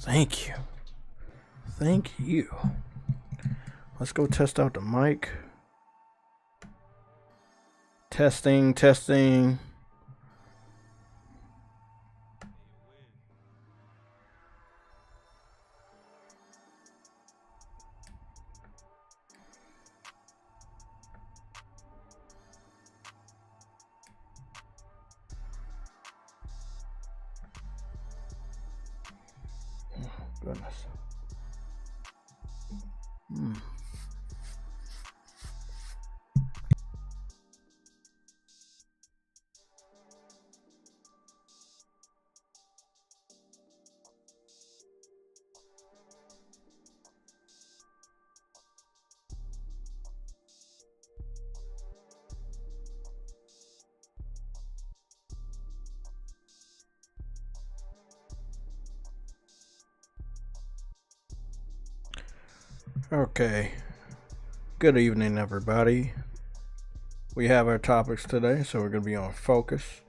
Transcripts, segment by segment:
Thank you. Thank you. Let's go test out the mic. Testing. Goodness. Okay, good evening everybody. We have our topics today, so we're going to be on focus.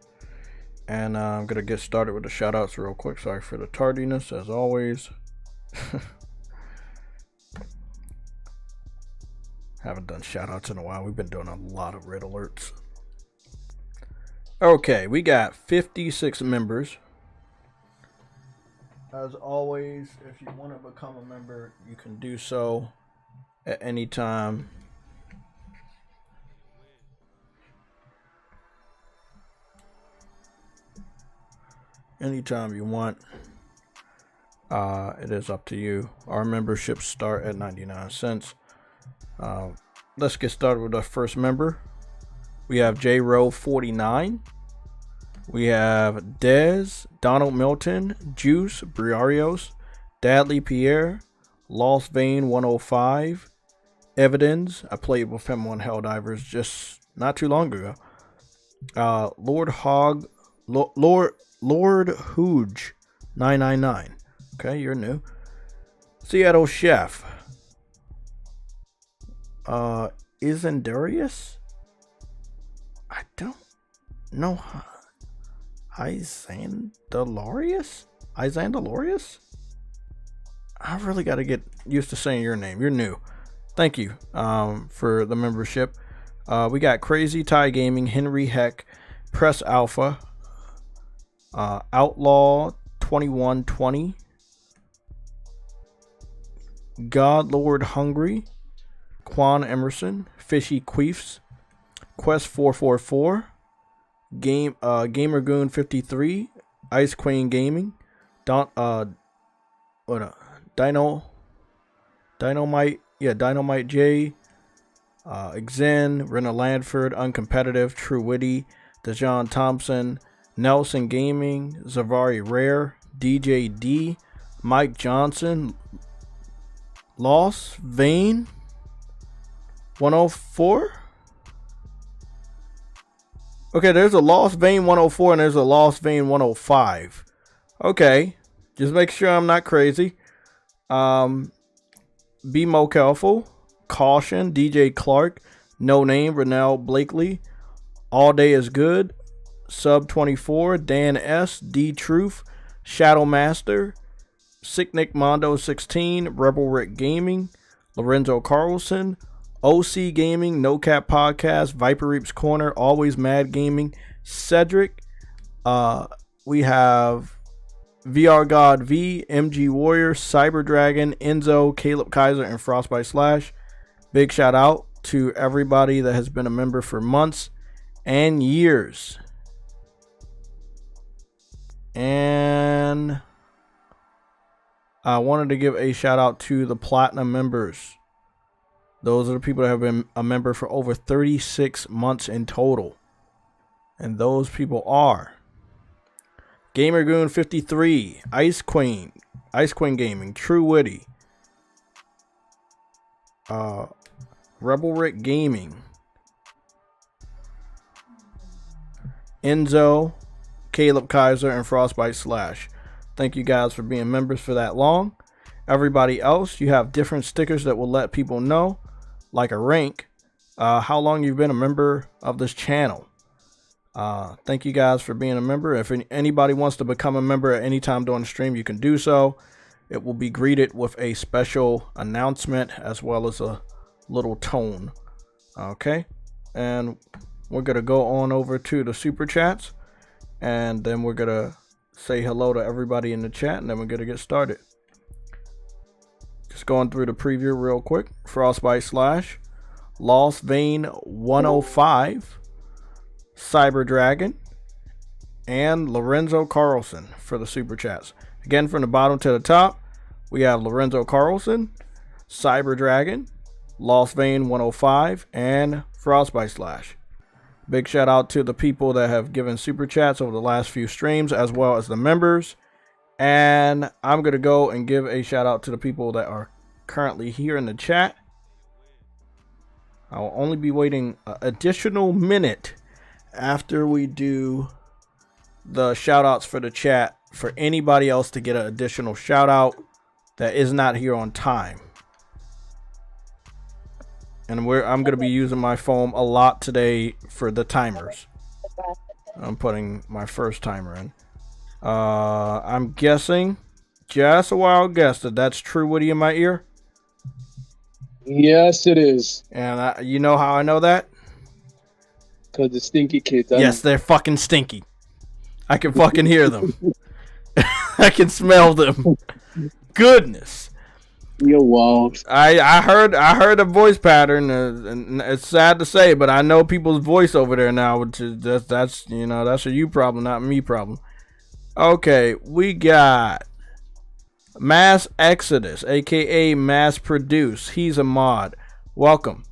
And I'm going to get started with the shoutouts real quick. Sorry for the tardiness, as always. Haven't done shoutouts in a while. We've been doing a lot of red alerts. Okay, we got 56 members. As always, if you want to become a member, you can do so at any time. Anytime you want. It is up to you. Our memberships start at 99 cents. Let's get started with our first member. We have JRow49. We have Dez, Donald Milton, Juice, Briarios, Dadley Pierre, Lost Vein 105, Evidence. I played with him on Helldivers just not too long ago. Lord Hooge 999. Okay, you're new. Seattle Chef. Isendarius? I don't know. Isandalorius? I really got to get used to saying your name. You're new. Thank you for the membership. We got Crazy Thai Gaming, Henry Heck, Press Alpha, Outlaw 2120, God Lord Hungry, Quan Emerson, Fishy Queefs, Quest 444, Gamergoon 53, Ice Queen Gaming, Dynamite J, Xen, Rena Landford, Uncompetitive, True Witty, Dejon Thompson, Nelson Gaming, Zavari Rare, DJ D, Mike Johnson, Lost Vein 104. Okay, there's a Lost Vein 104 and there's a Lost Vein 105. Okay, just make sure I'm not crazy. Be Mo Careful, Caution, DJ Clark, No Name, Renell Blakely, All Day is Good, Sub 24, Dan S, D Truth, Shadow Master, Sick Nick Mondo 16, Rebel Rick Gaming, Lorenzo Carlson, OC Gaming, No Cap Podcast, Viper Reaps Corner, Always Mad Gaming, Cedric. We have VR God V, MG Warrior, Cyber Dragon, Enzo, Caleb Kaiser, and Frostbite Slash. Big shout out to everybody that has been a member for months and years. And I wanted to give a shout out to the Platinum members. Those are the people that have been a member for over 36 months in total. And those people are Gamergoon 53, Ice Queen Gaming, True Witty, Rebel Rick Gaming, Enzo, Caleb Kaiser, and Frostbite Slash. Thank you guys for being members for that long. Everybody else, you have different stickers that will let people know, like a rank, how long you've been a member of this channel. Thank you guys for being a member. If anybody wants to become a member at any time during the stream, you can do so. it will be greeted with a special announcement as well as a little tone. Okay, and we're gonna go on over to the super chats, and then we're gonna say hello to everybody in the chat, and then we're gonna get started. Just going through the preview real quick. Frostbite Slash, Lost Vein 105, Cyber Dragon, and Lorenzo Carlson for the super chats. Again, from the bottom to the top, we have Lorenzo Carlson, Cyber Dragon, Lost Vein 105, and Frostbite Slash. Big shout out to the people that have given super chats over the last few streams, as well as the members. And I'm going to go and give a shout out to the people that are currently here in the chat. I will only be waiting an additional minute after we do the shout outs for the chat for anybody else to get an additional shout out that is not here on time. And I'm going to be using my phone a lot today for the timers. I'm putting my first timer in. I'm guessing, just a wild guess, that that's True Woody in my ear. Yes, it is. And you know how I know that? Because the stinky kids. Yes, they're fucking stinky. I can fucking hear them. I can smell them. Goodness. You're wild. I heard a voice pattern, and it's sad to say, but I know people's voice over there now, which is that's you know, that's a you problem, not me problem. Okay, we got Mass Exodus, aka Mass Produce. He's a mod. Welcome.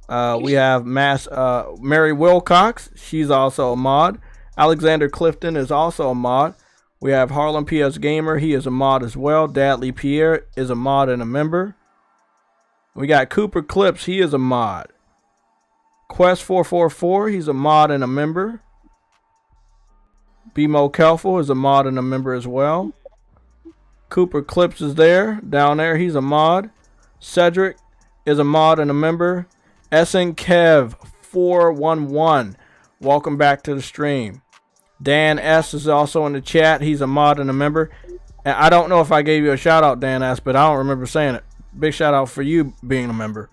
We have Mary Wilcox. She's also a mod. Alexander Clifton is also a mod. We have Harlem PS Gamer. He is a mod as well. Dadley Pierre is a mod and a member. We got Cooper Clips. He is a mod. Quest 444. He's a mod and a member. BMO Kelfel is a mod and a member as well. Cooper Clips is there. Down there, he's a mod. Cedric is a mod and a member. SNKev 411. Welcome back to the stream. Dan S is also in the chat. He's a mod and a member. And I don't know if I gave you a shout out, Dan S, but I don't remember saying it. Big shout out for you being a member.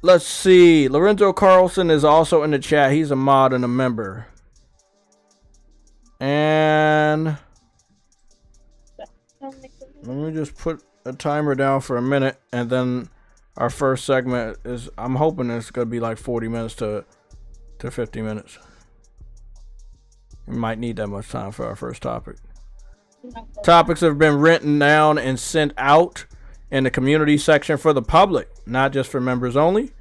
Let's see. Lorenzo Carlson is also in the chat. He's a mod and a member. And let me just put a timer down for a minute, and then our first segment is, I'm hoping it's going to be like 40 minutes to 50 minutes. We might need that much time for our first topic. Topics have been written down and sent out in the community section for the public, not just for members only.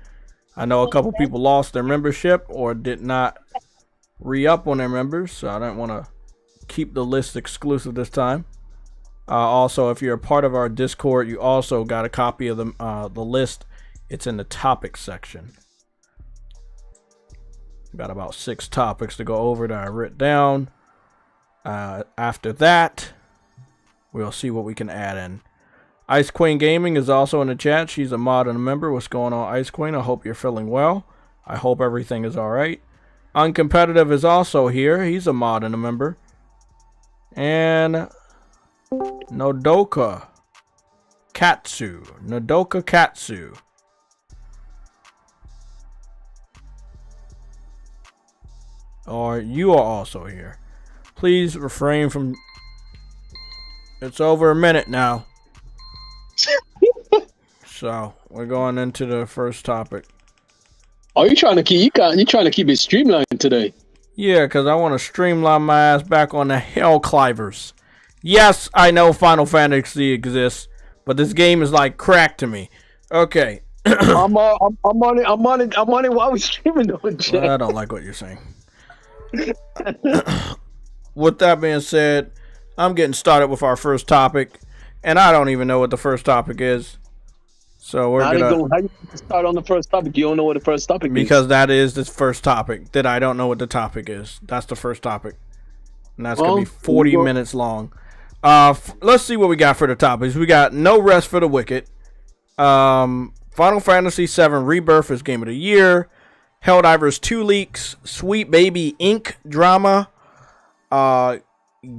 I know a couple people lost their membership or did not re-up on their members, so I don't want to keep the list exclusive this time. Also, if you're a part of our Discord, you also got a copy of the list. It's in the topics section. Got about 6 topics to go over that I wrote down. After that, we'll see what we can add in. Ice Queen Gaming is also in the chat. She's a mod and a member. What's going on, Ice Queen? I hope you're feeling well. I hope everything is all right. Uncompetitive is also here. He's a mod and a member. And Nodoka Katsu. Or you are also here. Please refrain from... It's over a minute now. So we're going into the first topic. Oh, you trying to keep it streamlined today? Yeah, because I want to streamline my ass back on the Helldivers. Yes, I know Final Fantasy exists, but this game is like crack to me. Okay. I'm on it while we're streaming on chat. Well, I don't like what you're saying. With that being said, I'm getting started with our first topic, and I don't even know what the first topic is. So we're gonna. How you start on the first topic? You don't know what the first topic is. Because that is the first topic that I don't know what the topic is. That's the first topic, and that's gonna be 40 minutes long. Let's see what we got for the topics. We got No Rest for the Wicked. Final Fantasy 7 Rebirth is Game of the Year. Helldivers 2 leaks. Sweet Baby Inc. drama.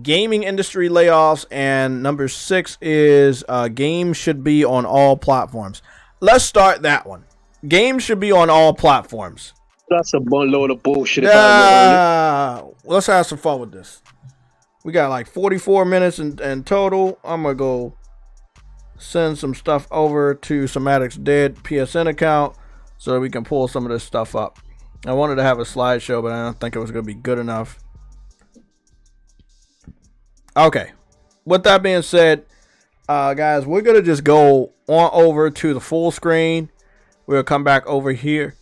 gaming industry layoffs, and number 6 is games should be on all platforms. Let's start that one. Games should be on all platforms. That's a load of bullshit. Let's have some fun with this. We got like 44 minutes in total. I'm going to go send some stuff over to Somatic's dead PSN account so that we can pull some of this stuff up. I wanted to have a slideshow, but I don't think it was going to be good enough. Okay. With that being said, guys, we're going to just go on over to the full screen. We'll come back over here.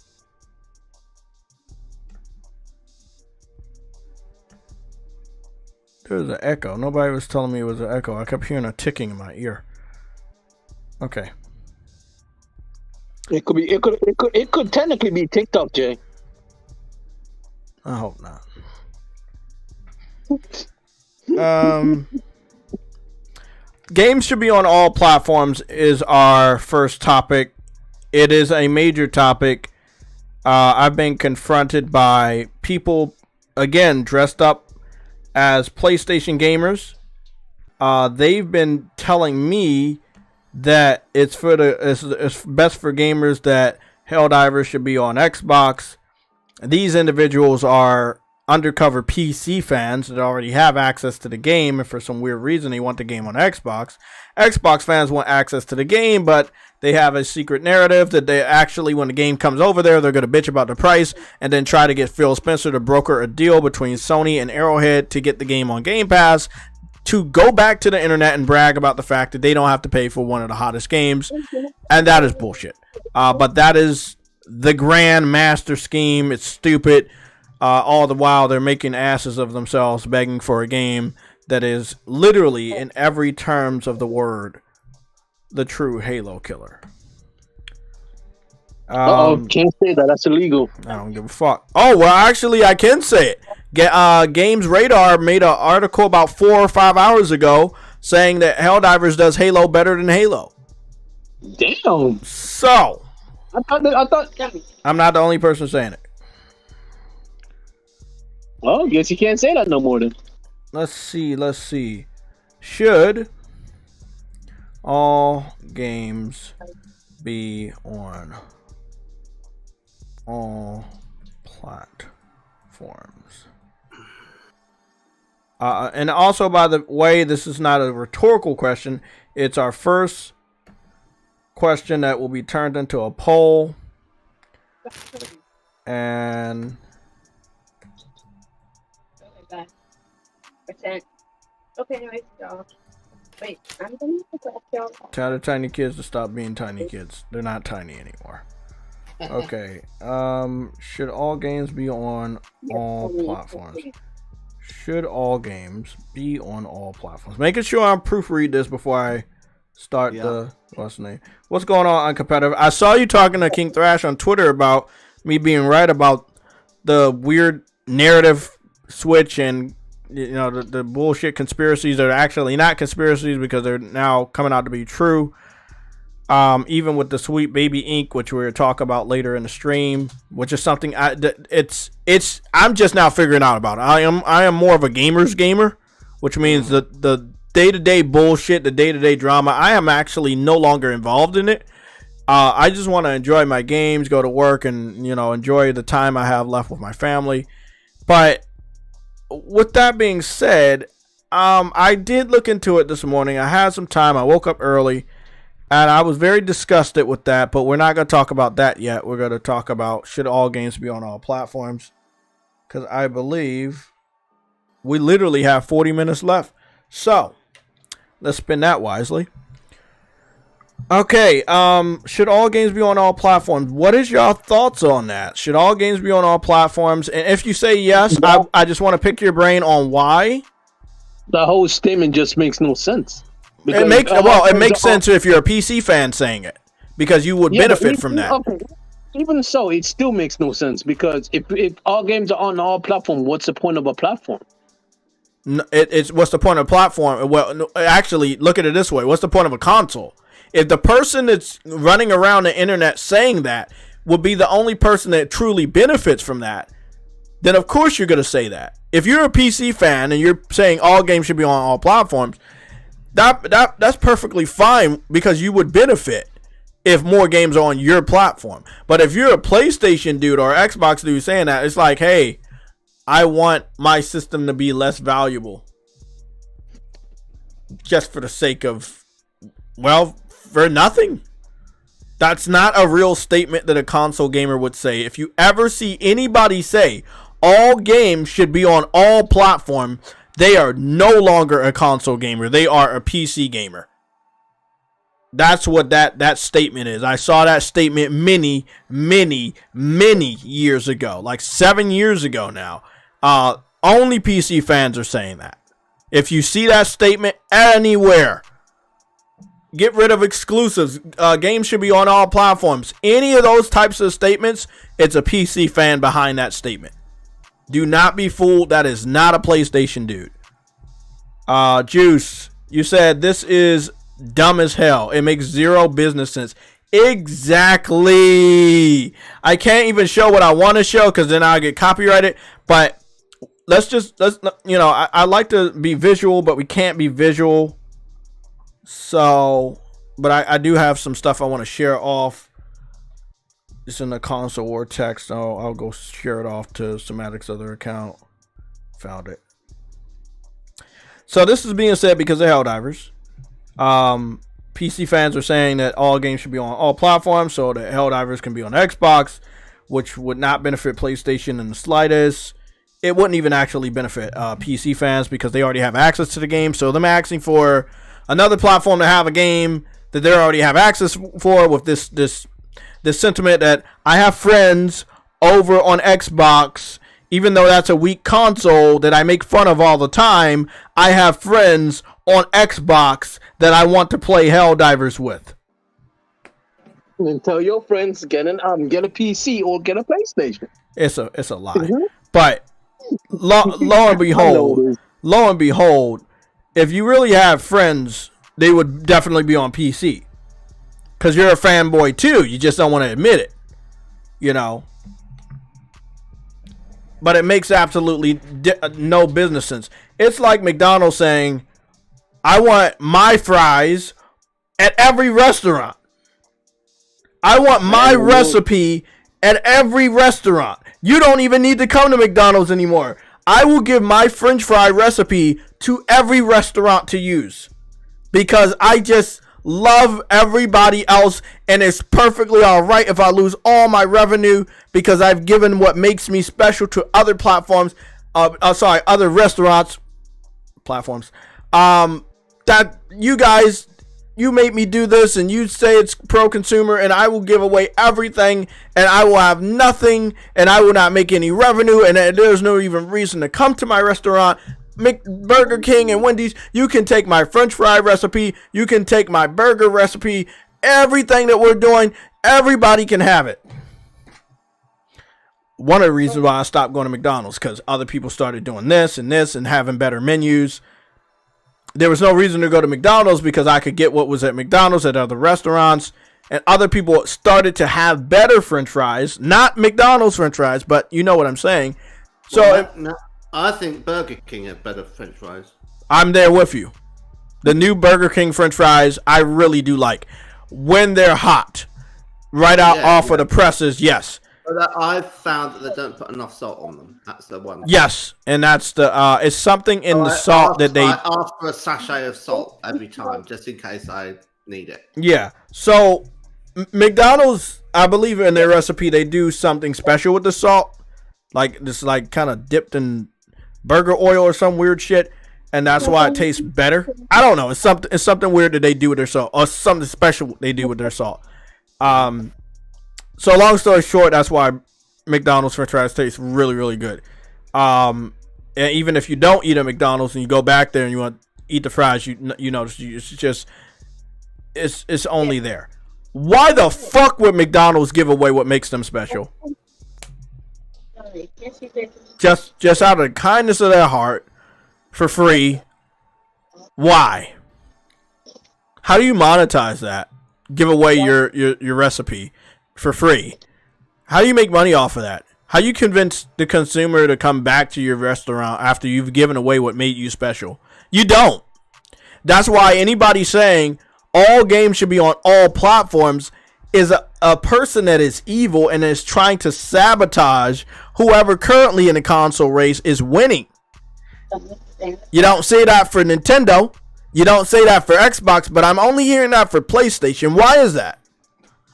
There's an echo. Nobody was telling me it was an echo. I kept hearing a ticking in my ear. Okay. It could technically be TikTok, Jay. I hope not. Games should be on all platforms is our first topic. It is a major topic. I've been confronted by people, again, dressed up as PlayStation gamers. They've been telling me that it's best for gamers that Helldivers should be on Xbox. These individuals are undercover PC fans that already have access to the game, and for some weird reason they want the game on Xbox. Xbox fans want access to the game, but they have a secret narrative that they actually, when the game comes over there, they're going to bitch about the price and then try to get Phil Spencer to broker a deal between Sony and Arrowhead to get the game on Game Pass, to go back to the internet and brag about the fact that they don't have to pay for one of the hottest games. And that is bullshit. But that is the grand master scheme. It's stupid. All the while they're making asses of themselves begging for a game that is literally, in every terms of the word, the true Halo killer. Can't say that. That's illegal. I don't give a fuck. Oh, well, actually, I can say it. Games Radar made an article about 4 or 5 hours ago saying that Helldivers does Halo better than Halo. Damn. So, I thought. I'm not the only person saying it. Well, guess you can't say that no more then. Let's see. Should all games be on all platforms? And also, by the way, this is not a rhetorical question. It's our first question that will be turned into a poll. And Okay, anyways, y'all. Wait, I'm gonna y'all. Tell the tiny kids to stop being tiny kids. They're not tiny anymore. Okay. Should all games be on all platforms? Should all games be on all platforms? Making sure I proofread this before I start the what's the name? What's going on competitive? I saw you talking to King Thrash on Twitter about me being right about the weird narrative switch and the bullshit conspiracies that are actually not conspiracies because they're now coming out to be true. Even with the Sweet Baby Ink, which we'll talk about later in the stream, which is something I'm just now figuring out about. I am more of a gamer's gamer, which means the day-to-day bullshit, the day-to-day drama, I am actually no longer involved in it. I just want to enjoy my games, go to work, and enjoy the time I have left with my family. But with that being said, I did look into it this morning. I had some time. I woke up early, and I was very disgusted with that. But we're not going to talk about that yet. We're going to talk about should all games be on all platforms, because I believe we literally have 40 minutes left. So let's spend that wisely. Okay, should all games be on all platforms? What is your thoughts on that? Should all games be on all platforms? And if you say yes, I just want to pick your brain on why. The whole statement just makes no sense. It makes sense if you're a PC fan saying it, because you would benefit from that. Okay. Even so, it still makes no sense, because if all games are on all platforms, what's the point of a platform? It's what's the point of a platform? Well, actually, look at it this way. What's the point of a console? If the person that's running around the internet saying that would be the only person that truly benefits from that, then of course you're going to say that. if you're a PC fan and you're saying all games should be on all platforms, that's perfectly fine because you would benefit if more games are on your platform. But if you're a PlayStation dude or Xbox dude saying that, it's like, hey, I want my system to be less valuable just for the sake of, well, for nothing. That's not a real statement that a console gamer would say. If you ever see anybody say all games should be on all platforms, they are no longer a console gamer. They are a PC gamer. That's what that statement is. I saw that statement many years ago, like 7 years ago now. Only PC fans are saying that. If you see that statement anywhere, get rid of exclusives. Games should be on all platforms. Any of those types of statements, it's a PC fan behind that statement. Do not be fooled. That is not a PlayStation dude. Juice, you said this is dumb as hell. It makes zero business sense. Exactly. I can't even show what I want to show because then I'll get copyrighted. But let's I like to be visual, but we can't be visual. So, but I do have some stuff I want to share off. It's in the console or text. I'll go share it off to Somatic's other account. Found it. So this is being said because of Helldivers. PC fans are saying that all games should be on all platforms so that Helldivers can be on Xbox, which would not benefit PlayStation in the slightest. It wouldn't even actually benefit PC fans because they already have access to the game. So them asking for another platform to have a game that they already have access for with this sentiment that I have friends over on Xbox, even though that's a weak console that I make fun of all the time, I have friends on Xbox that I want to play Helldivers with. And tell your friends get a PC or get a PlayStation. It's a lie. Mm-hmm. But lo and behold, if you really have friends, they would definitely be on PC. Because you're a fanboy too. You just don't want to admit it. You know. But it makes absolutely no business sense. It's like McDonald's saying, I want my fries at every restaurant. I want my recipe at every restaurant. You don't even need to come to McDonald's anymore. I will give my French fry recipe to every restaurant to use. Because I just love everybody else, and it's perfectly alright if I lose all my revenue because I've given what makes me special to other platforms, other restaurants, platforms, that you guys, you made me do this and you say it's pro-consumer and I will give away everything and I will have nothing and I will not make any revenue and there's no even reason to come to my restaurant. Burger King and Wendy's, you can take my French fry recipe, you can take my burger recipe, everything that we're doing, everybody can have it. One of the reasons why I stopped going to McDonald's, because other people started doing this and having better menus. There was no reason to go to McDonald's because I could get what was at McDonald's at other restaurants, and other people started to have better French fries, not McDonald's French fries, but you know what I'm saying. So I think Burger King have better French fries. I'm there with you. The new Burger King French fries, I really do like. When they're hot, right out off of the presses, yes. But I've found that they don't put enough salt on them. That's the one. Yes, and that's the it's something in the salt that they. I ask for a sachet of salt every time, just in case I need it. Yeah. So McDonald's, I believe in their recipe, they do something special with the salt, like this, like kind of dipped in burger oil or some weird shit, and that's why it tastes better. I don't know. It's something weird that they do with their salt, or something special they do with their salt. So long story short, that's why McDonald's French fries taste really, really good. And even if you don't eat at McDonald's and you go back there and you want to eat the fries, you notice it's only there. Why the fuck would McDonald's give away what makes them special? Just out of the kindness of their heart, for free. Why? How do you monetize that? Give away your recipe for free. How do you make money off of that? How you convince the consumer to come back to your restaurant after you've given away what made you special? You don't. That's why anybody saying all games should be on all platforms is a person that is evil and is trying to sabotage whoever currently in the console race is winning. You don't say that for Nintendo. You don't say that for Xbox, but I'm only hearing that for PlayStation. Why is that?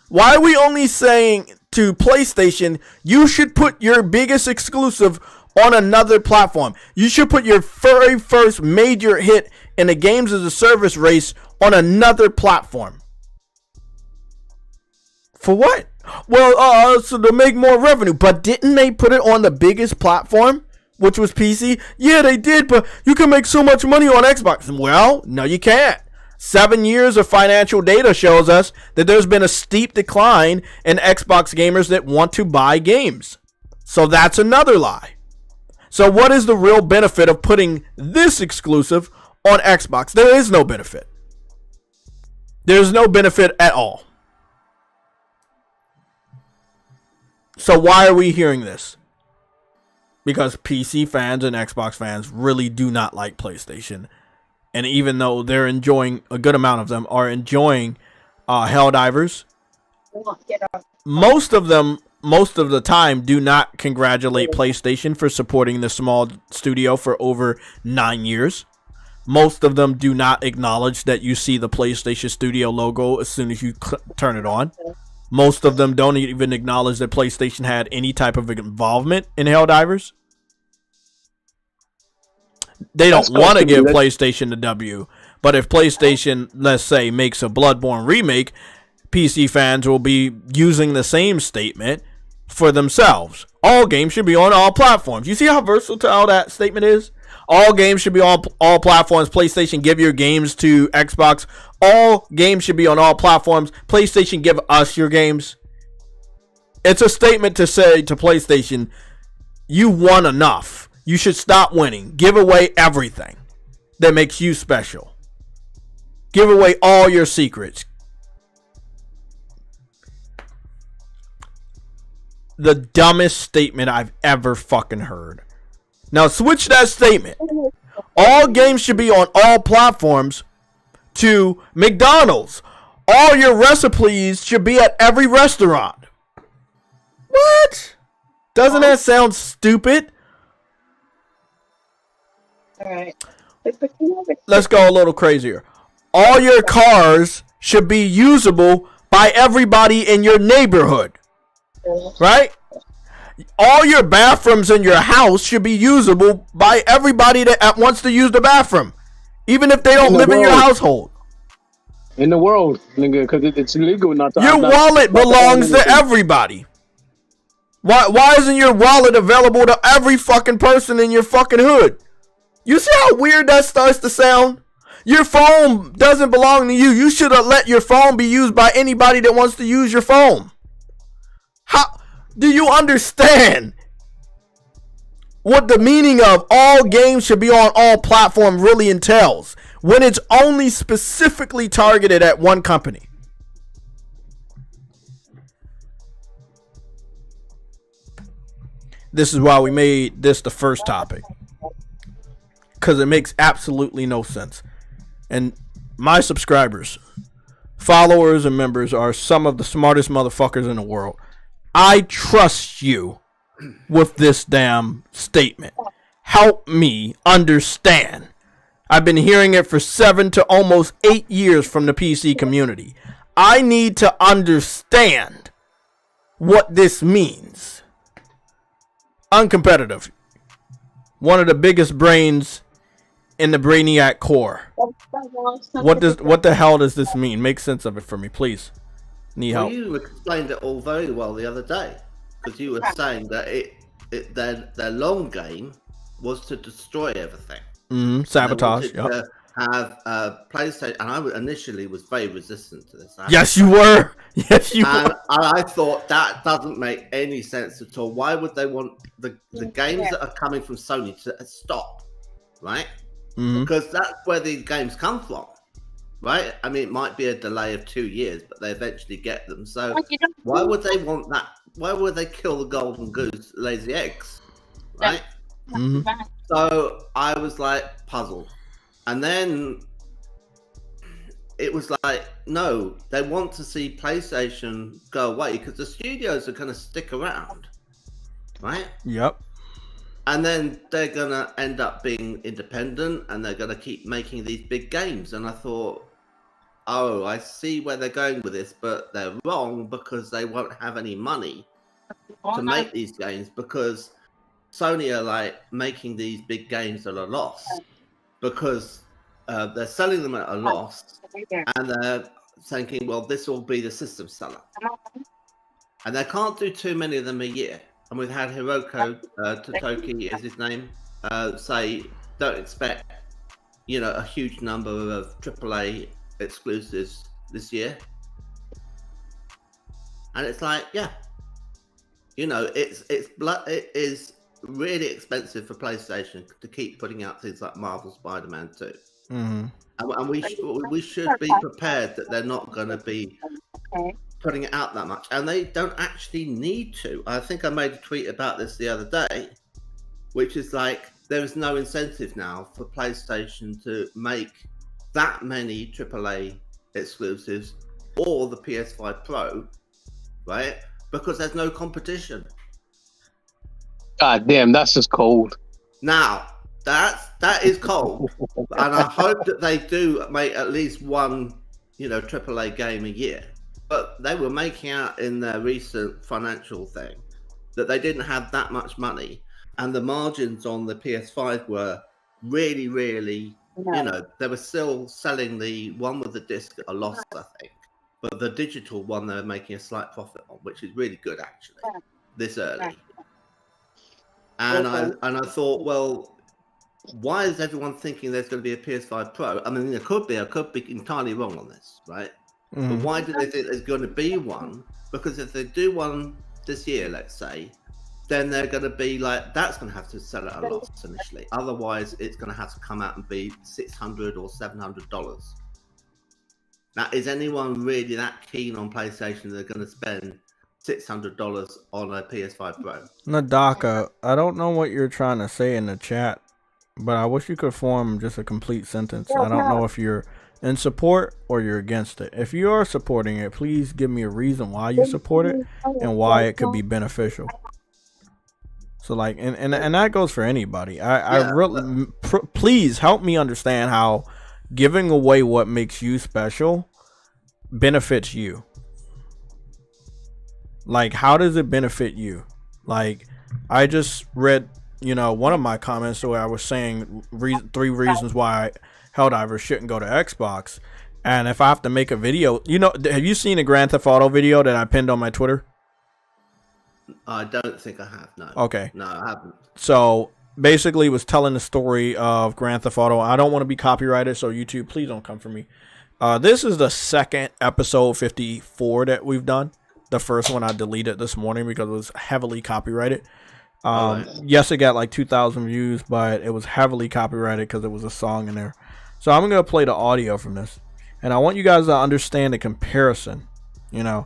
Why are we only saying to PlayStation, you should put your biggest exclusive on another platform? You should put your very first major hit in the games as a service race on another platform. For what? Well, so to make more revenue. But didn't they put it on the biggest platform, which was PC? Yeah, they did, but you can make so much money on Xbox. Well, no, you can't. 7 years of financial data shows us that there's been a steep decline in Xbox gamers that want to buy games. So that's another lie. So what is the real benefit of putting this exclusive on Xbox? There is no benefit. There's no benefit at all. So why are we hearing this? Because PC fans and Xbox fans really do not like PlayStation. And even though they're enjoying, a good amount of them are enjoying Helldivers, most of them, most of the time, do not congratulate PlayStation for supporting the small studio for over 9 years. Most of them do not acknowledge that you see the PlayStation Studio logo as soon as you turn it on. Most of them don't even acknowledge that PlayStation had any type of involvement in Helldivers. They don't want to give PlayStation the W, but if PlayStation, let's say, makes a Bloodborne remake, PC fans will be using the same statement for themselves. All games should be on all platforms. You see how versatile that statement is? All games should be on all platforms. PlayStation, give your games to Xbox. All games should be on all platforms. PlayStation, give us your games. It's a statement to say to PlayStation, you won enough. You should stop winning. Give away everything that makes you special. Give away all your secrets. The dumbest statement I've ever fucking heard. Now switch that statement. All games should be on all platforms to McDonald's. All your recipes should be at every restaurant. What? Doesn't that sound stupid? Alright. Let's go a little crazier. All your cars should be usable by everybody in your neighborhood. Right? All your bathrooms in your house should be usable by everybody that wants to use the bathroom. Even if they don't live in your household. In the world, nigga, because it's illegal not to. Your wallet belongs to everybody. Why isn't your wallet available to every fucking person in your fucking hood? You see how weird that starts to sound? Your phone doesn't belong to you. You should have let your phone be used by anybody that wants to use your phone. How do you understand what the meaning of all games should be on all platforms really entails when it's only specifically targeted at one company? This is why we made this the first topic. Because it makes absolutely no sense. And my subscribers, followers, and members are some of the smartest motherfuckers in the world. I trust you with this damn statement. Help me understand. I've been hearing it for 7 to almost 8 years from the PC community. I need to understand what this means. Uncompetitive. One of the biggest brains in the Brainiac core. What the hell does this mean? Make sense of it for me, please. Need help. Well, you explained it all very well the other day, because you were saying that their long game was to destroy everything. Sabotage. Yep. To have PlayStation, and I initially was very resistant to this. Yes, you were. Yes, you were. And I thought that doesn't make any sense at all. Why would they want the games that are coming from Sony to stop? Right? Because that's where these games come from, right? I mean, it might be a delay of 2 years, but they eventually get them. So why would they want that? why would they kill the golden goose, lazy eggs, right? Mm-hmm. So I was like puzzled, and then it was like, no, they want to see PlayStation go away because the studios are going to stick around, right? Yep. And then they're going to end up being independent, and they're going to keep making these big games. And I thought, oh, I see where they're going with this, but they're wrong because they won't have any money to make these games, because Sony are like making these big games at a loss because they're selling them at a loss, and they're thinking, well, this will be the system seller. And they can't do too many of them a year. And we've had Hiroko Totoki is his name, say, don't expect, you know, a huge number of AAA exclusives this year. And it's like, yeah, you know, it is really expensive for PlayStation to keep putting out things like Marvel Spider-Man 2. Mm-hmm. And we should be prepared that they're not going to be putting it out that much, and they don't actually need to. I think I made a tweet about this the other day, which is like, there is no incentive now for PlayStation to make that many AAA exclusives or the PS5 Pro, right? Because there's no competition. God damn, that's just cold. Now, that is cold, and I hope that they do make at least one, you know, AAA game a year. But they were making out in their recent financial thing that they didn't have that much money, and the margins on the PS5 were really, really, you know, they were still selling the one with the disc at a loss, I think, but the digital one they were making a slight profit on, which is really good actually, this early. And I thought, well, why is everyone thinking there's going to be a PS5 Pro? I mean, I could be entirely wrong on this, right? Mm. But why do they think there's going to be one? Because if they do one this year, let's say, then they're going to be like, that's going to have to sell at a loss initially. Otherwise, it's going to have to come out and be $600 or $700. Now, is anyone really that keen on PlayStation they're going to spend $600 on a PS5 Pro? Nadaka, I don't know what you're trying to say in the chat, but I wish you could form just a complete sentence. I don't know if you're in support or you're against it. If you are supporting it, please give me a reason why you support it and why it could be beneficial. So like, and that goes for anybody. I really, please help me understand how giving away what makes you special benefits you. Like, how does it benefit you? Like, I just read, you know, one of my comments where I was saying 3 reasons why Helldivers shouldn't go to Xbox. And if I have to make a video, you know, have you seen the Grand Theft Auto video that I pinned on my Twitter? I don't think I have, no. Okay. No, I haven't. So basically it was telling the story of Grand Theft Auto. I don't want to be copyrighted, so YouTube, please don't come for me. This is the second episode 54 that we've done. The first one I deleted this morning because it was heavily copyrighted. Yes, it got like 2,000 views, but it was heavily copyrighted because it was a song in there. So I'm going to play the audio from this. And I want you guys to understand the comparison. You know,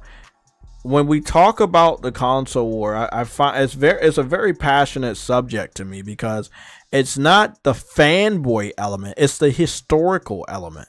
when we talk about the console war, I find it's a very passionate subject to me because it's not the fanboy element, it's the historical element.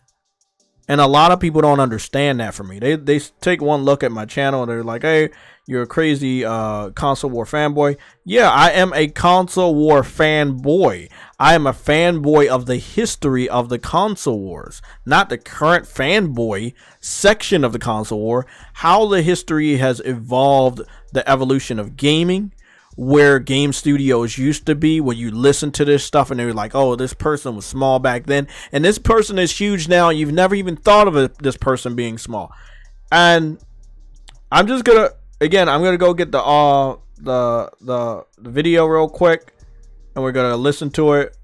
And a lot of people don't understand that for me. They take one look at my channel and they're like, hey, you're a crazy console war fanboy. Yeah, I am a console war fanboy. I am a fanboy of the history of the console wars, not the current fanboy section of the console war. How the history has evolved, the evolution of gaming, where game studios used to be, when you listen to this stuff and they're like, oh, this person was small back then and this person is huge now. You've never even thought of this person being small. And I'm just gonna, again, I'm gonna go get the video real quick and we're gonna listen to it.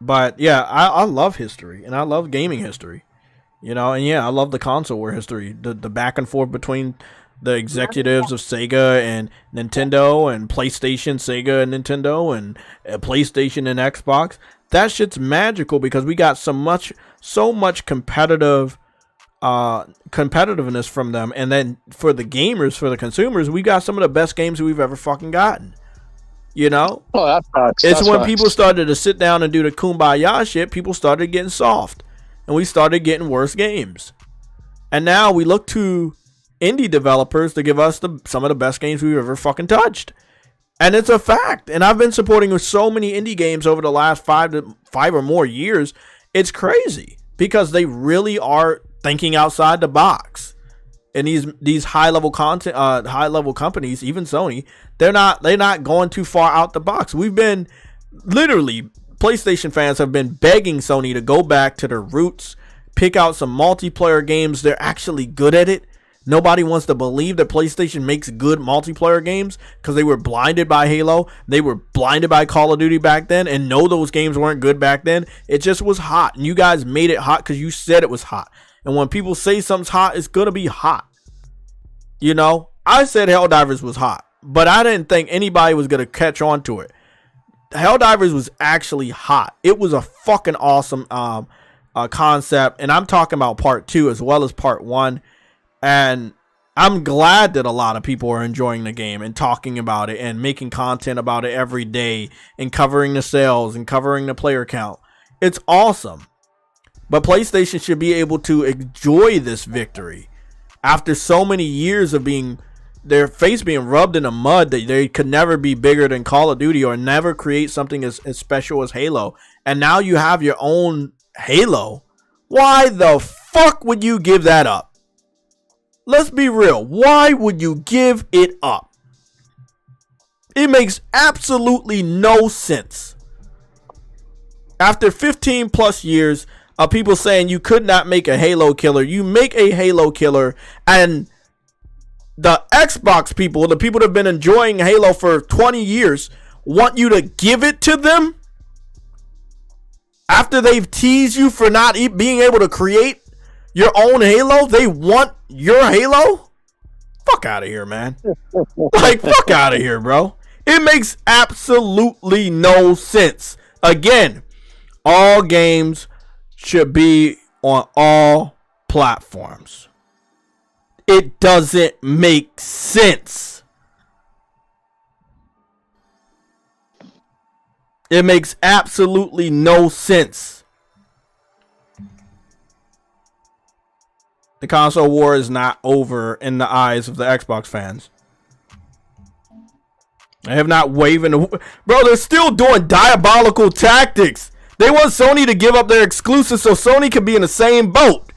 But yeah, I love history and I love gaming history, you know. And yeah, I love the console war history, the back and forth between the executives of Sega and Nintendo, and PlayStation, Sega and Nintendo, and PlayStation and Xbox. That shit's magical because we got so much competitive competitiveness from them. And then for the gamers, for the consumers, we got some of the best games we've ever fucking gotten. You know? Oh, that's facts. It's That's when facts. people started to sit down and do the kumbaya shit, people started getting soft. And we started getting worse games. And now we look to indie developers to give us some of the best games we've ever fucking touched. And it's a fact. And I've been supporting with so many indie games over the last 5 or more years. It's crazy because they really are thinking outside the box. And these high level content, high level companies, even Sony, they're not going too far out the box. We've been literally, PlayStation fans have been begging Sony to go back to their roots, pick out some multiplayer games. They're actually good at it. Nobody wants to believe that PlayStation makes good multiplayer games because they were blinded by Halo. They were blinded by Call of Duty back then and know those games weren't good back then. It just was hot. And you guys made it hot because you said it was hot. And when people say something's hot, it's going to be hot. You know, I said Helldivers was hot, but I didn't think anybody was going to catch on to it. Helldivers was actually hot. It was a fucking awesome concept. And I'm talking about part 2 as well as part 1. And I'm glad that a lot of people are enjoying the game and talking about it and making content about it every day and covering the sales and covering the player count. It's awesome. But PlayStation should be able to enjoy this victory after so many years of their face being rubbed in the mud that they could never be bigger than Call of Duty or never create something as special as Halo. And now you have your own Halo. Why the fuck would you give that up? Let's be real. Why would you give it up? It makes absolutely no sense. After 15 plus years of people saying you could not make a Halo killer, you make a Halo killer, and the Xbox people, the people that have been enjoying Halo for 20 years, want you to give it to them? After they've teased you for not being able to create your own Halo, they want your Halo? Fuck out of here, man. Like, fuck out of here, bro. It makes absolutely no sense. Again, all games should be on all platforms. It doesn't make sense. It makes absolutely no sense. The console war is not over in the eyes of the Xbox fans. They have not waving. Bro, they're still doing diabolical tactics. They want Sony to give up their exclusives so Sony can be in the same boat.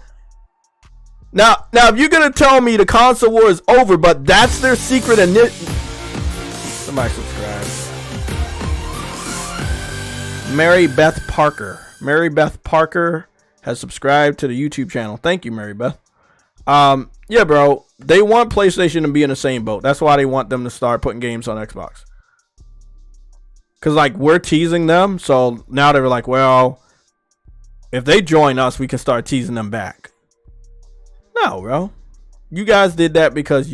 Now, if you're going to tell me the console war is over, but that's their secret somebody subscribe. Mary Beth Parker. Mary Beth Parker has subscribed to the YouTube channel. Thank you, Mary Beth. Yeah, bro, they want PlayStation to be in the same boat. That's why they want them to start putting games on Xbox. Because, like, we're teasing them, so now they're like, well, if they join us, we can start teasing them back. No, bro. You guys did that because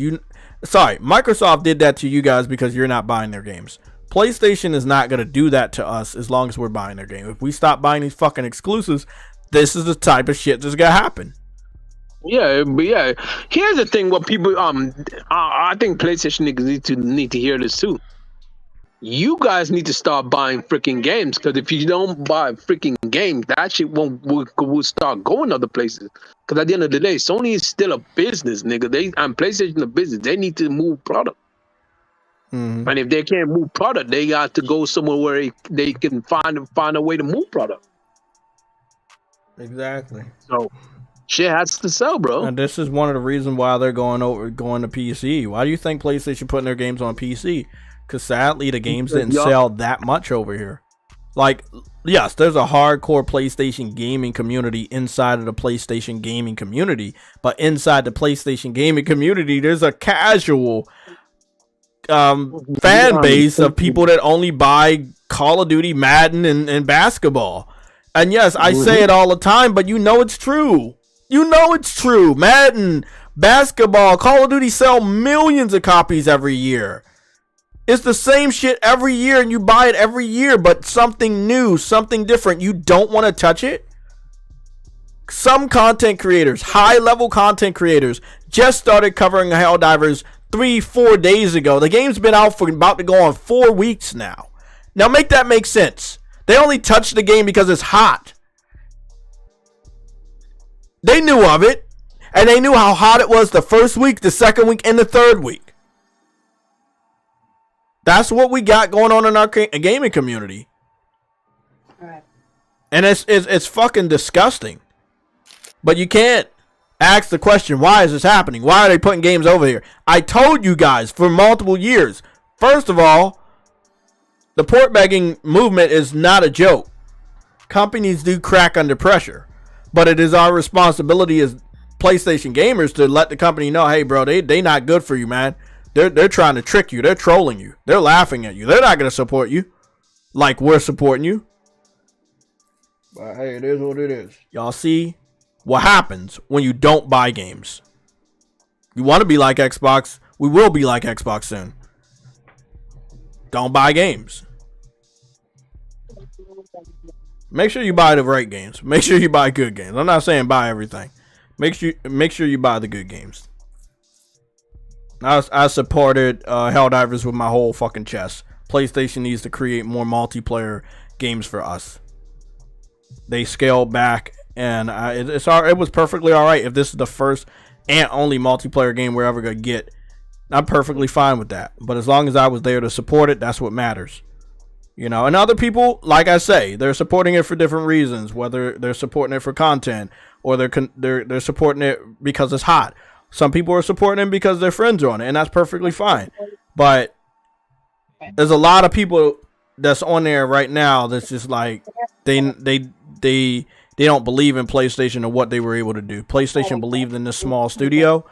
Microsoft did that to you guys because you're not buying their games. PlayStation is not going to do that to us as long as we're buying their game. If we stop buying these fucking exclusives, this is the type of shit that's going to happen. Yeah, but yeah. Here's the thing: what people, I think PlayStation need to hear this too. You guys need to start buying freaking games, because if you don't buy freaking games, that shit will start going other places. Because at the end of the day, Sony is still a business, nigga. And PlayStation a business. They need to move product. Mm-hmm. And if they can't move product, they got to go somewhere where they can find a way to move product. Exactly. So shit has to sell, bro. And this is one of the reasons why they're going to PC. Why do you think PlayStation putting their games on PC? Because sadly, the games didn't sell that much over here. Like, yes, there's a hardcore PlayStation gaming community inside of the PlayStation gaming community, but inside the PlayStation gaming community, there's a casual fan base of people that only buy Call of Duty, Madden, and basketball. And yes, I say it all the time, but you know it's true. You know it's true. Madden, basketball, Call of Duty sell millions of copies every year. It's the same shit every year, and you buy it every year, but something new, something different. You don't want to touch it? some content creators, high-level content creators, just started covering Helldivers 3-4 days ago. The game's been out for about to go on 4 weeks now. Now make that make sense. They only touched the game because it's hot. They knew of it, and they knew how hot it was the first week, the second week, and the third week. That's what we got going on in our gaming community. Alright. And it's fucking disgusting. But you can't ask the question, why is this happening? Why are they putting games over here? I told you guys for multiple years. First of all, the port begging movement is not a joke. Companies do crack under pressure. But it is our responsibility as PlayStation gamers to let the company know, hey, bro, they not good for you, man. They're trying to trick you. They're trolling you. They're laughing at you. They're not going to support you like we're supporting you. But hey, it is what it is. Y'all see what happens when you don't buy games. You want to be like Xbox? We will be like Xbox soon. Don't buy games. Make sure you buy the right games. Make sure you buy good games. I'm not saying buy everything. Make sure you buy the good games. I supported Helldivers with my whole fucking chest. PlayStation needs to create more multiplayer games for us. They scaled back, and it was perfectly all right if this is the first and only multiplayer game we're ever gonna get. I'm perfectly fine with that. But as long as I was there to support it, that's what matters. You know, and other people, like I say, they're supporting it for different reasons. Whether they're supporting it for content or they're supporting it because it's hot. Some people are supporting it because their friends are on it, and that's perfectly fine. But there's a lot of people that's on there right now that's just like they don't believe in PlayStation and what they were able to do. PlayStation believed in this small studio,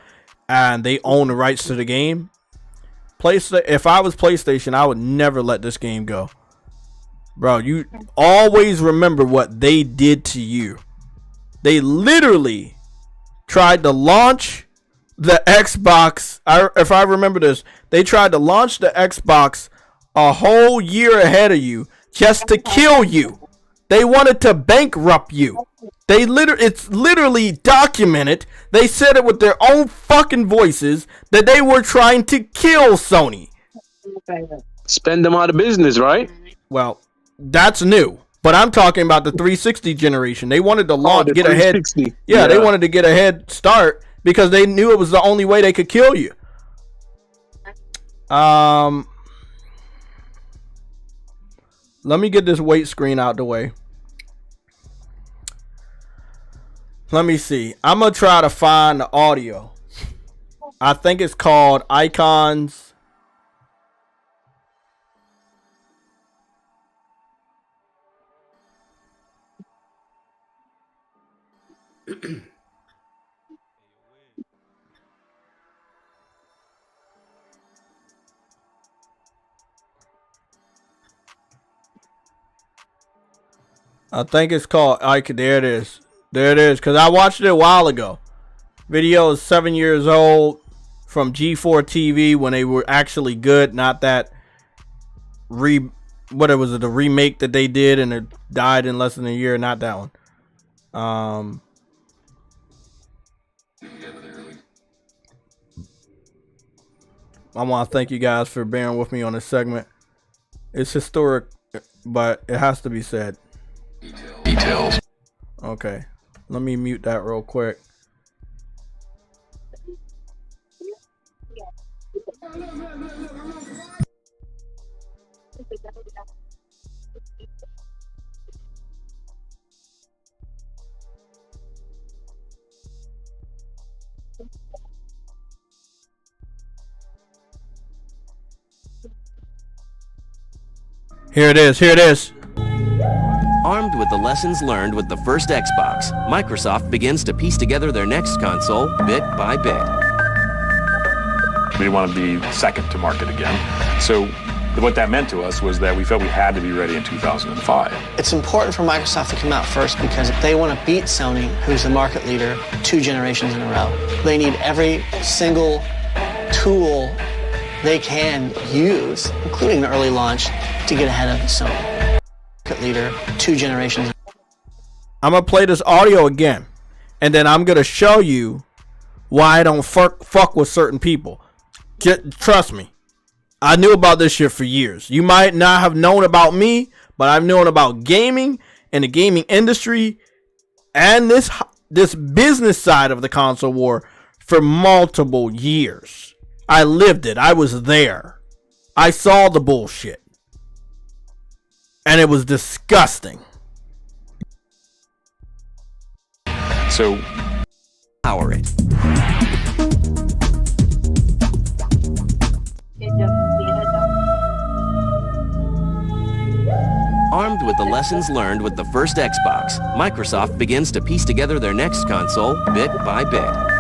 and they own the rights to the game. If I was PlayStation, I would never let this game go. Bro, you always remember what they did to you. They literally tried to launch the Xbox. If I remember this, they tried to launch the Xbox a whole year ahead of you just to kill you. They wanted to bankrupt you. It's literally documented. They said it with their own fucking voices that they were trying to kill Sony. Spend them out of business, right? Well, that's new. But I'm talking about the 360 generation. They wanted to launch, get ahead. Yeah, they wanted to get a head start because they knew it was the only way they could kill you. Let me get this weight screen out the way. Let me see. I'm going to try to find the audio. I think it's called Icons. I think it's called Icon. There it is. There it is. Because I watched it a while ago. Video is 7 years old from G4 TV when they were actually good. Not that the remake that they did and it died in less than a year. Not that one. I want to thank you guys for bearing with me on this segment. It's historic, but it has to be said. Details. Okay. Let me mute that real quick. Here it is. Here it is. Armed with the lessons learned with the first Xbox, Microsoft begins to piece together their next console bit by bit. We want to be second to market again. So what that meant to us was that we felt we had to be ready in 2005. It's important for Microsoft to come out first because if they want to beat Sony, who's the market leader 2 generations in a row, they need every single tool they can use, including the early launch, to get ahead of Sony. Leader 2 generations. I'm gonna play this audio again. and then I'm gonna show you why I don't fuck with certain people. Trust me, I knew about this shit for years. You might not have known about me, but I've known about gaming and the gaming industry and this business side of the console war for multiple years. I lived it. I was there. I saw the bullshit. And it was disgusting. So, Power it. Armed with the lessons learned with the first Xbox, Microsoft begins to piece together their next console bit by bit.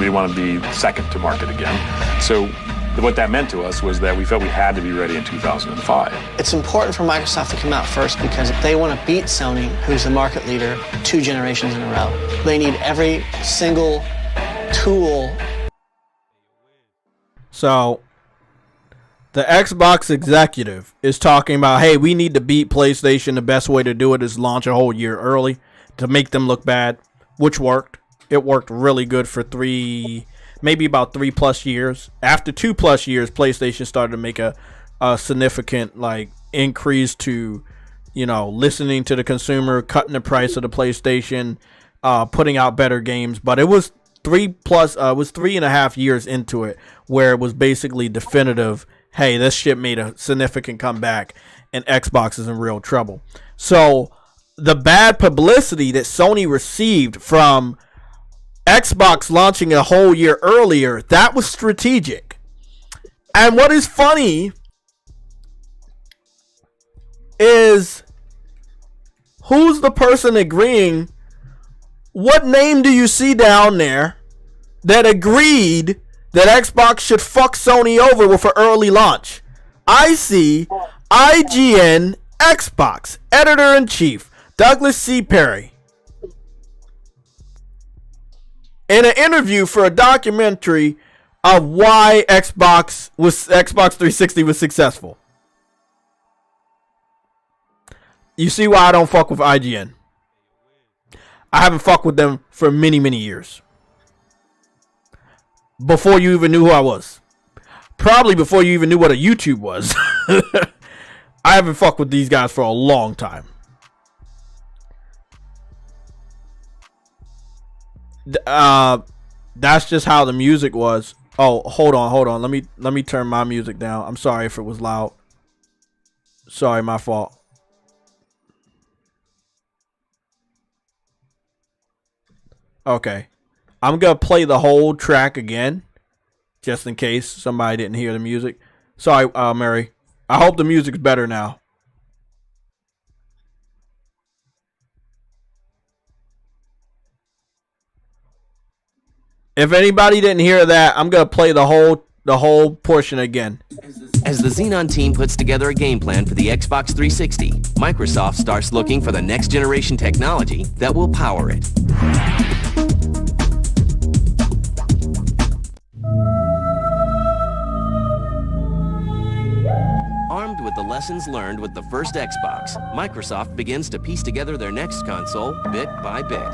we didn't want to be second to market again. So what that meant to us was that we felt we had to be ready in 2005. It's important for Microsoft to come out first because if they want to beat Sony, who's the market leader 2 generations in a row, they need every single tool. So the Xbox executive is talking about, hey, we need to beat PlayStation. The best way to do it is launch a whole year early to make them look bad, which worked. It worked really good for maybe about 3+ years. After 2+ years, PlayStation started to make a significant increase to, listening to the consumer, cutting the price of the PlayStation, putting out better games. But it was 3.5 years into it where it was basically definitive. Hey, this shit made a significant comeback and Xbox is in real trouble. So the bad publicity that Sony received from Xbox launching a whole year earlier, that was strategic. And what is funny is, who's the person agreeing? What name do you see down there that agreed that Xbox should fuck Sony over with an early launch? I see IGN Xbox editor-in-chief Douglas C. Perry in an interview for a documentary of why Xbox 360 was successful. You see why I don't fuck with IGN. I haven't fucked with them for many, many years. Before you even knew who I was. Probably before you even knew what a YouTube was. I haven't fucked with these guys for a long time. That's just how the music was. Oh, hold on. Let me turn my music down. I'm sorry if it was loud. Sorry, my fault. Okay. I'm going to play the whole track again, just in case somebody didn't hear the music. Sorry, Mary. I hope the music's better now. If anybody didn't hear that, I'm going to play the whole portion again. As the Xenon team puts together a game plan for the Xbox 360, Microsoft starts looking for the next generation technology that will power it. Armed with the lessons learned with the first Xbox, Microsoft begins to piece together their next console bit by bit.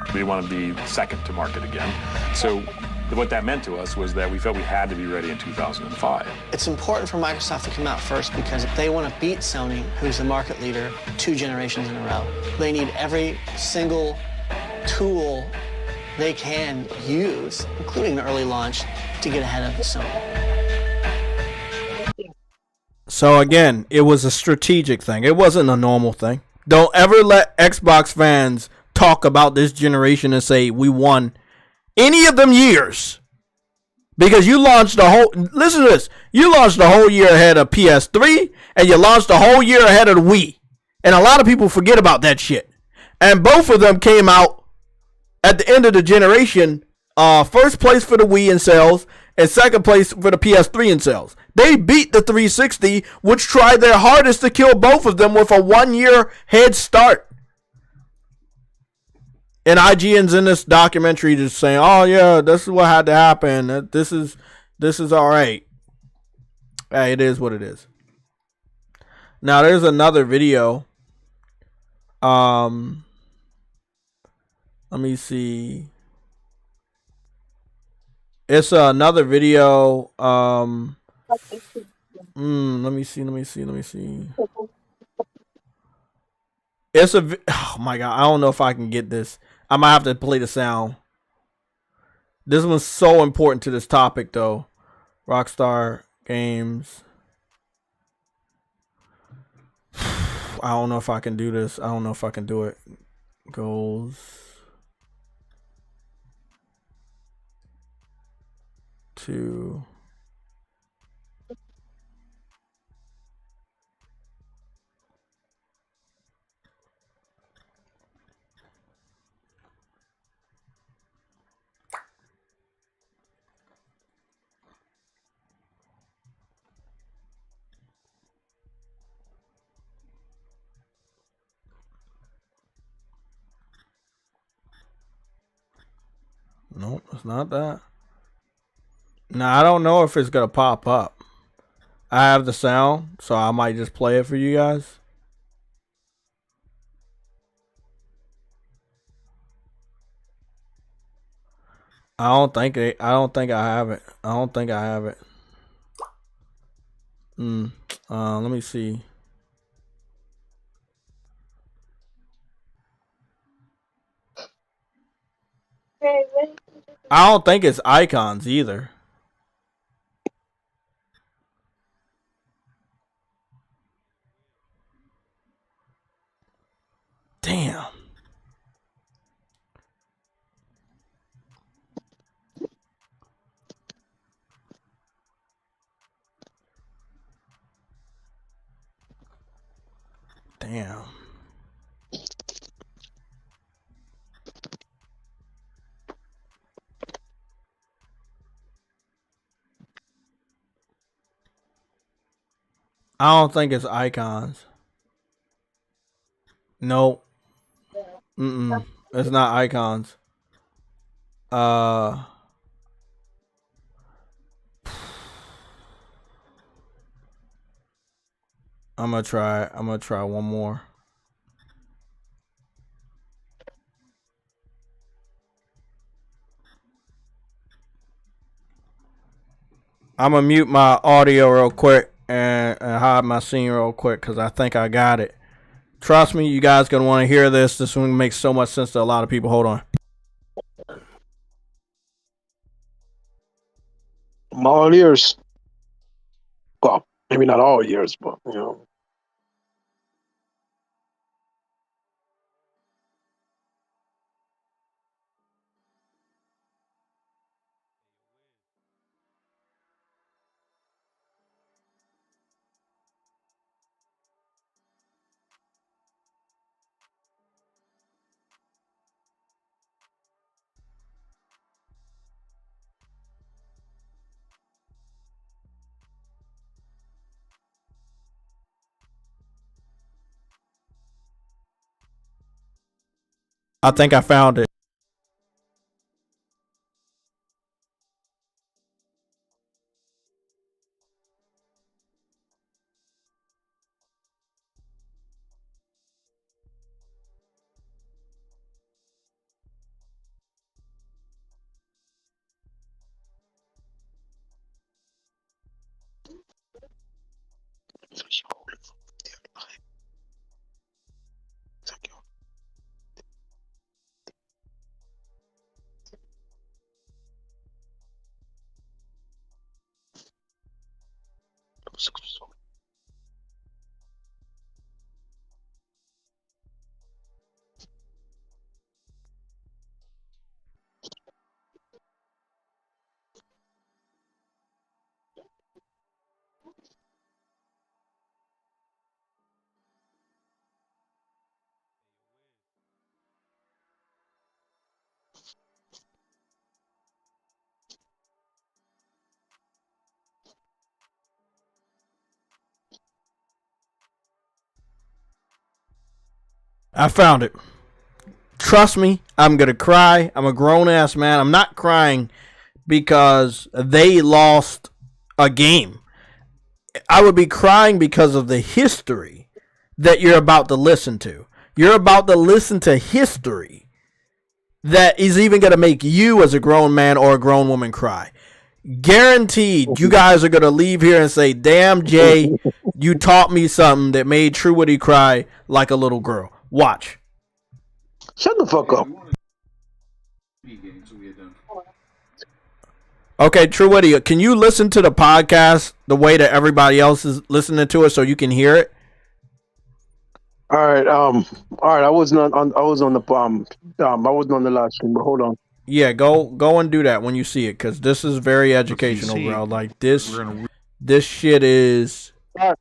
We didn't want to be second to market again. So what that meant to us was that we felt we had to be ready in 2005. It's important for Microsoft to come out first because if they want to beat Sony, who's the market leader 2 generations in a row, they need every single tool they can use, including the early launch, to get ahead of Sony. So again, it was a strategic thing. It wasn't a normal thing. Don't ever let Xbox fans talk about this generation and say we won any of them years, because you launched the whole, listen to this, you launched the whole year ahead of PS3 and you launched the whole year ahead of the Wii, and a lot of people forget about that shit. And both of them came out at the end of the generation, first place for the Wii in sales and second place for the PS3 in sales. They beat the 360, which tried their hardest to kill both of them with a 1-year head start. And IGN's in this documentary just saying, oh yeah, this is what had to happen. This is all right. Hey, it is what it is. Now there's another video. Let me see. It's another video. Let me see. It's a. Oh my god! I don't know if I can get this. I might have to play the sound. This one's so important to this topic, though. Rockstar Games. I don't know if I can do this. I don't know if I can do it. Goals. To. Nope, it's not that. Now, I don't know if it's going to pop up. I have the sound, so I might just play it for you guys. I don't think I have it. Let me see. I don't think it's icons either. Damn. Damn. I don't think it's icons. Nope. It's not icons. I'm gonna try one more. I'm gonna mute my audio real quick and hide my scene real quick because I think I got it. Trust me, you guys gonna want to hear this. This one makes so much sense to a lot of people. Hold on. I'm all ears. Well, maybe not all ears, but you know. I think I found it. I found it. Trust me, I'm gonna cry. I'm a grown ass man. I'm not crying because they lost a game. I would be crying because of the history that you're about to listen to. You're about to listen to history that is even going to make you as a grown man or a grown woman cry. Guaranteed, you guys are going to leave here and say, damn, Jay, you taught me something that made True Woody cry like a little girl. Watch. Shut the fuck up. Okay, True Woody, can you listen to the podcast the way that everybody else is listening to it so you can hear it? All right. I wasn't on the live stream, but hold on. Yeah, go and do that when you see it, because this is very educational, bro. Like this shit is. All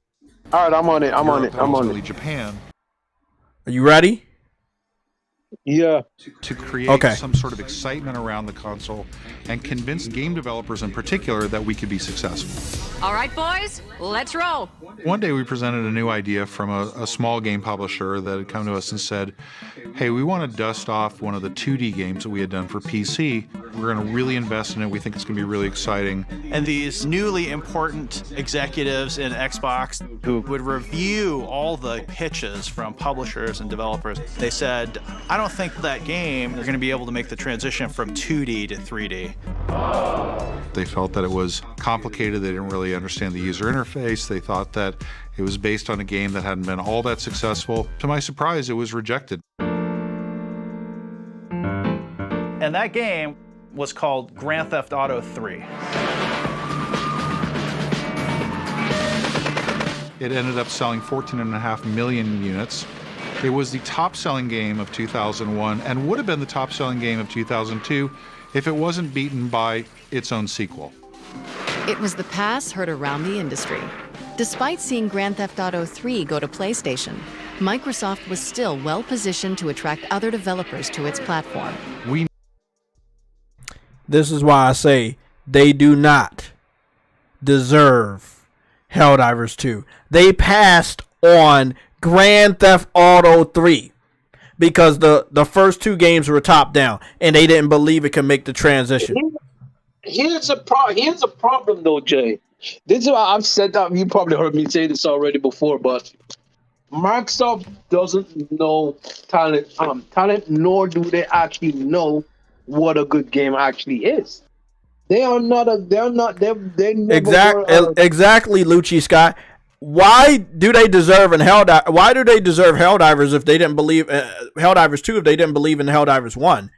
right, I'm on it. Japan. Are you ready? Yeah. To create some sort of excitement around the console and convince game developers in particular that we could be successful. All right, boys, let's roll. One day we presented a new idea from a small game publisher that had come to us and said, hey, we want to dust off one of the 2D games that we had done for PC. We're going to really invest in it. We think it's going to be really exciting. And these newly important executives in Xbox who would review all the pitches from publishers and developers, they said, I don't think that game they're going to be able to make the transition from 2D to 3D. They felt that it was complicated. They didn't really understand the user interface. They thought that it was based on a game that hadn't been all that successful. To my surprise, it was rejected. And that game was called Grand Theft Auto 3. It ended up selling 14.5 million units. It was the top-selling game of 2001 and would have been the top-selling game of 2002 if it wasn't beaten by its own sequel. It was the pass heard around the industry. Despite seeing Grand Theft Auto 3 go to PlayStation, Microsoft was still well-positioned to attract other developers to its platform. This is why I say they do not deserve Helldivers 2. They passed on Grand Theft Auto 3 because the first two games were top down and they didn't believe it could make the transition. Here's a problem though, Jay. This is why I've said that. You probably heard me say this already before, but Microsoft doesn't know talent, nor do they actually know what a good game actually is. They are not. They never exactly, Lucci Scott. Why do they deserve Why do they deserve Helldivers if they didn't believe Helldivers 2 if they didn't believe in Helldivers 1?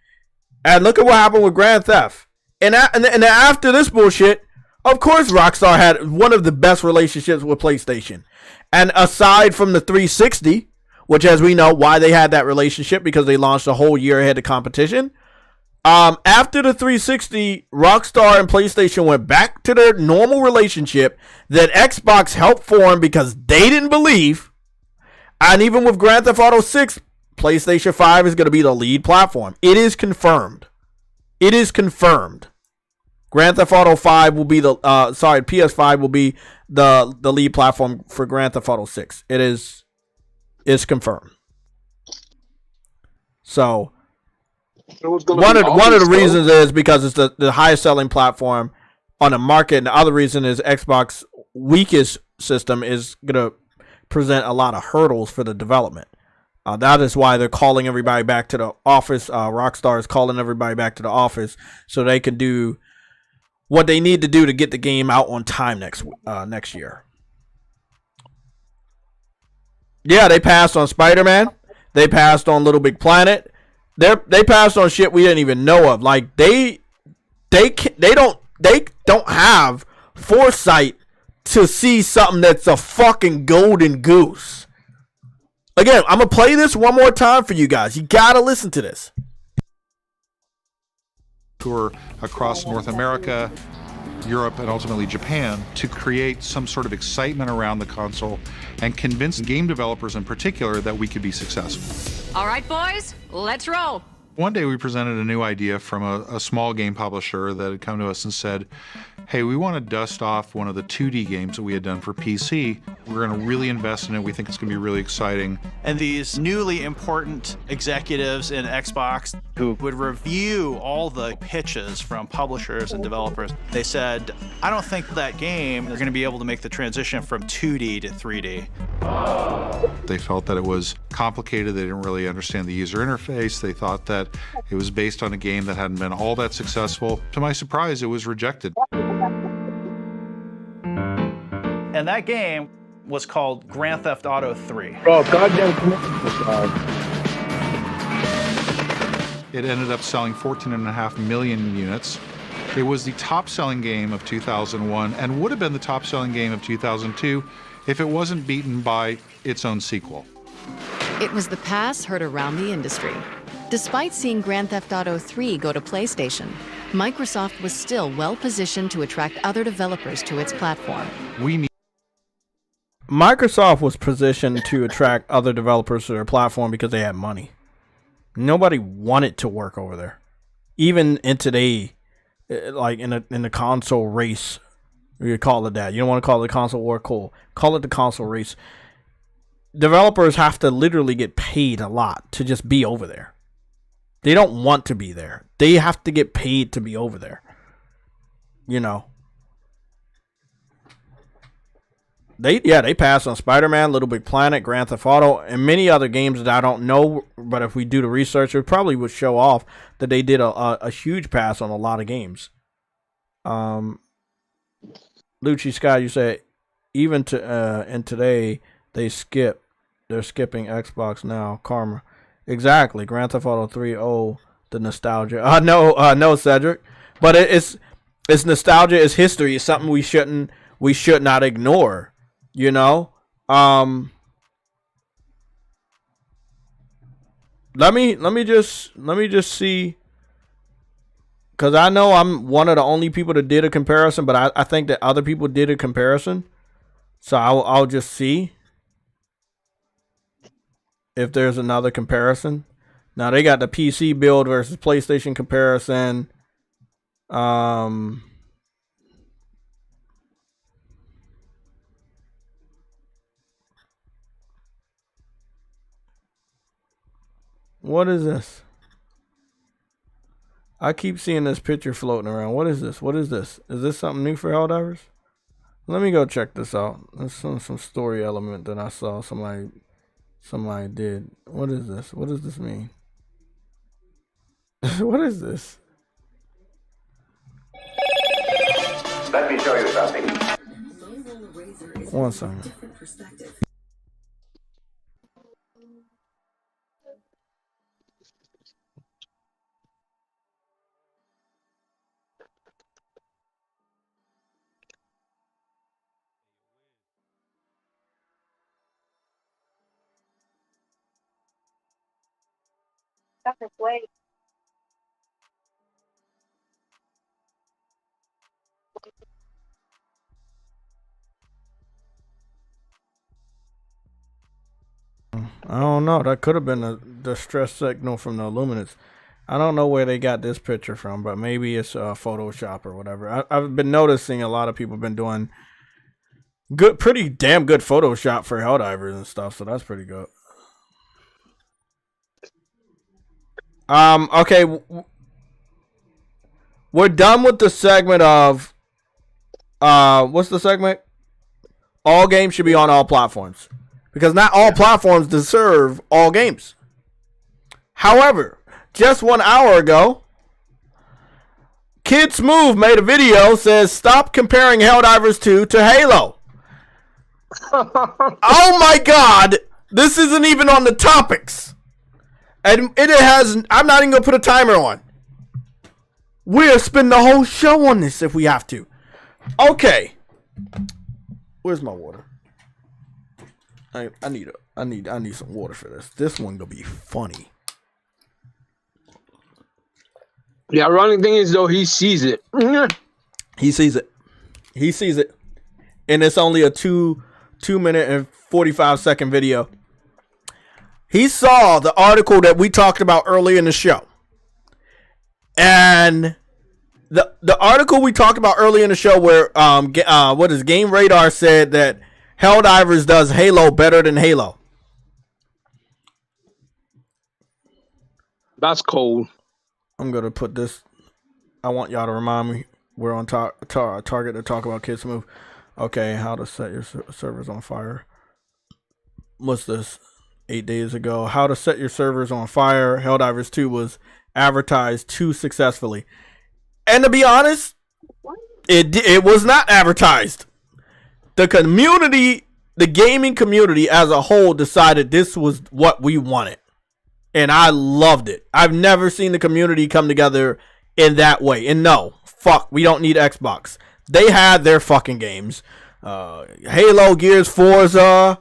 And look at what happened with Grand Theft. And after this bullshit, of course Rockstar had one of the best relationships with PlayStation. And aside from the 360, which as we know why they had that relationship, because they launched a whole year ahead of competition. After the 360, Rockstar and PlayStation went back to their normal relationship that Xbox helped form because they didn't believe. And even with Grand Theft Auto 6, PlayStation 5 is going to be the lead platform. It is confirmed. It is confirmed. Grand Theft Auto 5 will be PS5 will be the lead platform for Grand Theft Auto 6. It's confirmed. So one of the reasons is because it's the highest selling platform on the market, and the other reason is Xbox weakest system is gonna present a lot of hurdles for the development. That is why they're calling everybody back to the office. Rockstar is calling everybody back to the office so they can do what they need to do to get the game out on time next year. Yeah, they passed on Spider-Man. They passed on Little Big Planet. They passed on shit we didn't even know of. Like they don't have foresight to see something that's a fucking golden goose. Again, I'm gonna play this one more time for you guys. You gotta listen to this. Tour across North America, Europe, and ultimately Japan to create some sort of excitement around the console and convince game developers in particular that we could be successful. All right, boys, let's roll. One day we presented a new idea from a small game publisher that had come to us and said, hey, we want to dust off one of the 2D games that we had done for PC. We're going to really invest in it. We think it's going to be really exciting. And these newly important executives in Xbox who would review all the pitches from publishers and developers, they said, I don't think that game they're going to be able to make the transition from 2D to 3D. They felt that it was complicated. They didn't really understand the user interface. They thought that It was based on a game that hadn't been all that successful. To my surprise, it was rejected. And that game was called Grand Theft Auto 3. Oh, goddamn. It ended up selling 14.5 million units. It was the top-selling game of 2001 and would have been the top-selling game of 2002 if it wasn't beaten by its own sequel. It was the pass heard around the industry. Despite seeing Grand Theft Auto 3 go to PlayStation, Microsoft was still well-positioned to attract other developers to its platform. Microsoft was positioned to attract other developers to their platform because they had money. Nobody wanted to work over there. Even in today, like in the console race, you call it that. You don't want to call it the console war, cool. Call it the console race. Developers have to literally get paid a lot to just be over there. They don't want to be there. They have to get paid to be over there. You know. They passed on Spider-Man, Little Big Planet, Grand Theft Auto, and many other games that I don't know. But if we do the research, it probably would show off that they did a huge pass on a lot of games. Lucci Sky, you say even to and today they're skipping Xbox now. Karma, exactly. Grand Theft Auto 3. Oh, the nostalgia. No, Cedric, but it's nostalgia. It's history. It's something we should not ignore. You know. Let me just see. Because I know I'm one of the only people that did a comparison, but I think that other people did a comparison. So I'll just see if there's another comparison. Now they got the PC build versus PlayStation comparison. What is this? I keep seeing this picture floating around. What is this? What is this? Is this something new for Helldivers? Let me go check this out. There's some story element that I saw somebody did. What is this? What does this mean? What is this? Let me show you something. One second. Wait. I don't know. That could have been the distress signal from the Illuminats. I don't know where they got this picture from, but maybe it's Photoshop or whatever. I've been noticing a lot of people have been doing pretty damn good Photoshop for Helldivers and stuff, so that's pretty good. Okay, we're done with the segment of what's the segment? All games should be on all platforms, because not all platforms deserve all games. However, just 1 hour ago, Kids Move made a video says stop comparing Helldivers 2 to Halo. Oh my God, this isn't even on the topics. And it has, I'm not even going to put a timer on. We'll spend the whole show on this if we have to. Okay. Where's my water? I need some water for this. This one gonna be funny. The ironic thing is though, he sees it. He sees it. He sees it. And it's only a 2 minute and 45-second video. He saw the article that we talked about earlier in the show. And the article we talked about earlier in the show where Game Radar said that Helldivers does Halo better than Halo. That's cold. I'm going to put this. I want y'all to remind me we're on target to talk about Kids Move. Okay, how to set your servers on fire. What's this? 8 days ago. How to set your servers on fire. Helldivers 2 was advertised too successfully. And to be honest, it was not advertised. The community, the gaming community as a whole decided this was what we wanted. And I loved it. I've never seen the community come together in that way. And no, fuck, we don't need Xbox. They had their fucking games. Halo, Gears, Forza.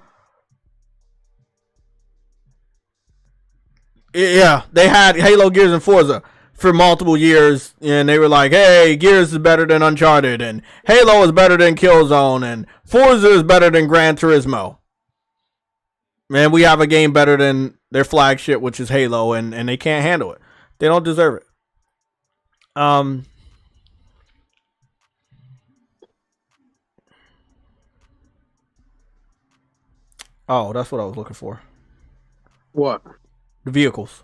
Yeah, they had Halo, Gears, and Forza for multiple years, and they were like, hey, Gears is better than Uncharted, and Halo is better than Killzone, and Forza is better than Gran Turismo. Man, we have a game better than their flagship, which is Halo, and they can't handle it. They don't deserve it. Oh, that's what I was looking for. What? The vehicles.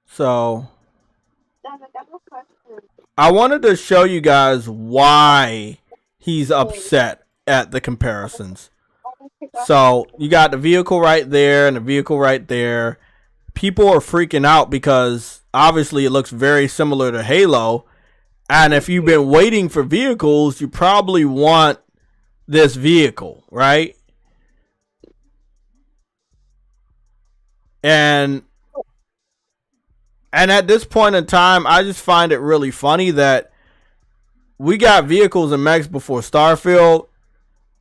So I wanted to show you guys why he's upset at the comparisons. So you got the vehicle right there and the vehicle right there. People are freaking out because obviously it looks very similar to Halo. And if you've been waiting for vehicles, you probably want this vehicle, right? And at this point in time, I just find it really funny that we got vehicles and mechs before Starfield.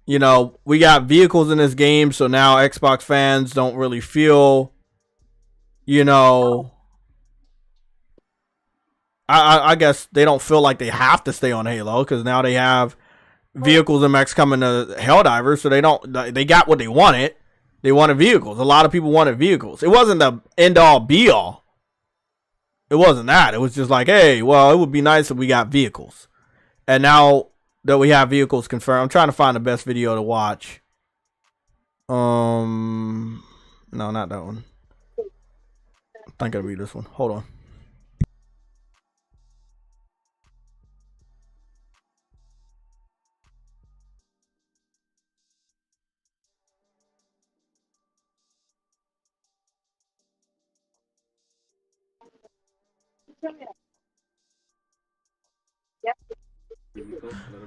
You know, we got vehicles in this game, so now Xbox fans don't really feel, you know, I guess they don't feel like they have to stay on Halo because now they have vehicles and mechs coming to Helldivers, so they got what they wanted. They wanted vehicles. A lot of people wanted vehicles. It wasn't the end all be all. It wasn't that. It was just like, hey, well, it would be nice if we got vehicles. And now that we have vehicles confirmed, I'm trying to find the best video to watch. No, not that one. I think it'll be this one. Hold on.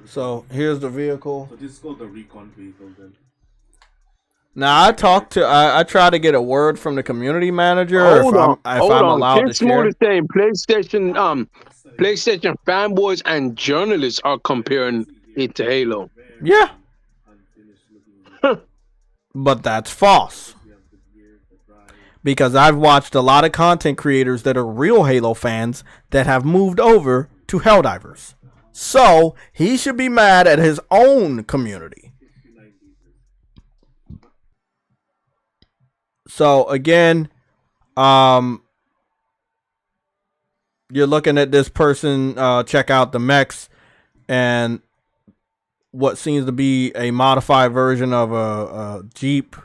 So here's the vehicle. So this is called the recon vehicle then. Now I try to get a word from the community manager if I'm allowed to share. Smooth is saying PlayStation fanboys and journalists are comparing it to Halo. Yeah. But that's false. Because I've watched a lot of content creators that are real Halo fans that have moved over to Helldivers. So he should be mad at his own community. So again, you're looking at this person check out the mechs and what seems to be a modified version of a Jeep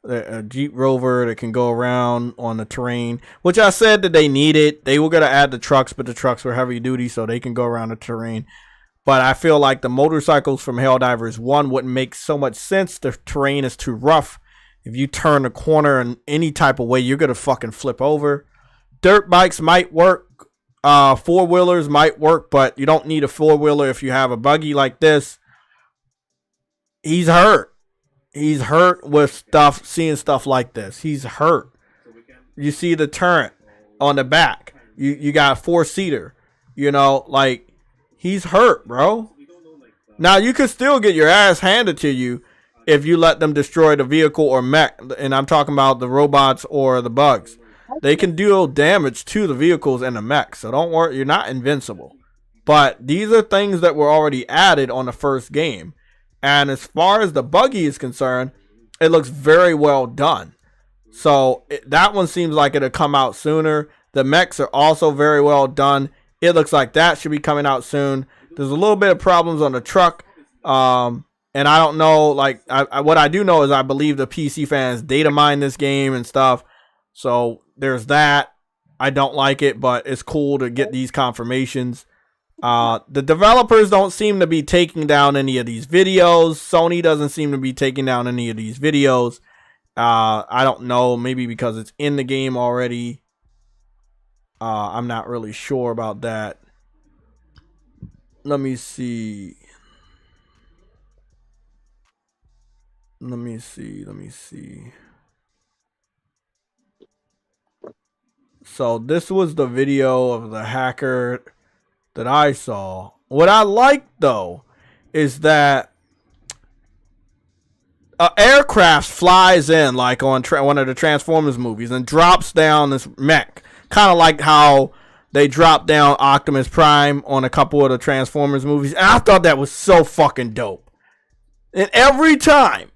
Rover that can go around on the terrain, which I said that they needed. They were going to add the trucks, but the trucks were heavy duty, so they can go around the terrain. But I feel like the motorcycles from Helldivers 1 wouldn't make so much sense. The terrain is too rough. If you turn a corner in any type of way, you're going to fucking flip over. Dirt bikes might work. Four-wheelers might work, but you don't need a four-wheeler if you have a buggy like this. He's hurt. He's hurt with stuff, seeing stuff like this. He's hurt. You see the turret on the back. You got a four-seater. You know, like, he's hurt, bro. Now, you could still get your ass handed to you if you let them destroy the vehicle or mech. And I'm talking about the robots or the bugs. They can deal damage to the vehicles and the mech. So don't worry, you're not invincible. But these are things that were already added on the first game. And as far as the buggy is concerned, it looks very well done. So that one seems like it'll come out sooner. The mechs are also very well done. It looks like that should be coming out soon. There's a little bit of problems on the truck. And I don't know, like, what I do know is I believe the PC fans data mine this game and stuff. So there's that. I don't like it, but it's cool to get these confirmations. The developers don't seem to be taking down any of these videos. Sony doesn't seem to be taking down any of these videos. I don't know, maybe because it's in the game already. I'm not really sure about that. Let me see. So this was the video of the hacker that I saw. What I like though is that an aircraft flies in like on one of the Transformers movies and drops down this mech, kind of like how they dropped down Optimus Prime on a couple of the Transformers movies. And I thought that was so fucking dope. And every time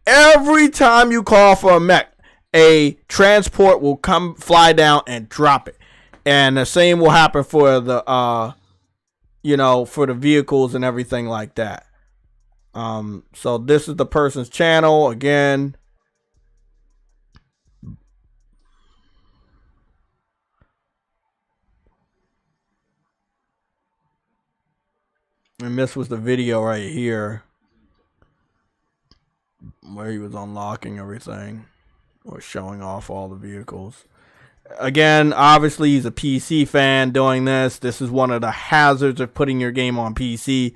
you call for a mech, a transport will come fly down and drop it. And the same will happen for the for the vehicles and everything like that. So this is the person's channel again. And this was the video right here where he was unlocking everything or showing off all the vehicles. Again, obviously he's a PC fan doing this. This is one of the hazards of putting your game on PC.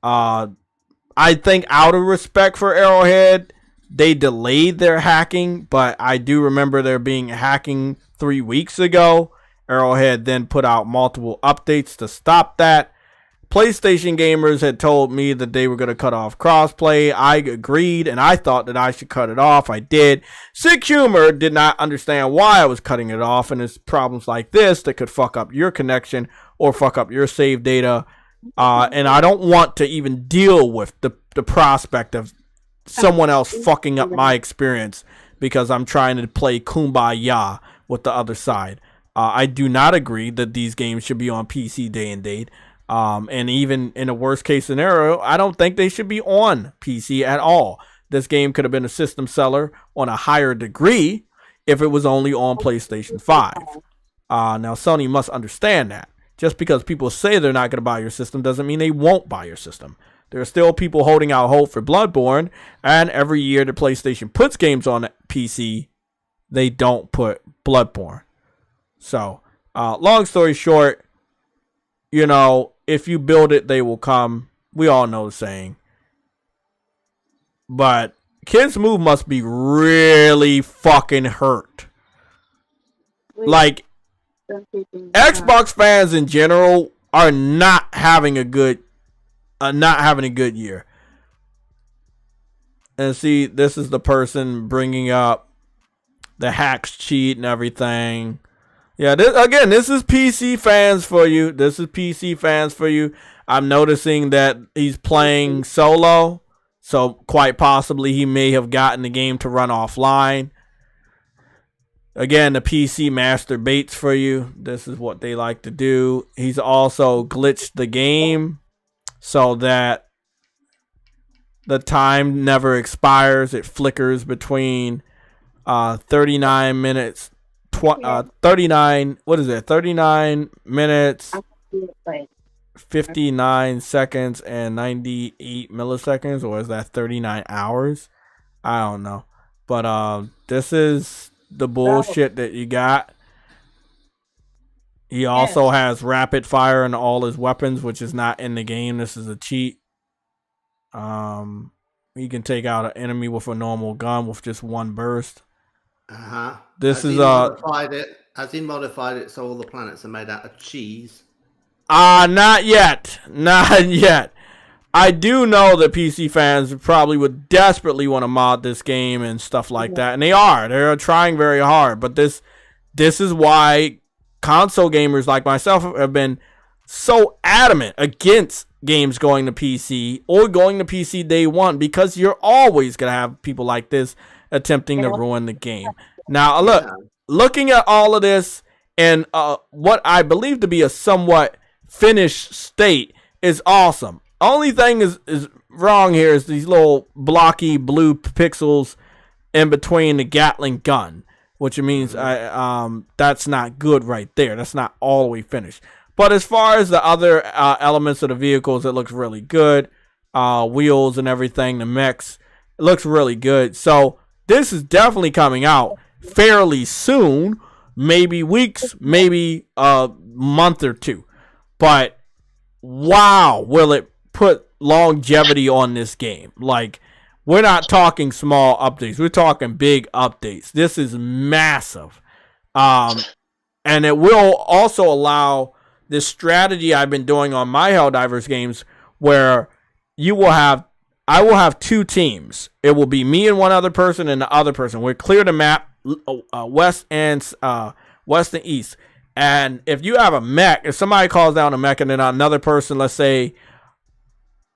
I think out of respect for Arrowhead, they delayed their hacking, but I do remember there being hacking 3 weeks ago. Arrowhead then put out multiple updates to stop that. PlayStation gamers had told me that they were going to cut off crossplay. I agreed, and I thought that I should cut it off. I did. Sick Humor did not understand why I was cutting it off, and it's problems like this that could fuck up your connection or fuck up your save data. And I don't want to even deal with the prospect of someone else fucking up my experience because I'm trying to play Kumbaya with the other side. I do not agree that these games should be on PC day and date. And even in a worst case scenario, I don't think they should be on PC at all. This game could have been a system seller on a higher degree if it was only on PlayStation 5. Now, Sony must understand that. Just because people say they're not going to buy your system doesn't mean they won't buy your system. There are still people holding out hope for Bloodborne, and every year the PlayStation puts games on PC, they don't put Bloodborne. So, long story short, if you build it, they will come. We all know the saying. But Kids Move must be really fucking hurt. Like, Xbox fans in general are not having a good year. And see, this is the person bringing up the hacks cheat and everything. Yeah, this is PC fans for you. I'm noticing that he's playing solo, so quite possibly he may have gotten the game to run offline. Again, the PC master baits for you. This is what they like to do. He's also glitched the game so that the time never expires. It flickers between 39 minutes 39 minutes 59 seconds and 98 milliseconds, or is that 39 hours? I don't know, but this is the bullshit that you got. He also has rapid fire in all his weapons, which is not in the game. This is a cheat. He can take out an enemy with a normal gun with just one burst. This is Has he modified it so all the planets are made out of cheese? Not yet. I do know that PC fans probably would desperately want to mod this game and stuff like that, and they are. They're trying very hard, but this is why console gamers like myself have been so adamant against games going to PC or going to PC day one, because you're always going to have people like this attempting to ruin the game. Now, looking at all of this and what I believe to be a somewhat finished state is awesome. Only thing is wrong here is these little blocky blue pixels in between the Gatling gun, which means that's not good right there. That's not all the way finished. But as far as the other elements of the vehicles, it looks really good. Wheels and everything, the mechs, it looks really good. So this is definitely coming out fairly soon, maybe weeks, maybe a month or two. But wow, will it put longevity on this game? Like, we're not talking small updates. We're talking big updates. This is massive. And it will also allow this strategy I've been doing on my Helldivers games where I will have two teams. It will be me and one other person and the other person. We'll clear the map, west and east. And if you have a mech, if somebody calls down a mech and then another person, let's say,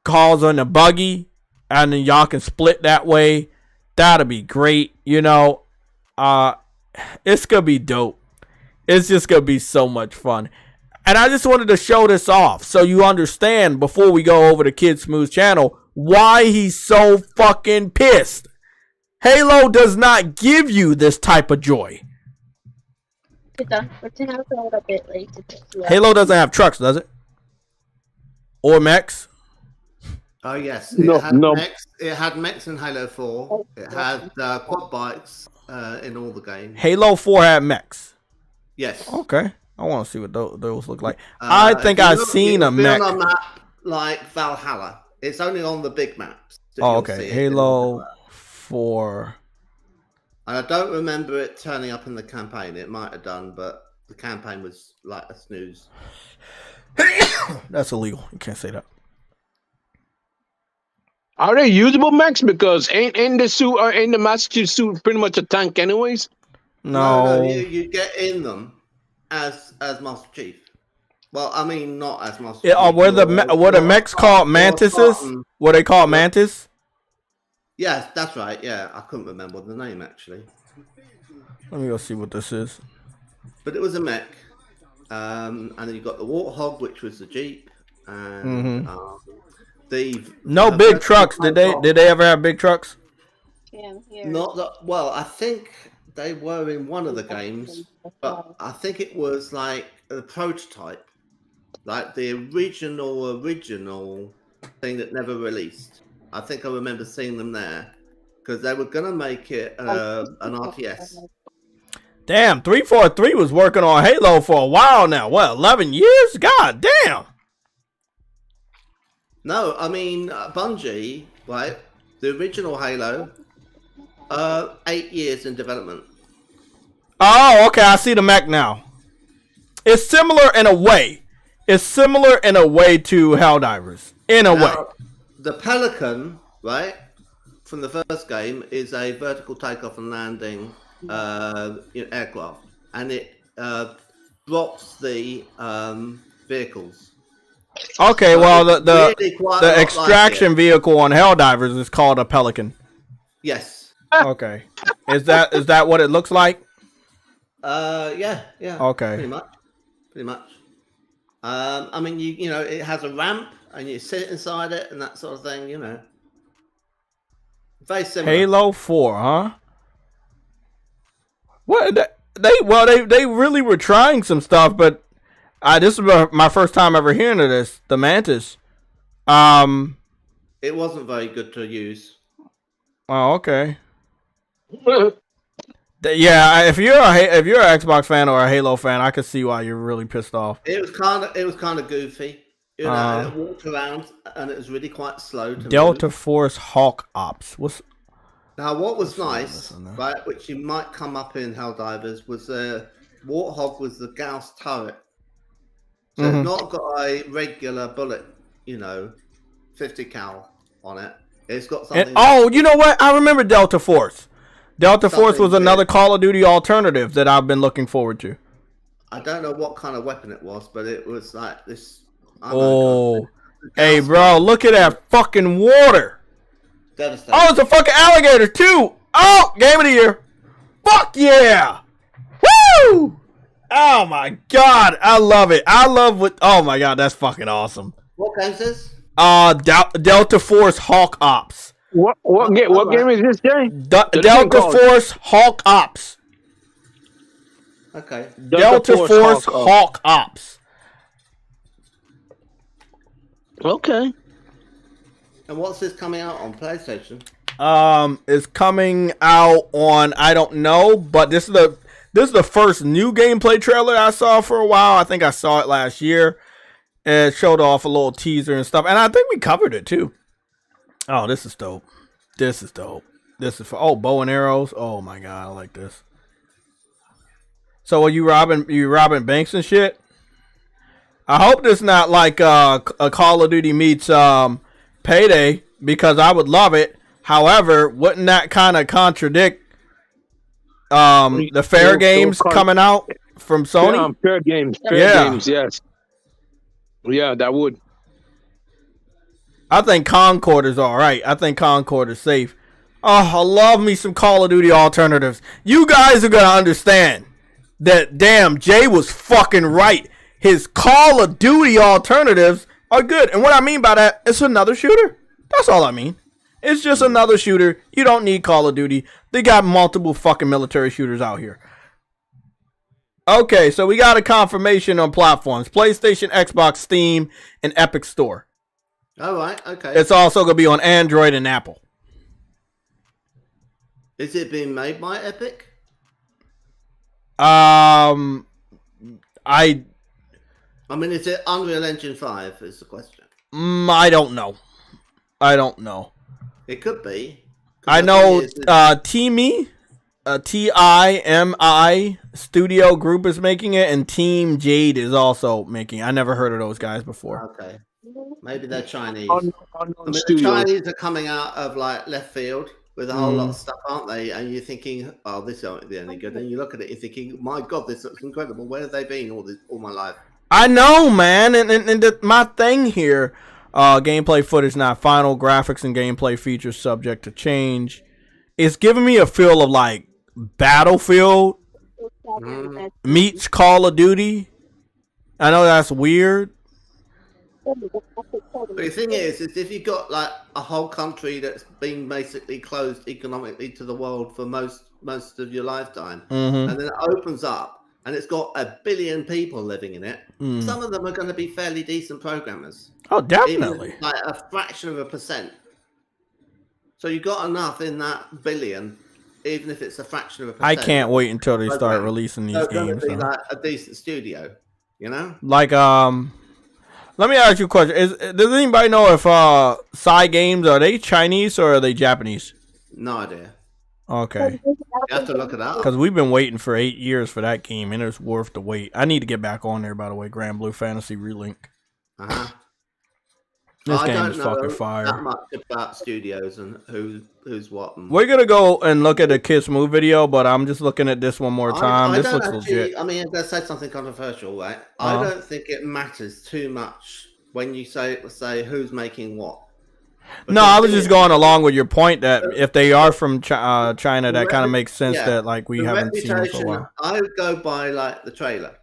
calls on a buggy, and then y'all can split that way, that'll be great. You know, it's going to be dope. It's just going to be so much fun. And I just wanted to show this off so you understand before we go over to Kid Smooth's channel why he's so fucking pissed. Halo does not give you this type of joy. Halo doesn't have trucks, does it? Or mechs? Oh yes, No. Mechs. It had mechs in Halo 4. It had quad bikes in all the games. Halo 4 had mechs. Yes. Okay. I want to see what those look like. I think I've seen a mech. On a map like Valhalla. It's only on the big maps. Oh, okay. Halo 4. And I don't remember it turning up in the campaign. It might have done, but the campaign was like a snooze. That's illegal. You can't say that. Are they usable mechs? Because ain't the suit or ain't the Master suit pretty much a tank anyways? No. You get in them as Master Chief. Well, I mean, not as Master Yeah, Chief. were the mechs called mantises? Were they called mantis? Yes, that's right. Yeah, I couldn't remember the name actually. Let me go see what this is. But it was a mech, and then you got the Warthog, which was the Jeep, and no big trucks. Did they ever have big trucks? Not that. Well, I think they were in one of the games, but I think it was like a prototype, like the original thing that never released. I think I remember seeing them there because they were gonna make it an RTS. Damn, 343 was working on Halo for a while now. What, 11 years? God damn. No, I mean Bungie, right? The original Halo, 8 years in development. Oh, okay. I see the mech now. It's similar in a way. It's similar in a way to Helldivers. In a way. The Pelican, right, from the first game, is a vertical takeoff and landing aircraft, and it drops the vehicles. Okay, so well, the extraction like vehicle on Helldivers is called a Pelican. Yes. Okay. Is that what it looks like? Yeah. Okay. Pretty much. I mean, you know, it has a ramp, and you sit inside it, and that sort of thing. You know, very similar. Halo 4, huh? What they really were trying some stuff, but this is my first time ever hearing of this. The Mantis. It wasn't very good to use. Oh, okay. Yeah, if you're an Xbox fan or a Halo fan, I could see why you're really pissed off. It was kind of goofy. You know, it walked around and it was really quite slow to Delta move. Force Hawk Ops. Now, what was nice, right, which you might come up in Helldivers, was Warthog was the Gauss turret. So it's not got a regular bullet, 50 cal on it. It's got something. And, you know what? I remember Delta Force. Delta Force was another Call of Duty alternative that I've been looking forward to. I don't know what kind of weapon it was, but it was like this. Hey, bro, look at that fucking water. Devastating. Oh, it's a fucking alligator, too. Oh, game of the year. Fuck yeah. Woo! Oh, my God. I love it. Oh, my God. That's fucking awesome. What game is this? Delta Force Hawk Ops. What game is this, Jay? Delta Force Hawk Ops. Okay. Delta Force Hawk Ops. Okay. And what's this coming out on PlayStation? It's coming out on, I don't know, but this is the first new gameplay trailer I saw for a while. I think I saw it last year. It showed off a little teaser and stuff, and I think we covered it too. Oh, this is dope. This is dope. This is for bow and arrows. Oh my god, I like this. So are you robbing banks and shit? I hope this not like a Call of Duty meets Payday, because I would love it. However, wouldn't that kind of contradict the fair games coming out from Sony? Fair games. Fair games, yes. Yeah, that would. I think Concord is all right. I think Concord is safe. Oh, I love me some Call of Duty alternatives. You guys are going to understand that, damn, Jay was fucking right. His Call of Duty alternatives are good. And what I mean by that, it's another shooter. That's all I mean. It's just another shooter. You don't need Call of Duty. They got multiple fucking military shooters out here. Okay, so we got a confirmation on platforms. PlayStation, Xbox, Steam, and Epic Store. All right, okay. It's also going to be on Android and Apple. Is it being made by Epic? I mean, is it Unreal Engine 5 is the question. I don't know. It could be. I know Timi, TIMI Studio Group is making it, and Team Jade is also making it. I never heard of those guys before. Okay. Maybe they're Chinese. The Chinese are coming out of like left field with a whole lot of stuff, aren't they? And you're thinking, oh, this won't be any good. And you look at it, you're thinking, my God, this looks incredible. Where have they been all my life? I know, man. And my thing here, gameplay footage not final, graphics and gameplay features subject to change. It's giving me a feel of like Battlefield meets Call of Duty. I know that's weird. But the thing is if you've got like a whole country that's been basically closed economically to the world for most of your lifetime, and then it opens up and it's got 1 billion people living in it, some of them are going to be fairly decent programmers. Oh, definitely. Even like a fraction of a percent. So you got enough in that billion, even if it's a fraction of a percent. I can't wait until they start releasing these games. Be like a decent studio, you know? Like, let me ask you a question. Does anybody know if Psy Games, are they Chinese or are they Japanese? No idea. Okay. You have to look it up. Because we've been waiting for 8 years for that game, and it's worth the wait. I need to get back on there, by the way. Grand Blue Fantasy Relink. This game is fucking fire. That much about studios and who's what. We're gonna go and look at the Kiss Move video, but I'm just looking at this one more time. This looks legit. I mean, let's say something controversial, right? I don't think it matters too much when you say who's making what. Because no, I was just going along with your point that if they are from China, that kind of makes sense that like we haven't seen them for a while. I would go by like the trailer,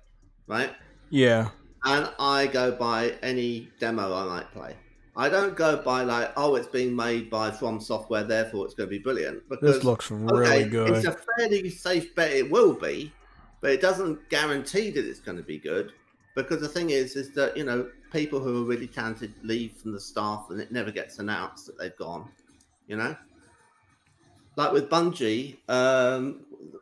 right? Yeah. And I go by any demo I might play. I don't go by like, oh, it's being made by From Software, therefore it's going to be brilliant. Because this looks really good. It's a fairly safe bet it will be, but it doesn't guarantee that it's going to be good. Because the thing is that, you know, people who are really talented leave from the staff and it never gets announced that they've gone, you know? Like with Bungie,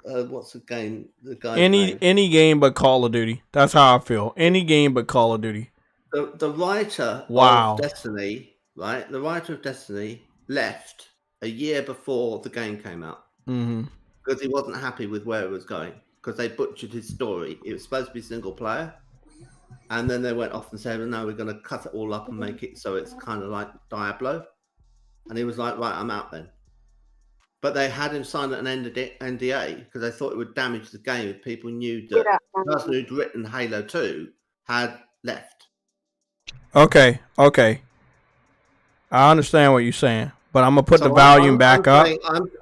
what's the game? The guy's name? Any game but Call of Duty. That's how I feel. Any game but Call of Duty. The writer of Destiny, right? The writer of Destiny left a year before the game came out because he wasn't happy with where it was going because they butchered his story. It was supposed to be single player, and then they went off and said, "No, we're going to cut it all up and make it so it's kind of like Diablo." And he was like, "Right, I'm out then." But they had him sign an NDA because they thought it would damage the game if people knew that the person who'd written Halo 2 had left. Okay. I understand what you're saying, but I'm gonna put the volume back up.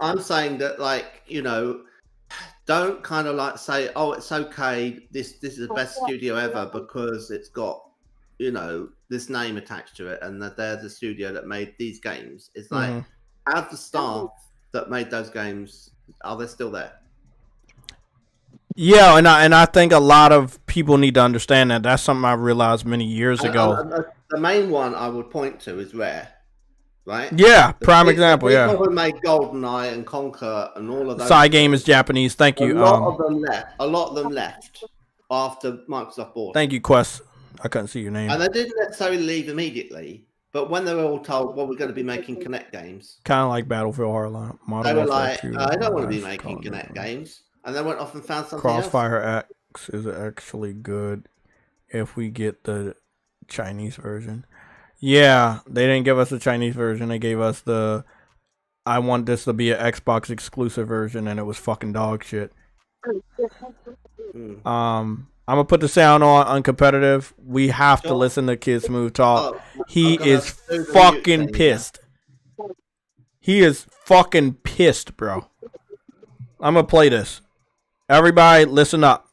I'm saying that, like, you know, don't kind of like say, oh, it's okay. This is the best studio ever because it's got, you know, this name attached to it, and that they're the studio that made these games. It's like, have the staff that made those games, are they still there? Yeah, and I think a lot of people need to understand that. That's something I realized many years ago. the main one I would point to is Rare, right? Yeah, prime example. The Yeah, people who made GoldenEye and Conquer and all of those. Side Game is Japanese. Thank you. A lot of them left after Microsoft bought. Thank you, Quest. I couldn't see your name. And they didn't necessarily leave immediately, but when they were all told, "Well, we're going to be making Kinect games," kind of like Battlefield Hardline. They were like, "I don't want to be making Kinect games," and they went off and found something else. Crossfire X is actually good if we get the Chinese version. Yeah, they didn't give us the Chinese version. They gave us the I want this to be an Xbox exclusive version, and it was fucking dog shit. I'm gonna put the sound on uncompetitive. We have to listen to Kid Smooth talk. He is fucking pissed. He is fucking pissed, bro. I'm gonna play this. Everybody, listen up.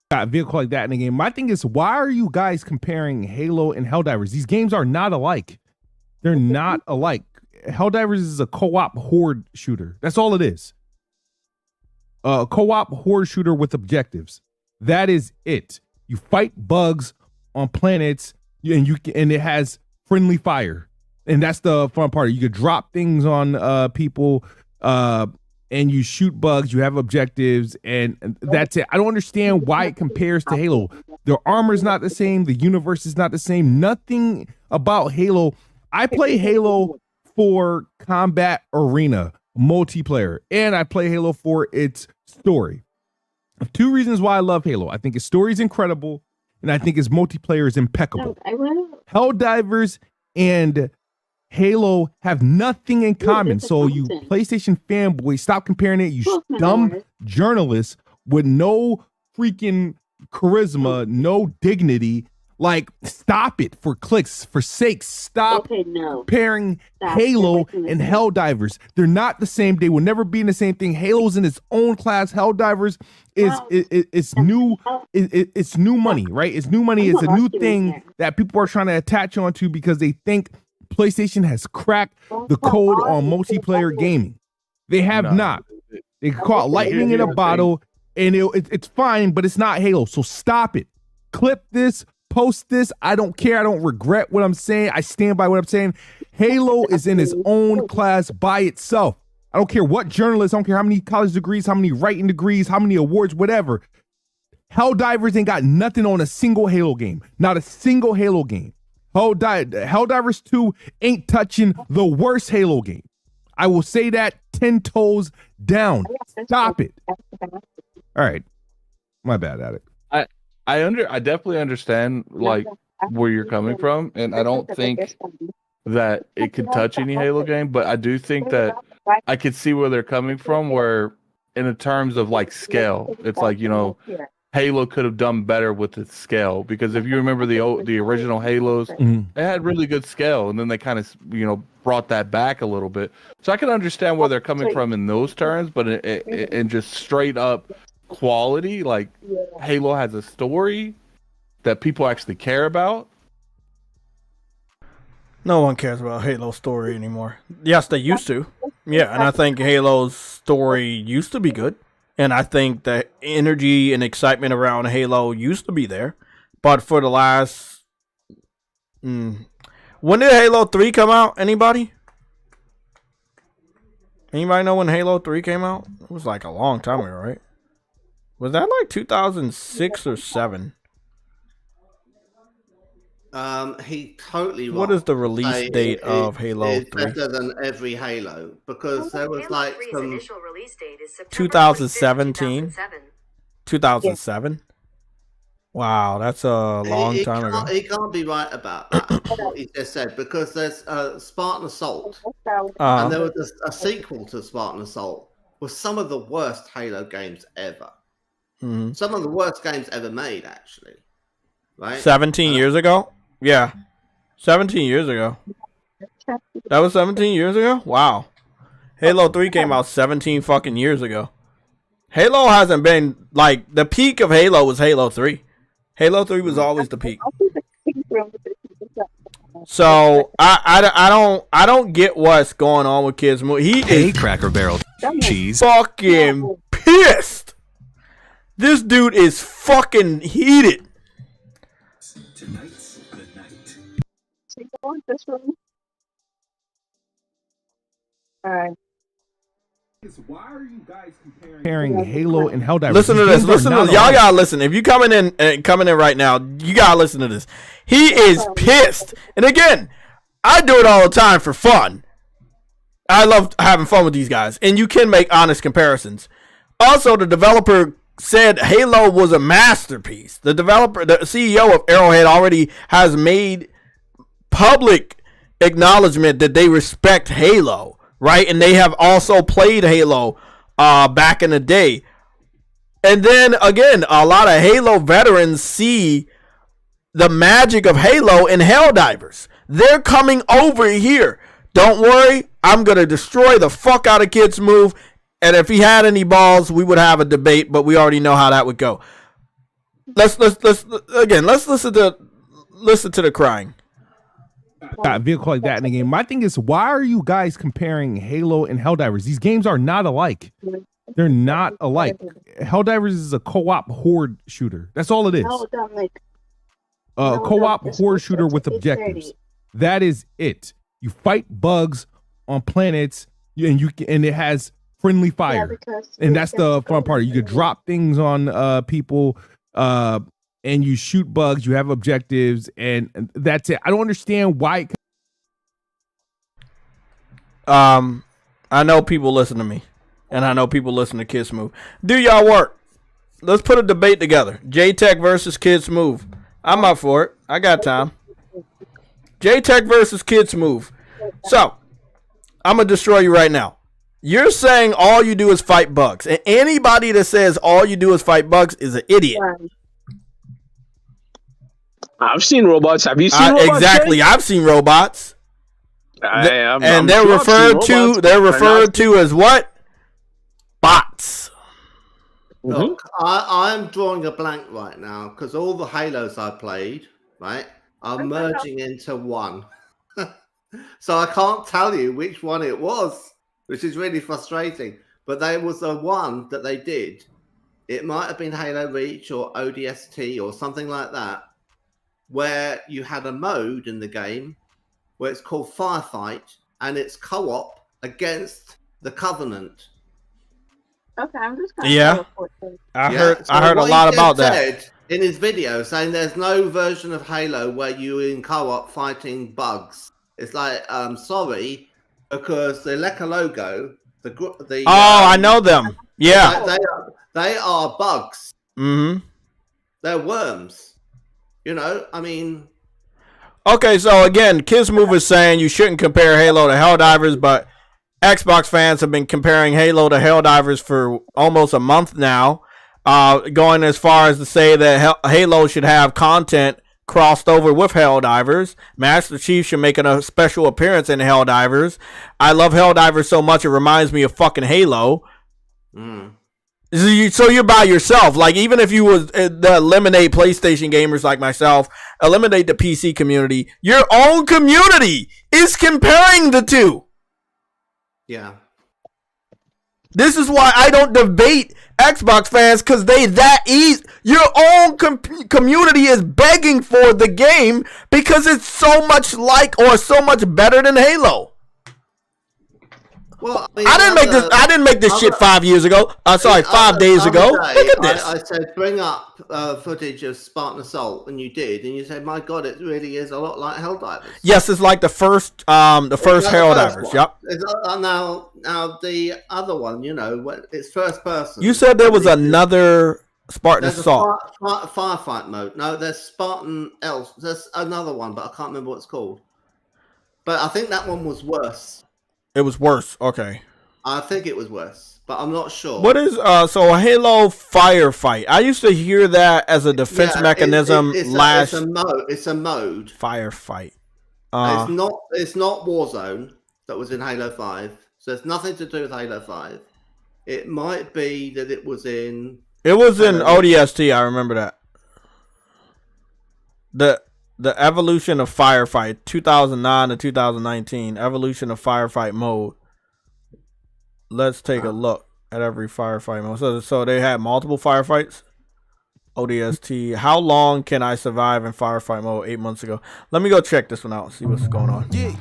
Got a vehicle like that in the game. My thing is, why are you guys comparing Halo and Helldivers? These games are not alike. They're not alike. Helldivers is a co-op horde shooter. That's all it is. A co-op horde shooter with objectives. That is it. You fight bugs on planets, and it has friendly fire, and that's the fun part. You could drop things on people, and you shoot bugs. You have objectives, and that's it. I don't understand why it compares to Halo. The armor's not the same. The universe is not the same. Nothing about Halo. I play Halo for combat arena multiplayer, and I play Halo for its story. Two reasons why I love Halo. I think its story is incredible, and I think its multiplayer is impeccable. Helldivers and Halo have nothing in common. So you PlayStation fanboys, stop comparing it. You dumb journalists with no freaking charisma, no dignity. Like, stop it for clicks, for sakes. Stop comparing Halo and Helldivers. They're not the same. They will never be in the same thing. Halo's in its own class. Helldivers is new. It's new money, right? It's new money. It's a new thing that people are trying to attach onto because they think PlayStation has cracked the code on multiplayer gaming. They have not. They caught lightning in a bottle, and it's fine, but it's not Halo. So stop it. Clip this. Post this. I don't care. I don't regret what I'm saying. I stand by what I'm saying. Halo is in its own class by itself. I don't care what journalists, I don't care how many college degrees, how many writing degrees, how many awards, whatever. Helldivers ain't got nothing on a single Halo game. Not a single Halo game. Helldivers 2 ain't touching the worst Halo game. I will say that 10 toes down. Stop it. All right. My bad, Addict. I definitely understand like where you're coming from, and I don't think that it could touch any Halo game, but I do think that I could see where they're coming from, where in terms of like scale, it's like, you know, Halo could have done better with its scale, because if you remember the original Halos, they had really good scale, and then they kind of, you know, brought that back a little bit. So I can understand where they're coming from in those terms, but in just straight up quality, like Halo has a story that people actually care about. No one cares about Halo's story anymore. Yes, they used to. Yeah, and I think Halo's story used to be good. And I think the energy and excitement around Halo used to be there. But for the last... when did Halo 3 come out? Anybody? Anybody know when Halo 3 came out? It was like a long time ago, right? Was that like 2006 or 7? He totally wrong. What is the release date of Halo 3? It's better than every Halo, because there was like some... initial release date is September 2017? 2007? Wow, that's a long time ago. He can't be right about that, what he just said, because there's Spartan Assault, and there was a sequel to Spartan Assault, with some of the worst Halo games ever. Mm-hmm. Some of the worst games ever made, actually. Right? 17 years ago? Yeah. 17 years ago. That was 17 years ago? Wow. Halo 3 came out 17 fucking years ago. Halo hasn't been, like, the peak of Halo was Halo 3. Halo 3 was always the peak. So, I don't get what's going on with Kids. He is Cracker Barrel cheese. Fucking pissed. This dude is fucking heated. want this room. Alright. Why are you guys comparing Halo and Helldivers? Listen to this. Listen to this. Y'all gotta listen. If you coming in right now, you gotta listen to this. He is pissed. And again, I do it all the time for fun. I love having fun with these guys, and you can make honest comparisons. Also, the developer said Halo was a masterpiece. The developer, the CEO of Arrowhead, already has made public acknowledgement that they respect Halo. Right, and they have also played Halo back in the day. And then again, a lot of Halo veterans see the magic of Halo in Helldivers. They're coming over here. Don't worry, I'm gonna destroy the fuck out of Kids Move. And if he had any balls, we would have a debate, but we already know how that would go. Let's listen to the crying. Got a vehicle like that in the game. My thing is, why are you guys comparing Halo and Helldivers? These games are not alike. They're not alike. Helldivers is a co-op horde shooter. That's all it is. Co-op horde shooter with objectives. That is it. You fight bugs on planets, and it has friendly fire, and that's the fun part. You could drop things on people. And you shoot bugs, you have objectives, and that's it. I don't understand why. I know people listen to me, and I know people listen to Kids Move. Do y'all work? Let's put a debate together. JayTech versus Kids Move. I'm up for it. I got time. JayTech versus Kids Move. So, I'm going to destroy you right now. You're saying all you do is fight bugs, and anybody that says all you do is fight bugs is an idiot. I've seen robots. Have you seen robots? Exactly. I've seen robots. I'm they're sure referred to as what? Bots. Look, I'm drawing a blank right now because all the Halos I played, right, are merging into one. So I can't tell you which one it was, which is really frustrating. But there was a one that they did. It might have been Halo Reach or ODST or something like that, where you had a mode in the game where it's called Firefight, and it's co-op against the Covenant. Okay, I'm just I heard a lot about that. In his video, saying there's no version of Halo where you're in co-op fighting bugs. It's like, sorry, because the Leka logo, I know them. Yeah, they are bugs. Mm-hmm. They're worms. You know, I mean. Okay, so again, Kids Move is saying you shouldn't compare Halo to Helldivers, but Xbox fans have been comparing Halo to Helldivers for almost a month now, going as far as to say that Halo should have content crossed over with Helldivers. Master Chief should make a special appearance in Helldivers. I love Helldivers so much it reminds me of fucking Halo. So you're by yourself. Like, even if you was eliminate PlayStation gamers like myself, eliminate the PC community, your own community is comparing the two. Yeah. This is why I don't debate Xbox fans, because they that easy. Your own community is begging for the game because it's so much like or so much better than Halo. Well, I, mean, I didn't make this shit 5 years ago. 5 days ago. Look at this. I said, bring up footage of Spartan Assault, and you did, and you said, my God, it really is a lot like Helldivers. Yes, it's like the first Helldivers. Yep. Now the other one, you know, it's first person. You said there was another Spartan Assault. Firefight mode. No, there's Spartan else. There's another one, but I can't remember what it's called. But I think that one was worse. It was worse. Okay. I think it was worse, but I'm not sure. What is so a Halo Firefight? I used to hear that as a defense mechanism. It's a mode. It's a mode. Firefight. It's not Warzone that was in Halo 5. So it's nothing to do with Halo 5. It might be that it was in. It was in ODST. I remember that. The evolution of Firefight, 2009 to 2019, evolution of Firefight mode. Let's take a look at every Firefight mode. So they had multiple firefights? ODST. How long can I survive in firefight mode 8 months ago? Let me go check this one out. See what's going on. Yeah.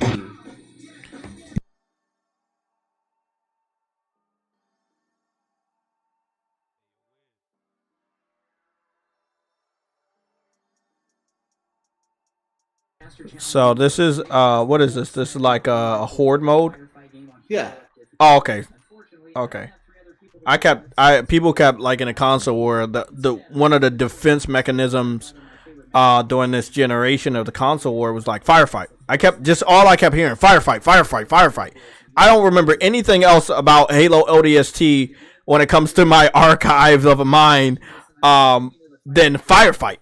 So this is what is this? This is like a horde mode. Yeah. Oh, okay. Okay. People kept like in a console where the one of the defense mechanisms during this generation of the console war was like firefight. I kept hearing firefight. I don't remember anything else about Halo ODST when it comes to my archives of a mind than firefight.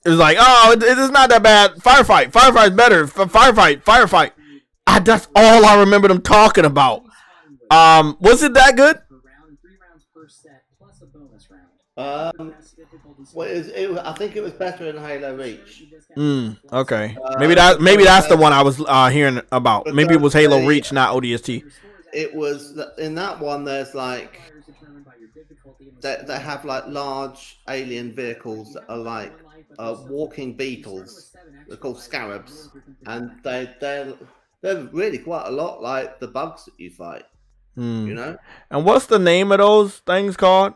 It was like, oh, it is not that bad. Firefight's better. Firefight. That's all I remember them talking about. Was it that good? I think it was better in Halo Reach. Okay. Maybe that's the one I was hearing about. Maybe it was Halo Reach, not ODST. It was in that one. There's like they have like large alien vehicles that are like walking beetles. They're called scarabs, and they're really quite a lot like the bugs that you fight. You know. And what's the name of those things called?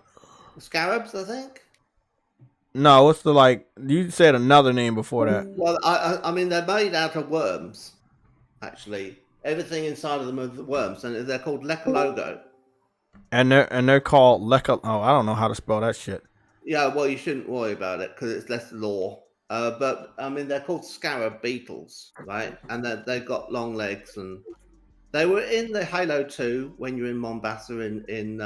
Scarabs, I think. No, what's the like? You said another name before that. Well, I mean, they're made out of worms. Actually, everything inside of them are worms, and they're called Lecologo. And they're called Leca. Oh, I don't know how to spell that shit. Yeah, well, you shouldn't worry about it because it's less law. But I mean, they're called scarab beetles, right? And they've got long legs, and they were in the Halo 2 when you're in Mombasa in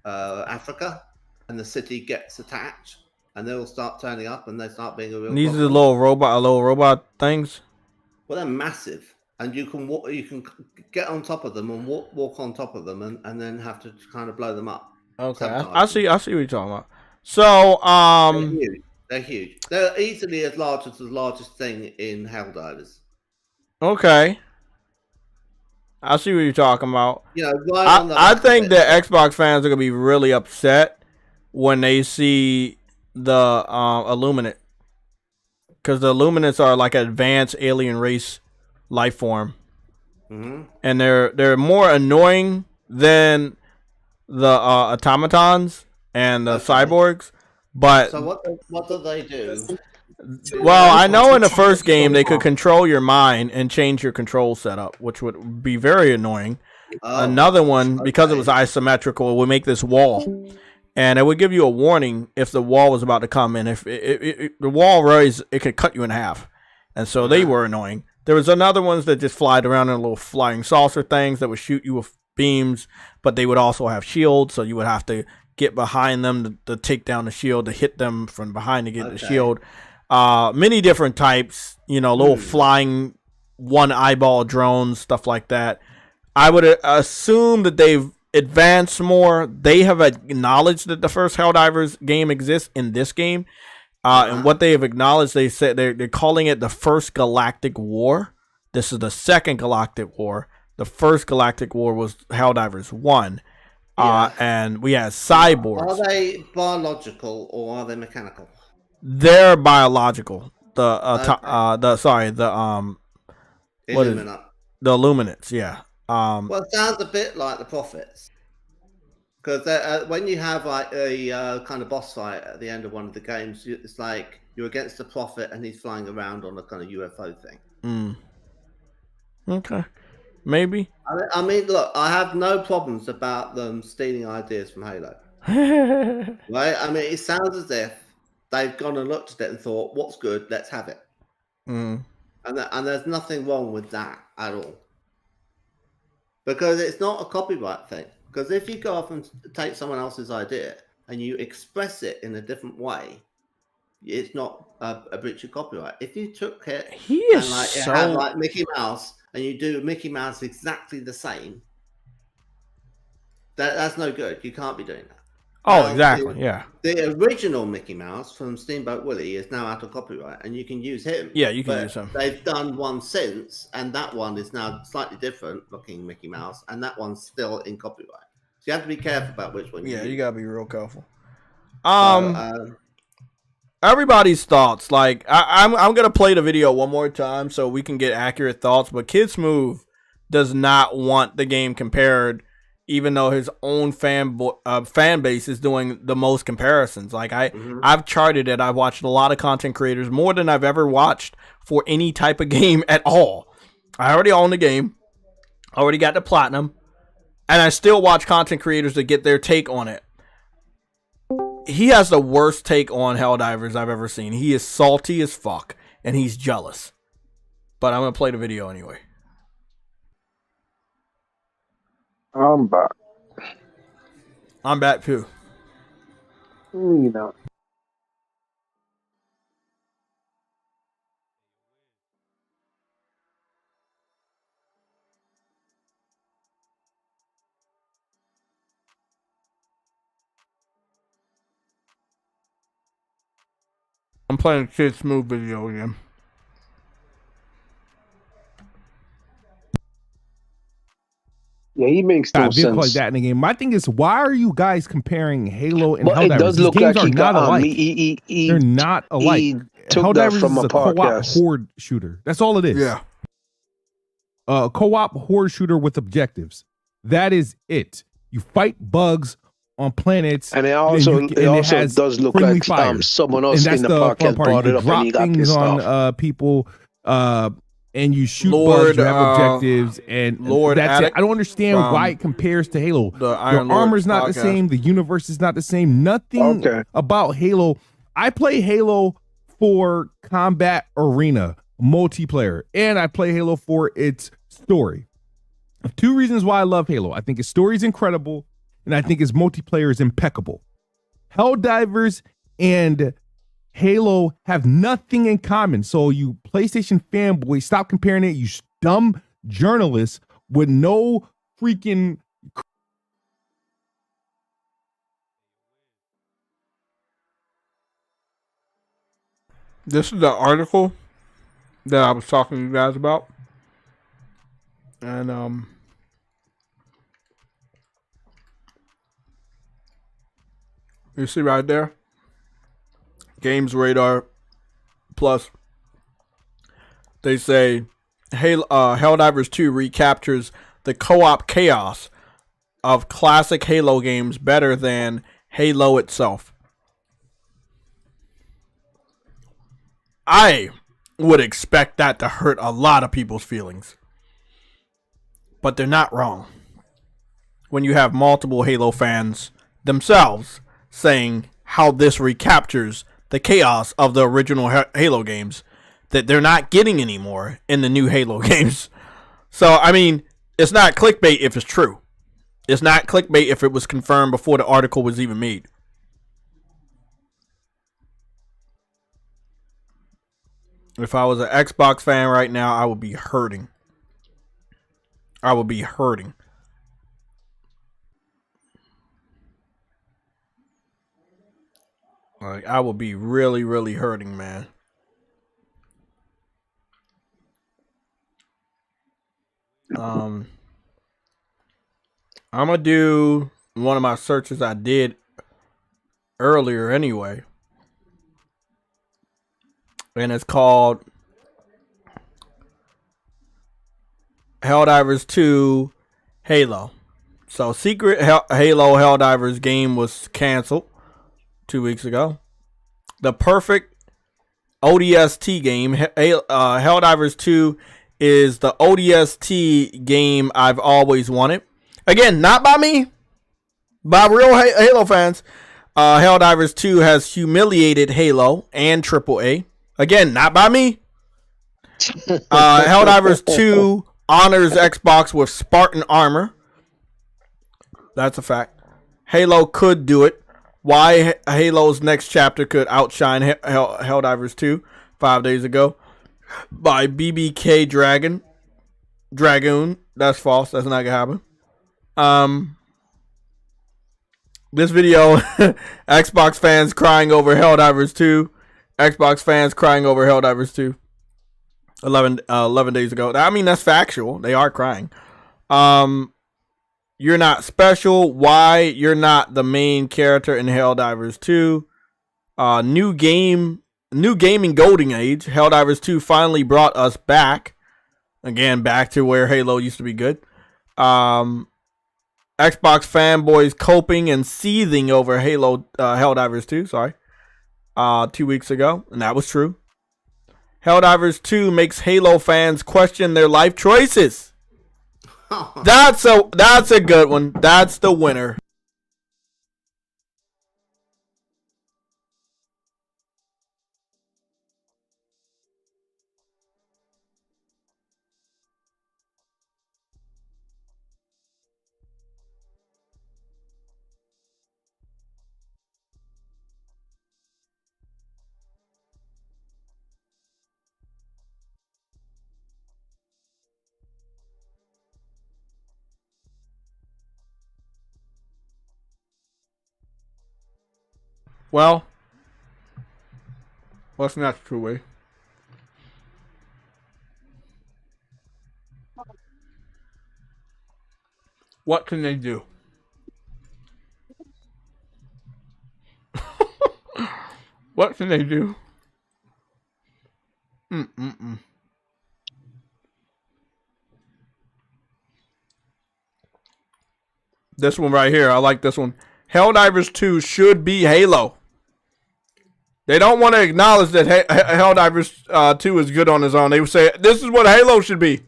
Africa, and the city gets attacked, and they all start turning up, and they start being a real. These are the little robot things. Well, they're massive, and you can get on top of them and walk on top of them, and then have to kind of blow them up. Okay, I see what you're talking about. So, they're huge. They're easily as large as the largest thing in Helldivers. Okay. I see what you're talking about. You know, I think that Xbox fans are gonna be really upset when they see the Illuminate, because the Illuminates are like an advanced alien race life form, and they're more annoying than the automatons and the cyborgs. But so what do they do? Well, I know in the first game they could control your mind and change your control setup, which would be very annoying. Another one, because it was isometrical, it would make this wall, and it would give you a warning if the wall was about to come in. If the wall rose, it could cut you in half, and so they were annoying. There was another ones that just flied around in little flying saucer things that would shoot you with beams, but they would also have shields, so you would have to get behind them to take down the shield, to hit them from behind to get the shield. Many different types, little flying one eyeball drones, stuff like that. I would assume that they've advanced more. They have acknowledged that the first Helldivers game exists in this game. And what they have acknowledged, they said they're calling it the first Galactic War. This is the second Galactic War. The first Galactic War was Helldivers 1. And we had cyborgs. Are they biological or are they mechanical? They're biological. The Illuminates, yeah. Well, it sounds a bit like the Prophets, because when you have like a kind of boss fight at the end of one of the games, it's like you're against the Prophet and he's flying around on a kind of UFO thing. Okay, maybe. I mean, look, I have no problems about them stealing ideas from Halo. Right? I mean, it sounds as if they've gone and looked at it and thought, what's good, let's have it. And there's nothing wrong with that at all. Because it's not a copyright thing. Because if you go off and take someone else's idea and you express it in a different way, it's not a breach of copyright. If you took it had like Mickey Mouse and you do Mickey Mouse exactly the same, that's no good. You can't be doing that. Oh, exactly. Yeah. The original Mickey Mouse from Steamboat Willie is now out of copyright, and you can use him. Yeah, you can use him. They've done one since, and that one is now slightly different looking Mickey Mouse, and that one's still in copyright. So you have to be careful about which one. You gotta be real careful. Everybody's thoughts. Like I'm gonna play the video one more time so we can get accurate thoughts. But Kid Smooth does not want the game compared, even though his own fan base is doing the most comparisons. Like I've charted it. I've watched a lot of content creators, more than I've ever watched for any type of game at all. I already own the game, already got the platinum, and I still watch content creators to get their take on it. He has the worst take on Helldivers I've ever seen. He is salty as fuck, and he's jealous. But I'm going to play the video anyway. I'm back. I'm back too. You know. I'm playing Kid Smooth video again. Yeah, he makes no vehicle sense. like that in the game. My thing is, why are you guys comparing Halo and Well, Helldivers? it does These look games like are he got not alike. They're not alike. He took that Helldivers from is a a co-op podcast. horde shooter. That's all it is. Yeah. A co-op horde shooter with objectives. That is it. You fight bugs on planets, And it also and it also has does look friendly like fire. someone And else that's in the fun podcast part. brought You it up drop and he got things pissed on off. people, and you shoot Lord, bugs. You have objectives, and Lord that's it. Attic I don't understand from why it compares to Halo. the Iron The Lord armor's not the podcast. same. The universe is not the same. Nothing about Halo. I play Halo for combat arena multiplayer, and I play Halo for its story. Two reasons why I love Halo. I think its story is incredible, and I think its multiplayer is impeccable. Helldivers and Halo have nothing in common. So you PlayStation fanboys, stop comparing it. You dumb journalists with no freaking... This is the article that I was talking to you guys about. And you see right there, Games Radar Plus. They say Helldivers 2 recaptures the co-op chaos of classic Halo games better than Halo itself. I would expect that to hurt a lot of people's feelings. But they're not wrong. When you have multiple Halo fans themselves saying how this recaptures the chaos of the original Halo games that they're not getting anymore in the new Halo games. So, I mean, it's not clickbait if it's true. It's not clickbait if it was confirmed before the article was even made. If I was an Xbox fan right now, I would be hurting. I would be hurting. Like, I would be really, really hurting, man. I'm gonna do one of my searches I did earlier anyway. And it's called Helldivers 2 Halo. So Secret Halo Helldivers game was canceled 2 weeks ago. The perfect ODST game, Helldivers 2 is the ODST game I've always wanted. Again, not by me, by real Halo fans. Helldivers 2 has humiliated Halo and AAA. Again, not by me. Helldivers 2 honors Xbox with Spartan armor. That's a fact. Halo could do it. Why Halo's next chapter could outshine Helldivers 2 5 days ago by BBK Dragoon. That's false. That's not gonna happen. This video, Xbox fans crying over Helldivers 2. Xbox fans crying over Helldivers 2. 11 days ago. I mean, that's factual. They are crying. You're not special. Why? You're not the main character in Helldivers 2. New gaming golden age. Helldivers 2 finally brought us back. Again, back to where Halo used to be good. Xbox fanboys coping and seething over Helldivers 2. Sorry. 2 weeks ago, and that was true. Helldivers 2 makes Halo fans question their life choices. That's a good one. That's the winner. Well, what's next, True Way? What can they do? What can they do? This one right here, I like this one. Helldivers 2 should be Halo. They don't want to acknowledge that Helldivers 2 is good on its own. They would say, this is what Halo should be.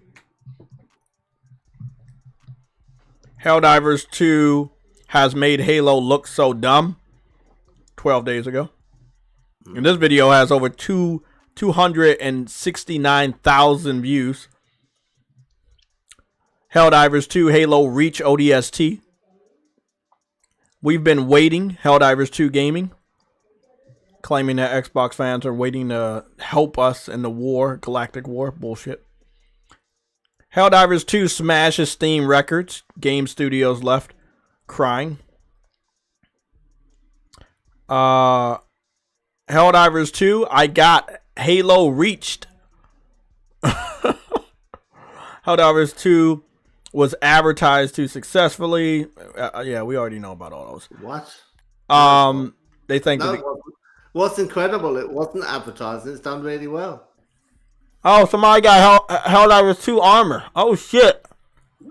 Helldivers 2 has made Halo look so dumb 12 days ago. And this video has over 269,000 views. Helldivers 2 Halo Reach ODST. We've been waiting, Helldivers 2 Gaming, claiming that Xbox fans are waiting to help us in the war, galactic war. Bullshit. Helldivers 2 smashes Steam records. Game studios left crying. Helldivers 2, I got Halo reached. Helldivers 2 was advertised too successfully. Yeah, we already know about all those. What? They think what's incredible, it wasn't advertised. It's done really well. Oh, somebody got Helldivers 2 armor. Oh shit.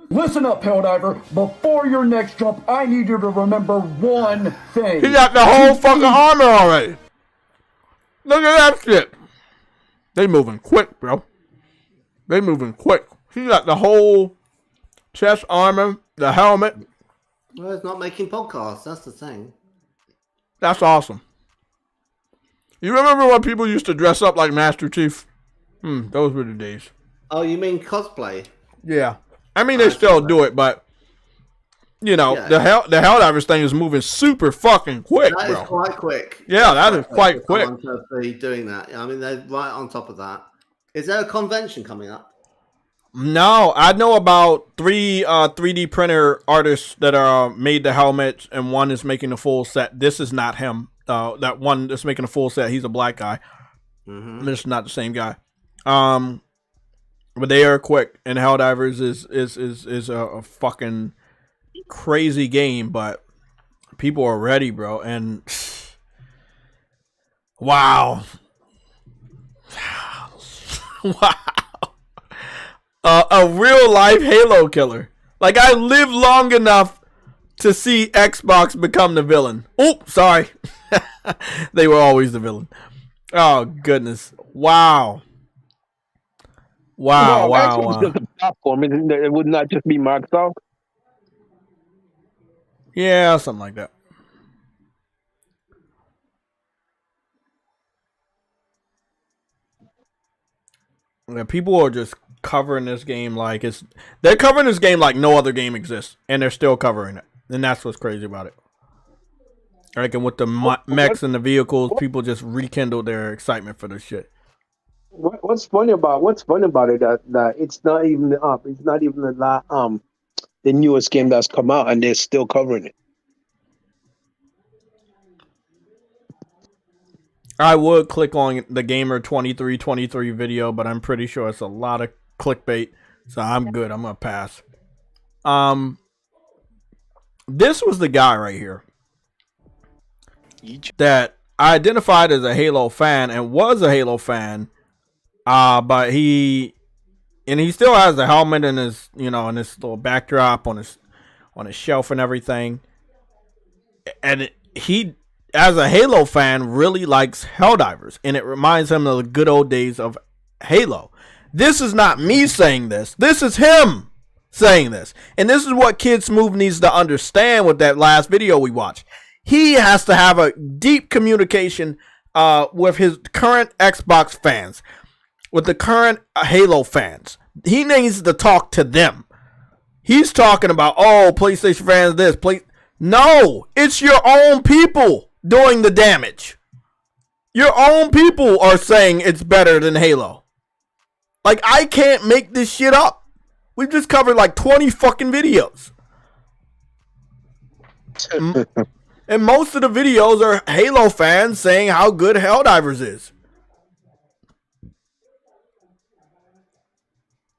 Listen up, Helldiver. Before your next jump, I need you to remember one thing. He got the whole fucking armor already. Look at that shit. They moving quick, bro. They moving quick. He got the whole chest armor, the helmet. Well, it's not making podcasts. That's the thing. That's awesome. You remember when people used to dress up like Master Chief? Those were the days. Oh, you mean cosplay? Yeah. I mean, they still do it, but you know, the Helldivers thing is moving super fucking quick, That bro. is quite quick. Yeah, that is quite quick. Someone to be doing that. I mean, they're right on top of that. Is there a convention coming up? No, I know about three 3D printer artists that are made the helmets, and one is making a full set. This is not him. That one that's making a full set, he's a black guy. This is not the same guy. But they are quick, and Helldivers is a fucking crazy game, but people are ready, bro. And wow. Wow. A real life Halo killer. Like, I lived long enough to see Xbox become the villain. Oh, sorry. They were always the villain. Oh, goodness. Wow. Wow, wow, Xbox wow. is just a platform. It would not just be Microsoft. Yeah, something like that. Yeah, people are just covering this game like they're covering this game like no other game exists, and they're still covering it, and that's what's crazy about it. Like, and with the mechs and the vehicles, people just rekindled their excitement for this shit. What's funny about it that it's not even the newest game that's come out, and they're still covering it. I would click on the Gamer 2323 video, but I'm pretty sure it's a lot of clickbait, so I'm good. I'm gonna pass. This was the guy right here that I identified as a Halo fan and was a Halo fan, but he still has the helmet in his, in this little backdrop on his shelf and everything. And he, as a Halo fan, really likes Helldivers, and it reminds him of the good old days of Halo. This is not me saying this. This is him saying this. And this is what Kid Smooth needs to understand with that last video we watched. He has to have a deep communication with his current Xbox fans, with the current Halo fans. He needs to talk to them. He's talking about, oh, PlayStation fans this. No, it's your own people doing the damage. Your own people are saying it's better than Halo. Like, I can't make this shit up. We've just covered like 20 fucking videos. And most of the videos are Halo fans saying how good Helldivers is.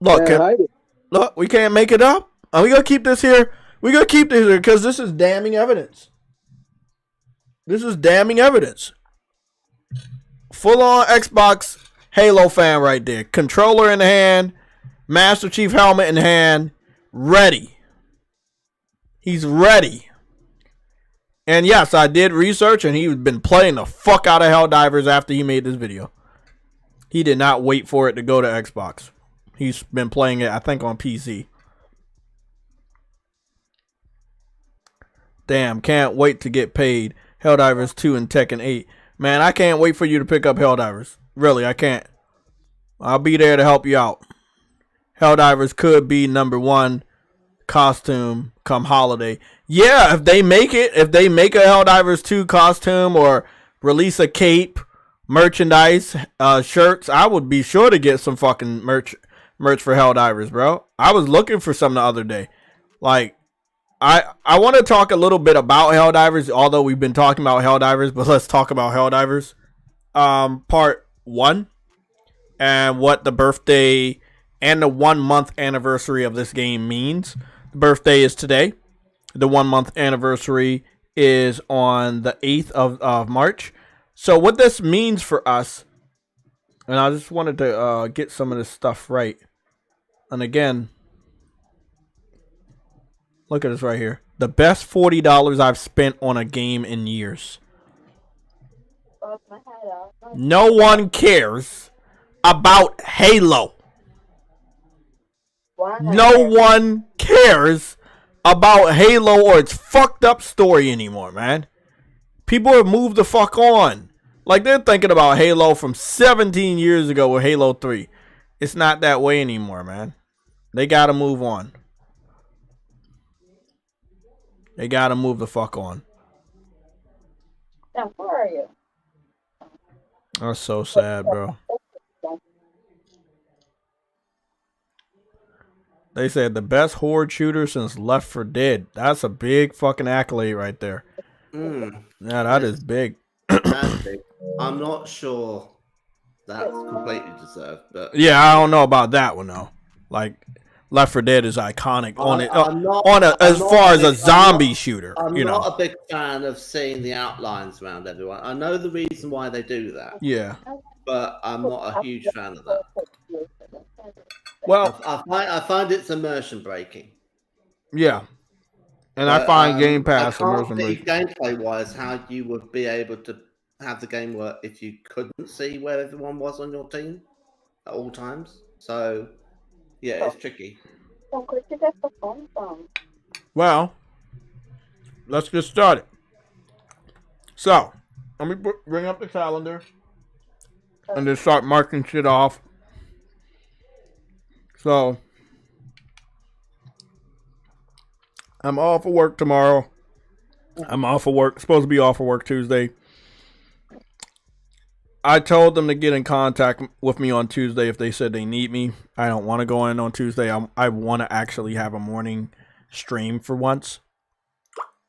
Look, we can't make it up. Are we going to keep this here? We're going to keep this here because this is damning evidence. This is damning evidence. Full-on Xbox Halo fan right there. Controller in the hand. Master Chief helmet in hand. Ready. He's ready. And yes, I did research, and he's been playing the fuck out of Helldivers after he made this video. He did not wait for it to go to Xbox. He's been playing it, I think, on PC. Damn, can't wait to get paid. Helldivers 2 and Tekken 8. Man, I can't wait for you to pick up Helldivers. Really, I can't. I'll be there to help you out. Helldivers could be #1 costume come holiday. Yeah, if they make it, if they make a Helldivers 2 costume or release a cape, merchandise, shirts, I would be sure to get some fucking merch for Helldivers, bro. I was looking for some the other day. Like, I want to talk a little bit about Helldivers, although we've been talking about Helldivers, but let's talk about Helldivers. Part 1 and what the birthday and the 1 month anniversary of this game means. The birthday is today. The 1 month anniversary is on the 8th of March. So what this means for us, and I just wanted to get some of this stuff right. And again, look at this right here. The best $40 I've spent on a game in years. No one cares about Halo. No one cares about Halo or its fucked up story anymore, man. People have moved the fuck on. Like, they're thinking about Halo from 17 years ago with Halo 3. It's not that way anymore, man. They gotta move on. They gotta move the fuck on. Now, where are you? That's so sad, bro. They said the best horde shooter since Left 4 Dead. That's a big fucking accolade right there. Yeah, that is big. That's big. I'm not sure that's completely deserved, but yeah, I don't know about that one though. Like, Left 4 Dead is iconic as far as a zombie shooter. I'm not a big fan of seeing the outlines around everyone. I know the reason why they do that. Yeah, but I'm not a huge fan of that. Well, I find it's immersion breaking. Yeah, and I find Game Pass immersion breaking. Gameplay wise, how you would be able to have the game work if you couldn't see where everyone was on your team at all times. So, yeah, it's tricky. Well, let's get started. So, let me bring up the calendar and then start marking shit off. So, I'm off of work tomorrow. I'm off of work. Supposed to be off of work Tuesday. I told them to get in contact with me on Tuesday if they said they need me. I don't want to go in on Tuesday. I want to actually have a morning stream for once.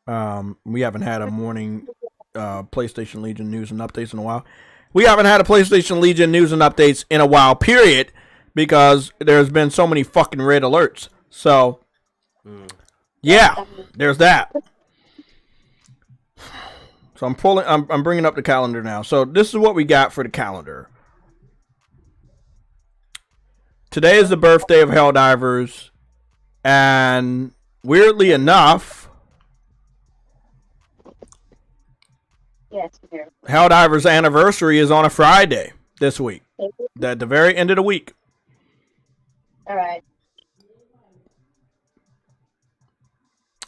We haven't had a morning PlayStation Legion news and updates in a while. We haven't had a PlayStation Legion news and updates in a while, period, because there's been so many fucking red alerts. So Yeah, there's that. So I'm bringing up the calendar now. So this is what we got for the calendar. Today is the birthday of Helldivers, and weirdly enough, Helldivers' anniversary is on a Friday this week. At the very end of the week. All right.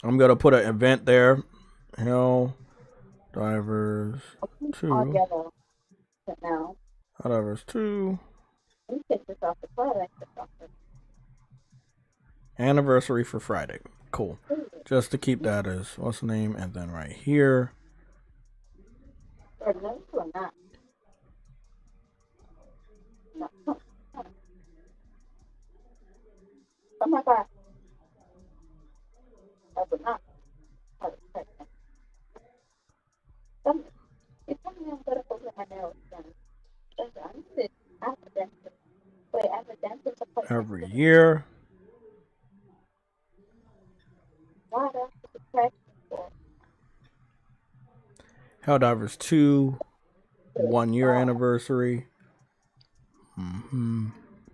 I'm gonna put an event there. Helldivers 2. Helldivers 2. Anniversary for Friday. Cool. Just to keep that as what's the name, and then right here. Oh my God. Every year. Helldivers 2 1 year anniversary.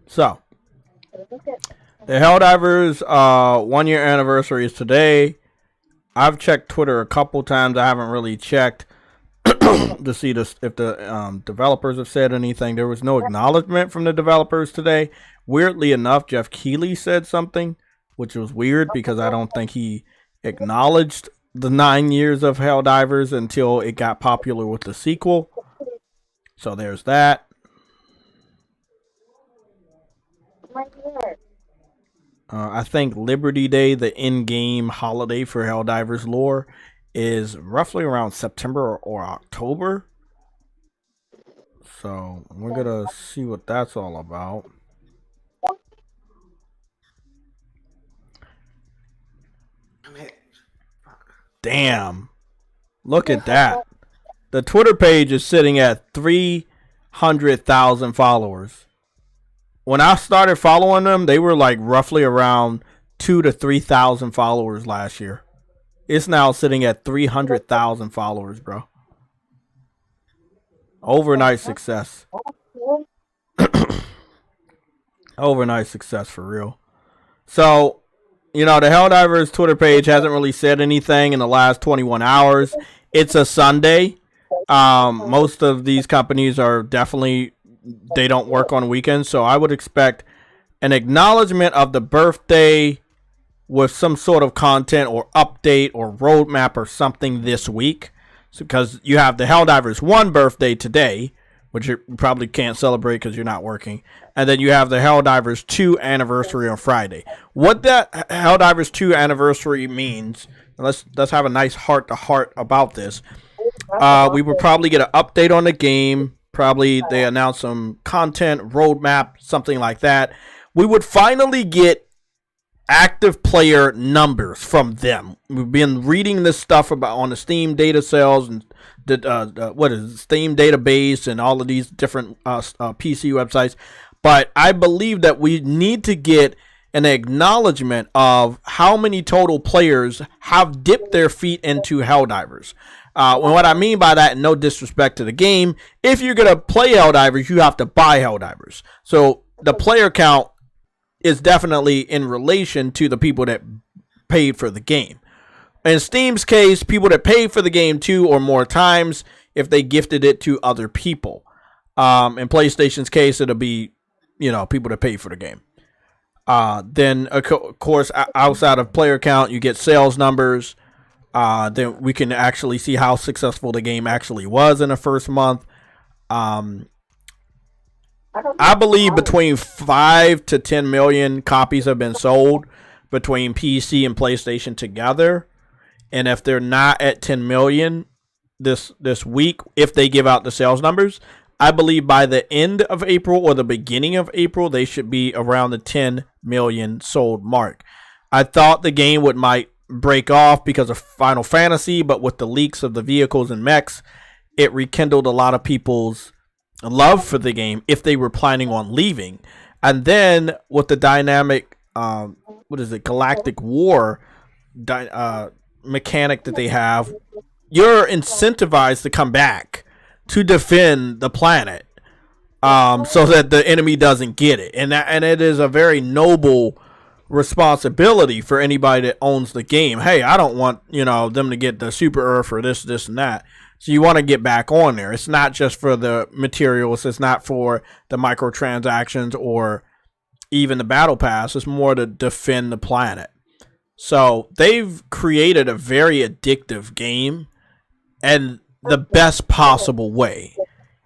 So the Helldivers 1 year anniversary is today. I've checked Twitter a couple times. I haven't really checked to see if the developers have said anything. There was no acknowledgement from the developers today. Weirdly enough, Jeff Keighley said something, which was weird because I don't think he acknowledged the 9 years of Helldivers until it got popular with the sequel. So there's that. I think Liberty Day, the in-game holiday for Helldivers lore, is roughly around September or October. So we're going to see what that's all about. Damn. Look at that. The Twitter page is sitting at 300,000 followers. When I started following them, they were like roughly around 2,000 to 3,000 followers last year. It's now sitting at 300,000 followers, bro. Overnight success. Overnight success for real. So, you know, the Helldivers Twitter page hasn't really said anything in the last 21 hours. It's a Sunday. Most of these companies are definitely, they don't work on weekends. So I would expect an acknowledgement of the birthday with some sort of content or update or roadmap or something this week. Because you have the Helldivers 1 birthday today, which you probably can't celebrate because you're not working. And then you have the Helldivers 2 anniversary on Friday. What that Helldivers 2 anniversary means, let's have a nice heart-to-heart about this. We would probably get an update on the game. Probably they announce some content, roadmap, something like that. We would finally get active player numbers from them. We've been reading this stuff about on the Steam data sales and the Steam database and all of these different PC websites. But I believe that we need to get an acknowledgement of how many total players have dipped their feet into Helldivers. And what I mean by that, and no disrespect to the game, if you're going to play Helldivers, you have to buy Helldivers. So the player count is definitely in relation to the people that paid for the game. In Steam's case, people that paid for the game 2 or more times if they gifted it to other people. In PlayStation's case, it'll be, you know, people that pay for the game. Then, of course, outside of player count, you get sales numbers. Then we can actually see how successful the game actually was in the first month. I believe between 5 to 10 million copies have been sold between PC and PlayStation together. And if they're not at 10 million this week, if they give out the sales numbers, I believe by the end of April or the beginning of April, they should be around the 10 million sold mark. I thought the game might break off because of Final Fantasy, but with the leaks of the vehicles and mechs, it rekindled a lot of people's love for the game if they were planning on leaving. And then with the dynamic Galactic War mechanic that they have, you're incentivized to come back to defend the planet, so that the enemy doesn't get it, and it is a very noble responsibility for anybody that owns the game. Hey, I don't want them to get the super Earth or this and that. So you want to get back on there. It's not just for the materials. It's not for the microtransactions or even the battle pass. It's more to defend the planet. So they've created a very addictive game and the best possible way.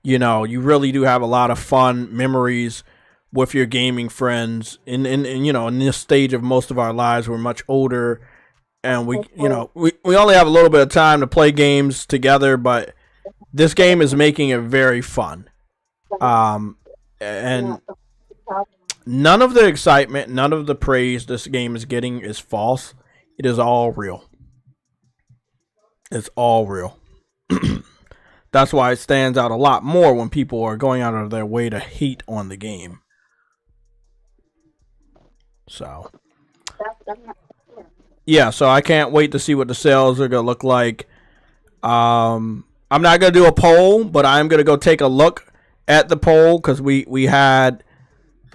You really do have a lot of fun memories with your gaming friends. In this stage of most of our lives, we're much older. And we only have a little bit of time to play games together, but this game is making it very fun. And none of the excitement, none of the praise this game is getting is false. It is all real. It's all real. That's why it stands out a lot more when people are going out of their way to hate on the game. So yeah, so I can't wait to see what the sales are going to look like. I'm not going to do a poll, but I'm going to go take a look at the poll because we had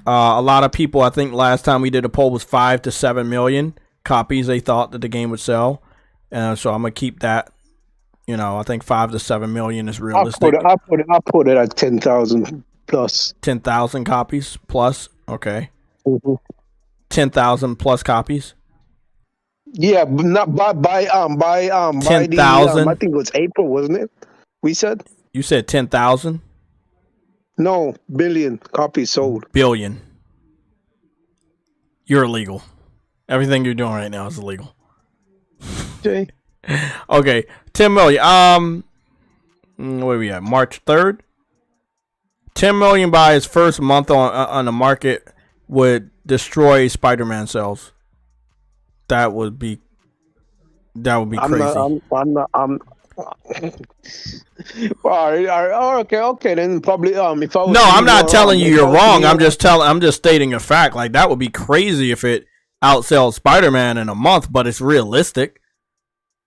a lot of people. I think last time we did a poll was 5 to 7 million copies they thought that the game would sell. So I'm going to keep that. I think 5 to 7 million is realistic. I'll put it at 10,000 plus. 10,000 copies plus? Okay. Mm-hmm. 10,000 plus copies? Yeah, but not by 10,000. I think it was April, wasn't it? We said. You said 10,000. No, billion copies sold. Billion. You're illegal. Everything you're doing right now is illegal. Okay. Okay, 10 million. Where are we at? March 3rd. 10 million by its first month on the market would destroy Spider-Man sales. That would be crazy. I'm okay. Then probably if I was no, I'm not telling you you're wrong. I'm just stating a fact. Like that would be crazy if it outsells Spider-Man in a month, but it's realistic.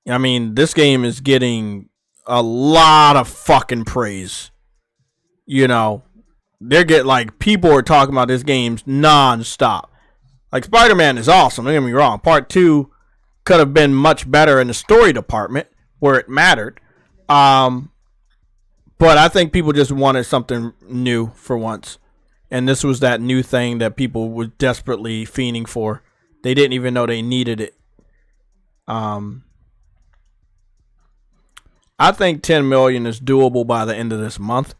I mean, this game is getting a lot of fucking praise. They're people are talking about this game's non-stop. Like, Spider-Man is awesome, don't get me wrong. Part 2 could have been much better in the story department, where it mattered. But I think people just wanted something new for once. And this was that new thing that people were desperately fiending for. They didn't even know they needed it. I think 10 million is doable by the end of this month.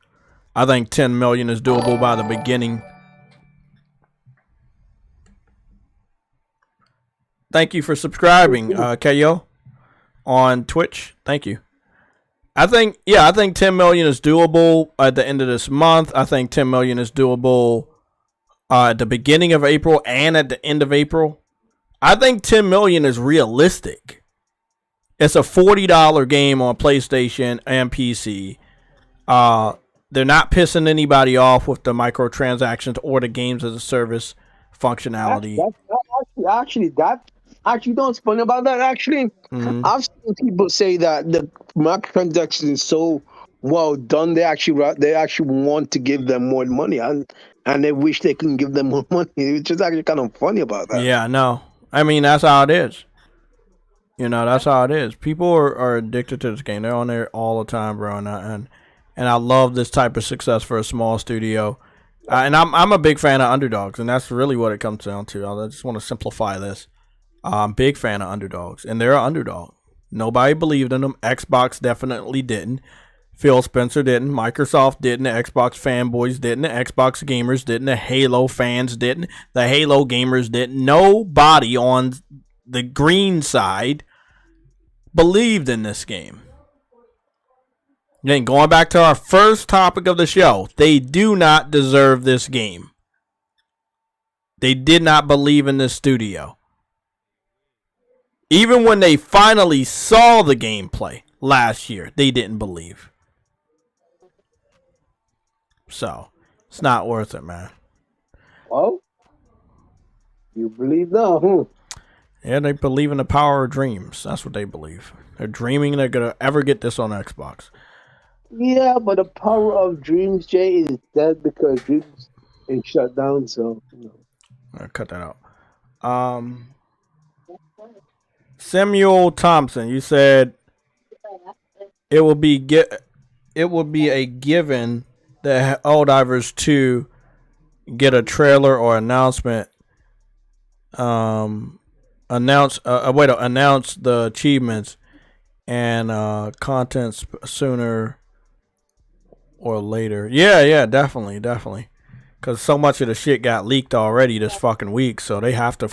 I think 10 million is doable by the beginning. Thank you for subscribing, KO, on Twitch. Thank you. I think 10 million is doable at the end of this month. I think 10 million is doable at the beginning of April and at the end of April. I think 10 million is realistic. It's a $40 game on PlayStation and PC. They're not pissing anybody off with the microtransactions or the games as a service functionality. Actually, don't funny about that. Actually, I've seen people say that the microtransactions is so well done. They actually want to give them more money, and they wish they can give them more money, which is actually kind of funny about that. Yeah, no, I mean that's how it is. That's how it is. People are addicted to this game. They're on there all the time, bro, and I love this type of success for a small studio. And I'm a big fan of underdogs, and that's really what it comes down to. I just want to simplify this. I'm a big fan of underdogs, and they're an underdog. Nobody believed in them. Xbox definitely didn't. Phil Spencer didn't. Microsoft didn't. The Xbox fanboys didn't. The Xbox gamers didn't. The Halo fans didn't. The Halo gamers didn't. Nobody on the green side believed in this game. Then going back to our first topic of the show, they do not deserve this game. They did not believe in this studio. Even when they finally saw the gameplay last year, they didn't believe. So, it's not worth it, man. Well, you believe now, huh? Yeah, they believe in the power of dreams. That's what they believe. They're dreaming they're gonna ever get this on Xbox. Yeah, but the power of dreams, Jay, is dead because dreams is shut down. So I'll cut that out. Samuel Thompson, you said it will be a given that Helldivers 2 get a trailer or announcement. Announce the achievements and contents sooner or later. Yeah, definitely. Because so much of the shit got leaked already this fucking week, so they have to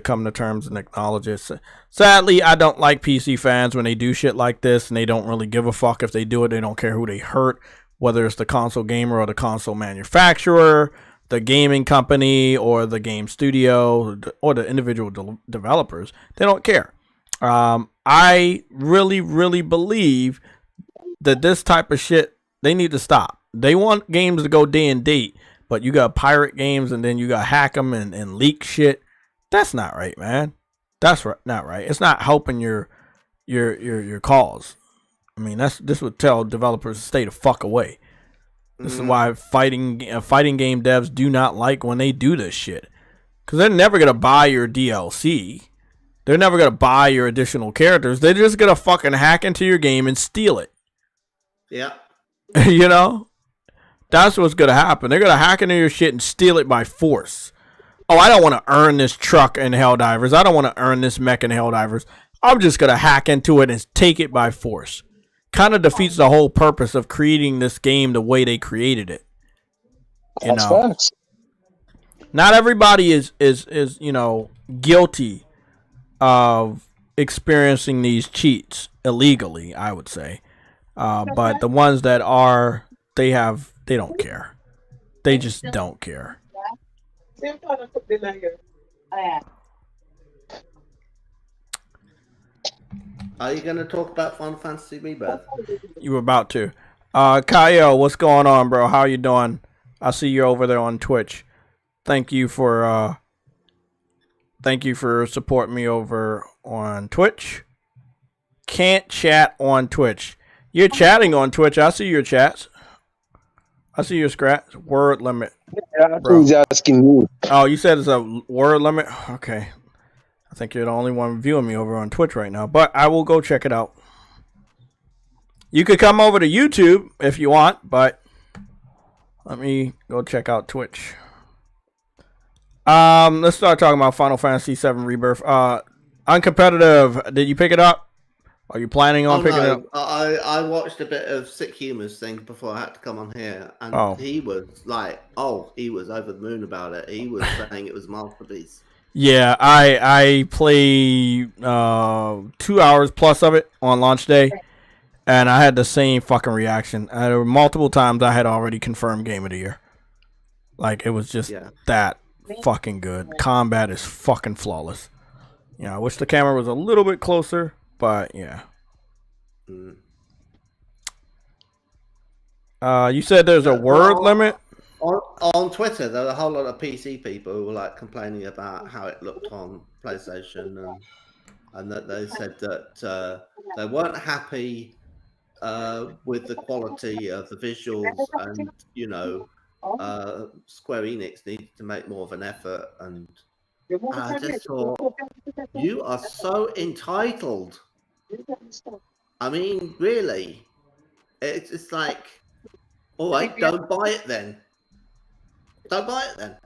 come to terms and acknowledge it. Sadly, I don't like PC fans when they do shit like this, and they don't really give a fuck if they do it. They don't care who they hurt, whether it's the console gamer or the console manufacturer, the gaming company or the game studio or the individual developers. They don't care. I really believe that this type of shit, they need to stop. They want games to go day and date, but you got pirate games and then you got hack them and leak shit. That's not right, man. That's not right. It's not helping your cause. I mean, this would tell developers to stay the fuck away. This is why fighting game devs do not like when they do this shit. Because they're never going to buy your DLC. They're never going to buy your additional characters. They're just going to fucking hack into your game and steal it. Yeah. You know? That's what's going to happen. They're going to hack into your shit and steal it by force. Oh, I don't want to earn this truck in Helldivers. I don't want to earn this mech in Helldivers. I'm just going to hack into it and take it by force. Kind of defeats the whole purpose of creating this game the way they created it. You know? Facts. Not everybody is guilty of experiencing these cheats illegally, I would say. But the ones that are, they don't care. They just don't care. Are you going to talk about Final Fantasy Rebirth? You were about to. Kyle, what's going on, bro? How you doing? I see you over there on Twitch. Thank you for supporting me over on Twitch. Can't chat on Twitch. You're chatting on Twitch. I see your chats. I see your scratch. Word limit. Yeah, who's asking you? Oh, you said it's a word limit? Okay. I think you're the only one viewing me over on Twitch right now, but I will go check it out. You could come over to YouTube if you want, but let me go check out Twitch. Let's start talking about Final Fantasy 7 Rebirth. Uncompetitive, did you pick it up? Are you planning on picking it up? I watched a bit of Sick Humor's thing before I had to come on here, and he was like, he was over the moon about it. He was saying it was a masterpiece. Yeah, I played 2 hours plus of it on launch day, and I had the same fucking reaction. There were multiple times I had already confirmed Game of the Year. Like, it was just that fucking good. Combat is fucking flawless. I wish the camera was a little bit closer, but yeah. You said there's a word limit? On Twitter, there were a whole lot of PC people who were like complaining about how it looked on PlayStation, and that they said that they weren't happy with the quality of the visuals, and Square Enix needed to make more of an effort. And I just thought, you are so entitled. I mean, really, it's like, all right, don't buy it then. Don't buy it then.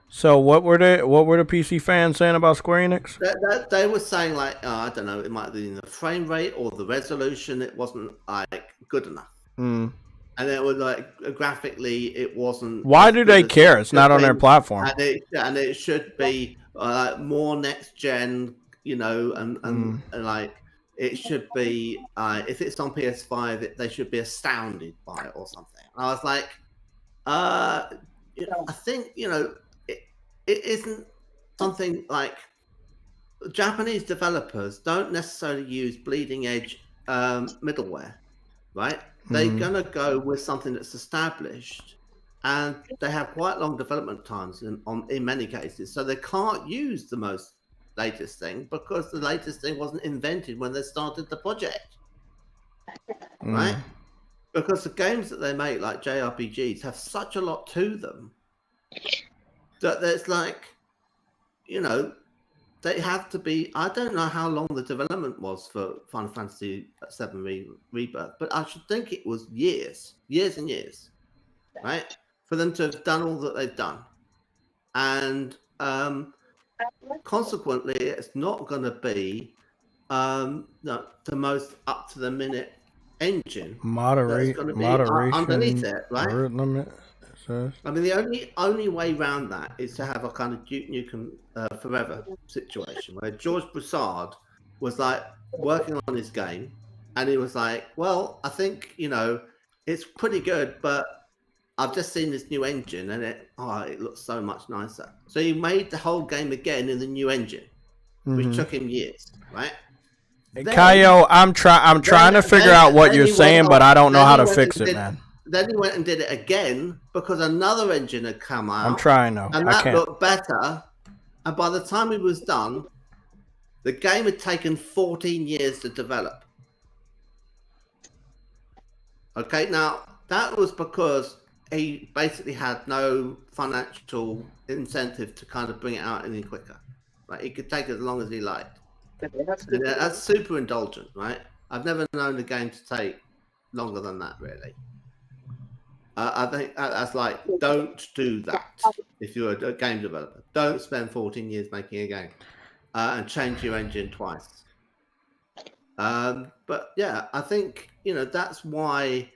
So what were the PC fans saying about Square Enix? They were saying like, I don't know, it might be the frame rate or the resolution. It wasn't like good enough. And it was like graphically, it wasn't. Why do they care? It's not on their platform. And it should be more next gen, and like it should be. If it's on PS5, they should be astounded by it or something. And I was like, I think it isn't something like Japanese developers don't necessarily use bleeding edge middleware, right? They're gonna go with something that's established, and they have quite long development times in many cases, so they can't use the most latest thing because the latest thing wasn't invented when they started the project, right? Because the games that they make, like JRPGs, have such a lot to them that there's like, you know, they have to be. I don't know how long the development was for Final Fantasy VII Rebirth, but I should think it was years and years, right, for them to have done all that they've done, and consequently, it's not going to be the most up to the minute engine. Moderation underneath it, right? word limit. I mean, the only way around that is to have a kind of Duke Nukem Forever situation where George Broussard was like working on his game, and he was like, "Well, I think it's pretty good, but I've just seen this new engine, and it looks so much nicer." So he made the whole game again in the new engine, which took him years, right? Kaio, I'm trying to figure out what you're saying, but I don't know how to fix it, man. Then he went and did it again because another engine had come out. I'm trying though. And that looked better. And by the time he was done, the game had taken 14 years to develop. Okay, now that was because he basically had no financial incentive to kind of bring it out any quicker. Right? He could take it as long as he liked. And that's super indulgent, right? I've never known a game to take longer than that, really. I think that's like, don't do that if you're a game developer. Don't spend 14 years making a game and change your engine twice. But yeah, I think, that's why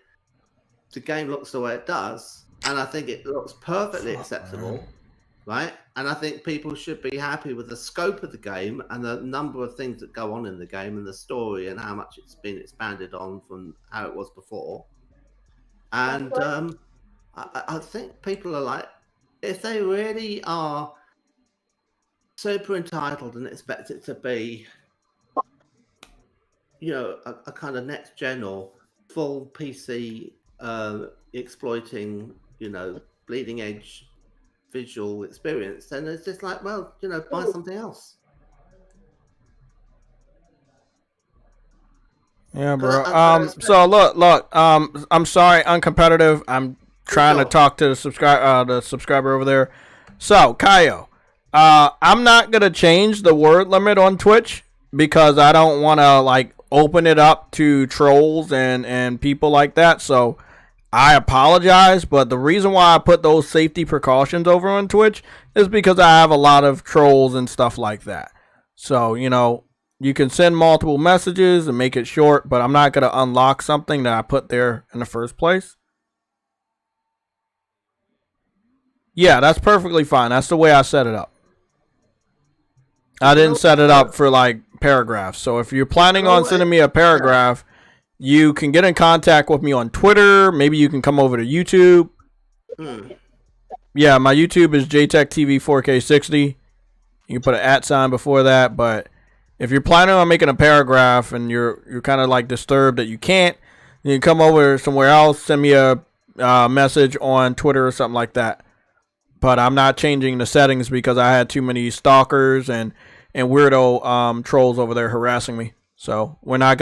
the game looks the way it does. And I think it looks perfectly acceptable, right? And I think people should be happy with the scope of the game and the number of things that go on in the game and the story and how much it's been expanded on from how it was before. And I think people are like, if they really are super entitled and expect it to be, a kind of next gen or full PC exploiting, bleeding edge visual experience, then it's just like, well, buy something else. Yeah, bro. So look. I'm sorry, uncompetitive. I'm trying to talk to the subscriber over there. So, Kaio, I'm not gonna change the word limit on Twitch because I don't want to open it up to trolls and people like that. So, I apologize, but the reason why I put those safety precautions over on Twitch is because I have a lot of trolls and stuff like that. So, you can send multiple messages and make it short, but I'm not going to unlock something that I put there in the first place. Yeah, that's perfectly fine. That's the way I set it up. I didn't set it up for paragraphs. So if you're planning on sending me a paragraph, you can get in contact with me on Twitter. Maybe you can come over to YouTube. Yeah, my YouTube is JayTechTV 4K60. You can put an @ before that, but if you're planning on making a paragraph and you're kind of disturbed that you can't, you can come over somewhere else, send me a message on Twitter or something like that. But I'm not changing the settings because I had too many stalkers and weirdo trolls over there harassing me. So I'm not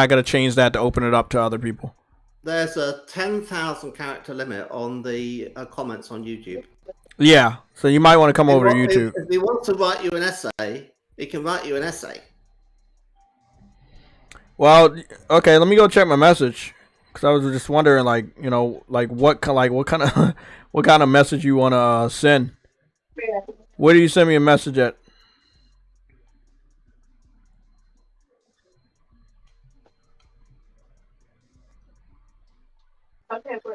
gonna change that to open it up to other people. There's a 10,000 character limit on the comments on YouTube. Yeah, so you might want to come over to YouTube. If he wants to write you an essay, he can write you an essay. Well, okay, let me go check my message because I was just wondering, what kind of message you want to send. Where do you send me a message at?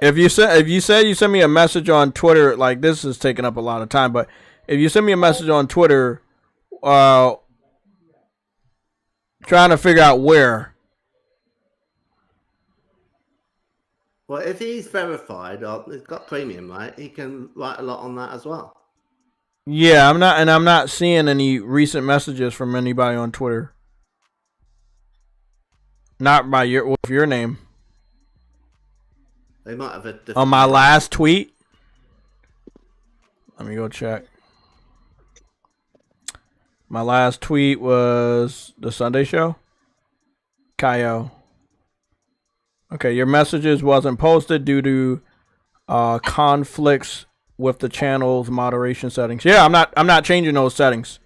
If you say you send me a message on Twitter, this is taking up a lot of time, but if you send me a message on Twitter, trying to figure out where. Well, if he's verified or he's got premium, right, he can write a lot on that as well. Yeah, I'm not seeing any recent messages from anybody on Twitter. Not by your name. They might have a different on my last tweet. Let me go check. My last tweet was the Sunday show. Kaio. Okay, your messages wasn't posted due to conflicts with the channel's moderation settings. Yeah, I'm not changing those settings.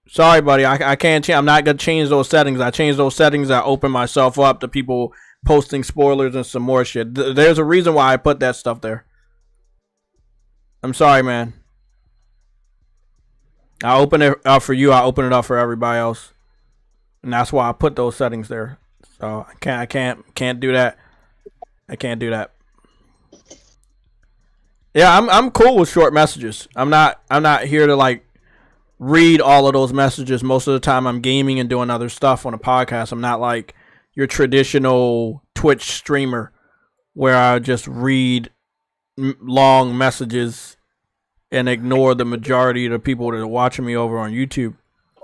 Sorry, buddy. I can't change. I'm not gonna change those settings. I changed those settings. I opened myself up to people posting spoilers and some more shit. There's a reason why I put that stuff there. I'm sorry, man. I open it up for you. I open it up for everybody else, and that's why I put those settings there. So I can't do that. I can't do that. Yeah, I'm cool with short messages. I'm not here to like read all of those messages. Most of the time I'm gaming and doing other stuff on a podcast. I'm not like your traditional Twitch streamer where I just read long messages and ignore the majority of the people that are watching me over on YouTube.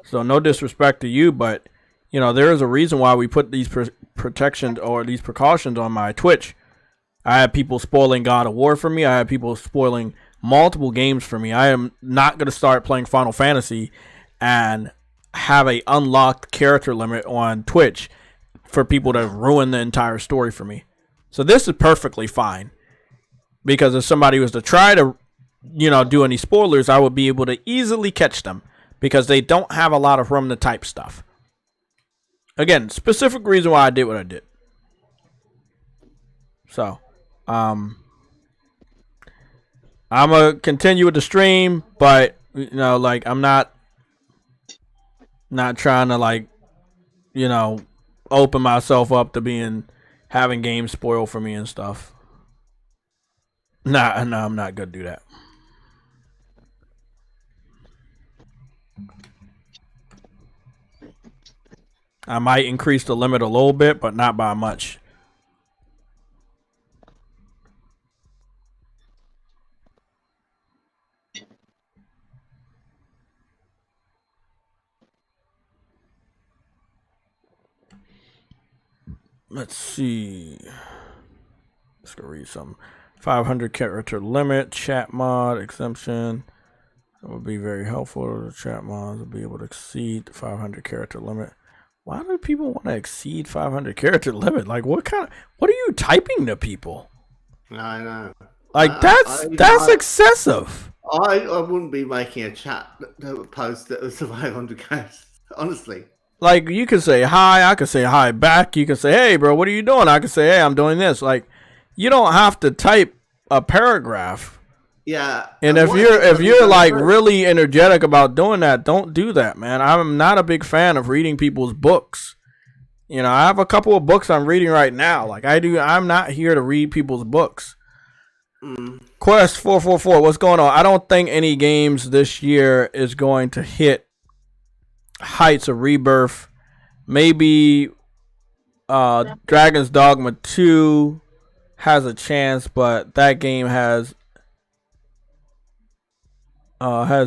So no disrespect to you, but you know, there is a reason why we put these protections or these precautions on my Twitch. I had people spoiling God of War for me. I had people spoiling multiple games for me. I am not going to start playing Final Fantasy and have a unlocked character limit on Twitch for people to ruin the entire story for me. So this is perfectly fine, because if somebody was to try to, you know, do any spoilers, I would be able to easily catch them because they don't have a lot of room to type stuff. Again, specific reason why I did what I did. So, I'm gonna continue with the stream, but you know, like I'm not trying to like, you know, open myself up to having games spoiled for me and stuff. Nah, I'm not gonna do that. I might increase the limit a little bit, but not by much. Let's see. Let's go read some. 500 character limit, chat mod exemption. That would be very helpful. The chat mods will be able to exceed the 500 character limit. Why do people want to exceed 500 character limit? Like, what are you typing to people? I know. Like, that's excessive. I wouldn't be making a chat post that was 500 characters, honestly. Like, you can say hi, I can say hi back. You can say, hey, bro, what are you doing? I can say, hey, I'm doing this. Like, you don't have to type a paragraph. Yeah. And if you're like really energetic about doing that, don't do that, man. I'm not a big fan of reading people's books. You know, I have a couple of books I'm reading right now. Like I'm not here to read people's books. Quest 444, what's going on? I don't think any games this year is going to hit heights of Rebirth. Maybe Dragon's Dogma 2 has a chance, but that game has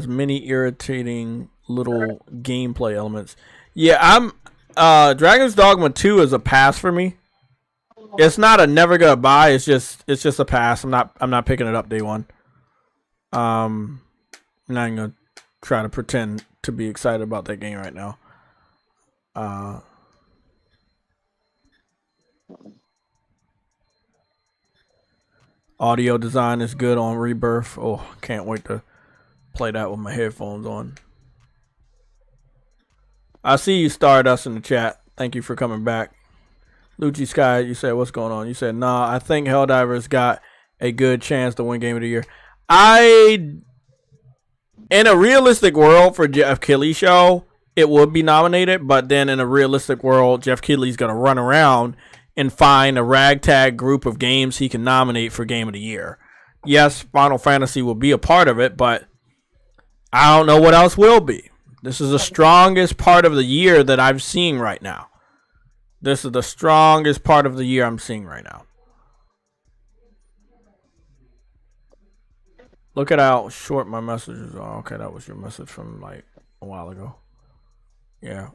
many irritating little gameplay elements. Yeah, Dragon's Dogma 2 is a pass for me. It's not a never gonna buy, it's just a pass. I'm not picking it up day one. I'm not gonna try to pretend to be excited about that game right now. Audio design is good on Rebirth. Oh, can't wait to play that with my headphones on. I see you, Stardust, in the chat. Thank you for coming back. Lucci Sky, you said, what's going on? You said, nah, I think Helldivers got a good chance to win Game of the Year. In a realistic world for Jeff Keighley show, it would be nominated, but then in a realistic world, Jeff Keighley's going to run around and find a ragtag group of games he can nominate for Game of the Year. Yes, Final Fantasy will be a part of it, but I don't know what else will be. This is the strongest part of the year that I've seen right now. This is the strongest part of the year I'm seeing right now. Look at how short my messages are. Okay, that was your message from like a while ago. Yeah.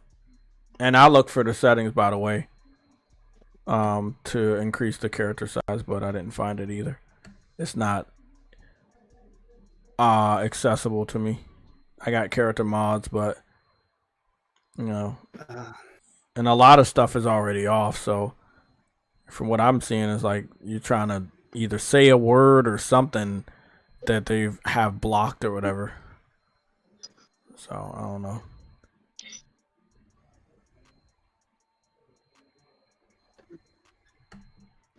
And I look for the settings, by the way, to increase the character size, but I didn't find it either. It's not accessible to me. I got character mods, but You know, and a lot of stuff is already off. So from what I'm seeing, is like you're trying to either say a word or something that they have blocked or whatever. So I don't know.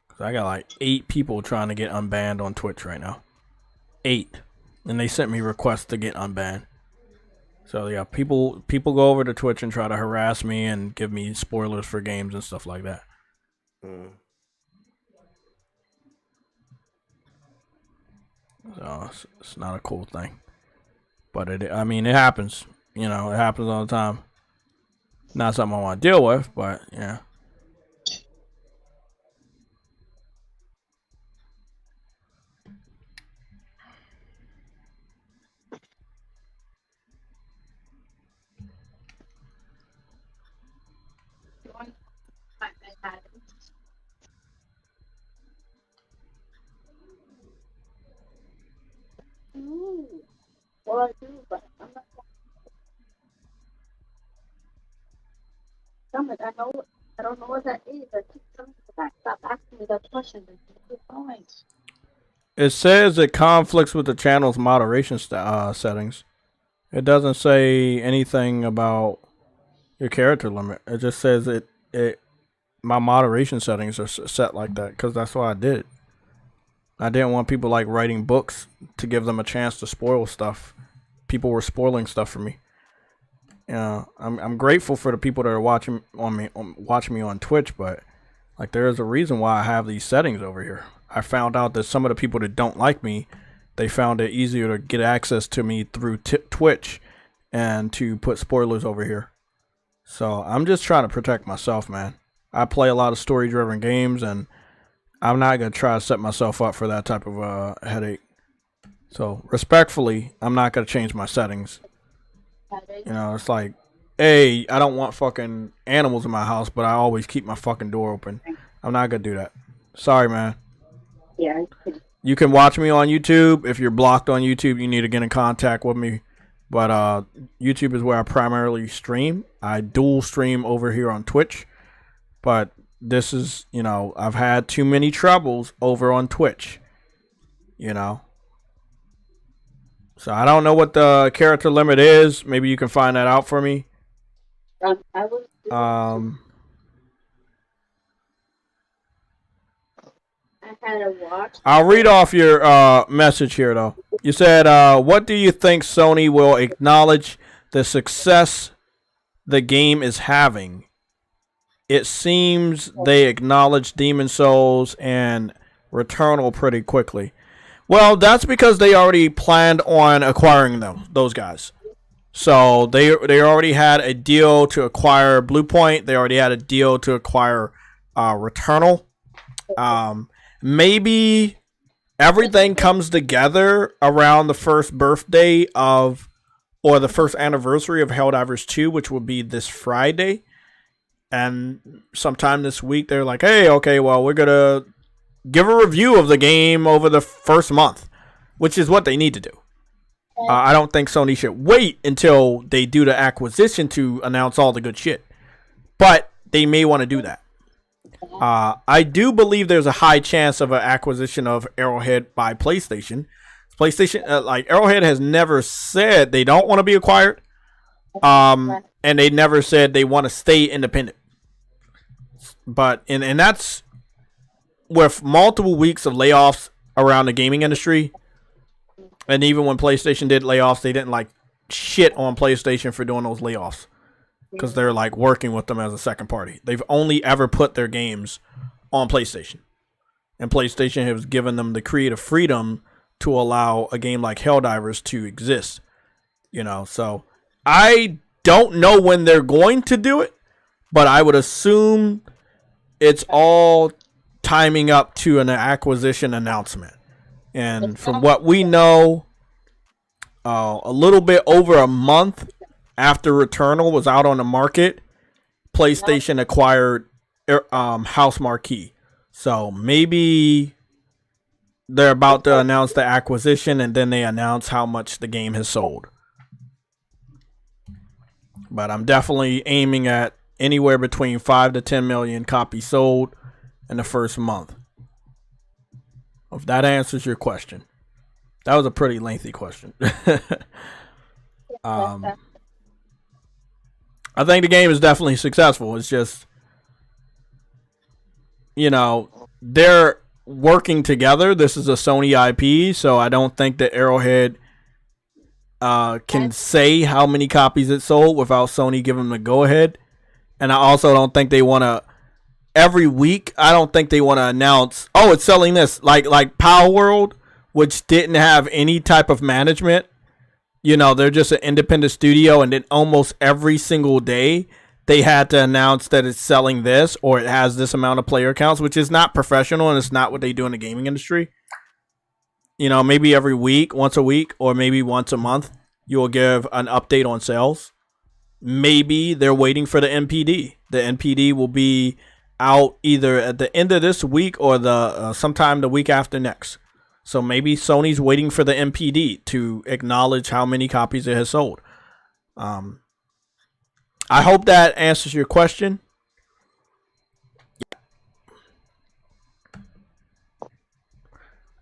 Cause I got like 8 people trying to get unbanned on Twitch right now. 8, and they sent me requests to get unbanned. So yeah, people go over to Twitch and try to harass me and give me spoilers for games and stuff like that. So it's not a cool thing, but it happens. You know, it happens all the time. Not something I want to deal with, but yeah. Well, I do, but I'm not. Summit, I don't know what that is. I keep coming back. Stop asking me that question. It says it conflicts with the channel's moderation settings. It doesn't say anything about your character limit. It just says my moderation settings are set like that because that's why I did it. I didn't want people like writing books to give them a chance to spoil stuff. People were spoiling stuff for me. I'm grateful for the people that are watching me on Twitch, but like there is a reason why I have these settings over here. I found out that some of the people that don't like me, they found it easier to get access to me through Twitch and to put spoilers over here. So I'm just trying to protect myself, man. I play a lot of story-driven games, and I'm not going to try to set myself up for that type of headache. So respectfully, I'm not going to change my settings. You know, it's like, hey, I don't want fucking animals in my house, but I always keep my fucking door open. I'm not going to do that. Sorry, man. Yeah. You can watch me on YouTube. If you're blocked on YouTube, you need to get in contact with me. But YouTube is where I primarily stream. I dual stream over here on Twitch. But this is, you know, I've had too many troubles over on Twitch. You know. So I don't know what the character limit is. Maybe you can find that out for me. I had a watch. I'll read off your message here, though. You said, what do you think Sony will acknowledge the success the game is having? It seems they acknowledge Demon Souls and Returnal pretty quickly. Well, that's because they already planned on acquiring those guys. So they already had a deal to acquire Bluepoint. They already had a deal to acquire Returnal. Maybe everything comes together around the first birthday of, or the first anniversary of Helldivers 2, which will be this Friday. And sometime this week, they're like, hey, okay, well, we're going to give a review of the game over the first month, which is what they need to do. I don't think Sony should wait until they do the acquisition to announce all the good shit. But they may want to do that. I do believe there's a high chance of an acquisition of Arrowhead by PlayStation. Like Arrowhead has never said they don't want to be acquired. And they never said they want to stay independent. But, and that's with multiple weeks of layoffs around the gaming industry. And even when PlayStation did layoffs, they didn't like shit on PlayStation for doing those layoffs. Because they're like working with them as a second party. They've only ever put their games on PlayStation. And PlayStation has given them the creative freedom to allow a game like Helldivers to exist. You know, so I don't know when they're going to do it. But I would assume it's all timing up to an acquisition announcement. And from what we know, a little bit over a month after Returnal was out on the market, PlayStation acquired House Marquee. So maybe they're about to announce the acquisition and then they announce how much the game has sold. but I'm definitely aiming at anywhere between 5 to 10 million copies sold in the first month. If that answers your question. That was a pretty lengthy question. I think the game is definitely successful. It's just, you know, they're working together. This is a Sony IP, so I don't think that Arrowhead can say how many copies it sold without Sony giving them the go-ahead. And I also don't think they want to, every week, I don't think they want to announce, oh, it's selling this. Like Power World, which didn't have any type of management. You know, they're just an independent studio, and then almost every single day they had to announce that it's selling this or it has this amount of player counts, which is not professional, and it's not what they do in the gaming industry. You know, maybe every week, once a week, or maybe once a month, you will give an update on sales. Maybe they're waiting for the NPD. The NPD will be out either at the end of this week or the sometime the week after next. So maybe Sony's waiting for the NPD to acknowledge how many copies it has sold. I hope that answers your question.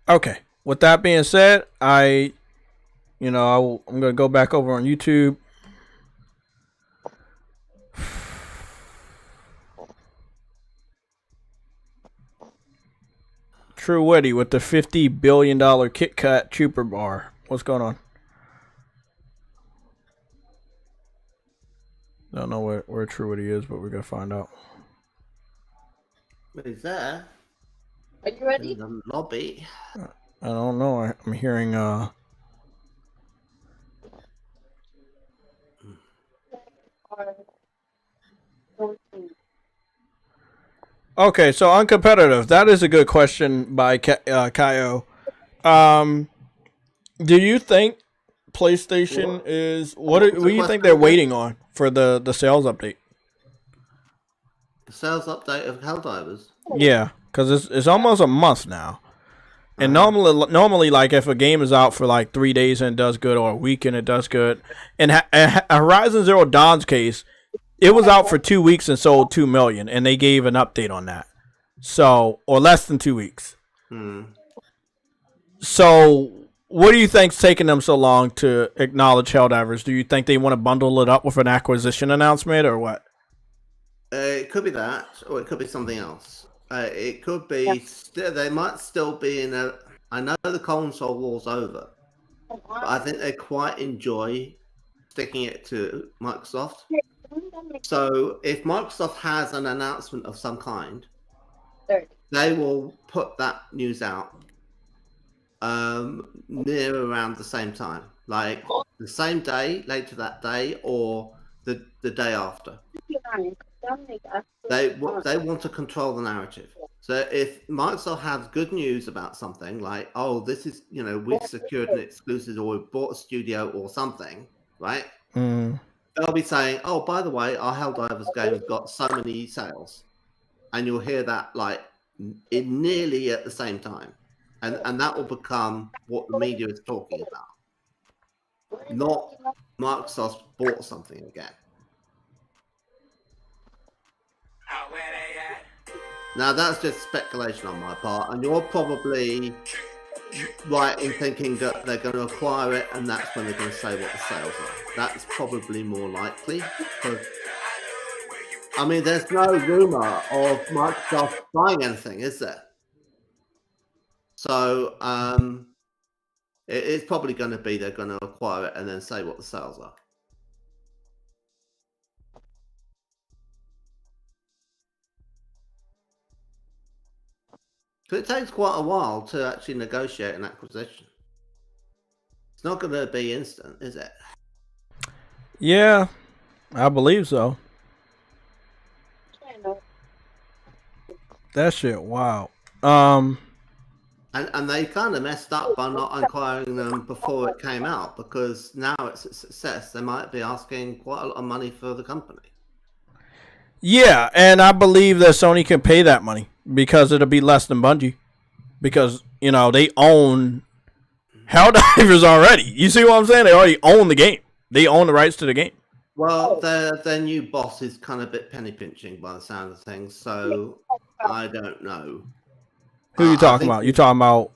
Okay. With that being said, I'm going to go back over on YouTube. True Witty with the $50 billion Kit Kat Trooper bar. What's going on? Don't know where True Witty is, but we're going to find out. He's there. Are you ready? In the lobby. I don't know. I'm hearing... Okay, so uncompetitive. That is a good question by Kaio. Do you think PlayStation is... What do you think they're waiting on for the sales update? The sales update of Helldivers? Yeah, because it's almost a month now. And normally, like, if a game is out for like 3 days and it does good, or a week and it does good. In Horizon Zero Dawn's case, it was out for 2 weeks and sold 2 million, and they gave an update on that. So, or less than 2 weeks. So, what do you think's taking them so long to acknowledge Helldivers? Do you think they want to bundle it up with an acquisition announcement, or what? It could be that, or it could be something else. It could be they might still be in a. I know the console war's over, but I think they quite enjoy sticking it to Microsoft. So if Microsoft has an announcement of some kind, they will put that news out near around the same time, like the same day, later that day, or the day after. They want to control the narrative. So if Microsoft has good news about something, like, oh, this is, we've secured an exclusive, or we've bought a studio or something, right? They'll be saying, oh, by the way, our Helldivers game has got so many sales. And you'll hear that like nearly at the same time. And that will become what the media is talking about. Not Microsoft bought something again. Now that's just speculation on my part, and you're probably right in thinking that they're going to acquire it, and that's when they're going to say what the sales are. That's probably more likely. Because, I mean, there's no rumor of Microsoft buying anything, is there? So it's probably going to be they're going to acquire it and then say what the sales are. It takes quite a while to actually negotiate an acquisition. It's not going to be instant, is it? Yeah, I believe so. That shit, wow. And they kind of messed up by not acquiring them before it came out, because now it's a success. They might be asking quite a lot of money for the company. Yeah, and I believe that Sony can pay that money because it'll be less than Bungie. Because, they own Helldivers already. You see what I'm saying? They already own the game. They own the rights to the game. Well, their new boss is kind of a bit penny pinching by the sound of things, so I don't know. Who you talking about? You talking about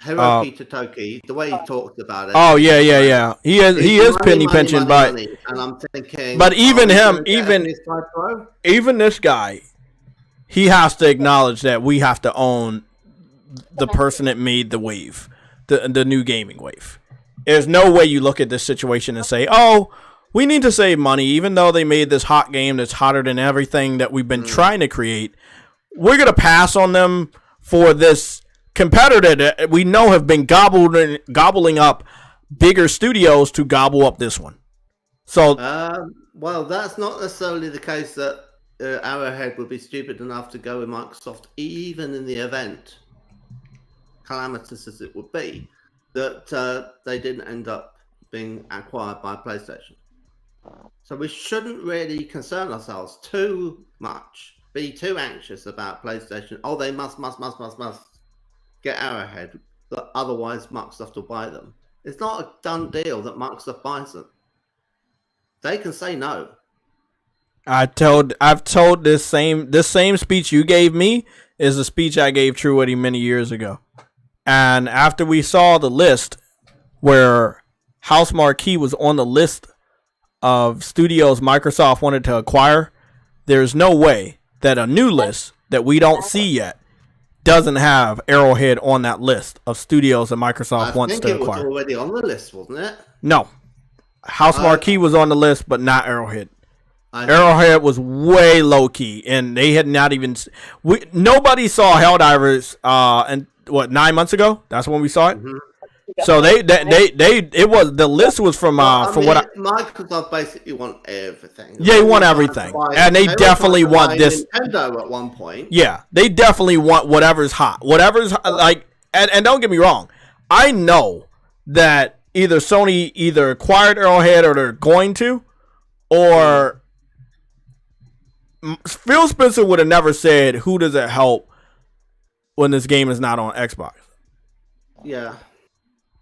Hiroki Totoki? The way he talked about it. Oh yeah. He is penny pinching, but money, and I'm thinking. But even him, even this guy, he has to acknowledge that we have to own the person that made the wave, the new gaming wave. There's no way you look at this situation and say, "Oh, we need to save money," even though they made this hot game that's hotter than everything that we've been trying to create. We're gonna pass on them for this competitor that we know have been gobbling up bigger studios to gobble up this one. So, well, that's not necessarily the case that Arrowhead would be stupid enough to go with Microsoft, even in the event, calamitous as it would be, that they didn't end up being acquired by PlayStation. So we shouldn't really concern ourselves too much, be too anxious about PlayStation. Oh, they must get Arrowhead, otherwise Microsoft will buy them. It's not a done deal that Microsoft buys them. They can say no. I've told this same speech you gave me is the speech I gave Truity many years ago. And after we saw the list where House Marquee was on the list of studios Microsoft wanted to acquire, there's no way that a new list that we don't see yet doesn't have Arrowhead on that list of studios that Microsoft wants to acquire. I think it was already on the list, wasn't it? No. House Marquee was on the list, but not Arrowhead. Arrowhead was way low key, and they had not even. Nobody saw Helldivers. And what, 9 months ago? That's when we saw it. Mm-hmm. So it was the list was from Microsoft basically want everything. Yeah, they want everything, and they definitely want this. Nintendo at one point. Yeah, they definitely want whatever's hot, whatever's like. And don't get me wrong, I know that either Sony acquired Arrowhead or they're going to, or Phil Spencer would have never said, "Who does it help when this game is not on Xbox?" Yeah.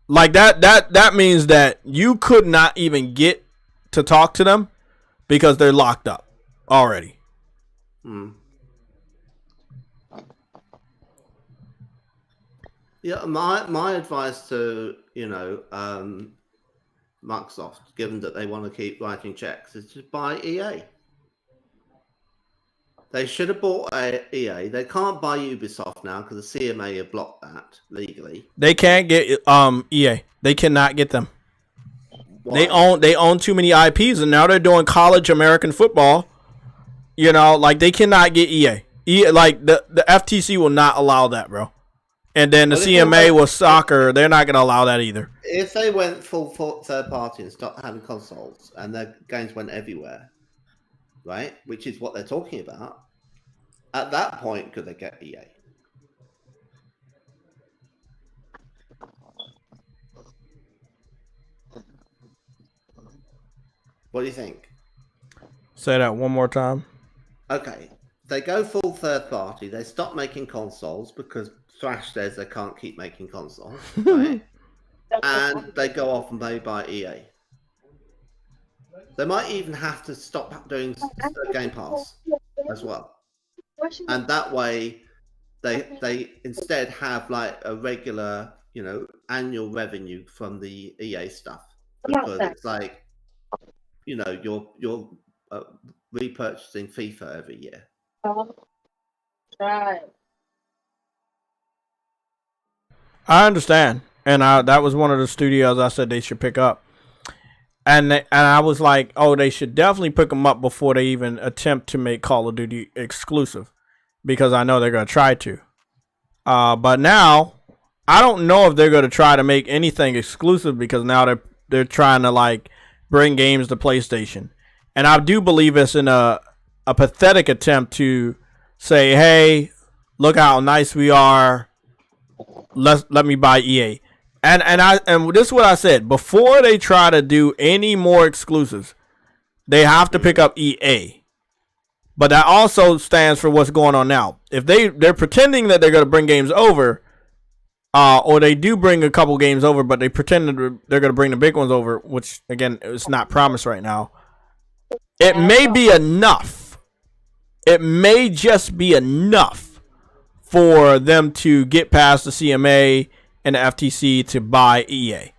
Like that means that you could not even get to talk to them because they're locked up already. Yeah, my advice to Microsoft, given that they want to keep writing checks, is to buy EA. They should have bought EA. They can't buy Ubisoft now because the CMA have blocked that legally. They can't get EA. They cannot get them. Why? They own too many IPs, and now they're doing college American football. Like they cannot get EA. Like the FTC will not allow that, bro. And then the CMA with soccer, they're not going to allow that either. If they went full third party and stopped having consoles and their games went everywhere, right, which is what they're talking about, at that point, could they get EA? What do you think? Say that one more time. Okay. They go full third party. They stop making consoles because Thrash says they can't keep making consoles, right? And they go off and they buy EA. They might even have to stop doing Game Pass as well. And that way, they instead have like a regular, annual revenue from the EA stuff, because it's like, you're repurchasing FIFA every year. Right. I understand, and that was one of the studios I said they should pick up, and I was like, oh, they should definitely pick them up before they even attempt to make Call of Duty exclusive, because I know they're gonna try to. But now I don't know if they're gonna try to make anything exclusive, because now they're trying to like bring games to PlayStation, and I do believe it's in a pathetic attempt to say, hey, look how nice we are. Let me buy EA. And this is what I said. Before they try to do any more exclusives, they have to pick up EA. But that also stands for what's going on now. If they're pretending that they're going to bring games over, or they do bring a couple games over, but they pretend that they're going to bring the big ones over, which again is not promised right now. It may be enough. It may just be enough for them to get past the CMA and the FTC to buy EA.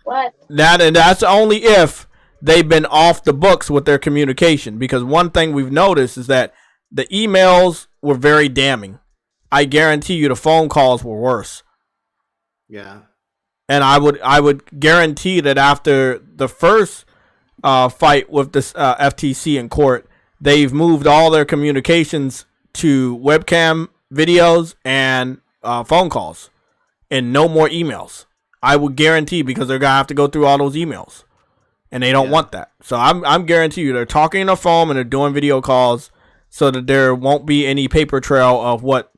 What? That's only if they've been off the books with their communication. Because one thing we've noticed is that the emails were very damning. I guarantee you the phone calls were worse. Yeah. And I would guarantee that after the first fight with this FTC in court, they've moved all their communications to webcam videos and phone calls, and no more emails. I would guarantee, because they're gonna have to go through all those emails, and they don't want that. So I'm guarantee you they're talking on the phone and they're doing video calls, so that there won't be any paper trail of what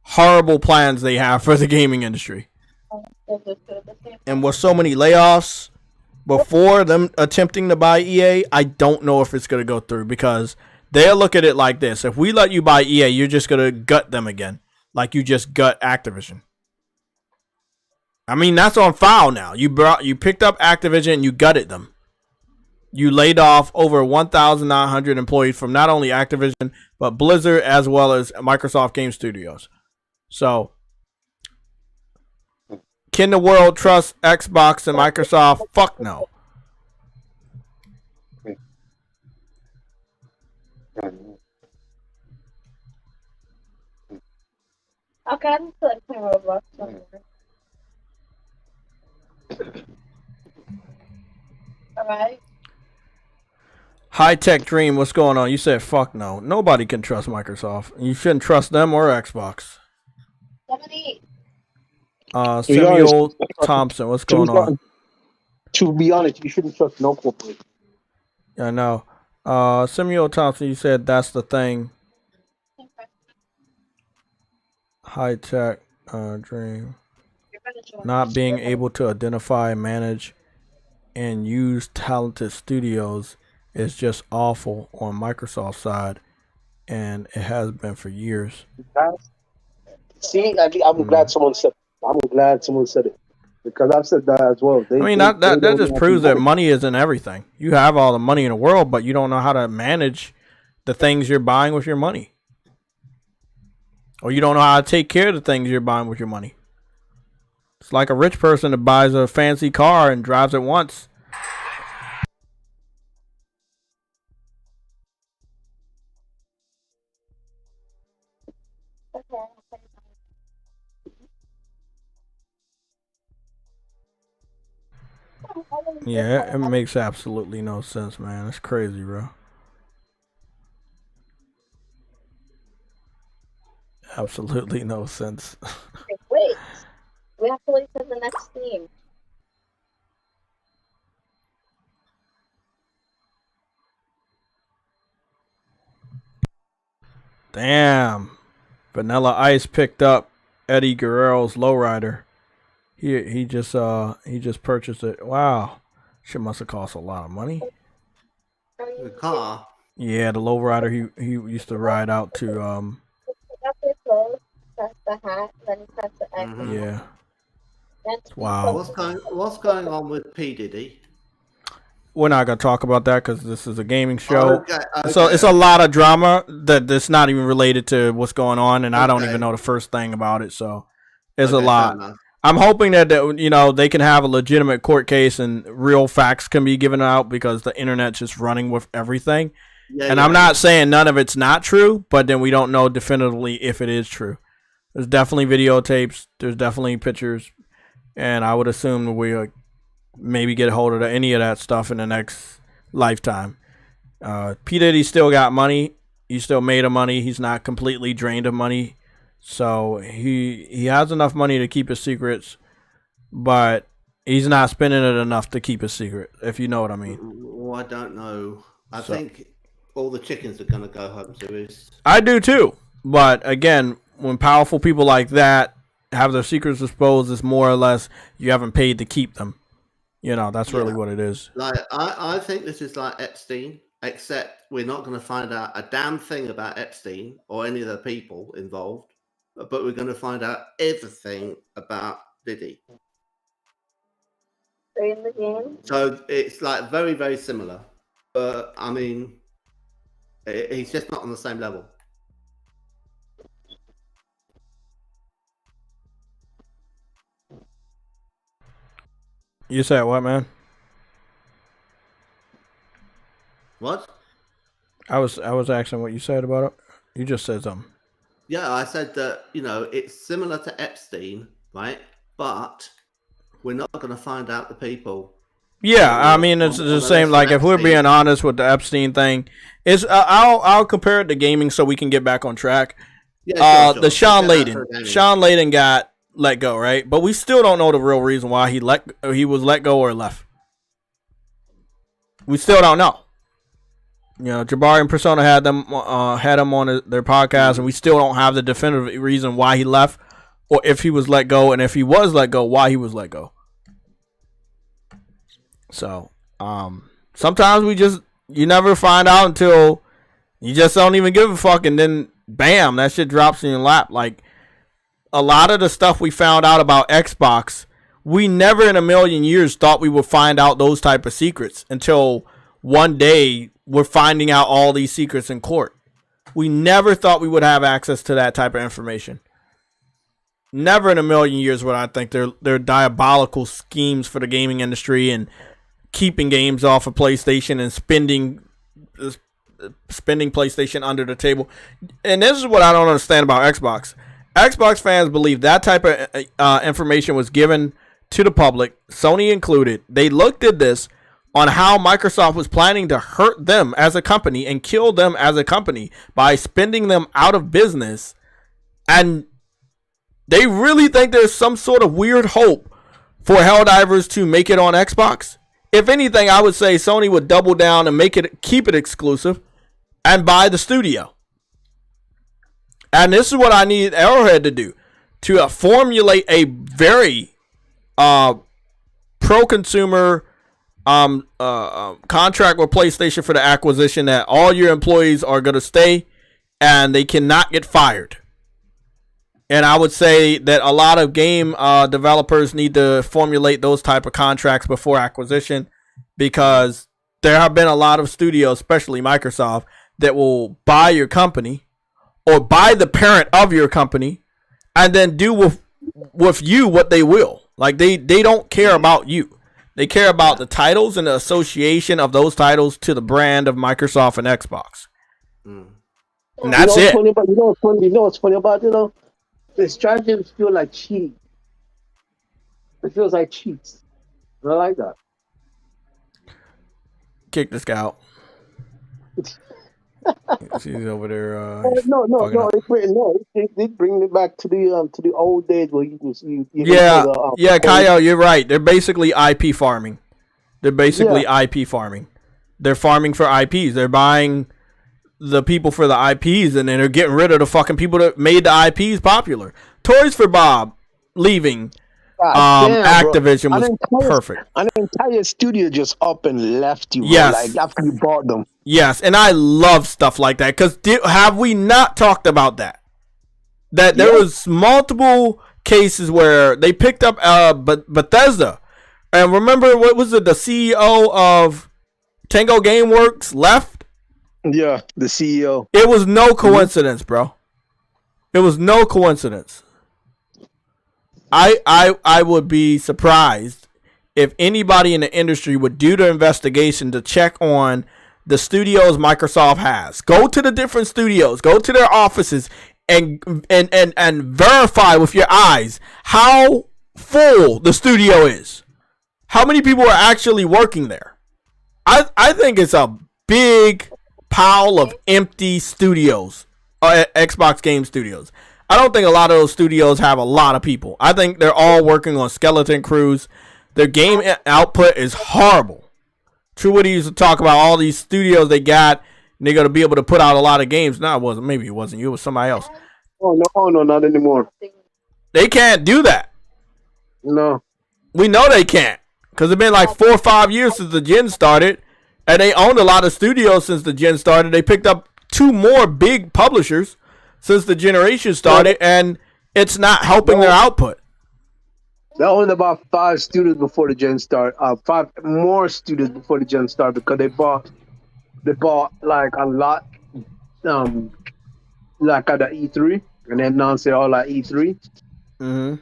horrible plans they have for the gaming industry. And with so many layoffs before them attempting to buy EA, I don't know if it's going to go through, because they'll look at it like this. If we let you buy EA, you're just going to gut them again, like you just gut Activision. I mean, that's on file now. You picked up Activision and you gutted them. You laid off over 1,900 employees from not only Activision, but Blizzard as well as Microsoft Game Studios. So, can the world trust Xbox and Microsoft? Fuck no. Okay, I'm still playing Roblox somewhere. Alright. High Tech Dream, what's going on? You said fuck no. Nobody can trust Microsoft. You shouldn't trust them or Xbox. Samuel Thompson, what's going on? To be honest, you shouldn't trust no corporation. I know. Samuel Thompson, you said that's the thing. High Tech Dream. Not being able to identify, manage, and use talented studios is just awful on Microsoft's side, and it has been for years. See, I'm glad someone said it. I'm glad someone said it, because I've said that as well. That just proves that money isn't everything. You have all the money in the world, but you don't know how to manage the things you're buying with your money. Or you don't know how to take care of the things you're buying with your money. It's like a rich person that buys a fancy car and drives it once. Yeah, it makes absolutely no sense, man. It's crazy, bro. Absolutely no sense. Wait. We have to wait for the next theme. Damn. Vanilla Ice picked up Eddie Guerrero's lowrider. He just purchased it. Wow. Shit must have cost a lot of money. The car? Yeah, the lowrider he used to ride out to Press the hat, then you press the X. Yeah. Wow. What's going on with P. Diddy? We're not gonna talk about that because this is a gaming show. Okay. So it's a lot of drama that's not even related to what's going on, and I don't even know the first thing about it. So it's a lot. I'm hoping that they can have a legitimate court case and real facts can be given out, because the internet's just running with everything. I'm not saying none of it's not true, but then we don't know definitively if it is true. There's definitely videotapes. There's definitely pictures, and I would assume we maybe get a hold of any of that stuff in the next lifetime. P. Diddy still got money. He still made of money. He's not completely drained of money. So he has enough money to keep his secrets, but he's not spending it enough to keep his secret, if you know what I mean. Well, I don't know. I think all the chickens are going to go home to roost. I do too. But again, when powerful people like that have their secrets exposed, it's more or less you haven't paid to keep them. That's really what it is. Like I think this is like Epstein, except we're not going to find out a damn thing about Epstein or any of the people involved, but we're going to find out everything about Diddy. In the game. So it's like very, very similar. I mean, he's just not on the same level. You said what, man? What? I was asking what you said about it. You just said something. Yeah, I said that, it's similar to Epstein, right? But we're not going to find out the people. Yeah, I mean, it's the same. Like, if we're being honest with the Epstein thing, I'll compare it to gaming so we can get back on track. Yeah, sure. The Sean Layden got let go, right? But we still don't know the real reason why he was let go or left. We still don't know. Jabari and Persona had him on their podcast, and we still don't have the definitive reason why he left, or if he was let go, and if he was let go, why he was let go. So, sometimes you never find out until you just don't even give a fuck, and then bam, that shit drops in your lap. Like, a lot of the stuff we found out about Xbox, we never in a million years thought we would find out those type of secrets until one day we're finding out all these secrets in court. We never thought we would have access to that type of information. Never in a million years would I think they're diabolical schemes for the gaming industry and keeping games off of PlayStation and spending PlayStation under the table. And this is what I don't understand about Xbox. Xbox fans believe that type of information was given to the public, Sony included. They looked at this on how Microsoft was planning to hurt them as a company and kill them as a company by spending them out of business. And they really think there's some sort of weird hope for Helldivers to make it on Xbox. If anything, I would say Sony would double down and keep it exclusive and buy the studio. And this is what I need Arrowhead to do, to formulate a very pro-consumer contract with PlayStation for the acquisition, that all your employees are going to stay and they cannot get fired. And I would say that a lot of game developers need to formulate those type of contracts before acquisition, because there have been a lot of studios, especially Microsoft, that will buy your company or buy the parent of your company and then do with you what they will. Like, they don't care about you. They care about the titles and the association of those titles to the brand of Microsoft and Xbox. And that's it. You know what's funny about it, the strategies feel like cheating. It feels like cheats. I like that. Kick this guy out. He's over there. No. They bring it back to the old days where you yeah, Kyle, you're right. They're basically IP farming. IP farming. They're farming for IPs. They're buying the people for the IPs, and then they're getting rid of the fucking people that made the IPs popular. Toys for Bob leaving Activision was perfect. An entire studio just up and left you. Yes. Like, after you bought them. Yes, and I love stuff like that, because have we not talked about that? That there was multiple cases where they picked up Bethesda. And remember, what was it? The CEO of Tango Gameworks left? Yeah, the CEO. It was no coincidence, bro. It was no coincidence. I would be surprised if anybody in the industry would do the investigation to check on the studios Microsoft has. Go to the different studios, go to their offices, and verify with your eyes how full the studio is. How many people are actually working there? I think it's a big pile of empty studios, Xbox game studios. I don't think a lot of those studios have a lot of people. I think they're all working on skeleton crews. Their game output is horrible. True Woody used to talk about all these studios they got, and they're going to be able to put out a lot of games. No, it wasn't. Maybe it wasn't you. It was somebody else. Oh, no, not anymore. They can't do that. No. We know they can't, because it's been like 4 or 5 years since the gen started, and they owned a lot of studios since the gen started. They picked up 2 more big publishers since the generation started, and it's not helping their output. They owned about 5 studios before the gen started. 5 more studios before the gen started, because they bought they bought like a lot, like at the E3, and then announced it all at E3. Mm-hmm.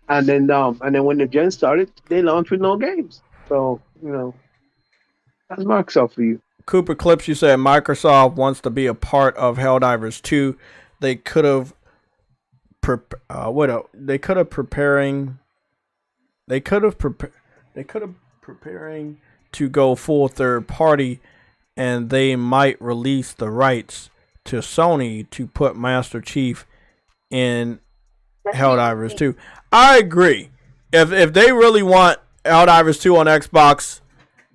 And then when the gen started, they launched with no games. So that's Microsoft for you. Cooper Clips, you said Microsoft wants to be a part of Helldivers 2. They could have preparing to go full third party, and they might release the rights to Sony to put Master Chief in Helldivers 2. I agree. If they really want Helldivers 2 on Xbox,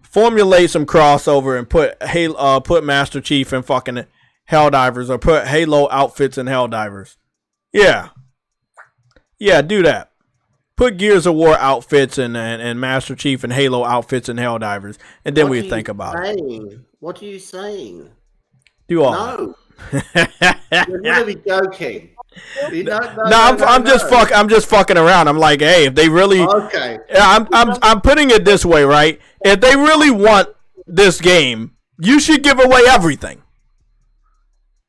formulate some crossover and put Master Chief in fucking Helldivers, or put Halo outfits in Helldivers. Yeah, do that. Put Gears of War outfits and Master Chief and Halo outfits in Helldivers, and then we think about it. What are you saying? Do all no. You're gonna be joking. I'm just fucking around. I'm like, hey, if they really, okay, I'm putting it this way, right? If they really want this game, you should give away everything,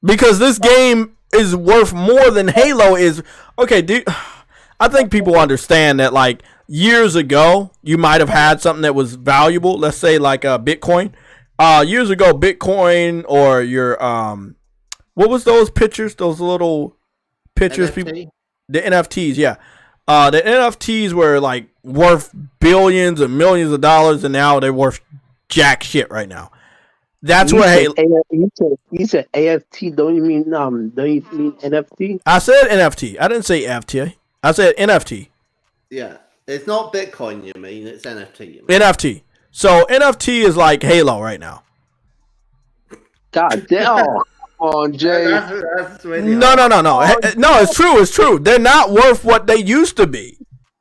because this game is worth more than Halo is. Okay, I think people understand that, like, years ago, you might have had something that was valuable. Let's say like Bitcoin. Years ago, Bitcoin, or your what was those pictures? Those little pictures, NFT? The NFTs, yeah. The NFTs were like worth billions and millions of dollars, and now they're worth jack shit right now. That's where Halo. You said AFT. Don't you mean NFT? I said NFT. I didn't say FT. I said NFT. Yeah, it's not Bitcoin. You mean it's NFT? You mean. NFT. So NFT is like Halo right now. God damn. On Jay. That's really No. No, it's true. It's true. They're not worth what they used to be.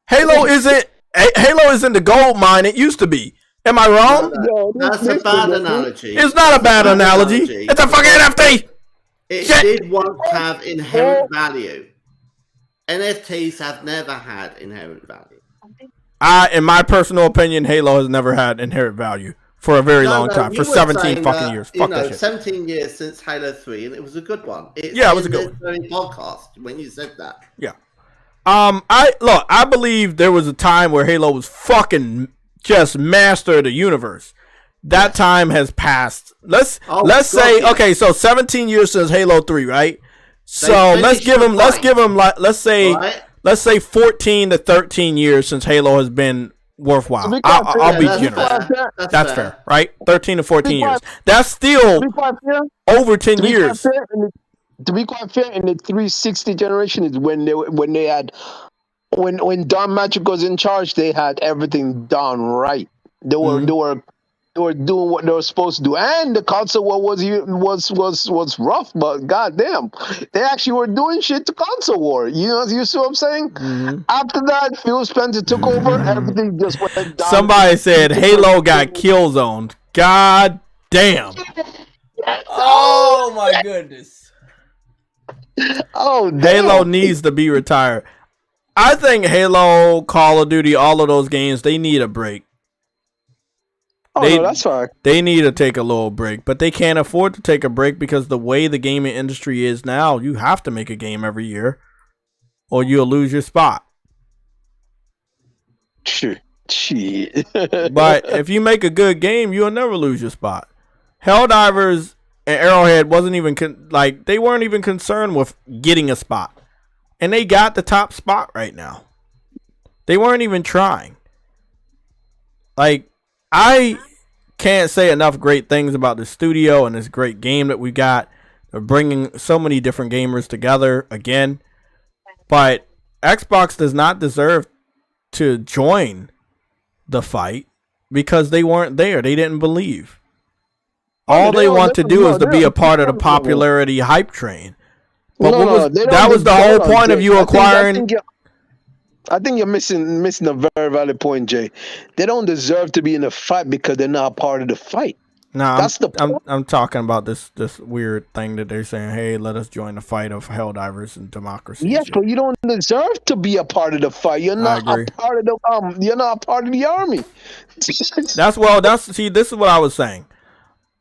Halo isn't the gold mine it used to be. Am I wrong? That's a bad analogy. It's not a bad analogy. It's a fucking NFT. It did once have inherent value. NFTs have never had inherent value. In my personal opinion, Halo has never had inherent value for a very long time. For 17 fucking years. Fuck that shit. 17 years since Halo 3, and it was a good one. It was a good one. Podcast when you said that. Yeah. I believe there was a time where Halo was fucking just master of the universe. That time has passed. Let's say, okay, so 17 years since Halo 3, right? So let's say 14 to 13 years since Halo has been worthwhile. I'll be generous. That's fair, right? 13 to 14 years. That's still over 10 years. To be quite fair, in the 360 generation is when Don Matrick was in charge, they had everything done right. They were doing what they were supposed to do, and the console war was rough, but goddamn, they actually were doing shit to console war. You see what I'm saying? Mm-hmm. After that, Phil Spencer took over. Everything just went down. Somebody said Halo got killzoned. God damn! Oh my goodness! Oh, damn. Halo needs to be retired. I think Halo, Call of Duty, all of those games, they need a break. No, that's fine. They need to take a little break, but they can't afford to take a break because the way the gaming industry is now, you have to make a game every year or you'll lose your spot. Shit. But if you make a good game, you'll never lose your spot. Helldivers and Arrowhead wasn't even they weren't even concerned with getting a spot, and they got the top spot right now. They weren't even trying. I can't say enough great things about the studio and this great game that we got. They're bringing so many different gamers together again. But Xbox does not deserve to join the fight because they weren't there. They didn't believe. All they want to do is to be a part of the popularity hype train. But that was the whole point of you acquiring... I think you're missing a very valid point, Jay. They don't deserve to be in a fight because they're not part of the fight. No, I'm talking about this weird thing that they're saying, hey, let us join the fight of Helldivers and democracy. Yes, but you don't deserve to be a part of the fight. You're not a part of the you're not a part of the army. This is what I was saying.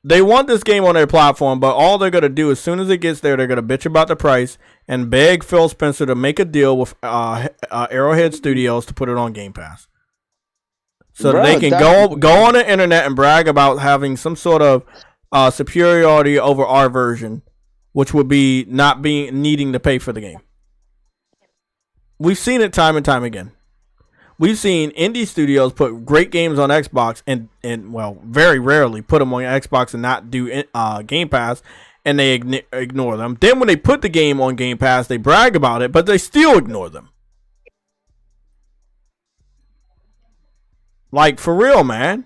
they want this game on their platform, but all they're gonna do as soon as it gets there, they're gonna bitch about the price and beg Phil Spencer to make a deal with Arrowhead Studios to put it on Game Pass, so that they can go on the internet and brag about having some sort of superiority over our version, which would be not being needing to pay for the game. We've seen it time and time again. We've seen indie studios put great games on Xbox and well, very rarely put them on Xbox and not do Game Pass, and they ignore them. Then when they put the game on Game Pass, they brag about it, but they still ignore them. Like, for real, man.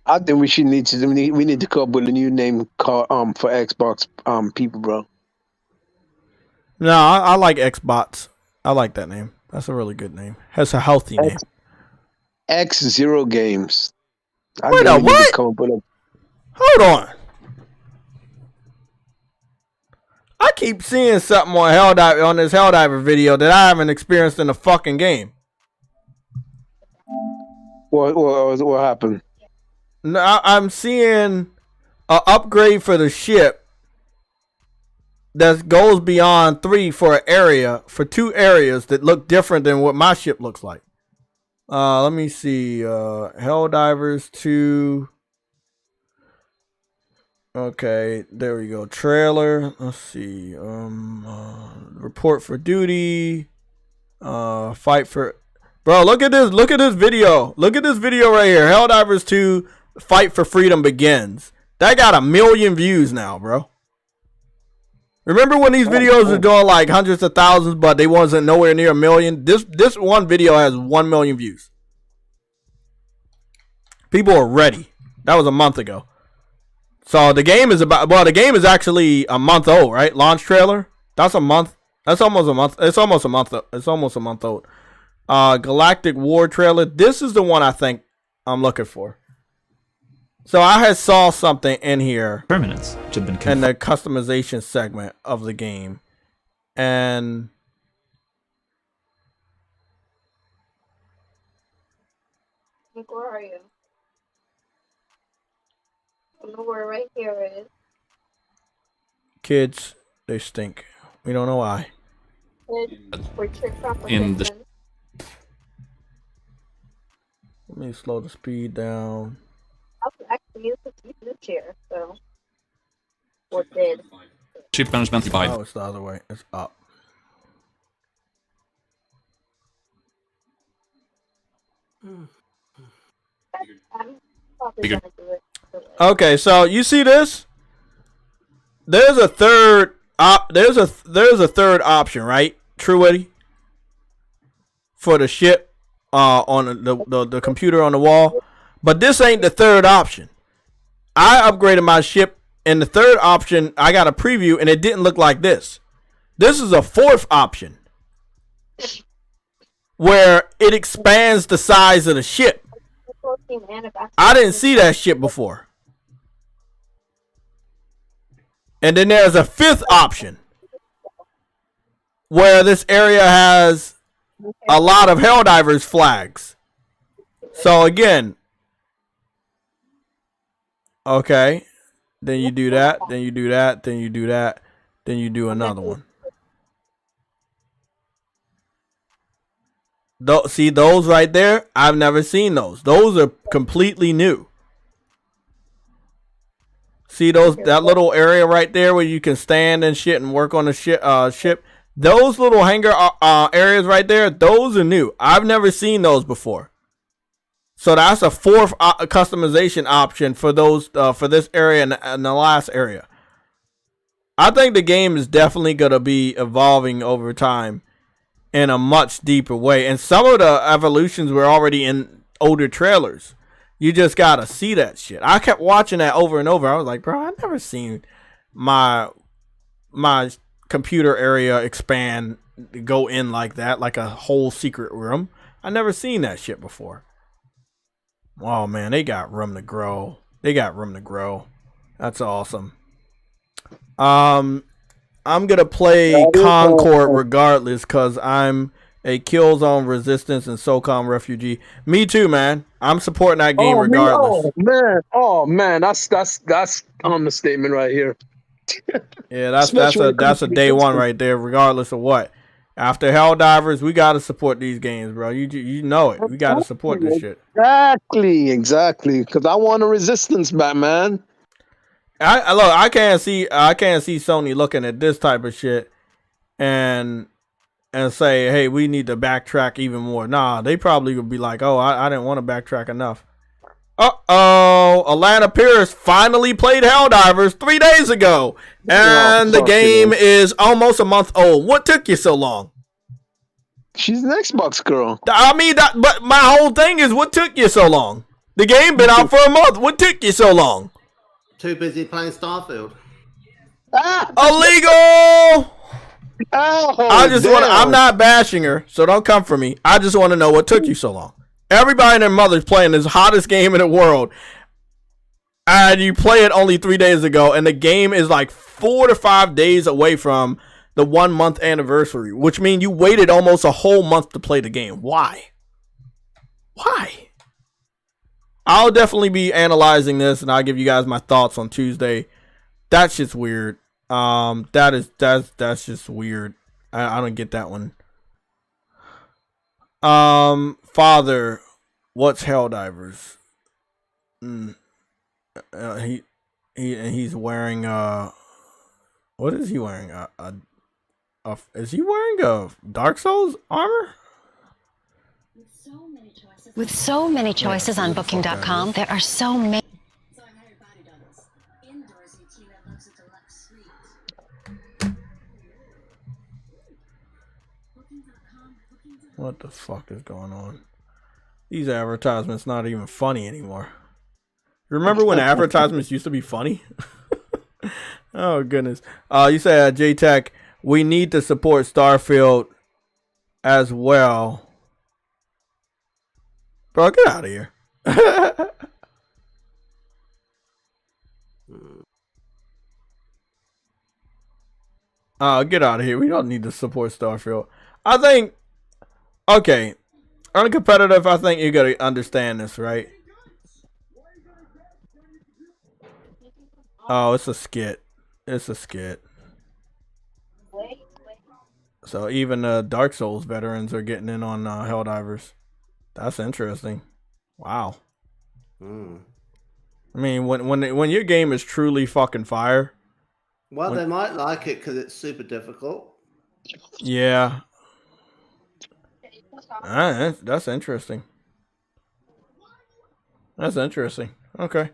I think we need to come up with a new name for Xbox people, bro. No, I like Xbox. I like that name. That's a really good name. That's a healthy name. X0 Games. Wait a what? Hold on. I keep seeing something on this Helldiver video that I haven't experienced in the fucking game. What happened? No, I'm seeing an upgrade for the ship that goes beyond 3 for for 2 areas that look different than what my ship looks like. Let me see. Helldivers 2. Okay, there we go. Trailer. Let's see. Report for duty. Fight for. Bro, look at this. Look at this video. Look at this video right here. Helldivers 2. Fight for Freedom begins. That got 1 million views now, bro. Remember when these videos were doing like hundreds of thousands, but they wasn't nowhere near 1 million? This one video has 1 million views. People are ready. That was a month ago. So the game is the game is actually a month old, right? Launch trailer. That's a month. That's almost a month. It's almost a month. It's almost a month old. Galactic War trailer. This is the one I think I'm looking for. So I had saw something in here permanents which have been in the customization segment of the game, and where are you? I don't know where right here is. Kids, they stink. We don't know why. In the Let me slow the speed down. I was actually used to use the chair, so. Or did. ship management by. Oh, it's the other way. It's up. Okay, so you see this? There's a third there's a third option, right? True Eddie? For the ship on the computer on the wall. But this ain't the third option. I upgraded my ship, and the third option, I got a preview, and it didn't look like this. This is a fourth option where it expands the size of the ship. I didn't see that shit before. And then there's a fifth option where this area has a lot of Helldivers flags. So again, okay, then you do that, then you do that, then you do that, then you do another one. See those right there? I've never seen those. Those are completely new. See those, that little area right there where you can stand and shit and work on the ship? Those little hangar areas right there, those are new. I've never seen those before. So that's a fourth customization option for those for this area and the last area. I think the game is definitely going to be evolving over time in a much deeper way. And some of the evolutions were already in older trailers. You just got to see that shit. I kept watching that over and over. I was like, bro, I've never seen my computer area expand, go in like that, like a whole secret room. I never seen that shit before. Oh man, they got room to grow. They got room to grow. That's awesome. I'm gonna play Concord regardless, cause I'm a Killzone Resistance and SOCOM Refugee. Me too, man. I'm supporting that game regardless. Oh man, that's understatement right here. Yeah, that's a day one right there, regardless of what. After Helldivers, we gotta support these games, bro. You know it. We gotta support this shit. Exactly. Because I want a Resistance back, man. I can't see Sony looking at this type of shit and say, hey, we need to backtrack even more. Nah, they probably would be like, oh, I didn't want to backtrack enough. Alana Pierce finally played Helldivers 3 days ago, and the game is almost a month old. What took you so long? She's an Xbox girl. I mean, but my whole thing is, what took you so long? The game been out for a month. What took you so long? Too busy playing Starfield. Illegal! Oh, I'm not bashing her, so don't come for me. I just want to know what took you so long. Everybody and their mother's playing this hottest game in the world, and you play it only 3 days ago, and the game is like 4 to 5 days away from the 1 month anniversary, which means you waited almost a whole month to play the game. Why? I'll definitely be analyzing this, and I'll give you guys my thoughts on Tuesday. That's just weird. That's just weird. I don't get that one. Father, what's Helldivers? He's wearing what is he wearing? Is he wearing a Dark Souls armor? With so many choices on Booking.com, there are so many. What the fuck is going on? These advertisements not even funny anymore. Remember when advertisements used to be funny? Oh goodness. You said JayTech, we need to support Starfield as well. Bro, get out of here. Get out of here. We don't need to support Starfield. I think, okay, uncompetitive, I think you gotta understand this, right? Oh, it's a skit. It's a skit. So even Dark Souls veterans are getting in on Helldivers. That's interesting. Wow. I mean, when your game is truly fucking fire. Well, they might like it because it's super difficult. Yeah. That's interesting. That's interesting. Okay.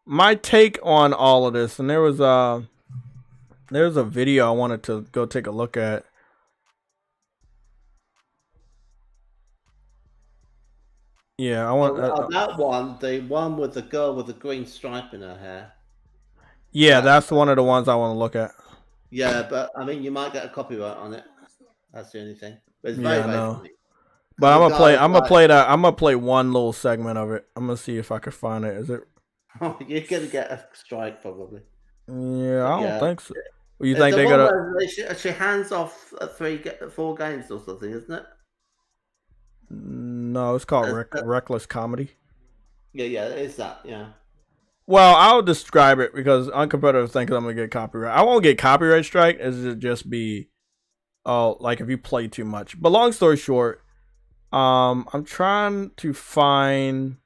My take on all of this, and there's a video I wanted to go take a look at. Yeah, I want that one. The one with the girl with the green stripe in her hair. Yeah, that's one of the ones I want to look at. Yeah, but I mean, you might get a copyright on it. That's the only thing. But it's very funny. But I'm gonna play one little segment of it. I'm gonna see if I can find it. Is it? Oh, you're gonna get a strike probably. Yeah, I don't think so. Well, you think they're gonna? She hands off 4 games or something, isn't it? No, it's called Reckless Comedy. Yeah, it is that. Yeah. Well, I'll describe it because uncompetitive thinks I'm gonna get copyright. I won't get copyright strike. It'll just be, like if you play too much. But long story short, I'm trying to find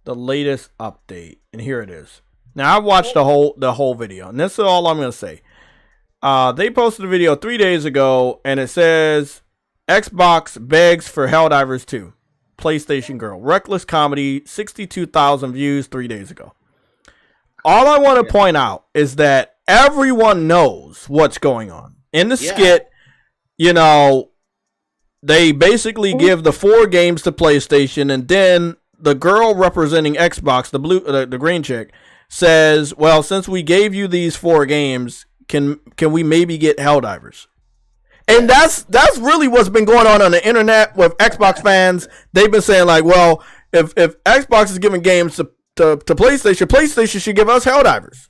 the latest update, and here it is. Now I've watched the whole video, and this is all I'm gonna say. They posted a video 3 days ago, and it says Xbox begs for Helldivers 2. PlayStation Girl. Reckless Comedy, 62,000 views 3 days ago. All I want to point out is that everyone knows what's going on. In the skit, you know, they basically give the 4 games to PlayStation, and then the girl representing Xbox, the green chick, says, well, since we gave you these 4 games, can we maybe get Helldivers? And that's really what's been going on the internet with Xbox fans. They've been saying like, well, if Xbox is giving games to PlayStation should give us Helldivers.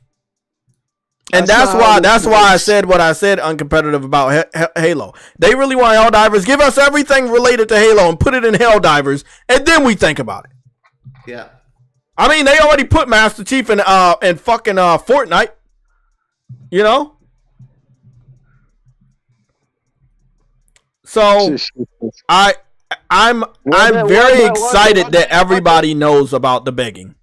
And that's why I said what I said uncompetitive about Halo. They really want Helldivers. Give us everything related to Halo and put it in Helldivers, and then we think about it. Yeah. I mean, they already put Master Chief in fucking Fortnite. You know? So I'm very excited that everybody knows about the begging.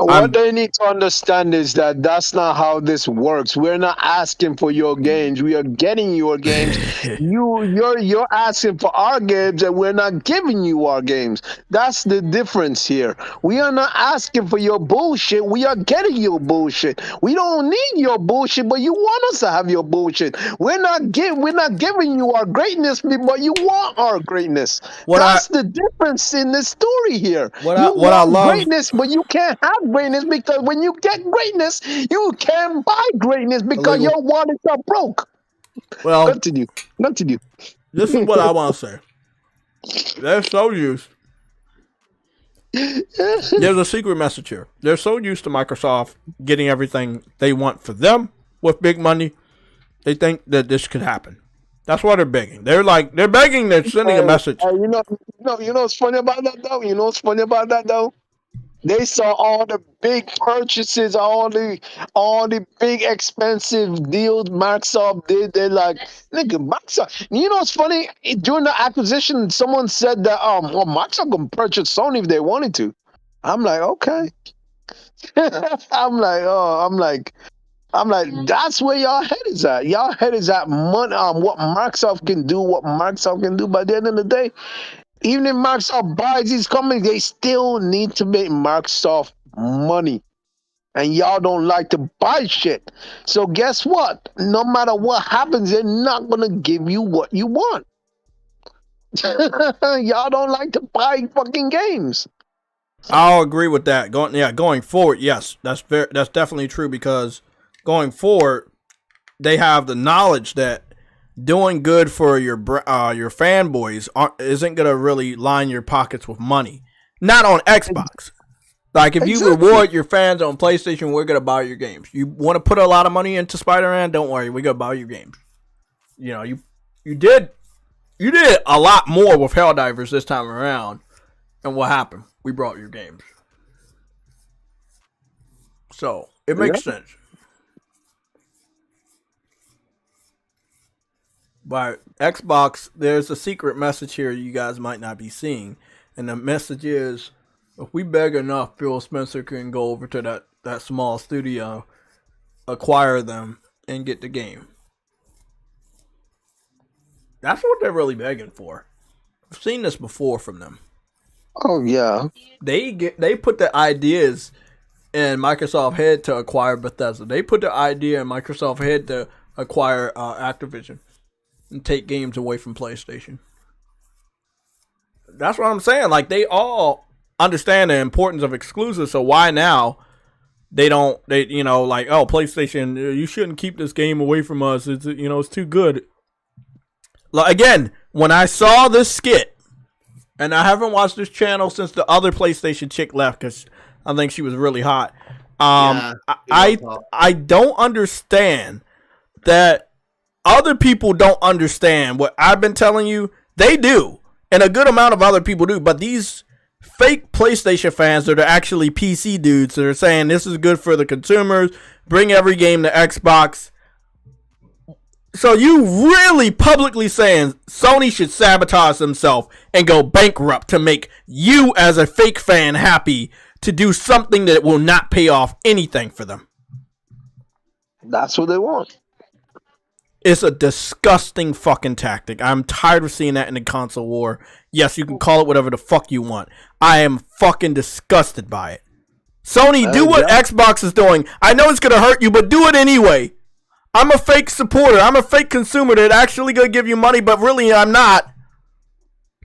What they need to understand is that that's not how this works. We're not asking for your games. We are getting your games. You're asking for our games, and we're not giving you our games. That's the difference here. We are not asking for your bullshit. We are getting your bullshit. We don't need your bullshit, but you want us to have your bullshit. We're not giving you our greatness, but you want our greatness. That's the difference in the story here. What I love greatness, but you can't have greatness because when you get greatness, you can't buy greatness because your wallets are broke. Well, continue. This is what I want to say. They're so used. There's a secret message here. They're so used to Microsoft getting everything they want for them with big money. They think that this could happen. That's why they're begging. They're begging. They're sending a message. You know what's funny about that though? They saw all the big purchases, all the big expensive deals Microsoft did. They're like, nigga, Microsoft. You know what's funny? During the acquisition, someone said that Microsoft can purchase Sony if they wanted to. I'm like, okay. I'm like, that's where y'all head is at. Y'all head is at money on what Microsoft can do, By the end of the day, even if Microsoft buys these companies, they still need to make Microsoft money. And y'all don't like to buy shit. So guess what? No matter what happens, they're not going to give you what you want. Y'all don't like to buy fucking games. I'll agree with that. Going forward, yes, that's definitely true because going forward, they have the knowledge that doing good for your fanboys isn't gonna really line your pockets with money. Not on Xbox. Like if you reward your fans on PlayStation, we're gonna buy your games. You want to put a lot of money into Spider-Man? Don't worry, we're gonna buy your games. You know, you did a lot more with Helldivers this time around, and what happened? We brought your games. So it makes sense. But Xbox, there's a secret message here you guys might not be seeing. And the message is, if we beg enough, Phil Spencer can go over to that small studio, acquire them, and get the game. That's what they're really begging for. I've seen this before from them. Oh, yeah. They put the ideas in Microsoft head to acquire Bethesda. They put the idea in Microsoft head to acquire Activision. And take games away from PlayStation. That's what I'm saying. Like, they all understand the importance of exclusives, so why now PlayStation, you shouldn't keep this game away from us. It's too good. Like, again, when I saw this skit, and I haven't watched this channel since the other PlayStation chick left because I think she was really hot. I don't understand that. Other people don't understand what I've been telling you. They do. And a good amount of other people do. But these fake PlayStation fans that are actually PC dudes that are saying this is good for the consumers, bring every game to Xbox. So you really publicly saying Sony should sabotage themselves and go bankrupt to make you as a fake fan happy to do something that will not pay off anything for them. That's what they want. It's a disgusting fucking tactic. I'm tired of seeing that in the console war. Yes, you can call it whatever the fuck you want. I am fucking disgusted by it. Sony, do what Xbox is doing. I know it's going to hurt you, but do it anyway. I'm a fake supporter. I'm a fake consumer that actually going to give you money, but really I'm not.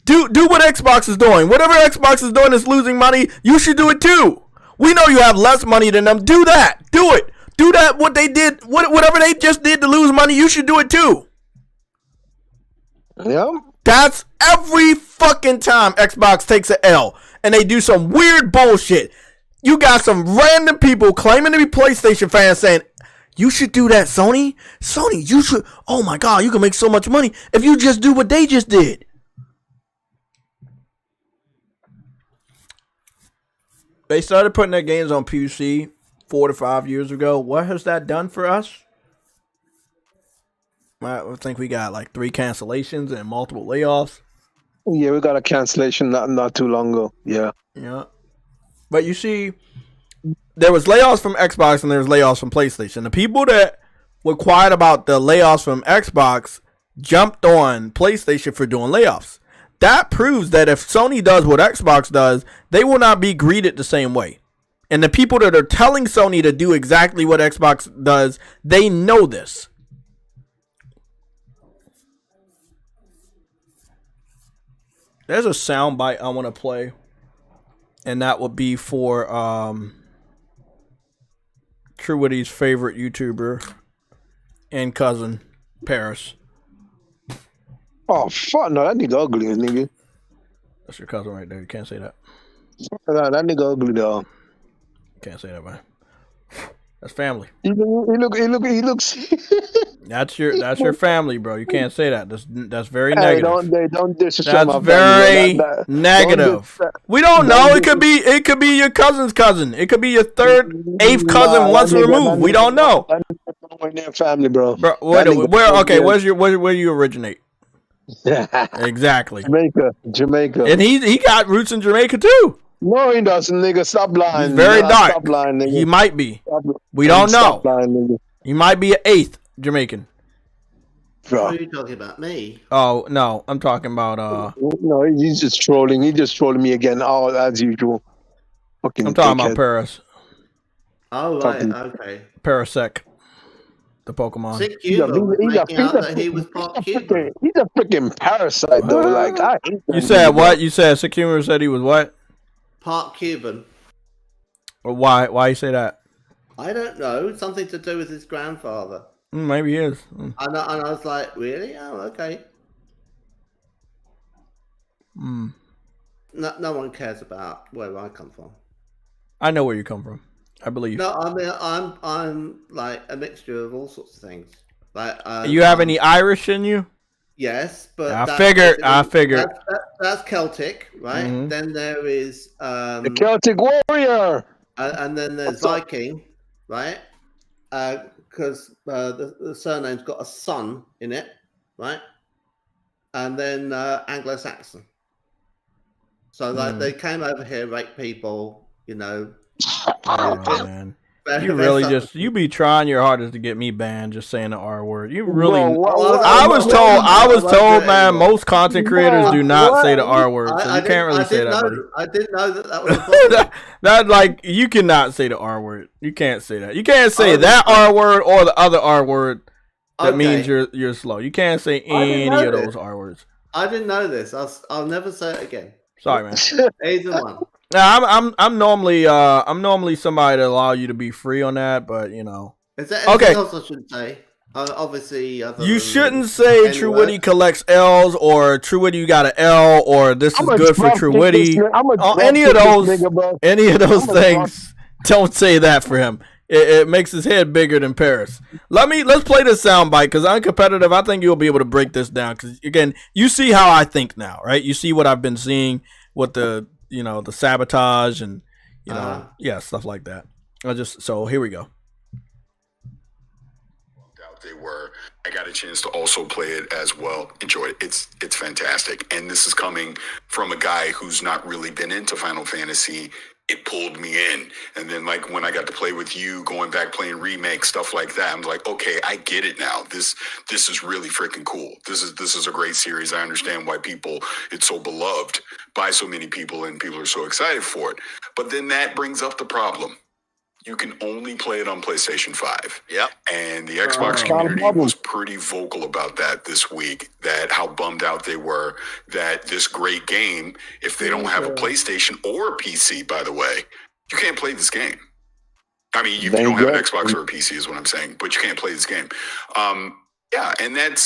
Do what Xbox is doing. Whatever Xbox is doing is losing money, you should do it too. We know you have less money than them. Do that. Do it. Do that, what they did, whatever they just did to lose money, you should do it too. Yeah. That's every fucking time Xbox takes an L and they do some weird bullshit. You got some random people claiming to be PlayStation fans saying, You should do that, Sony. Sony, you should. Oh my God, you can make so much money if you just do what they just did. They started putting their games on PC 4 to 5 years ago. What has that done for us? I think we got like 3 cancellations and multiple layoffs. Yeah, we got a cancellation not too long ago. Yeah. Yeah. But you see, there was layoffs from Xbox and there was layoffs from PlayStation. The people that were quiet about the layoffs from Xbox jumped on PlayStation for doing layoffs. That proves that if Sony does what Xbox does, they will not be greeted the same way. And the people that are telling Sony to do exactly what Xbox does, they know this. There's a soundbite I want to play, and that would be for True Witty's favorite YouTuber and cousin, Paris. Oh, fuck no, that nigga ugly, nigga. That's your cousin right there. You can't say that. No, that nigga ugly, dog. Can't say that, man. That's family. He looks. That's your family, bro. You can't say that. That's very negative. Don't disrespect my family. That's very negative. We don't know. It could be your cousin's cousin. It could be your 3rd, 8th cousin once removed. We don't know. Family, bro. Where you originate? Exactly. Jamaica. And he got roots in Jamaica too. No, he doesn't, nigga. Stop lying. He's very dark. Stop lying, nigga. He might be. We don't know. Lying, nigga. He might be an 8th Jamaican. Bro. What are you talking about? Me? Oh no, I'm talking about No, he's just trolling. He's just trolling me again, all as usual. Fucking I'm talking about Paris. Oh right, okay. Parasect. The Pokemon. He's a freaking parasite, though. Like, I hate you said what? You said Sekimura said he was what? Part Cuban. Or why? Why you say that? I don't know. Something to do with his grandfather. Maybe he is. And I was like, really? Oh, okay. No one cares about where I come from. I know where you come from. I believe. No, I mean I'm like a mixture of all sorts of things. Like you have any Irish in you? Yes, but I figured. That's Celtic, right? Mm-hmm. Then there is the Celtic warrior, and then there's Viking, right? Because the surname's got a son in it, right? And then Anglo-Saxon. So like they came over here, raped people, you know. Oh, man. You really you be trying your hardest to get me banned just saying the R word. You really I was told, man, most content creators do not say the R word. So you can't really say that, buddy. I didn't know that was a problem. that like you cannot say the R word. You can't say that. You can't say that R word or the other R word that means you're slow. You can't say any of those R words. I didn't know this. I'll never say it again. Sorry, man. Either one. Now, I'm normally somebody to allow you to be free on that, but you know. Is there anything else I should say? Obviously, you shouldn't say True Witty collects L's or True Witty you got an L or this is good for True Witty. Any of those things, don't say that for him. It makes his head bigger than Paris. Let's play this soundbite because I'm competitive. I think you'll be able to break this down because again, you see how I think now, right? You see what I've been seeing with the sabotage and stuff like that. So here we go. I got a chance to also play it as well. Enjoy it. It's fantastic. And this is coming from a guy who's not really been into Final Fantasy. It pulled me in. And then like when I got to play with you, going back playing remakes, stuff like that, I'm like, okay, I get it now. This is really freaking cool. This is a great series. I understand why it's so beloved by so many people and people are so excited for it. But then that brings up the problem. You can only play it on PlayStation 5. Yep. And the Xbox community was pretty vocal about that this week, that how bummed out they were that this great game, if they don't have a PlayStation or a PC, by the way, you can't play this game. I mean, you don't have an Xbox or a PC is what I'm saying, but you can't play this game. And it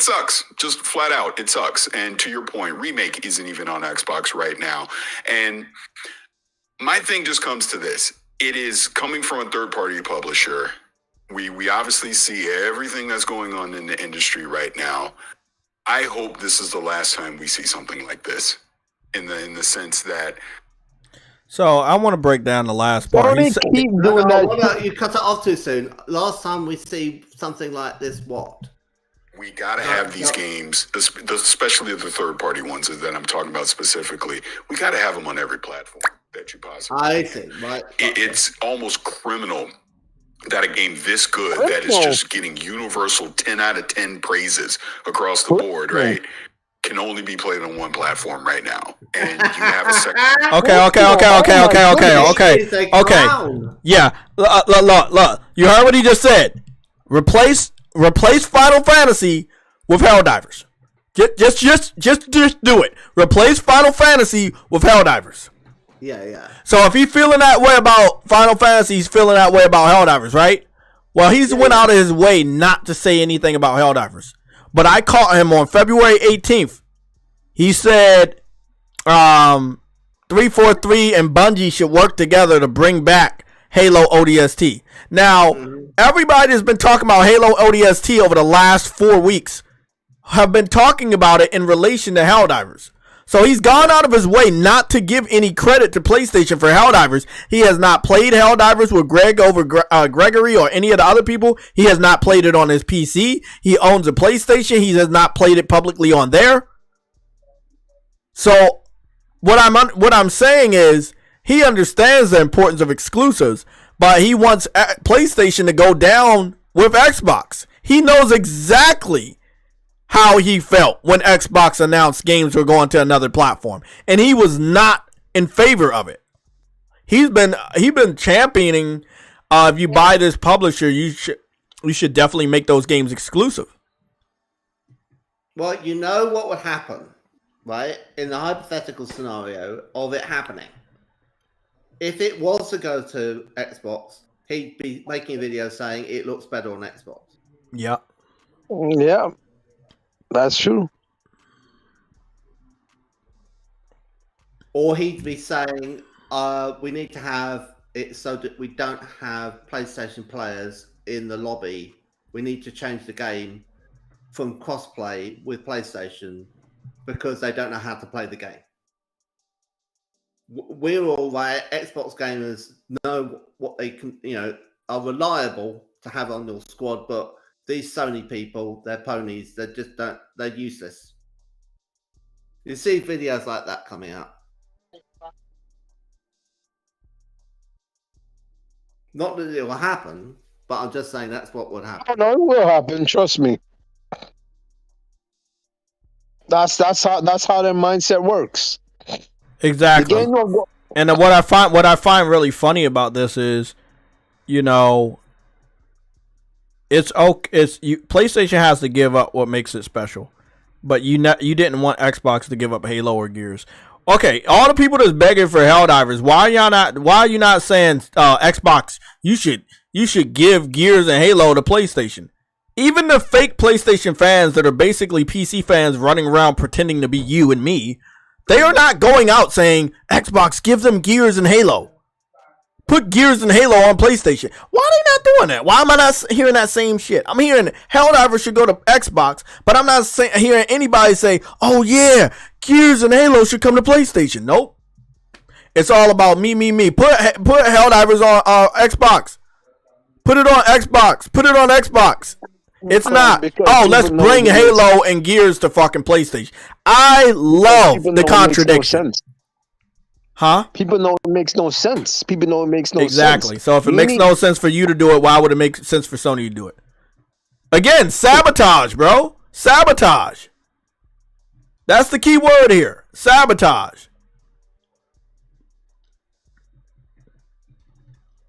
sucks. Just flat out, it sucks. And to your point, Remake isn't even on Xbox right now. And my thing just comes to this. It is coming from a third-party publisher. We obviously see everything that's going on in the industry right now. I hope this is the last time we see something like this, in the sense that. So I want to break down the last part. You cut it off too soon. Last time we see something like this, what? We gotta have these games, especially the third-party ones that I'm talking about specifically. We gotta have them on every platform that you possibly. I see. Right. It's almost criminal that a game this good that is just getting universal 10 out of 10 praises across the board, right, can only be played on one platform right now, and you have a second. Okay. Yeah, look. You heard what he just said. Replace Final Fantasy with Helldivers. Just do it. Replace Final Fantasy with Helldivers. Yeah. So if he's feeling that way about Final Fantasy, he's feeling that way about Helldivers, right? Well, he's went out of his way not to say anything about Helldivers. But I caught him on February 18th. He said 343 and Bungie should work together to bring back Halo ODST. Now, everybody has been talking about Halo ODST over the last 4 weeks have been talking about it in relation to Helldivers. So he's gone out of his way not to give any credit to PlayStation for Helldivers. He has not played Helldivers with Gregory or any of the other people. He has not played it on his PC. He owns a PlayStation. He has not played it publicly on there. So what I'm saying is he understands the importance of exclusives, but he wants PlayStation to go down with Xbox. He knows exactly how he felt when Xbox announced games were going to another platform, and he was not in favor of it. He's been championing if you buy this publisher, you should definitely make those games exclusive. Well, you know what would happen, right? In the hypothetical scenario of it happening, if it was to go to Xbox, he'd be making a video saying it looks better on Xbox. Yeah. Yeah. That's true. Or he'd be saying, we need to have it so that we don't have PlayStation players in the lobby. We need to change the game from crossplay with PlayStation because they don't know how to play the game. We're all right. Xbox gamers know what they can, are reliable to have on your squad, but these Sony people, they're ponies. They're useless. You see videos like that coming out. Not that it will happen, but I'm just saying that's what would happen. Oh, no, it will happen. Trust me. That's how their mindset works. Exactly. And what I find really funny about this is, PlayStation has to give up what makes it special, but you didn't want Xbox to give up Halo or Gears. Okay, all the people that's begging for Helldivers, why are you not saying Xbox? You should give Gears and Halo to PlayStation. Even the fake PlayStation fans that are basically PC fans running around pretending to be you and me, they are not going out saying Xbox, give them Gears and Halo. Put Gears and Halo on PlayStation. Why are they not doing that? Why am I not hearing that same shit? I'm hearing Helldivers should go to Xbox, but I'm not hearing anybody say, oh yeah, Gears and Halo should come to PlayStation. Nope. It's all about me. Put Helldivers on Xbox. Put it on Xbox. Put it on Xbox. It's not, let's bring Halo and Gears to fucking PlayStation. I love the contradiction. Huh? People know it makes no sense. People know it makes no sense. Exactly. So if it makes no sense for you to do it, why would it make sense for Sony to do it? Again, sabotage, bro. Sabotage. That's the key word here. Sabotage.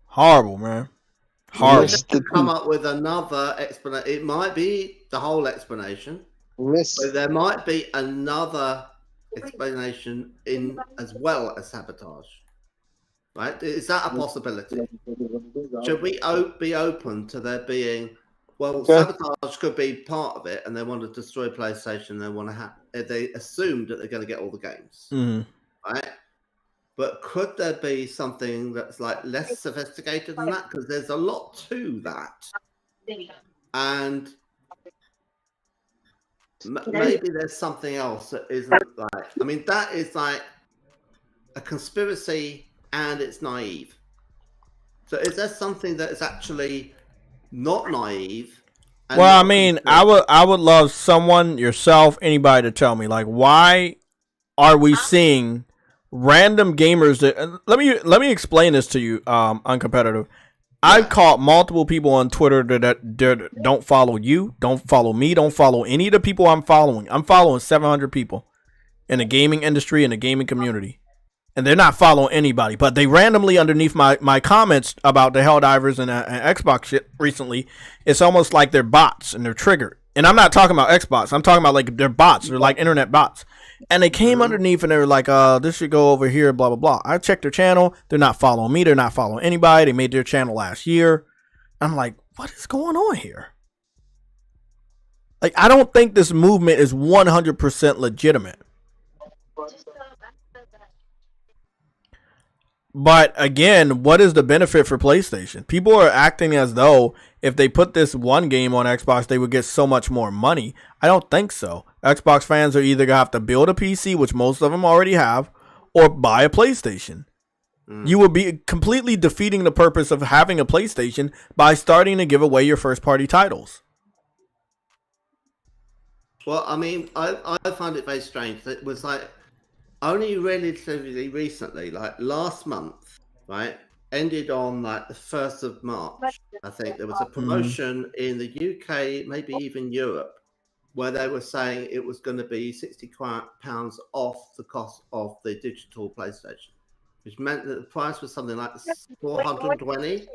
Horrible, man. Horrible. To come up with another explanation. It might be the whole explanation. But there might be another explanation in as well as sabotage. Right? Is that a possibility? Should we be open to there being? Well, sabotage could be part of it, and they want to destroy PlayStation. They want to they assumed that they're going to get all the games, right? But could there be something that's like less sophisticated than that? Because there's a lot to that. And maybe there's something else that isn't like. I mean, that is like a conspiracy, and it's naive. So is there something that is actually not naive? Well, I mean, I would love someone, yourself, anybody to tell me, like, why are we seeing random gamers that let me explain this to you, uncompetitive. I've caught multiple people on Twitter that don't follow you, don't follow me, don't follow any of the people I'm following. I'm following 700 people in the gaming industry, in the gaming community. And they're not following anybody. But they randomly, underneath my comments about the Helldivers and Xbox shit recently, it's almost like they're bots and they're triggered. And I'm not talking about Xbox. I'm talking about like they're bots. They're like internet bots. And they came underneath and they were like, this should go over here, blah, blah, blah. I checked their channel. They're not following me. They're not following anybody. They made their channel last year. I'm like, what is going on here? Like, I don't think this movement is 100% legitimate. But again, what is the benefit for PlayStation? People are acting as though if they put this one game on Xbox, they would get so much more money. I don't think so. Xbox fans are either going to have to build a PC, which most of them already have, or buy a PlayStation. You would be completely defeating the purpose of having a PlayStation by starting to give away your first-party titles. Well, I mean, I find it very strange. It was like only relatively recently, like last month, right? Ended on like the 1st of March. I think there was a promotion in the UK, maybe even Europe, where they were saying it was going to be £60 off the cost of the digital PlayStation, which meant that the price was something like 420.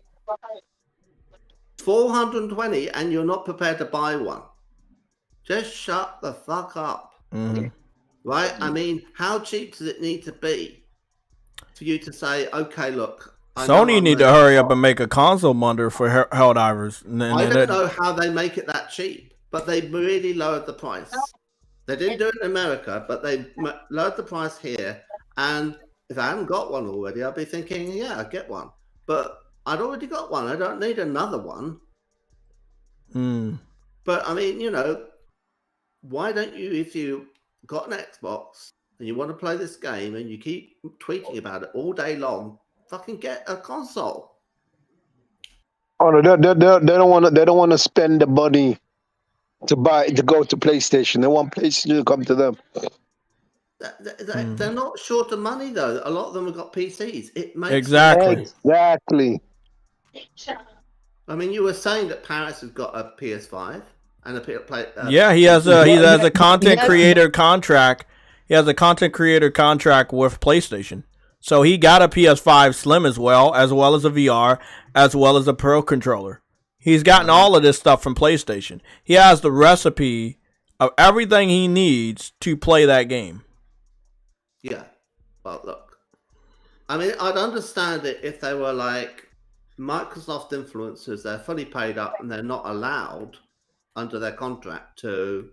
420, and you're not prepared to buy one. Just shut the fuck up. Right? I mean, how cheap does it need to be for you to say, okay, look, Sony need to hurry up and make a console bundle for Helldivers. I don't know how they make it that cheap, but they really lowered the price. They didn't do it in America, but they lowered the price here. And if I haven't got one already, I'll be thinking, yeah, I'll get one. But I'd already got one. I don't need another one. But I mean, you know, why don't you, if you got an Xbox and you want to play this game and you keep tweeting about it all day long, fucking get a console. Oh no, they don't want to. They don't want to spend the money to go to PlayStation. They want PlayStation to come to them. They're not short of money though. A lot of them have got PCs. It makes exactly. I mean, you were saying that Paris has got a PS5 and a play. Yeah, he has a content creator contract. He has a content creator contract with PlayStation. So he got a PS5 Slim as well as a VR, as well as a Pro controller. He's gotten all of this stuff from PlayStation. He has the recipe of everything he needs to play that game. Yeah. Well, look. I mean, I'd understand it if they were like Microsoft influencers. They're fully paid up and they're not allowed under their contract to,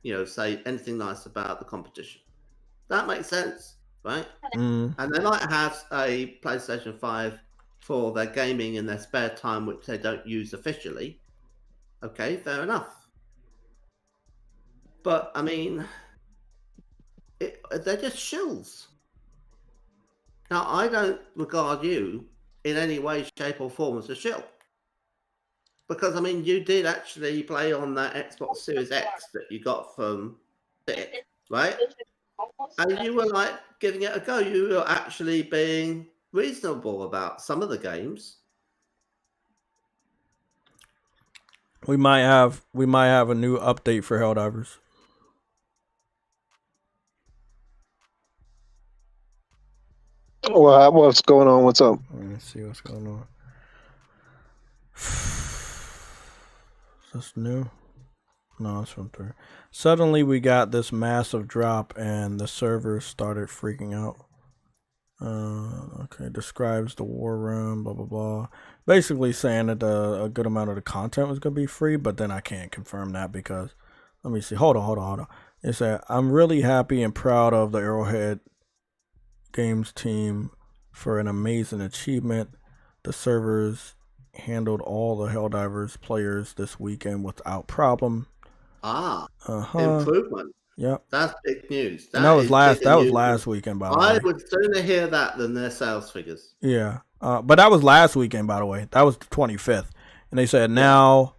you know, say anything nice about the competition. That makes sense, right? And they might have a PlayStation 5 for their gaming in their spare time, which they don't use officially. Okay, fair enough. But, I mean, they're just shills. Now, I don't regard you in any way, shape, or form as a shill. Because, I mean, you did actually play on that Xbox Series X that you got from it, right? And you were like giving it a go. You were actually being reasonable about some of the games. We might have a new update for Helldivers. Well, what's going on? What's up? Let's see what's going on. Is this new? No, it's from 3. Suddenly we got this massive drop and the servers started freaking out. Okay, describes the war room, blah, blah, blah. Basically saying that a good amount of the content was going to be free, but then I can't confirm that because, let me see. Hold on. It said, I'm really happy and proud of the Arrowhead Games team for an amazing achievement. The servers handled all the Helldivers players this weekend without problem. Improvement. Yep. That's big news. That was last news. weekend, by the way. I would sooner hear that than their sales figures. Yeah. But that was last weekend, by the way. That was the 25th. And they said now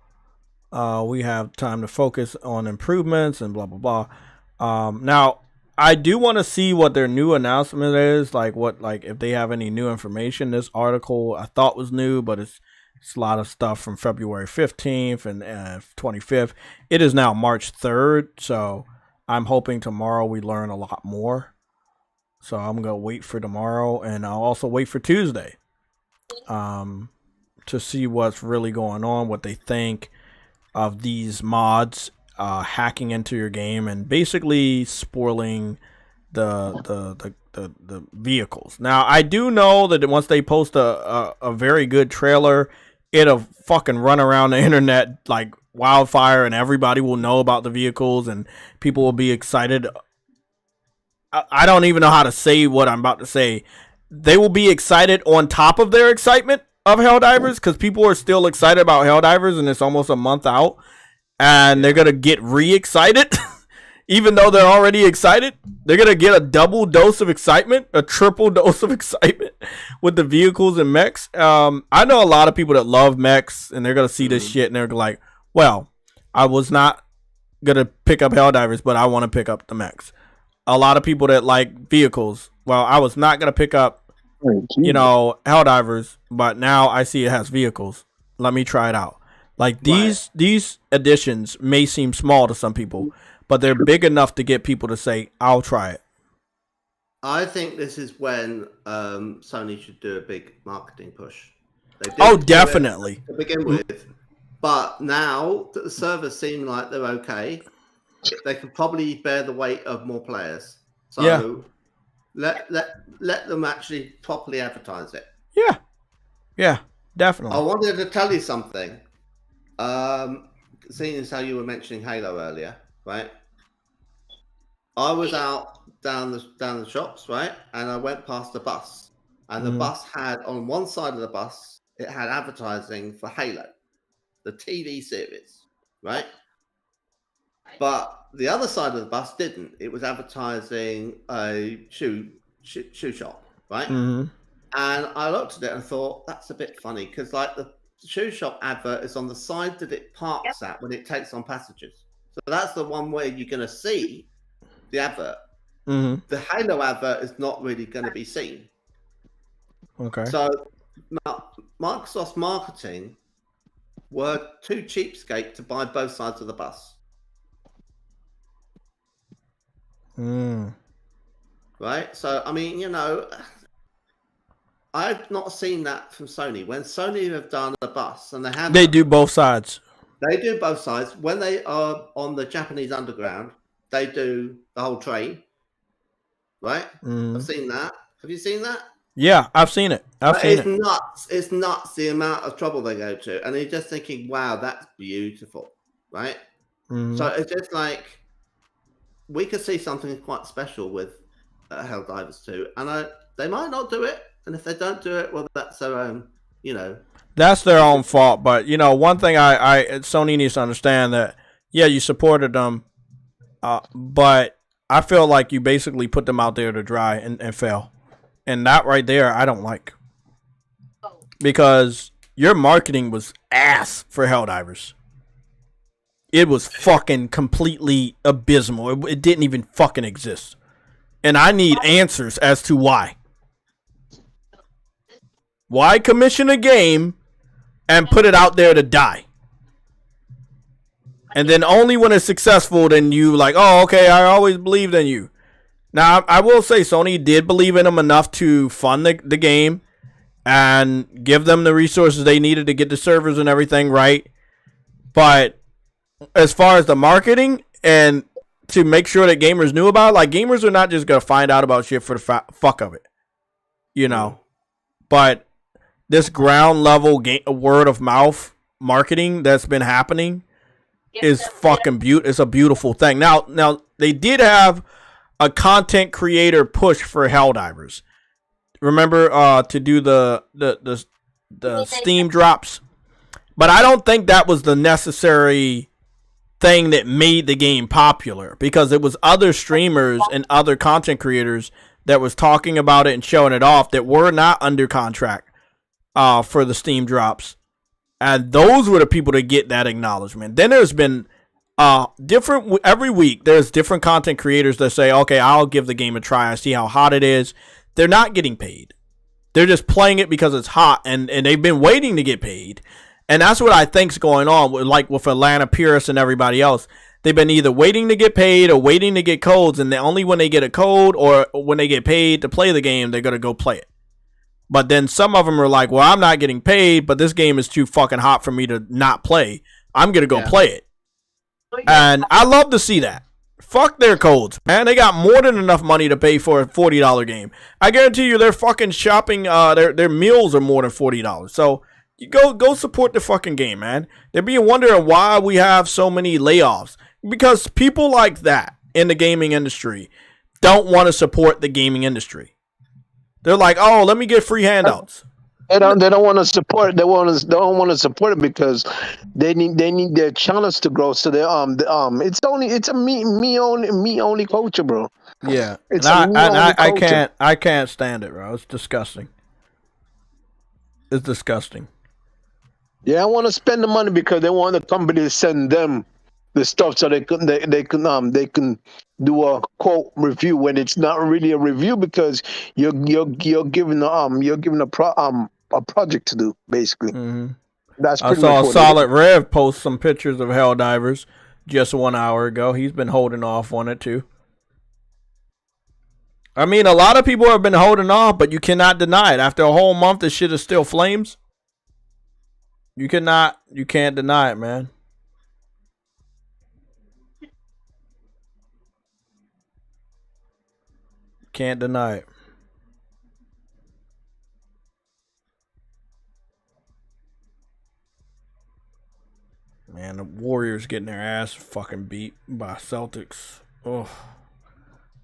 we have time to focus on improvements and blah, blah, blah. Now, I do want to see what their new announcement is, like if they have any new information. This article I thought was new, but it's a lot of stuff from February 15th and 25th. It is now March 3rd, so I'm hoping tomorrow we learn a lot more. So I'm going to wait for tomorrow, and I'll also wait for Tuesday to see what's really going on, what they think of these mods hacking into your game and basically spoiling the vehicles. Now, I do know that once they post a very good trailer, it'll fucking run around the internet like wildfire, and everybody will know about the vehicles, and people will be excited. I don't even know how to say what I'm about to say. They will be excited on top of their excitement of Helldivers, because people are still excited about Helldivers, and it's almost a month out, and they're gonna get re-excited. Even though they're already excited, they're going to get a double dose of excitement, a triple dose of excitement with the vehicles and mechs. I know a lot of people that love mechs, and they're going to see this shit, and they're like, well, I was not going to pick up Helldivers, but I want to pick up the mechs. A lot of people that like vehicles, well, I was not going to pick up, Helldivers, but now I see it has vehicles. Let me try it out. Like, these additions may seem small to some people, but they're big enough to get people to say, I'll try it. I think this is when Sony should do a big marketing push. Definitely. To begin with. But now that the servers seem like they're okay, they can probably bear the weight of more players. So let them actually properly advertise it. Yeah, definitely. I wanted to tell you something. Seeing as how you were mentioning Halo earlier, right? I was out down the shops, right? And I went past the bus. And the bus had, on one side of the bus, it had advertising for Halo, the TV series, right? But the other side of the bus didn't. It was advertising a shoe shop, right? Mm-hmm. And I looked at it and thought, that's a bit funny, because like the shoe shop advert is on the side that it parks at when it takes on passengers. So that's the one way you're going to see the advert. Mm-hmm. The Halo advert is not really going to be seen. Okay. So Microsoft's marketing were too cheapskate to buy both sides of the bus. Right? So, I mean, I've not seen that from Sony. When Sony have done a bus, and they do both sides. They do both sides. When they are on the Japanese underground, they do the whole train. Right? I've seen that. Have you seen that? Yeah, I've seen it. It's nuts. It's nuts the amount of trouble they go to. And you're just thinking, wow, that's beautiful. Right? So it's just like, we could see something quite special with Helldivers 2. And they might not do it. And if they don't do it, well, that's their own, That's their own fault. But, one thing Sony needs to understand that, yeah, you supported them. But I feel like you basically put them out there to dry and fail. And that right there, I don't like. Because your marketing was ass for Helldivers. It was fucking completely abysmal. It didn't even fucking exist. And I need answers as to why. Why commission a game and put it out there to die? And then only when it's successful, then you like, oh, okay, I always believed in you. Now, I will say Sony did believe in them enough to fund the game and give them the resources they needed to get the servers and everything right. But as far as the marketing and to make sure that gamers knew about it, like, gamers are not just going to find out about shit for the fuck of it. But this ground level word of mouth marketing that's been happening is fucking it's a beautiful thing. Now they did have a content creator push for Helldivers. Remember to do the the Steam drops. But I don't think that was the necessary thing that made the game popular, because it was other streamers and other content creators that was talking about it and showing it off that were not under contract for the Steam drops. And those were the people that get that acknowledgement. Then there's been different, every week there's different content creators that say, okay, I'll give the game a try. I see how hot it is. They're not getting paid. They're just playing it because it's hot, and they've been waiting to get paid. And that's what I think's going on, like with Atlanta Pierce and everybody else. They've been either waiting to get paid or waiting to get codes, and only when they get a code or when they get paid to play the game, they're going to go play it. But then some of them are like, well, I'm not getting paid, but this game is too fucking hot for me to not play. I'm going to go play it. And I love to see that. Fuck their codes, man. They got more than enough money to pay for a $40 game. I guarantee you their fucking shopping, their meals are more than $40. So you go support the fucking game, man. They'll be wondering why we have so many layoffs. Because people like that in the gaming industry don't want to support the gaming industry. They're like, oh, let me get free handouts. They don't want to support. They don't want to support it because they need their channels to grow. So they it's a me only culture, bro. Yeah, it's I can't stand it, bro. It's disgusting. It's disgusting. Yeah, I want to spend the money because they want the company to send them the stuff so they can do a quote review when it's not really a review because you're given a project to do basically. Mm-hmm. That's I saw Solid Rev post some pictures of Helldivers just 1 hour ago. He's been holding off on it too. I mean, a lot of people have been holding off, but you cannot deny it. After a whole month, this shit is still flames. You can't deny it, man. Can't deny it. Man, the Warriors getting their ass fucking beat by Celtics. Oh,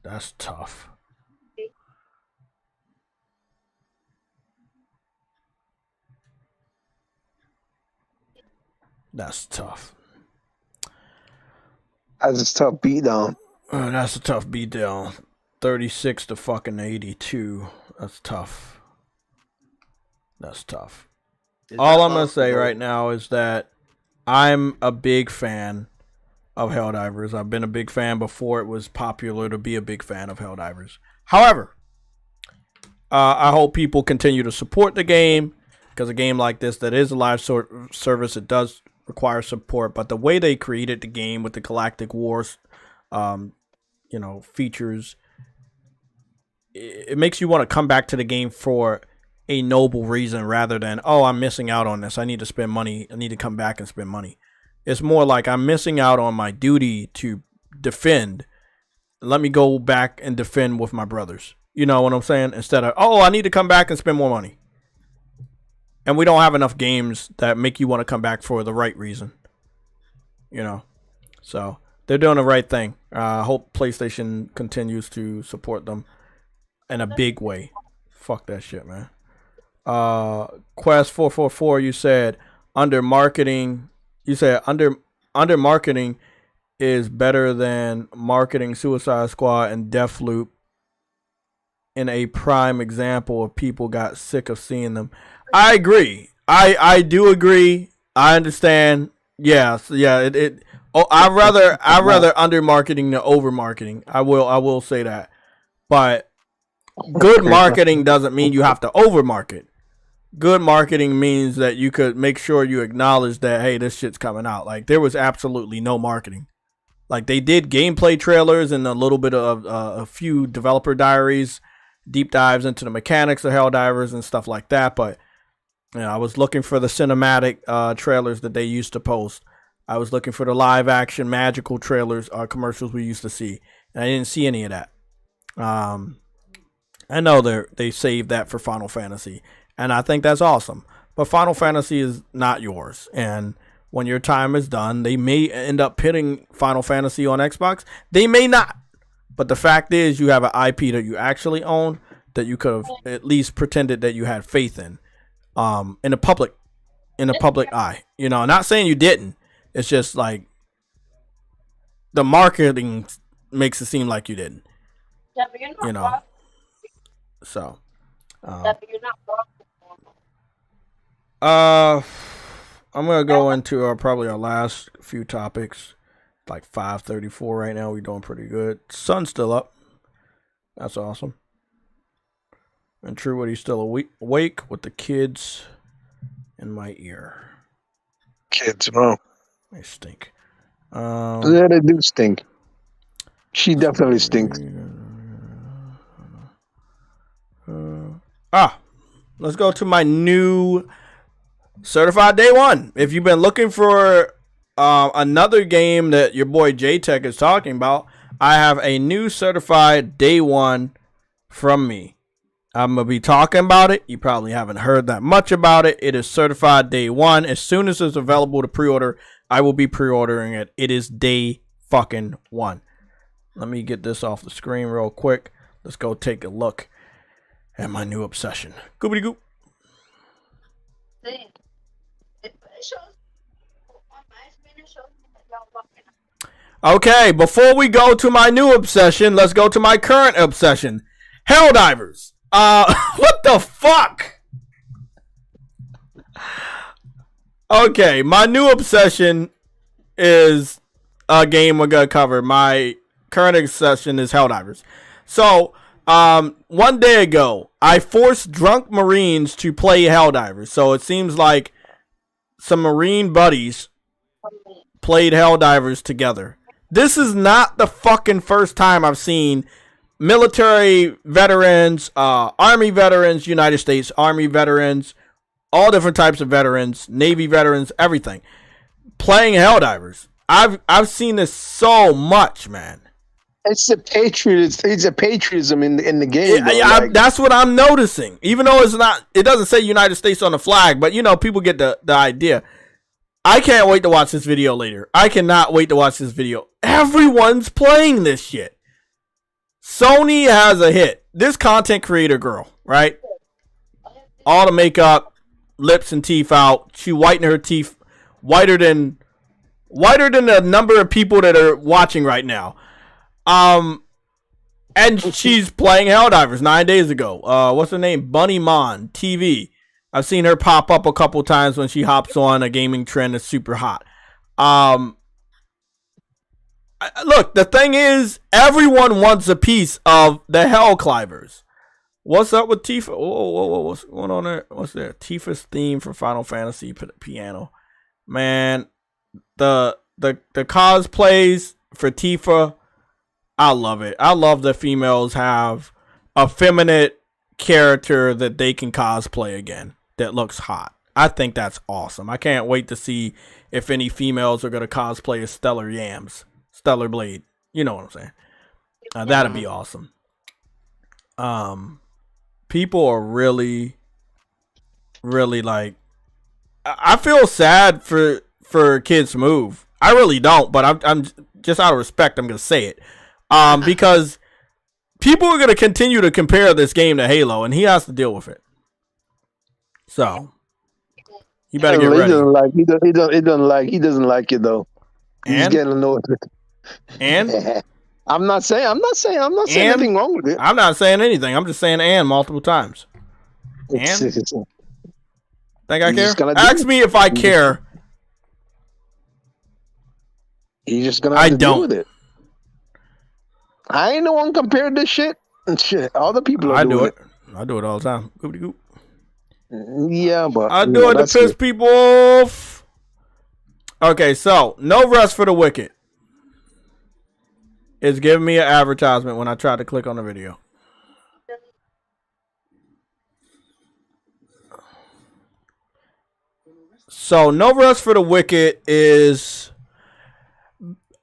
that's tough. That's tough. That's a tough beatdown. That's a tough beatdown. 36 to fucking 82. That's tough. That's tough. All I'm going to say right now is that I'm a big fan of Helldivers. I've been a big fan before it was popular to be a big fan of Helldivers. However, I hope people continue to support the game because a game like this that is a live service, it does require support. But the way they created the game with the Galactic Wars, features, it makes you want to come back to the game for a noble reason rather than, oh, I'm missing out on this. I need to spend money. I need to come back and spend money. It's more like I'm missing out on my duty to defend. Let me go back and defend with my brothers. You know what I'm saying? Instead of, oh, I need to come back and spend more money. And we don't have enough games that make you want to come back for the right reason. So they're doing the right thing. I hope PlayStation continues to support them in a big way. Fuck that shit, man. Quest 444, you said under marketing is better than marketing Suicide Squad and Deathloop in a prime example of people got sick of seeing them. I agree. I do agree. I understand. Yeah. I'd rather under marketing than over marketing. I will say that. But good marketing doesn't mean you have to over market. Good marketing means that you could make sure you acknowledge that, hey, this shit's coming out. Like, there was absolutely no marketing. Like, they did gameplay trailers and a little bit of a few developer diaries, deep dives into the mechanics of Helldivers and stuff like that. But I was looking for the cinematic trailers that they used to post. I was looking for the live action magical trailers, commercials we used to see. And I didn't see any of that. I know they saved that for Final Fantasy. And I think that's awesome. But Final Fantasy is not yours. And when your time is done, they may end up pitting Final Fantasy on Xbox. They may not. But the fact is, you have an IP that you actually own that you could have at least pretended that you had faith in. in the public eye. You know, not saying you didn't. It's just like the marketing makes it seem like you didn't. You know. So I'm gonna go into probably our last few topics. Like 5:34 right now. We're doing pretty good. Sun's still up. That's awesome. And True Woody's still awake with the kids in my ear. Kids, bro. They stink. Yeah, they do stink. She definitely stinks. Let's go to my new Certified Day 1. If you've been looking for another game that your boy JayTech is talking about, I have a new Certified Day 1 from me. I'm going to be talking about it. You probably haven't heard that much about it. It is Certified Day 1. As soon as it's available to pre-order, I will be pre-ordering it. It is Day fucking 1. Let me get this off the screen real quick. Let's go take a look at my new obsession. Goobity goop. Okay, before we go to my new obsession, let's go to my current obsession. Helldivers. What the fuck? Okay, my new obsession is a game we're gonna cover. My current obsession is Helldivers. So, one day ago, I forced drunk Marines to play Helldivers. So it seems like some Marine buddies played Helldivers together. This is not the fucking first time I've seen military veterans, Army veterans, United States Army veterans, all different types of veterans, Navy veterans, everything, playing Helldivers. I've seen this so much, man. It's a patriotism in the game. Yeah, that's what I'm noticing. Even though it doesn't say United States on the flag, but you know, people get the idea. I can't wait to watch this video later. I cannot wait to watch this video. Everyone's playing this shit. Sony has a hit. This content creator girl, right? All the makeup, lips and teeth out. She whitened her teeth whiter than the number of people that are watching right now. And she's playing Helldivers 9 days ago. What's her name? Bunny Mon TV. I've seen her pop up a couple times when she hops on a gaming trend that's super hot. Look, the thing is, everyone wants a piece of the Hellclivers. What's up with Tifa? Whoa, what's going on there? What's there? Tifa's theme for Final Fantasy piano. Man, the cosplays for Tifa, I love it. I love that females have a feminine character that they can cosplay again that looks hot. I think that's awesome. I can't wait to see if any females are going to cosplay as Stellar Blade. You know what I'm saying? That'd be awesome. People are really like, I feel sad for Kids Move. I really don't, but I'm just out of respect, I'm going to say it. Because people are going to continue to compare this game to Halo, and he has to deal with it. So you better get ready. He doesn't like it though. He's getting annoyed. And I'm not saying anything wrong with it. I'm not saying anything. I'm just saying and multiple times. And think I care? Ask me if I care. You're just gonna have to deal with it. I ain't the one compared this shit. Shit, all the people are doing it. I do it all the time. Goopty goop. Yeah, but I do it to piss people off. Okay, so No Rest for the Wicked. It's giving me an advertisement when I try to click on the video. So No Rest for the Wicked is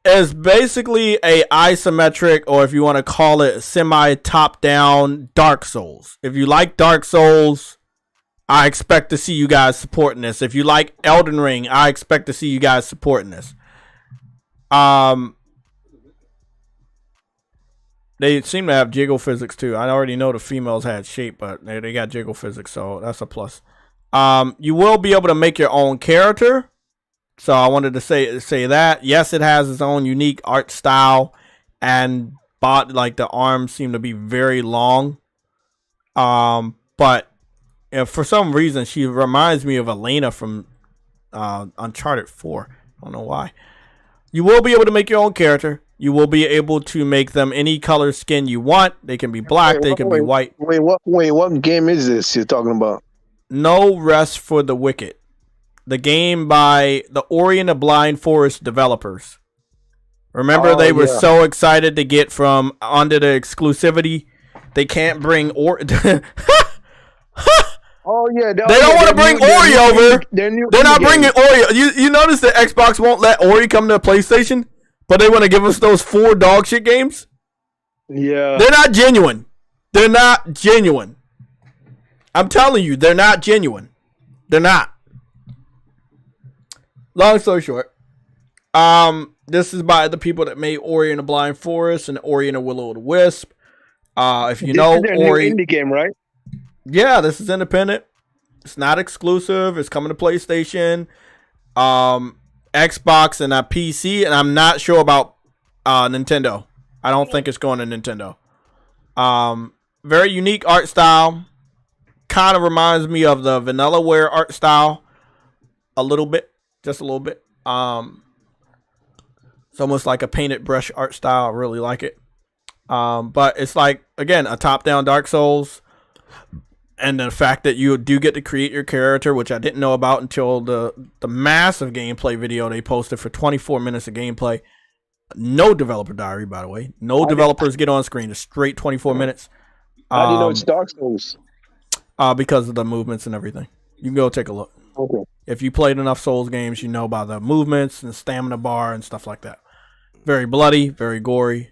basically a isometric, or if you want to call it semi top down, Dark Souls. If you like Dark Souls, I expect to see you guys supporting this. If you like Elden Ring, I expect to see you guys supporting this. They seem to have jiggle physics too. I already know the females had shape, but they got jiggle physics, so that's a plus. You will be able to make your own character. So I wanted to say that. Yes, it has its own unique art style, and like the arms seem to be very long. But if for some reason she reminds me of Elena from Uncharted 4. I don't know why. You will be able to make your own character. You will be able to make them any color skin you want. They can be black. They can be white. Wait, what game is this you're talking about? No Rest for the Wicked. The game by the Ori and the Blind Forest developers. Remember, they were so excited to get from under the exclusivity. They can't bring Ori. Oh yeah, they don't want to bring Ori over. They're not bringing Ori. You notice that Xbox won't let Ori come to PlayStation, but they want to give us those 4 dog shit games. Yeah, they're not genuine. They're not genuine. I'm telling you, they're not genuine. They're not. Long story short, this is by the people that made Ori and the Blind Forest and Ori and the Will o' the Wisp. If you know Ori, indie game, right? Yeah, this is independent. It's not exclusive. It's coming to PlayStation, Xbox, and a PC. And I'm not sure about Nintendo. I don't think it's going to Nintendo. Very unique art style. Kind of reminds me of the Vanillaware art style a little bit. Just a little bit. It's almost like a painted brush art style. I really like it. But it's like, again, a top-down Dark Souls. And the fact that you do get to create your character, which I didn't know about until the massive gameplay video they posted for 24 minutes of gameplay. No developer diary, by the way. No developers get on screen. It's straight 24 minutes. How do you know it's Dark Souls? Because of the movements and everything. You can go take a look. Okay. If you played enough Souls games, you know about the movements and stamina bar and stuff like that. Very bloody, very gory.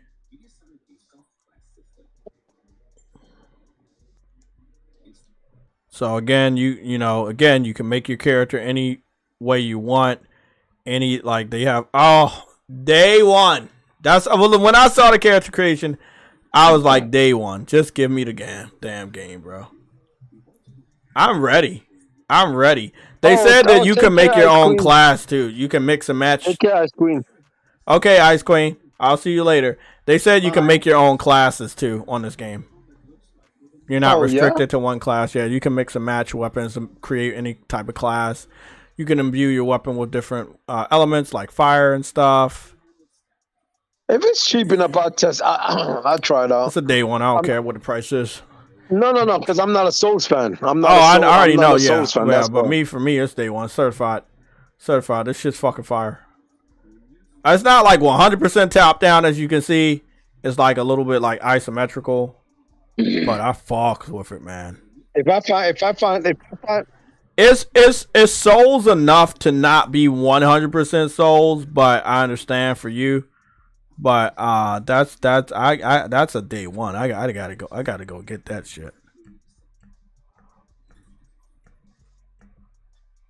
So again, you can make your character any way you want. They have day one. That's when I saw the character creation, I was like, day one. Just give me the damn game, bro. I'm ready. They said that you can make your own class too. You can mix and match. Okay, Ice Queen. Okay, Ice Queen. I'll see you later. They said you can make your own classes too on this game. You're not restricted to one class. Yeah, you can mix and match weapons and create any type of class. You can imbue your weapon with different elements like fire and stuff. If it's cheap enough, I'll test. I'll try it out. It's a day one. I don't care what the price is. No, because I'm not a Souls fan. I'm not. I already know. Yeah, Souls fan, but for me, it's day one. Certified. This shit's fucking fire. It's not like 100% top down, as you can see. It's like a little bit like isometrical. But I fuck with it, man. If I find it's Souls enough to not be 100% Souls, but I understand for you. But that's a day one. I gotta go get that shit.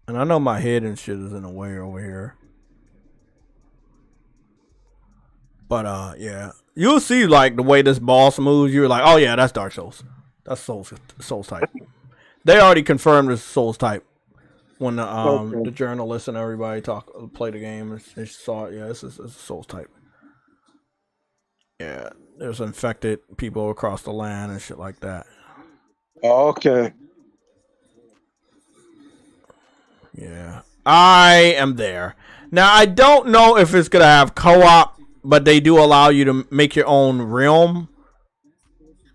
And I know my head and shit is in the way over here. But yeah. You'll see like the way this boss moves. You're like, oh yeah, that's Dark Souls. That's Souls type. They already confirmed it's Souls type when the journalists and everybody play the game. They saw it. Yeah, it's a Souls type. Yeah, there's infected people across the land and shit like that. Okay. Yeah, I am there now. I don't know if it's gonna have co-op. But they do allow you to make your own realm,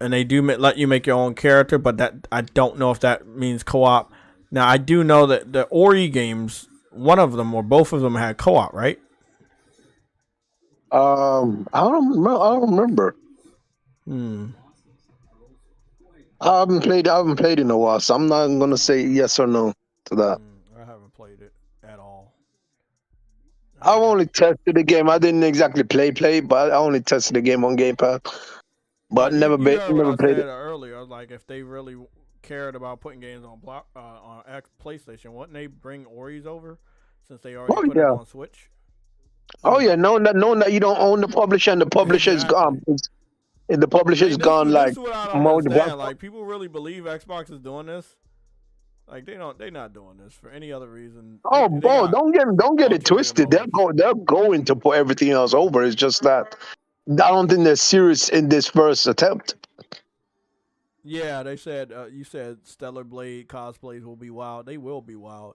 and they do let you make your own character. But that I don't know if that means co-op. Now I do know that the Ori games, one of them or both of them had co-op, right? I don't remember. I haven't played in a while, so I'm not gonna say yes or no to that. I haven't played it at all. I've only tested the game. I didn't exactly play, but I only tested the game on Game Pass. But never played it earlier. Like if they really cared about putting games on PlayStation, wouldn't they bring Ori's over since they already put it on Switch? Oh yeah, knowing that you don't own the publisher and the publisher's gone. And the publisher's gone like more. Like people really believe Xbox is doing this? Like they're not doing this for any other reason. Oh, bro, don't get it twisted. They're going to put everything else over. It's just that I don't think they're serious in this first attempt. Yeah, they said you said Stellar Blade cosplays will be wild. They will be wild,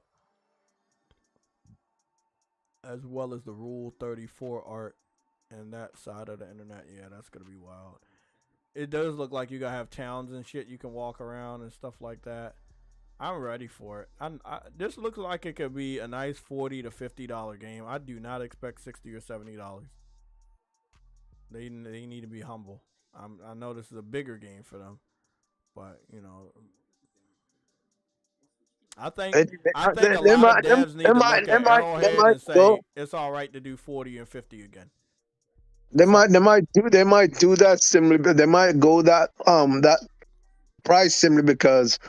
as well as the Rule 34 art and that side of the internet. Yeah, that's gonna be wild. It does look like you gotta have towns and shit you can walk around and stuff like that. I'm ready for it. This looks like it could be a nice $40 to $50 game. I do not expect $60 or $70. They need to be humble. I know this is a bigger game for them, but you know, I think a lot of devs need to look at Arrowhead and say it's all right to do 40 and 50 again. They might do that simply, but they might go that price simply because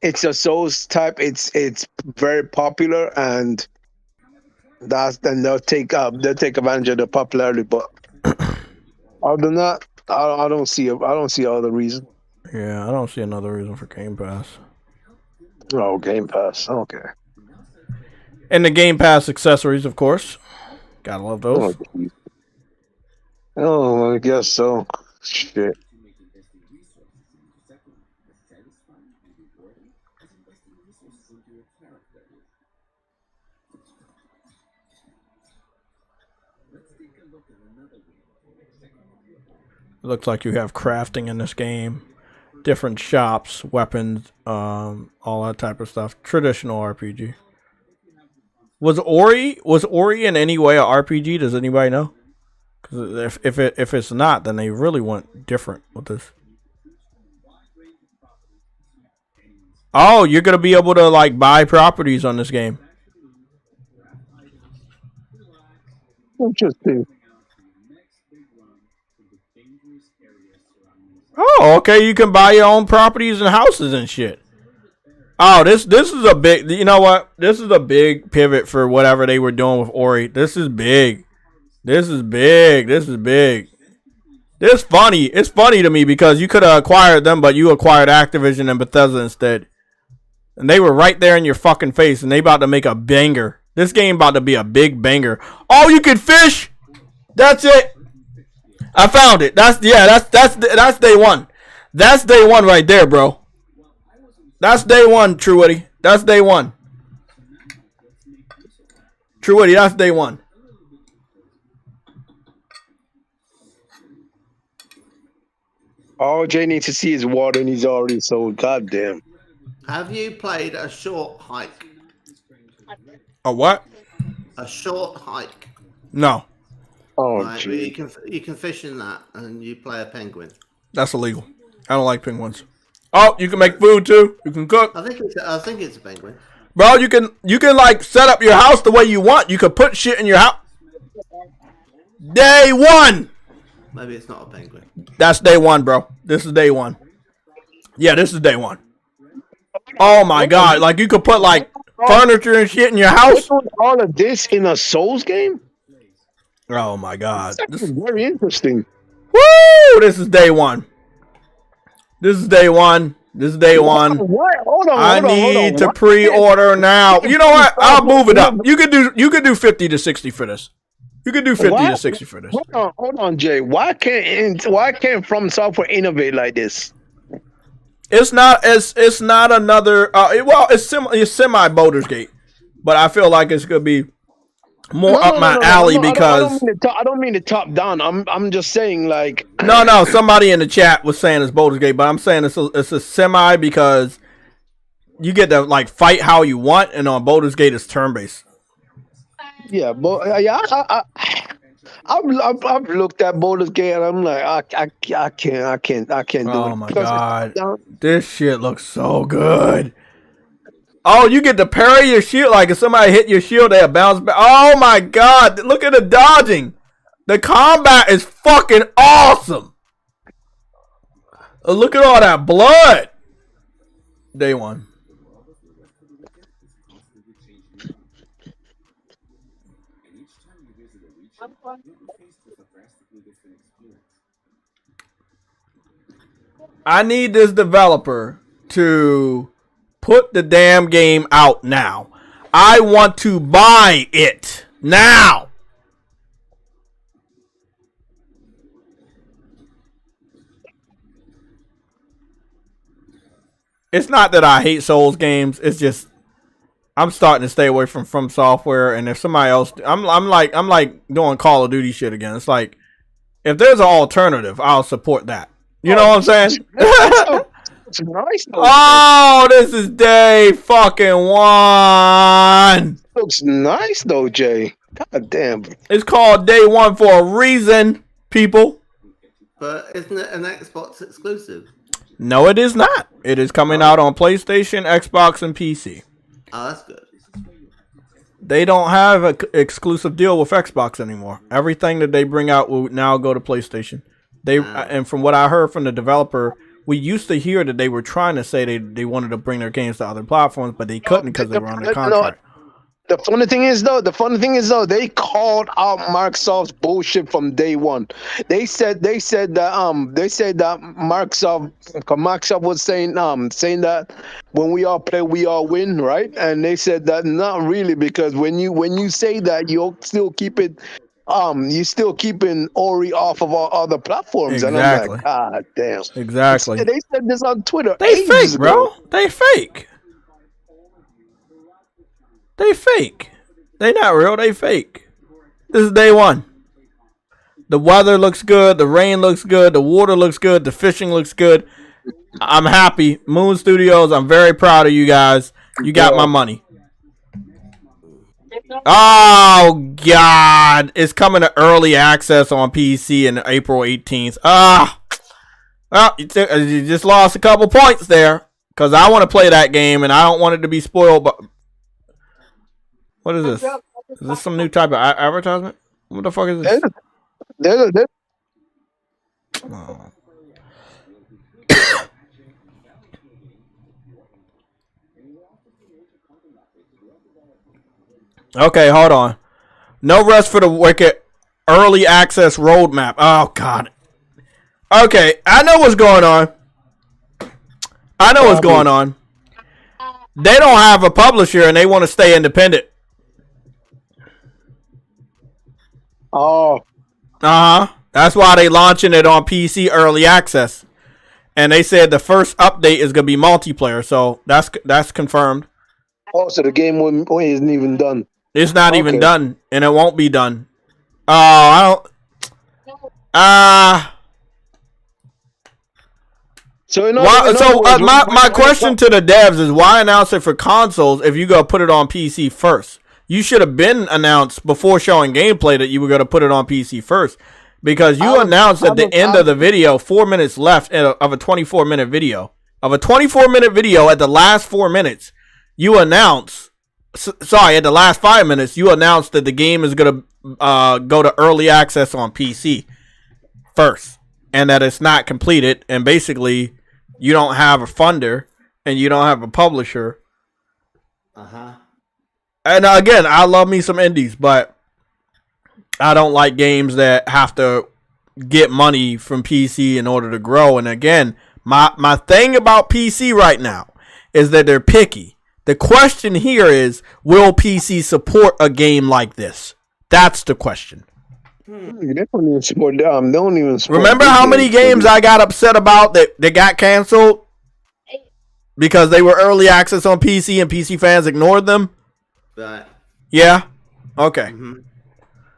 it's a Souls type. It's very popular, and then they'll take advantage of the popularity. But other than that, I don't see other reason. Yeah, I don't see another reason for Game Pass. Oh, Game Pass. Okay. And the Game Pass accessories, of course. Gotta love those. Oh, I guess so. Shit. It looks like you have crafting in this game, different shops, weapons, all that type of stuff. Traditional RPG. Was Ori in any way a RPG? Does anybody know? Because if it's not, then they really went different with this. Oh, you're gonna be able to like buy properties on this game. Interesting. Oh, okay. You can buy your own properties and houses and shit. Oh, this is a big. You know what? This is a big pivot for whatever they were doing with Ori. This is big. This is big. This is big. This funny. It's funny to me because you could have acquired them, but you acquired Activision and Bethesda instead. And they were right there in your fucking face, and they about to make a banger. This game about to be a big banger. Oh, you can fish. That's it. I found it. That's day one. That's day one right there, bro. That's day one, Truity. That's day one. Truity, that's day one. All Jay needs to see is water, and he's already sold. Goddamn. Have you played a short hike? A what? A short hike. No. Oh, right, you can fish in that, and you play a penguin. That's illegal. I don't like penguins. Oh, you can make food too. You can cook. I think it's a penguin. Bro, you can like set up your house the way you want. You could put shit in your house. Day one. Maybe it's not a penguin. That's day one, bro. This is day one. Yeah, this is day one. Oh my god! Like you could put like furniture and shit in your house. All of this in a Souls game. Oh my god! This is very interesting. Woo! This is day one. This is day one. This is day one. Hold on, I need to pre-order now. You know what? I'll move it up. You could do 50 to 60 for this. You could do 50 to 60 for this. Hold on, Jay. Why can't From Software innovate like this? It's not another. It's semi Baldur's Gate, but I feel like it's gonna be more up my alley because I don't mean to top down. I'm just saying like no. Somebody in the chat was saying it's Baldur's Gate, but I'm saying it's a semi because you get to like fight how you want, and on Baldur's Gate it's turn based. Yeah, but I've looked at Baldur's Gate and I'm like I can't do it. Oh my god, this shit looks so good. Oh, you get to parry your shield. Like if somebody hit your shield, they'll bounce back. Oh my god, look at the dodging. The combat is fucking awesome. Look at all that blood. Day one. I need this developer to Put the damn game out now. I want to buy it now. It's not that I hate Souls games. It's just I'm starting to stay away from Software. And if somebody else, I'm like doing Call of Duty shit again. It's like if there's an alternative, I'll support that. You know what I'm saying? It's nice. Oh, this is day fucking 1. Looks nice though, Jay. God damn. It's called day 1 for a reason, people. But isn't it an Xbox exclusive? No, it is not. It is coming out on PlayStation, Xbox, and PC. Oh, that's good. They don't have an exclusive deal with Xbox anymore. Everything that they bring out will now go to PlayStation. And from what I heard from the developer, we used to hear that they were trying to say they wanted to bring their games to other platforms, but they couldn't because they were on the contract. The funny thing is though, they called out Microsoft's bullshit from day one. They said that Microsoft was saying that when we all play, we all win, right? And they said that not really, because when you say that, you'll still keep it. You're still keeping Ori off of all other platforms. Exactly. And I'm like, God damn. Exactly. They said this on Twitter. They fake, bro. They fake. They fake. They not real. They fake. This is day 1. The weather looks good. The rain looks good. The water looks good. The fishing looks good. I'm happy. Moon Studios, I'm very proud of you guys. You got my money. Oh, God. It's coming to early access on PC in April 18th. Well, you just lost a couple points there. Because I want to play that game and I don't want it to be spoiled. But what is this? Is this some new type of advertisement? What the fuck is this? Oh. Okay, hold on. No rest for the wicked. Early access roadmap. Oh, God. Okay, I know what's going on. What's going on. They don't have a publisher and they want to stay independent. Oh. That's why they launching it on PC early access. And they said the first update is going to be multiplayer. So that's confirmed. Oh, so the game isn't even done. It's not even done. And it won't be done. My question to the devs is, why announce it for consoles if you go put it on PC first? You should have been announced before showing gameplay that you were going to put it on PC first, because you announced at the end of the video, 4 minutes left of a 24-minute video. Of a 24-minute video, at the last 4 minutes, you announced, at the last 5 minutes, you announced that the game is going to go to early access on PC first, and that it's not completed, and basically you don't have a funder and you don't have a publisher. And again, I love me some indies, but I don't like games that have to get money from PC in order to grow. And again, my thing about PC right now is that they're picky. The question here is, will PC support a game like this? That's the question. They don't even support them. They don't even support. Remember how many games I got upset about that got canceled because they were early access on PC and PC fans ignored them? Right. Yeah. Okay.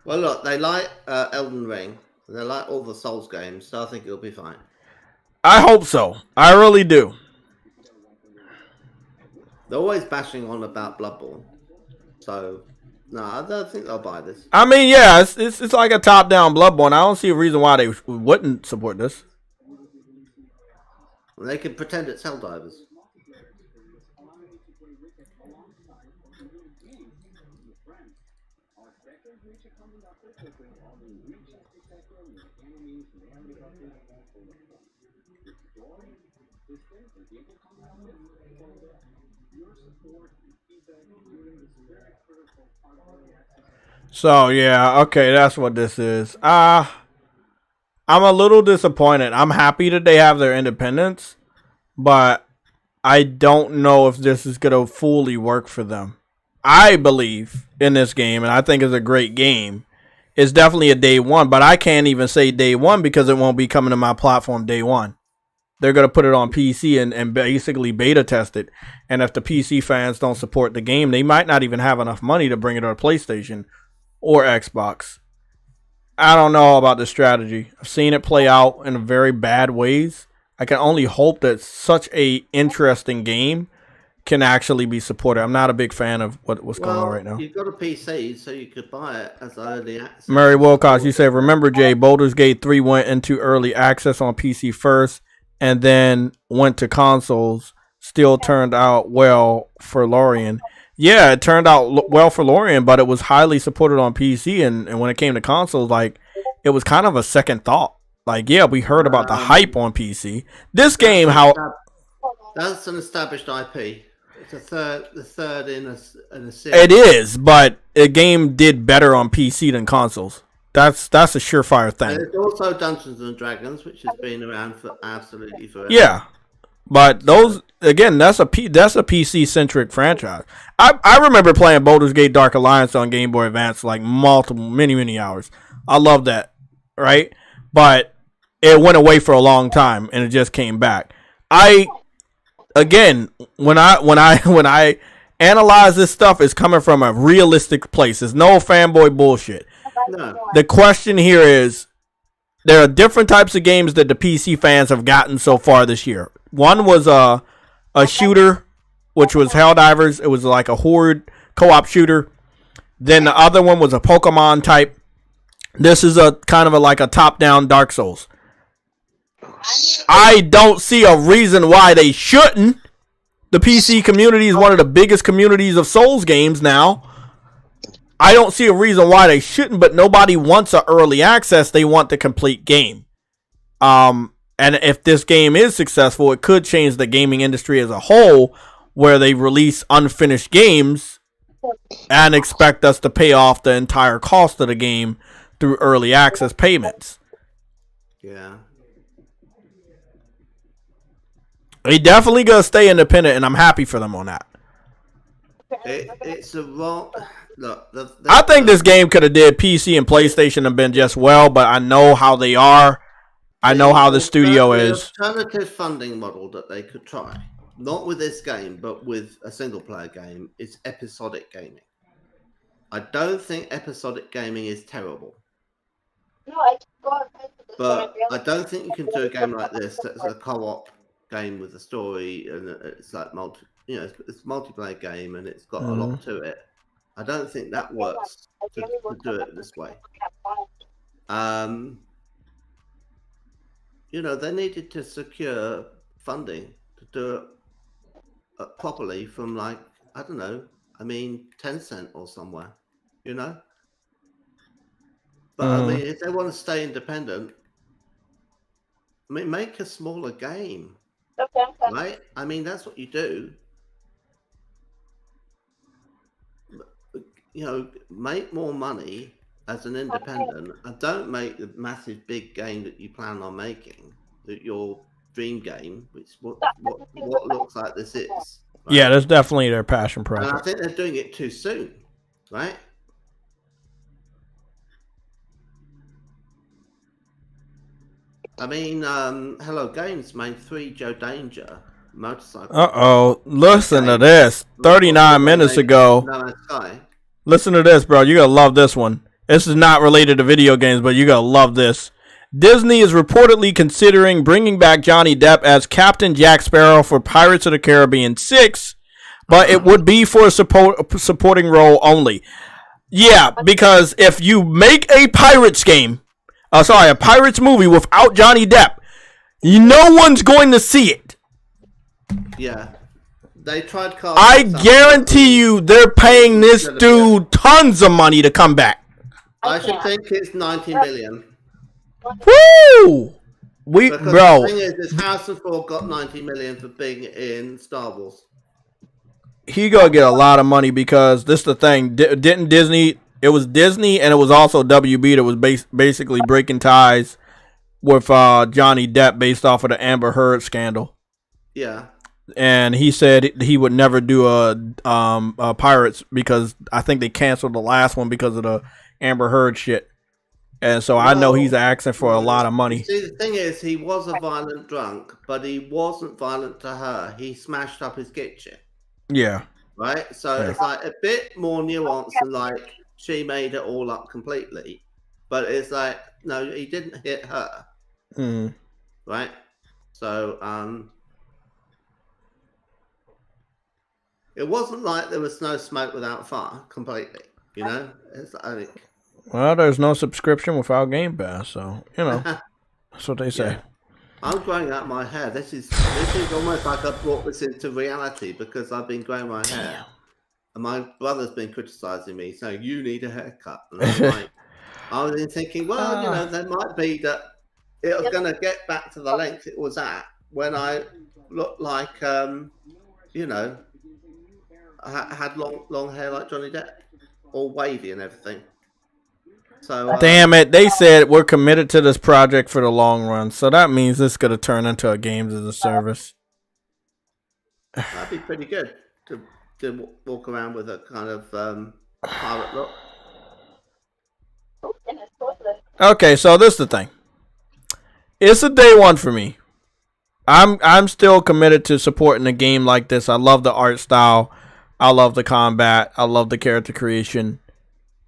Well, look, they like Elden Ring. They like all the Souls games, so I think it'll be fine. I hope so. I really do. They're always bashing on about Bloodborne, so no, I don't think they'll buy this. I mean, yeah, it's like a top-down Bloodborne. I don't see a reason why they wouldn't support this. They can pretend it's Helldivers. So yeah, okay, that's what this is. I'm a little disappointed. I'm happy that they have their independence, but I don't know if this is going to fully work for them. I believe in this game, and I think it's a great game. It's definitely a day one, but I can't even say day one because it won't be coming to my platform day one. They're going to put it on PC and basically beta test it. And if the PC fans don't support the game, they might not even have enough money to bring it to PlayStation or Xbox. I don't know about the strategy. I've seen it play out in very bad ways. I can only hope that such a interesting game can actually be supported. I'm not a big fan of what's going on right now. You've got a PC, so you could buy it as early access. Murray Wilcox, you said, remember, Jay, Baldur's Gate 3 went into early access on PC first and then went to consoles. Still turned out well for Lorien. Yeah, it turned out well for Lorien, but it was highly supported on PC, and when it came to consoles, like, it was kind of a second thought. Like, yeah, we heard about the hype on PC. This game, that's an established IP. It's the third in a series. It is, but the game did better on PC than consoles. That's a surefire thing. And it's also Dungeons and Dragons, which has been around for absolutely forever. Yeah, but those again, that's a PC centric franchise. I remember playing Baldur's Gate Dark Alliance on Game Boy Advance like many hours. I love that, right? But it went away for a long time and it just came back. When I analyze this stuff, it's coming from a realistic place. It's no fanboy bullshit. No. The question here is, there are different types of games that the PC fans have gotten so far this year. One was a shooter, which was Helldivers. It was like a horde co-op shooter. Then the other one was a Pokemon type. This is a kind of like a top-down Dark Souls. I don't see a reason why they shouldn't. The PC community is one of the biggest communities of Souls games now. I don't see a reason why they shouldn't, but nobody wants an early access. They want the complete game. And if this game is successful, it could change the gaming industry as a whole, where they release unfinished games and expect us to pay off the entire cost of the game through early access payments. Yeah. They definitely gonna stay independent, and I'm happy for them on that. It's a wrong. Look, I think this game could have did PC and PlayStation and been just well, but I know how they are. I know how the studio is. The alternative funding model that they could try, not with this game, but with a single-player game, is episodic gaming. I don't think episodic gaming is terrible. But I don't think you can do a game like this that's a co-op game with a story, and it's like it's a multiplayer game, and it's got a lot to it. I don't think that works to do it this way. They needed to secure funding to do it properly from Tencent or somewhere, But if they want to stay independent, make a smaller game, right? That's what you do. Make more money as an independent, and don't make the massive big game that you plan on making, your dream game, which what looks like this is. Right? Yeah, that's definitely their passion project. And I think they're doing it too soon, right? Hello Games made 3 Joe Danger motorcycles. Listen to this. 39 minutes ago. No Man's Sky. Listen to this, bro. You're going to love this one. This is not related to video games, but you're going to love this. Disney is reportedly considering bringing back Johnny Depp as Captain Jack Sparrow for Pirates of the Caribbean 6, but it would be for a supporting role only. Yeah, because if you make a Pirates game, a Pirates movie without Johnny Depp, no one's going to see it. Yeah. They tried. I guarantee you, they're paying this dude tons of money to come back. I should think it's 90 million. Woo! The thing is, Harrison Ford got 90 million for being in Star Wars. He gonna get a lot of money because this is the thing. Didn't Disney? It was Disney, and it was also WB that was basically breaking ties with Johnny Depp based off of the Amber Heard scandal. Yeah. and he said he would never do a Pirates because I think they canceled the last one because of the Amber Heard shit. And so I know he's asking for a lot of money. See, the thing is, he was a violent drunk, but he wasn't violent to her. He smashed up his kitchen. Yeah. Right? So it's like a bit more nuanced than like she made it all up completely. But it's like, no, he didn't hit her. Right? So, it wasn't like there was no smoke without fire completely, you know? It's like, Well, there's no subscription without Game Pass, so you know that's what they say. Yeah. I'm growing out my hair. This is almost like I brought this into reality because I've been growing my hair, and my brother's been criticizing me, saying you need a haircut. And I'm like, I was thinking, well, you know, there might be that it was going to get back to the length it was at when I looked like, you know, I had long hair like Johnny Depp, all wavy and everything. So, damn it, they said we're committed to this project for the long run, so that means this is going to turn into a games as a service. That'd be pretty good to walk around with a kind of pirate look. Okay, so this is the thing. It's a day one for me. I'm still committed to supporting a game like this. I love the art style. I love the combat. I love the character creation.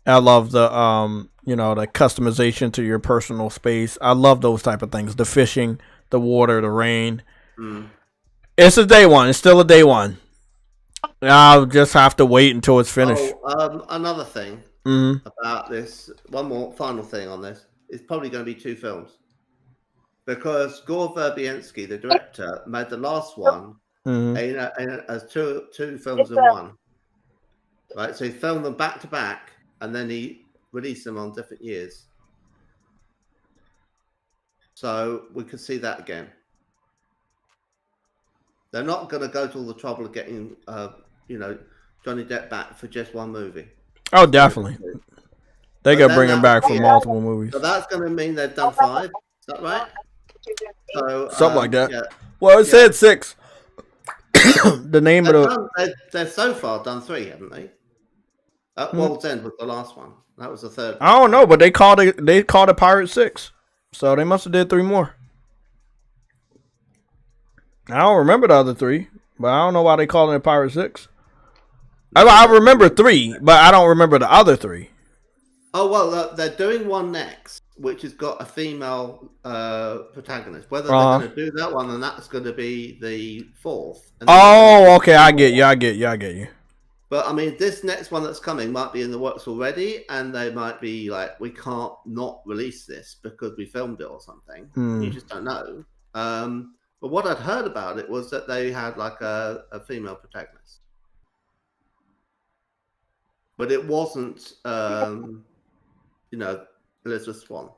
I love the you know, the customization to your personal space. I love those type of things. The fishing, the water, the rain. It's a day one. It's still a day one. I'll just have to wait until it's finished. Another thing about this, one more final thing on this, it's probably going to be 2 films. Because Gore Verbinski, the director, made the last one as two films in one. Right, so he filmed them back to back, and then he released them on different years. So we could see that again. They're not going to go to all the trouble of getting, you know, Johnny Depp back for just one movie. Oh, definitely. They got to bring him back for multiple movies. So that's going to mean they've done 5. Is that right? So, something like that. Yeah. Well, it said 6. The name of the... They've so far done 3, haven't they? World's End was the last one. That was the 3rd. I don't know, but they called it Pirate 6. So they must have did 3 more. I don't remember the other 3, but I don't know why they called it Pirate 6. I remember 3, but I don't remember the other 3. Oh, well, they're doing one next, which has got a female protagonist. Whether they're going to do that one, and that's going to be the 4th. Oh, okay, I get you. But, I mean, this next one that's coming might be in the works already, and they might be like, we can't not release this because we filmed it or something. You just don't know. But what I'd heard about it was that they had, like, a female protagonist. But it wasn't, you know, Elizabeth Swann.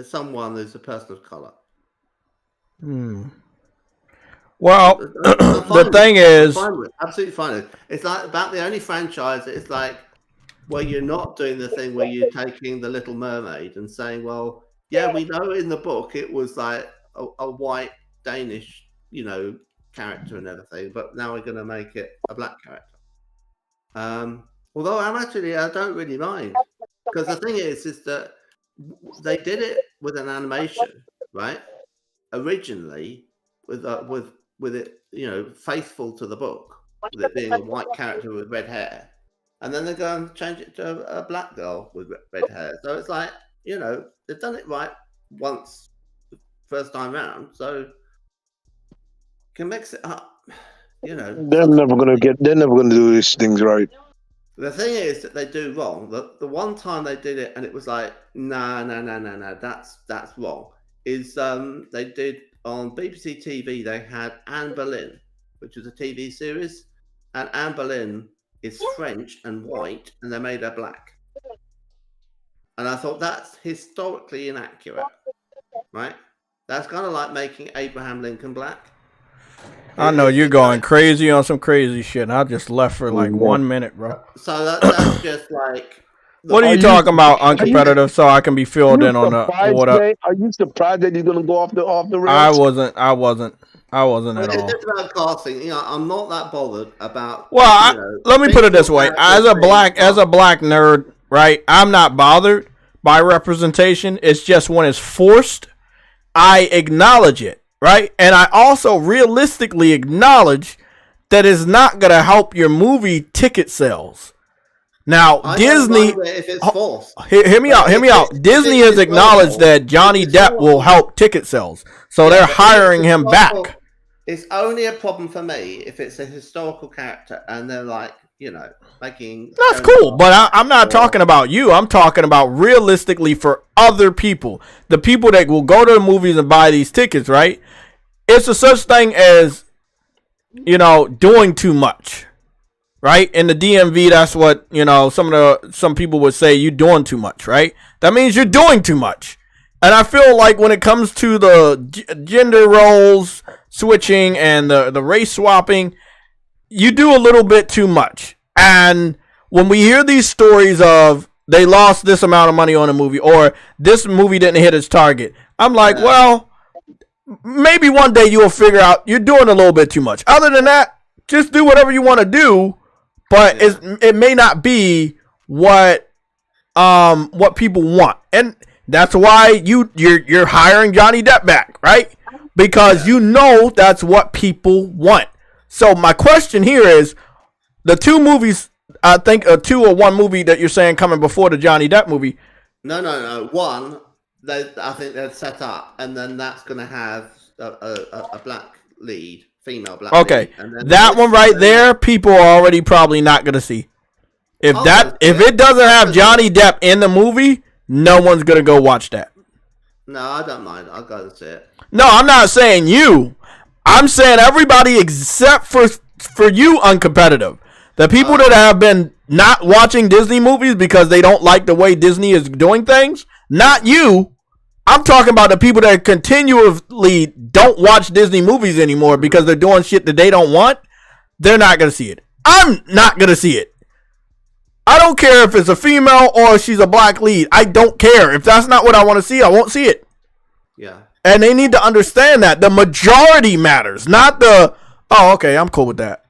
Someone who's a person of color. Well, the thing is, absolutely fine. It's like about the only franchise. It's like where you're not doing the thing where you're taking the Little Mermaid and saying, "Well, yeah, we know in the book it was like a white Danish, you know, character and everything, but now we're going to make it a black character." Although I don't really mind, because the thing is that they did it with an animation, right? Originally, with it, you know, faithful to the book, with it being a white character with red hair, and then they go and change it to a black girl with red hair. So it's like, you know, they've done it right once, first time round, so can mix it up. You know, they're never gonna do these things right. The thing is that they do wrong. The one time they did it and it was like, no, that's wrong. Is they did on BBC TV, they had Anne Boleyn, which was a TV series, and Anne Boleyn is French and white, and they made her black. And I thought that's historically inaccurate, right? That's kind of like making Abraham Lincoln black. I know you're going crazy on some crazy shit. And I just left for like 1 minute, bro. So that's just like, What are you talking about, uncompetitive? So I can be filled in on the order. Are you surprised that he's going to go off the rails? I wasn't at all. It's just about casting. You know, I'm not that bothered about. Well, let me put it this way: as a black nerd, right? I'm not bothered by representation. It's just when it's forced, I acknowledge it, right? And I also realistically acknowledge that it's not going to help your movie ticket sales. Now, Disney, hear me out. Disney has acknowledged that Johnny Depp will help ticket sales, so they're hiring him back. It's only a problem for me if it's a historical character and they're like, you know, making. That's cool, but I'm not talking about you. I'm talking about realistically for other people, the people that will go to the movies and buy these tickets, right? It's a such thing as, you know, doing too much. Right? In the DMV, that's what, you know, some people would say, you're doing too much, right? That means you're doing too much. And I feel like when it comes to the gender roles switching and the race swapping, you do a little bit too much. And when we hear these stories of they lost this amount of money on a movie or this movie didn't hit its target, I'm like, well, maybe one day you'll figure out you're doing a little bit too much. Other than that, just do whatever you want to do. But it may not be what people want, and that's why you're hiring Johnny Depp back, right? Because you know that's what people want. So my question here is, the two movies, I think two or one movie that you're saying coming before the Johnny Depp movie. No. One, I think they've set up, and then that's going to have a black lead. Female black. Okay, that one right there, people are already probably not gonna see. If it doesn't have Johnny Depp in the movie, no one's gonna go watch that. No, I don't mind. I'll go see it. No, I'm not saying you. I'm saying everybody except for you, uncompetitive. The people that have been not watching Disney movies because they don't like the way Disney is doing things, not you. I'm talking about the people that continually don't watch Disney movies anymore because they're doing shit that they don't want. They're not going to see it. I'm not going to see it. I don't care if it's a female or she's a black lead. I don't care. If that's not what I want to see, I won't see it. Yeah. And they need to understand that. The majority matters, not the, oh, okay, I'm cool with that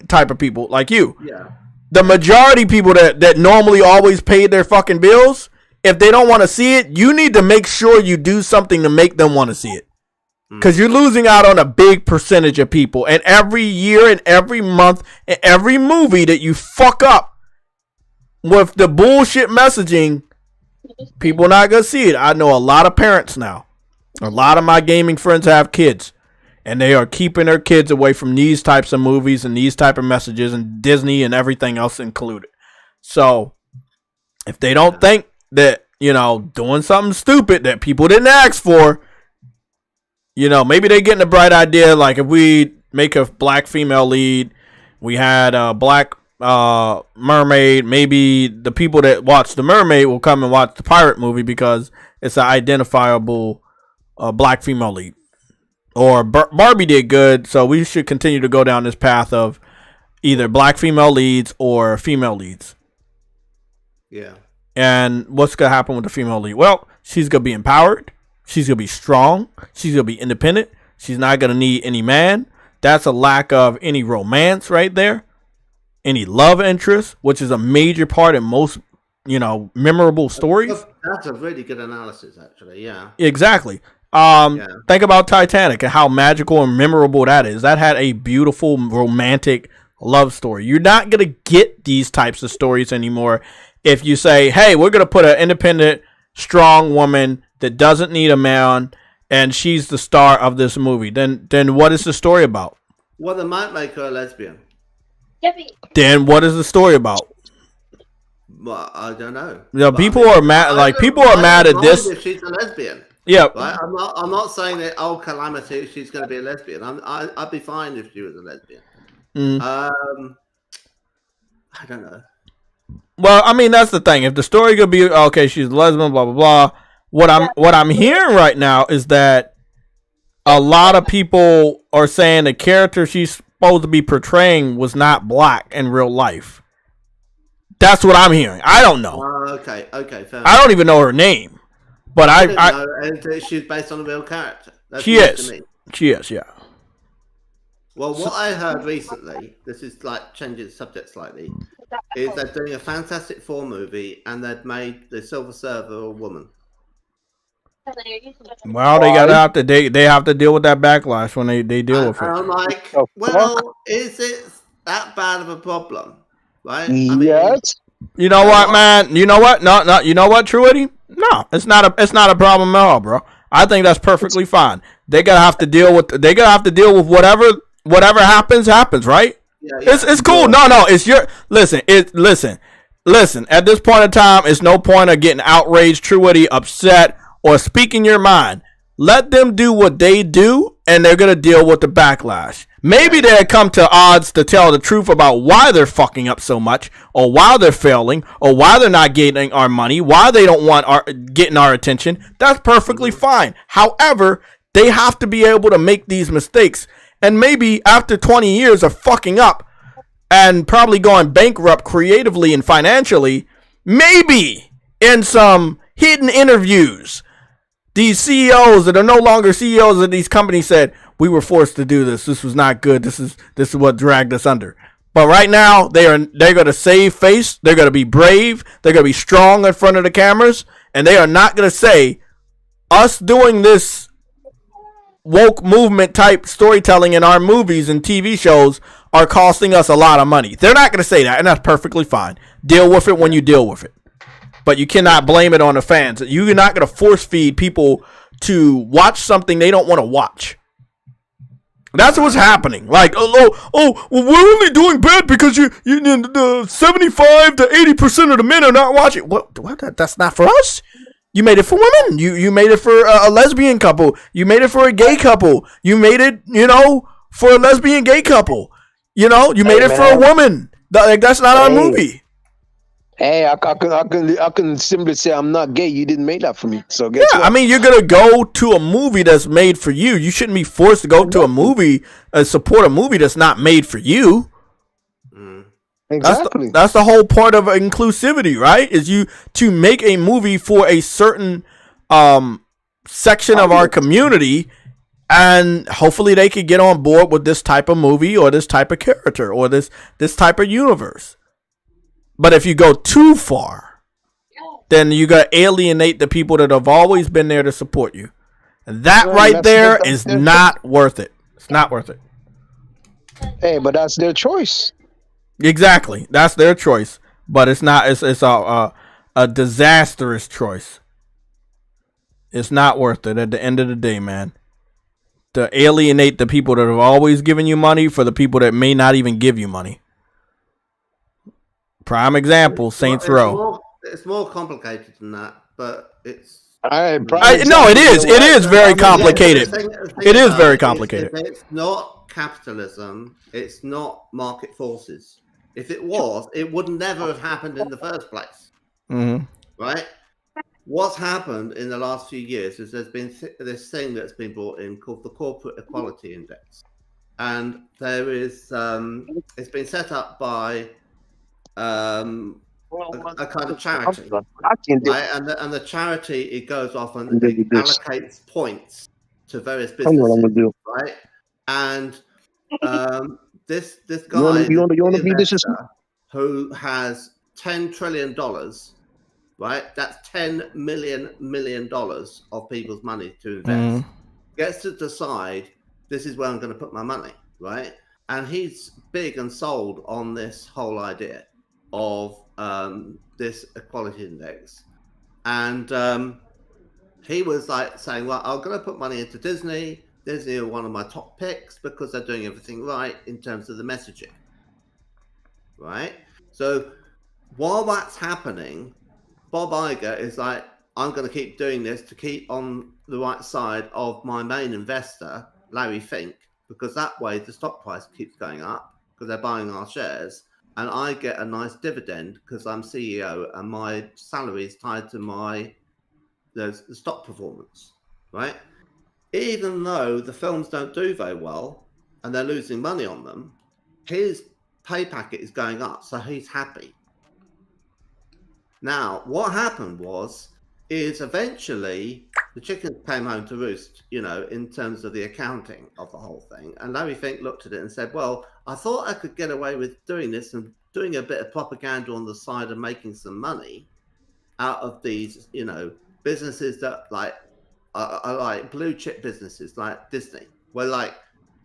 type of people like you. Yeah. The majority people that normally always paid their fucking bills, if they don't want to see it, you need to make sure you do something to make them want to see it. Because you're losing out on a big percentage of people. And every year and every month and every movie that you fuck up with the bullshit messaging, people are not going to see it. I know a lot of parents now. A lot of my gaming friends have kids. And they are keeping their kids away from these types of movies and these type of messages and Disney and everything else included. So, if they don't think that, you know, doing something stupid that people didn't ask for, you know, maybe they're getting a bright idea. Like if we make a black female lead, we had a black mermaid, maybe the people that watch the mermaid will come and watch the pirate movie because it's an identifiable black female lead. Or Barbie did good, so we should continue to go down this path of either black female leads or female leads. Yeah. And what's going to happen with the female lead? Well, she's going to be empowered. She's going to be strong. She's going to be independent. She's not going to need any man. That's a lack of any romance right there. Any love interest, which is a major part in most, you know, memorable stories. That's a really good analysis, actually. Yeah. Exactly. Think about Titanic and how magical and memorable that is. That had a beautiful romantic love story. You're not going to get these types of stories anymore if you say, hey, we're going to put an independent, strong woman that doesn't need a man and she's the star of this movie. Then what is the story about? Well, they might make her a lesbian. Then what is the story about? Well, I don't know. You know, people are mad. Like people are mad at this. If she's a lesbian. Yeah. Right? I'm not saying that. Oh, calamity! She's going to be a lesbian. I'd be fine if she was a lesbian. I don't know. Well, I mean that's the thing. If the story could be okay, she's a lesbian, blah blah blah. What I'm hearing right now is that a lot of people are saying the character she's supposed to be portraying was not black in real life. That's what I'm hearing. I don't know. Okay, fair I don't even know her name, but I know, and she's based on a real character. That's she news is. to me. She is, yeah. Well, what I heard recently, this is like changing the subject slightly, is they're doing a Fantastic Four movie and they've made the Silver Surfer a woman. Well, they have to deal with that backlash when they deal with it. And I'm like, well, is it that bad of a problem? Right? Yes. You know what, man? You know what? No. You know what, Truity? No, it's not a problem at all, bro. I think that's perfectly fine. They gotta have to deal with whatever happens, right? Yeah. It's cool. No, it's your listen. Listen. At this point in time, it's no point of getting outraged, Truity, upset, or speaking your mind. Let them do what they do, and they're gonna deal with the backlash. Maybe they'll come to odds to tell the truth about why they're fucking up so much, or why they're failing, or why they're not getting our money, why they don't want getting our attention. That's perfectly fine. However, they have to be able to make these mistakes. And maybe after 20 years of fucking up and probably going bankrupt creatively and financially, maybe in some hidden interviews, these CEOs that are no longer CEOs of these companies said, we were forced to do this. This was not good. This is what dragged us under. But right now, they're going to save face. They're going to be brave. They're going to be strong in front of the cameras. And they are not going to say, us doing this woke movement type storytelling in our movies and TV shows are costing us a lot of money. They're not going to say that, and that's perfectly fine. Deal with it when you deal with it. But you cannot blame it on the fans. You're not going to force feed people to watch something they don't want to watch. That's what's happening. Like, well, we're only doing bad because the 75 to 80% of the men are not watching. What? That's not for us. You made it for women. You made it for a lesbian couple. You made it for a gay couple. You made it, for a lesbian gay couple. You made it for a woman. That's not our movie. Hey, I can simply say I'm not gay. You didn't make that for me. So guess what? I mean, you're gonna go to a movie that's made for you. You shouldn't be forced to go to a movie and support a movie that's not made for you. Exactly. That's the whole point of inclusivity, right? Is you to make a movie for a certain section of our community, and hopefully they could get on board with this type of movie or this type of character or this type of universe. But if you go too far, then you got to alienate the people that have always been there to support you. And that is not worth it. It's not worth it. Hey, but that's their choice. Exactly. That's their choice. But it's not. It's a disastrous choice. It's not worth it at the end of the day, man. To alienate the people that have always given you money for the people that may not even give you money. Prime example, Saints Row. It's more complicated than that, but it's. No, it is. It is very complicated. It is very complicated. It's not capitalism. It's not market forces. If it was, it would never have happened in the first place. Mm-hmm. Right? What's happened in the last few years is there's been this thing that's been brought in called the Corporate Equality Index. And there is, it's been set up by a kind of charity, right? And the charity, it goes off and it allocates points to various businesses, right? And this guy, who has $10 trillion, right? That's $10 million of people's money to invest. Gets to decide, this is where I'm going to put my money, right? And he's big and sold on this whole idea of this equality index. And he was like saying, well, I'm going to put money into Disney. Disney are one of my top picks because they're doing everything right in terms of the messaging, right? So while that's happening, Bob Iger is like, I'm going to keep doing this to keep on the right side of my main investor, Larry Fink, because that way the stock price keeps going up because they're buying our shares. And I get a nice dividend because I'm CEO and my salary is tied to the stock performance, right? Even though the films don't do very well and they're losing money on them, his pay packet is going up, so he's happy, Now, what happened is eventually the chickens came home to roost, in terms of the accounting of the whole thing. And Larry Fink looked at it and said, well, I thought I could get away with doing this and doing a bit of propaganda on the side and making some money out of these, businesses that are like blue chip businesses like Disney, where like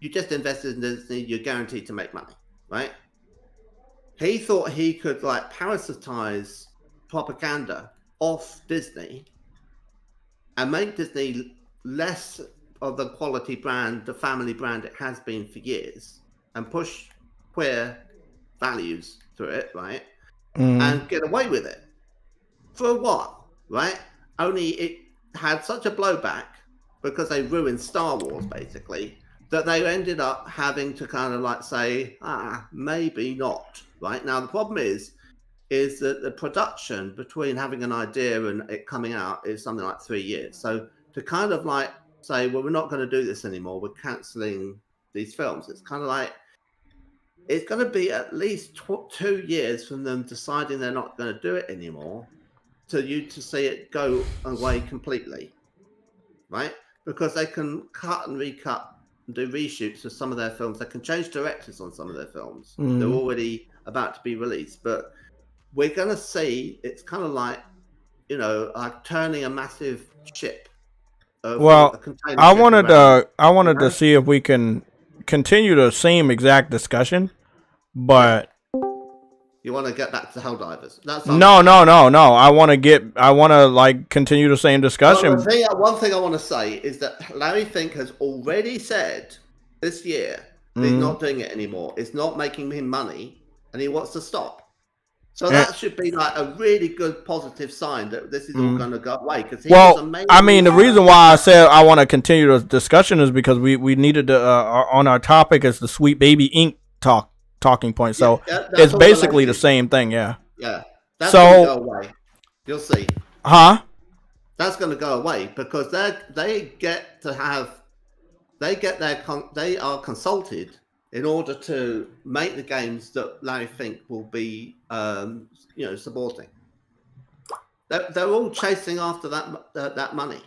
you just invested in Disney, you're guaranteed to make money, right? He thought he could like parasitize propaganda off Disney and make Disney less of the quality brand, the family brand it has been for years, and push queer values through it, right? And get away with it for a while, right? Only it had such a blowback because they ruined Star Wars, basically, that they ended up having to kind of like say, maybe not, right? Now, the problem is that the production between having an idea and it coming out is something like 3 years. So to kind of like say, well, we're not going to do this anymore, we're cancelling these films, it's kind of like, it's going to be at least 2 years from them deciding they're not going to do it anymore to see it go away completely, right? Because they can cut and recut and do reshoots of some of their films. They can change directors on some of their films. They're already about to be released, but we're going to see it's kind of like, like turning a massive ship. Well, I wanted to see if we can continue the same exact discussion, but you want to get back to Helldivers? No. I want to like continue the same discussion. Well, one thing I want to say is that Larry Fink has already said this year that he's not doing it anymore. It's not making him money, and he wants to stop. So that should be like a really good positive sign that this is all going to go away. I mean, the reason why I said I want to continue the discussion is because we needed to on our topic is the Sweet Baby Inc. talking point. So it's basically the same thing. Yeah. Yeah. That's going to go away. You'll see. Huh? That's going to go away because they are consulted in order to make the games that Larry Fink will be, supporting. They're all chasing after that money.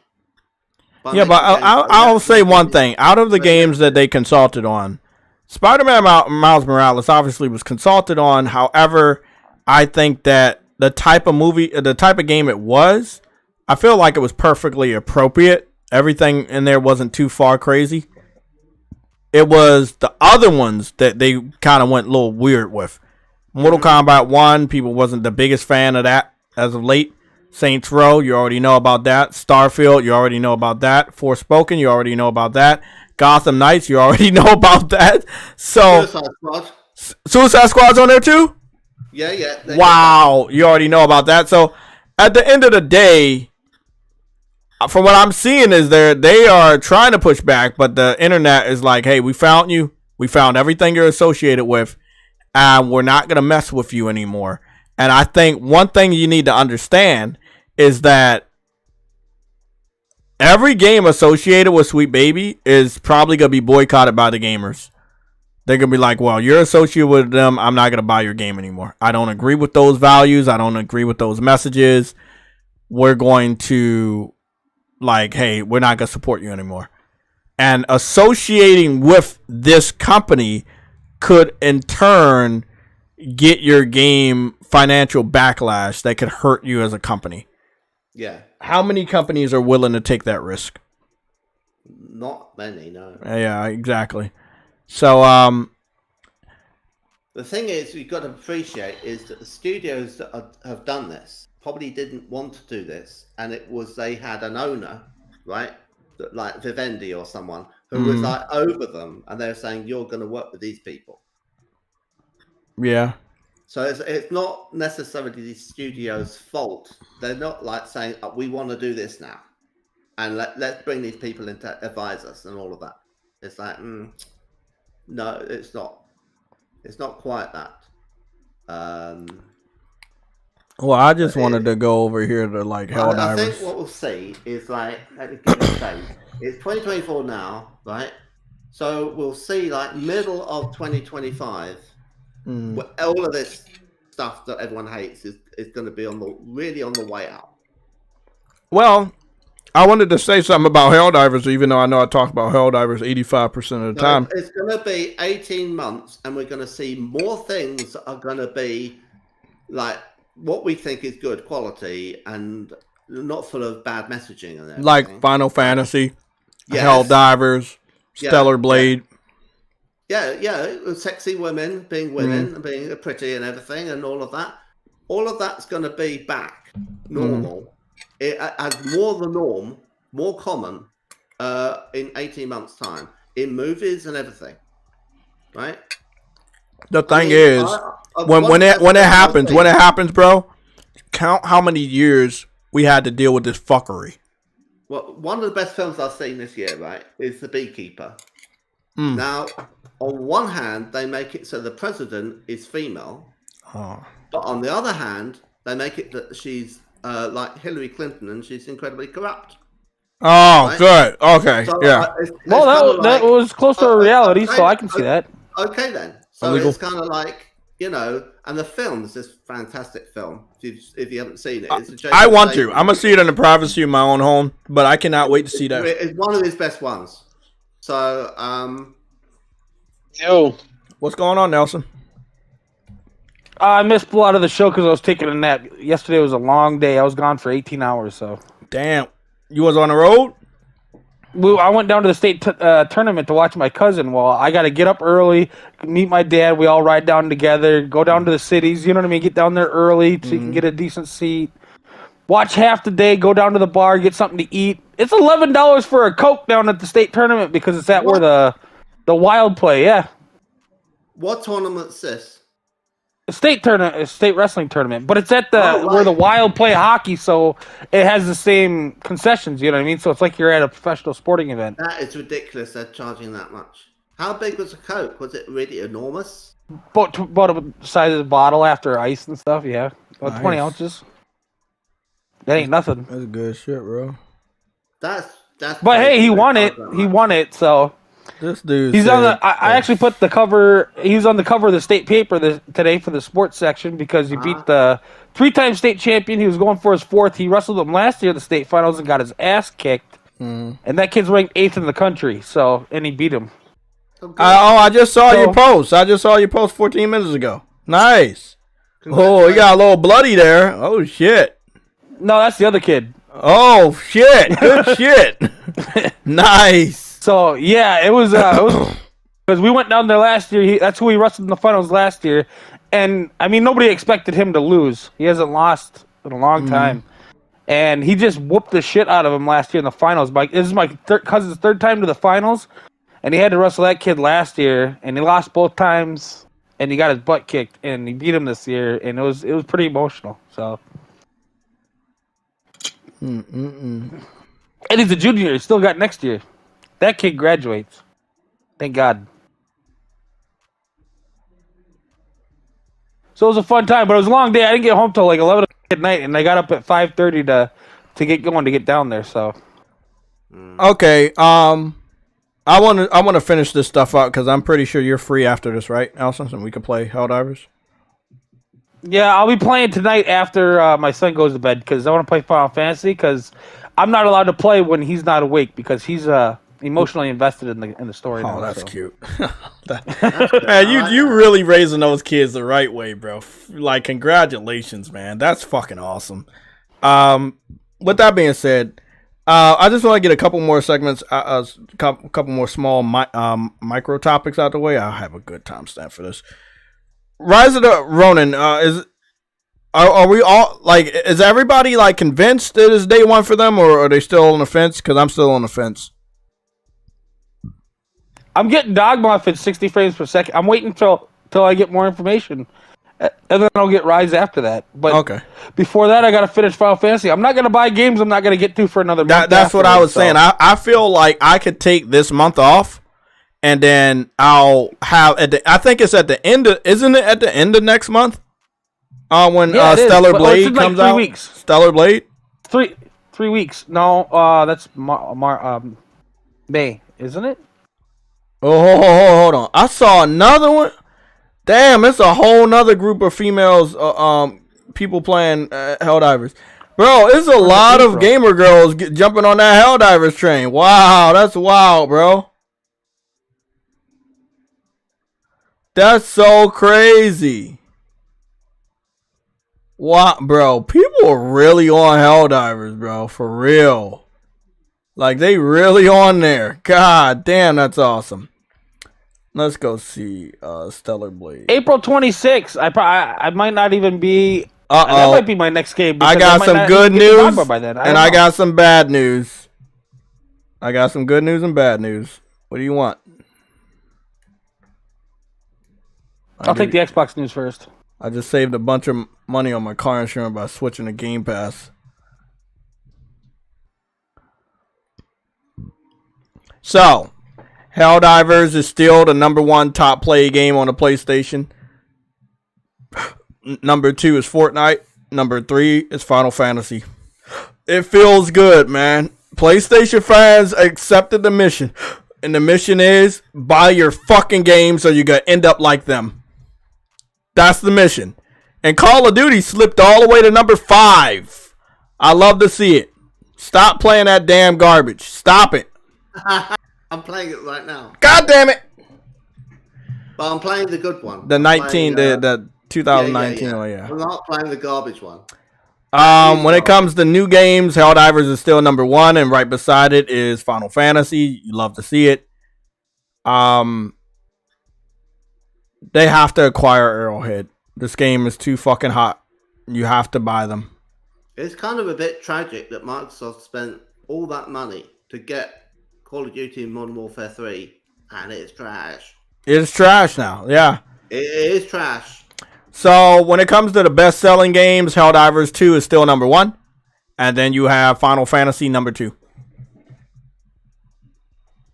Yeah, but I'll say one thing. Out of the games that they consulted on, Spider-Man Miles Morales obviously was consulted on. However, I think that the type of game it was, I feel like it was perfectly appropriate. Everything in there wasn't too far crazy. It was the other ones that they kind of went a little weird with. Mortal Kombat 1, people wasn't the biggest fan of that as of late. Saints Row, you already know about that. Starfield, you already know about that. Forspoken, you already know about that. Gotham Knights, you already know about that. So Suicide Squad's on there too? Yeah. Wow, you already know about that. So at the end of the day, from what I'm seeing is they are trying to push back, but the internet is like, hey, we found you. We found everything you're associated with, and we're not going to mess with you anymore. And I think one thing you need to understand is that every game associated with Sweet Baby is probably going to be boycotted by the gamers. They're going to be like, well, you're associated with them. I'm not going to buy your game anymore. I don't agree with those values. I don't agree with those messages. We're going to... like, hey, we're not going to support you anymore. And associating with this company could, in turn, get your game financial backlash that could hurt you as a company. Yeah. How many companies are willing to take that risk? Not many, no. Yeah, exactly. So, the thing is, you've got to appreciate is that the studios that have done this probably didn't want to do this, and they had an owner, right, that, like Vivendi or someone who was like over them, and they're saying you're going to work with these people. Yeah. So it's not necessarily the studio's fault. They're not like saying we want to do this now, and let's bring these people in to advise us and all of that. It's like no, it's not. It's not quite that. Well, I just wanted to go over here to like Helldivers. I think what we'll see is like, let me give it a date. It's 2024 now, right? So we'll see like middle of 2025, all of this stuff that everyone hates is going to be really on the way out. Well, I wanted to say something about Helldivers, even though I know I talk about Helldivers 85% of the time. It's going to be 18 months, and we're going to see more things that are going to be like what we think is good quality and not full of bad messaging and everything. Like Final Fantasy, Helldivers, Stellar Blade. Yeah, sexy women being women and being pretty and everything and all of that. All of that's going to be back normal. As more the norm, more common in 18 months' time in movies and everything, right? The thing is, when it happens, bro, count how many years we had to deal with this fuckery. Well, one of the best films I've seen this year, right, is The Beekeeper. Now, on one hand, they make it so the president is female, but on the other hand, they make it that she's like Hillary Clinton, and she's incredibly corrupt. Oh, right? Good. Okay, so, yeah. That was close to reality, so I can see that. Okay, then. So it's kind of like, and the film is this fantastic film. If you haven't seen it, it's I want to. I'm gonna see it in the privacy of my own home, but I cannot wait to see that. It's one of his best ones. So, Yo, what's going on, Nelson? I missed a lot of the show because I was taking a nap. Yesterday was a long day. I was gone for 18 hours. So damn, you was on the road. I went down to the state tournament to watch my cousin. Well, I got to get up early, meet my dad. We all ride down together, go down to the cities. You know what I mean? Get down there early so you can get a decent seat. Watch half the day. Go down to the bar, get something to eat. It's $11 for a Coke down at the state tournament because it's at where the Wild play. Yeah. What tournament's this? A state wrestling tournament, but it's at where the Wild play hockey, so it has the same concessions. You know what I mean? So it's like you're at a professional sporting event. That is ridiculous. They're charging that much. How big was the Coke? Was it really enormous? About the size of the bottle after ice and stuff. Yeah, about 20 ounces. That ain't nothing. That's good shit, bro. That's. But hey, he won it. He won it. So. This dude. He's on the. I actually put the cover. He was on the cover of the state paper today for the sports section because he beat the 3-time state champion. He was going for his 4th. He wrestled him last year at the state finals and got his ass kicked. And that kid's ranked 8th in the country. So and he beat him. I just saw your post. I just saw your post 14 minutes ago. Nice. Oh, you got a little bloody there. Oh shit. No, that's the other kid. Oh shit. Good shit. Nice. So yeah, it was because we went down there last year. That's who he wrestled in the finals last year, and I mean nobody expected him to lose. He hasn't lost in a long time, and he just whooped the shit out of him last year in the finals. This is my cousin's 3rd time to the finals, and he had to wrestle that kid last year, and he lost both times, and he got his butt kicked, and he beat him this year, and it was pretty emotional. So, and he's a junior. He's still got next year. That kid graduates. Thank God. So it was a fun time, but it was a long day. I didn't get home till like 11 at night, and I got up at 5:30 to get going to get down there. So. Okay. I want to finish this stuff out because I'm pretty sure you're free after this, right, Elson? And we can play Helldivers. Yeah, I'll be playing tonight after my son goes to bed because I want to play Final Fantasy because I'm not allowed to play when he's not awake because he's emotionally invested in the story. Oh, that's cute. Man, you really raising those kids the right way, bro. Like, congratulations, man. That's fucking awesome. With that being said, I just want to get a couple more segments, a couple more small micro topics out the way. I'll have a good timestamp for this. Rise of the Ronin, are we all, like, is everybody, like, convinced that it's day one for them, or are they still on the fence? Because I'm still on the fence. I'm getting Dogma at 60 frames per second. I'm waiting till I get more information, and then I'll get Rise after that. But before that, I got to finish Final Fantasy. I'm not going to buy games I'm not going to get to for another month. That's what I was saying. I feel like I could take this month off, and then I'll have I think it's at the end of, isn't it at the end of next month? When Stellar Blade comes out. 3 weeks. Stellar Blade. 3 weeks. No, that's May, isn't it? Oh, hold on. I saw another one. Damn, it's a whole nother group of females, people playing Helldivers. Bro, it's a lot of gamer girls jumping on that Helldivers train. Wow, that's wild, bro. That's so crazy. What, bro? People are really on Helldivers, bro. For real. Like, they really on there. God damn, that's awesome. Let's go see Stellar Blade. April 26th. I might not even be. That might be my next game. I got some good news, and I got some bad news. I got some good news and bad news. What do you want? I'll take the Xbox news first. I just saved a bunch of money on my car insurance by switching to Game Pass. So, Helldivers is still the #1 top play game on the PlayStation. Number 2 is Fortnite. Number 3 is Final Fantasy. It feels good, man. PlayStation fans accepted the mission. And the mission is buy your fucking games or you're going to end up like them. That's the mission. And Call of Duty slipped all the way to number 5. I love to see it. Stop playing that damn garbage. Stop it. I'm playing it right now. God damn it. But I'm playing the good one. The 2019. Yeah. Oh, yeah. I'm not playing the garbage one. When it comes to new games, Helldivers is still number 1, and right beside it is Final Fantasy. You love to see it. They have to acquire Arrowhead. This game is too fucking hot. You have to buy them. It's kind of a bit tragic that Microsoft spent all that money to get Call of Duty Modern Warfare 3, and it's trash. It's trash now, yeah. It is trash. So, when it comes to the best-selling games, Helldivers 2 is still number 1. And then you have Final Fantasy number 2.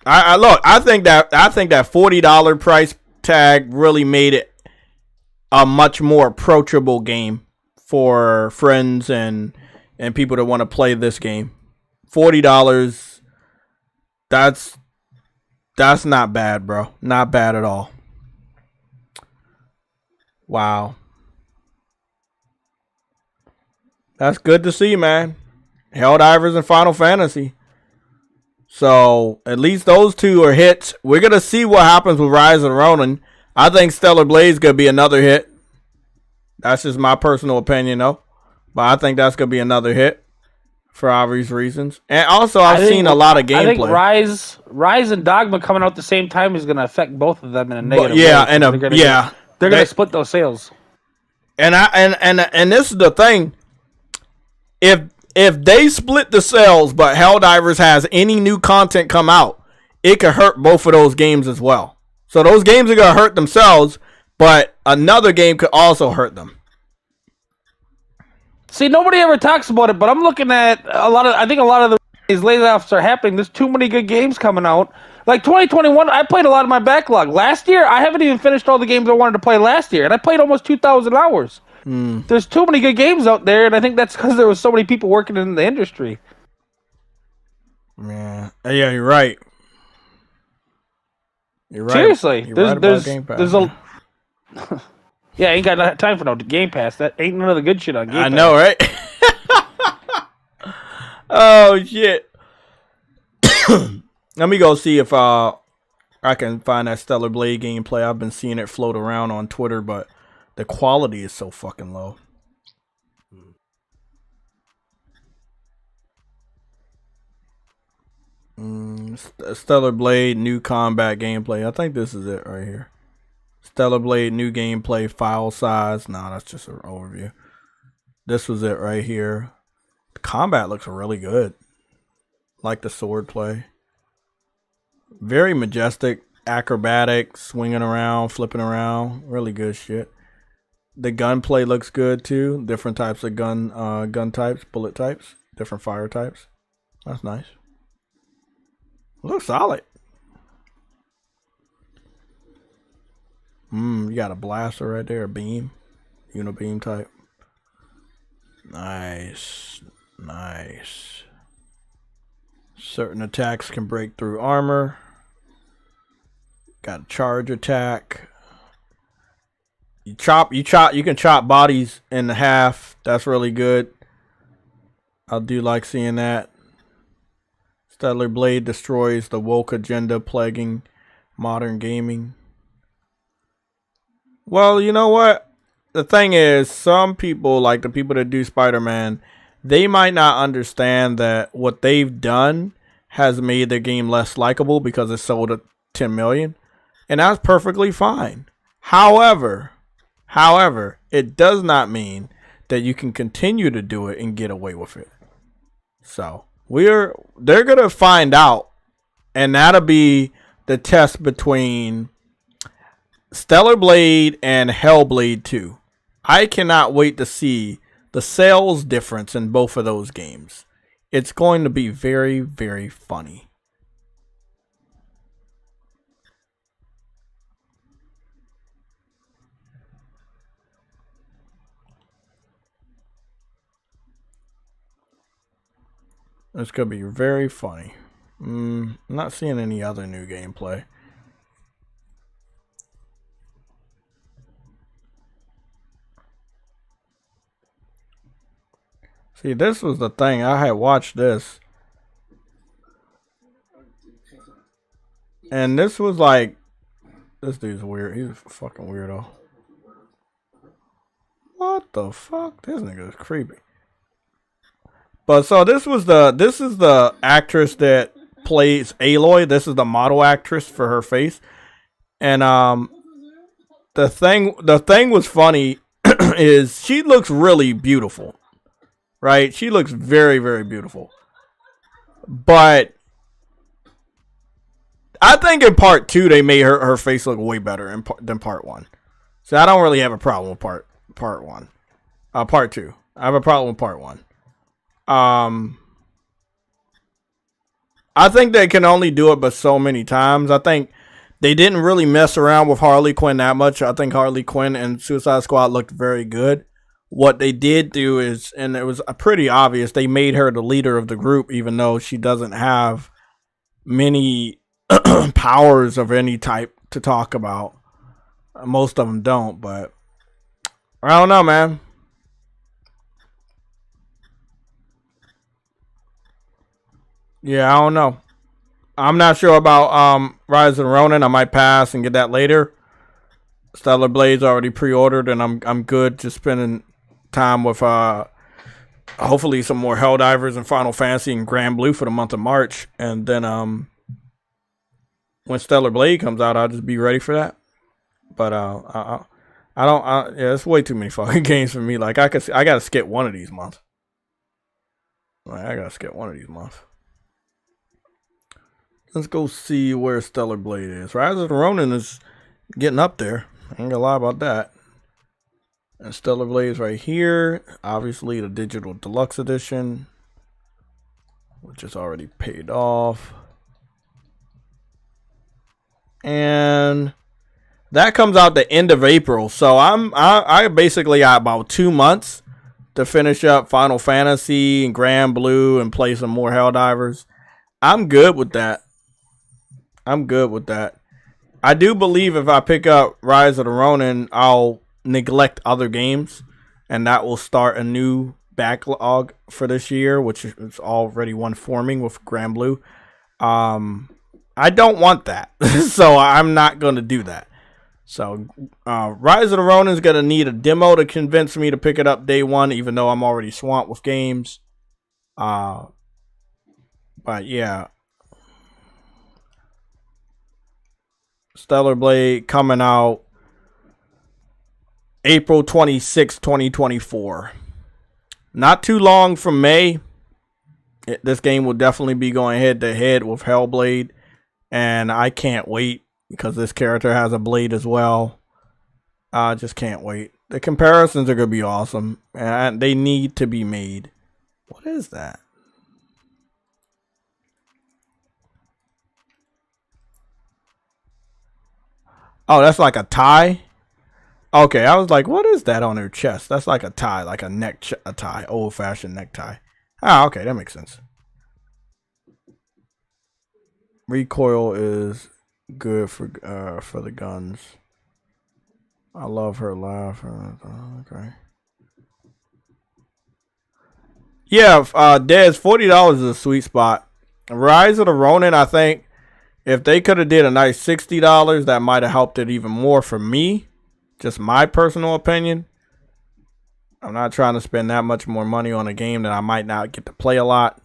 I think that $40 price tag really made it a much more approachable game for friends and people that want to play this game. $40, that's not bad, bro. Not bad at all. Wow. That's good to see, man. Helldivers and Final Fantasy. So, at least those two are hits. We're going to see what happens with Rise of Ronin. I think Stellar Blade's going to be another hit. That's just my personal opinion, though. But I think that's going to be another hit for obvious reasons. And also, I've seen a lot of gameplay. I think Rise and Dogma coming out at the same time is going to affect both of them in a negative way. They're going to split those sales. And this is the thing. If they split the sales, but Helldivers has any new content come out, it could hurt both of those games as well. So those games are going to hurt themselves, but another game could also hurt them. See, nobody ever talks about it, but I'm looking at I think a lot of these layoffs are happening. There's too many good games coming out. Like 2021, I played a lot of my backlog. Last year, I haven't even finished all the games I wanted to play last year, and I played almost 2,000 hours. There's too many good games out there, and I think that's because there was so many people working in the industry. Yeah, you're right. You're right. Seriously, you're right about Game Pass. there's a yeah, I ain't got time for no Game Pass. That ain't none of the good shit on Game Pass. I know, right? Oh shit. Let me go see if I can find that Stellar Blade gameplay. I've been seeing it float around on Twitter, but the quality is so fucking low. Stellar Blade new combat gameplay. I think this is it right here. Stellar Blade new gameplay file size. Nah, that's just an overview. This was it right here. The combat looks really good. Like the sword play. Very majestic, acrobatic, swinging around, flipping around. Really good shit. The gunplay looks good too. Different types of gun types, bullet types, different fire types. That's nice. Looks solid. You got a blaster right there, a beam, unibeam type. Nice, nice. Certain attacks can break through armor. Got a charge attack. You can chop bodies in half. That's really good. I do like seeing that. Stellar Blade destroys the woke agenda plaguing modern gaming. Well, you know what? The thing is, some people, like the people that do Spider-Man, they might not understand that what they've done has made their game less likable because it sold at 10 million. And that's perfectly fine. However, it does not mean that you can continue to do it and get away with it. So they're gonna find out, and that'll be the test between Stellar Blade and Hellblade 2. I cannot wait to see the sales difference in both of those games. It's going to be very, very funny. It's going to be very funny. I'm not seeing any other new gameplay. See, this was the thing. I had watched this. And this was like... This dude's weird. He's a fucking weirdo. What the fuck? This nigga is creepy. But so this is the actress that plays Aloy. This is the model actress for her face. And the thing was funny is she looks really beautiful. Right? She looks very, very beautiful. But I think in part 2 they made her face look way better than part 1. So I don't really have a problem with part 1. Part 2. I have a problem with part 1. I think they can only do it but so many times. I think they didn't really mess around with Harley Quinn that much. I think Harley Quinn and Suicide Squad looked very good. What they did do is, and it was pretty obvious, they made her the leader of the group, even though she doesn't have many powers of any type to talk about. Most of them don't, but I don't know, man. Yeah, I don't know. I'm not sure about Rise of the Ronin. I might pass and get that later. Stellar Blade's already pre-ordered, and I'm good just spending time with hopefully some more Helldivers and Final Fantasy and Grand Blue for the month of March. And then when Stellar Blade comes out, I'll just be ready for that. But yeah, it's way too many fucking games for me. Like I gotta skip one of these months. I gotta skip one of these months. Let's go see where Stellar Blade is. Rise of the Ronin is getting up there. I ain't gonna lie about that. And Stellar Blade's right here. Obviously the digital deluxe edition, which is already paid off. And that comes out the end of April. So I basically got about 2 months to finish up Final Fantasy and Grand Blue and play some more Helldivers. I'm good with that. I do believe if I pick up Rise of the Ronin, I'll neglect other games, and that will start a new backlog for this year, which is already one forming with Grand Blue. I don't want that, so I'm not going to do that. So Rise of the Ronin is going to need a demo to convince me to pick it up day one, even though I'm already swamped with games. But yeah. Stellar Blade coming out April 26, 2024. Not too long from May. This game will definitely be going head to head with Hellblade. And I can't wait because this character has a blade as well. I just can't wait. The comparisons are going to be awesome. And they need to be made. What is that? Oh, that's like a tie? Okay, I was like, what is that on her chest? That's like a tie, like a a tie, old-fashioned necktie. Ah, okay, that makes sense. Recoil is good for the guns. I love her laugh. Okay. Yeah, Des, $40 is a sweet spot. Rise of the Ronin, I think if they could have did a nice $60, that might have helped it even more for me. Just my personal opinion. I'm not trying to spend that much more money on a game that I might not get to play a lot.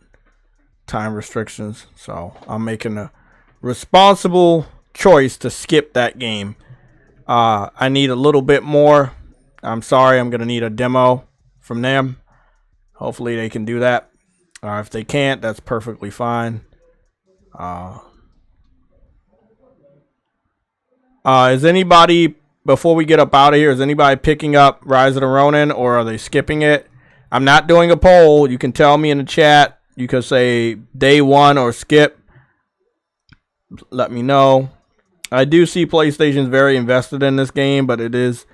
Time restrictions. So I'm making a responsible choice to skip that game. I need a little bit more. I'm sorry, I'm going to need a demo from them. Hopefully they can do that. If they can't, that's perfectly fine. Is anybody, before we get up out of here, is anybody picking up Rise of the Ronin, or are they skipping it? I'm not doing a poll. You can tell me in the chat. You can say day one or skip. Let me know. I do see PlayStation's very invested in this game, but it is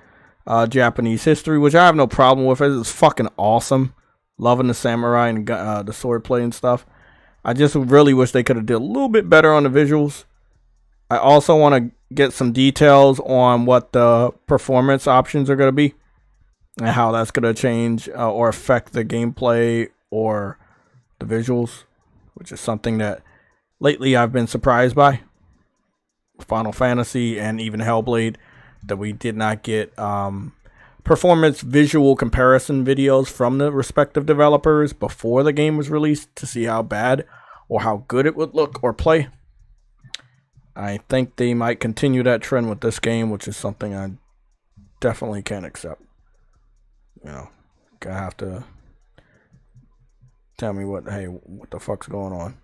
Japanese history, which I have no problem with. It's fucking awesome. Loving the samurai and the swordplay and stuff. I just really wish they could have did a little bit better on the visuals. I also want to get some details on what the performance options are going to be and how that's going to change or affect the gameplay or the visuals, which is something that lately I've been surprised by. Final Fantasy and even Hellblade, that we did not get performance visual comparison videos from the respective developers before the game was released to see how bad or how good it would look or play. I think they might continue that trend with this game, which is something I definitely can't accept. You know, gonna have to tell me what the fuck's going on.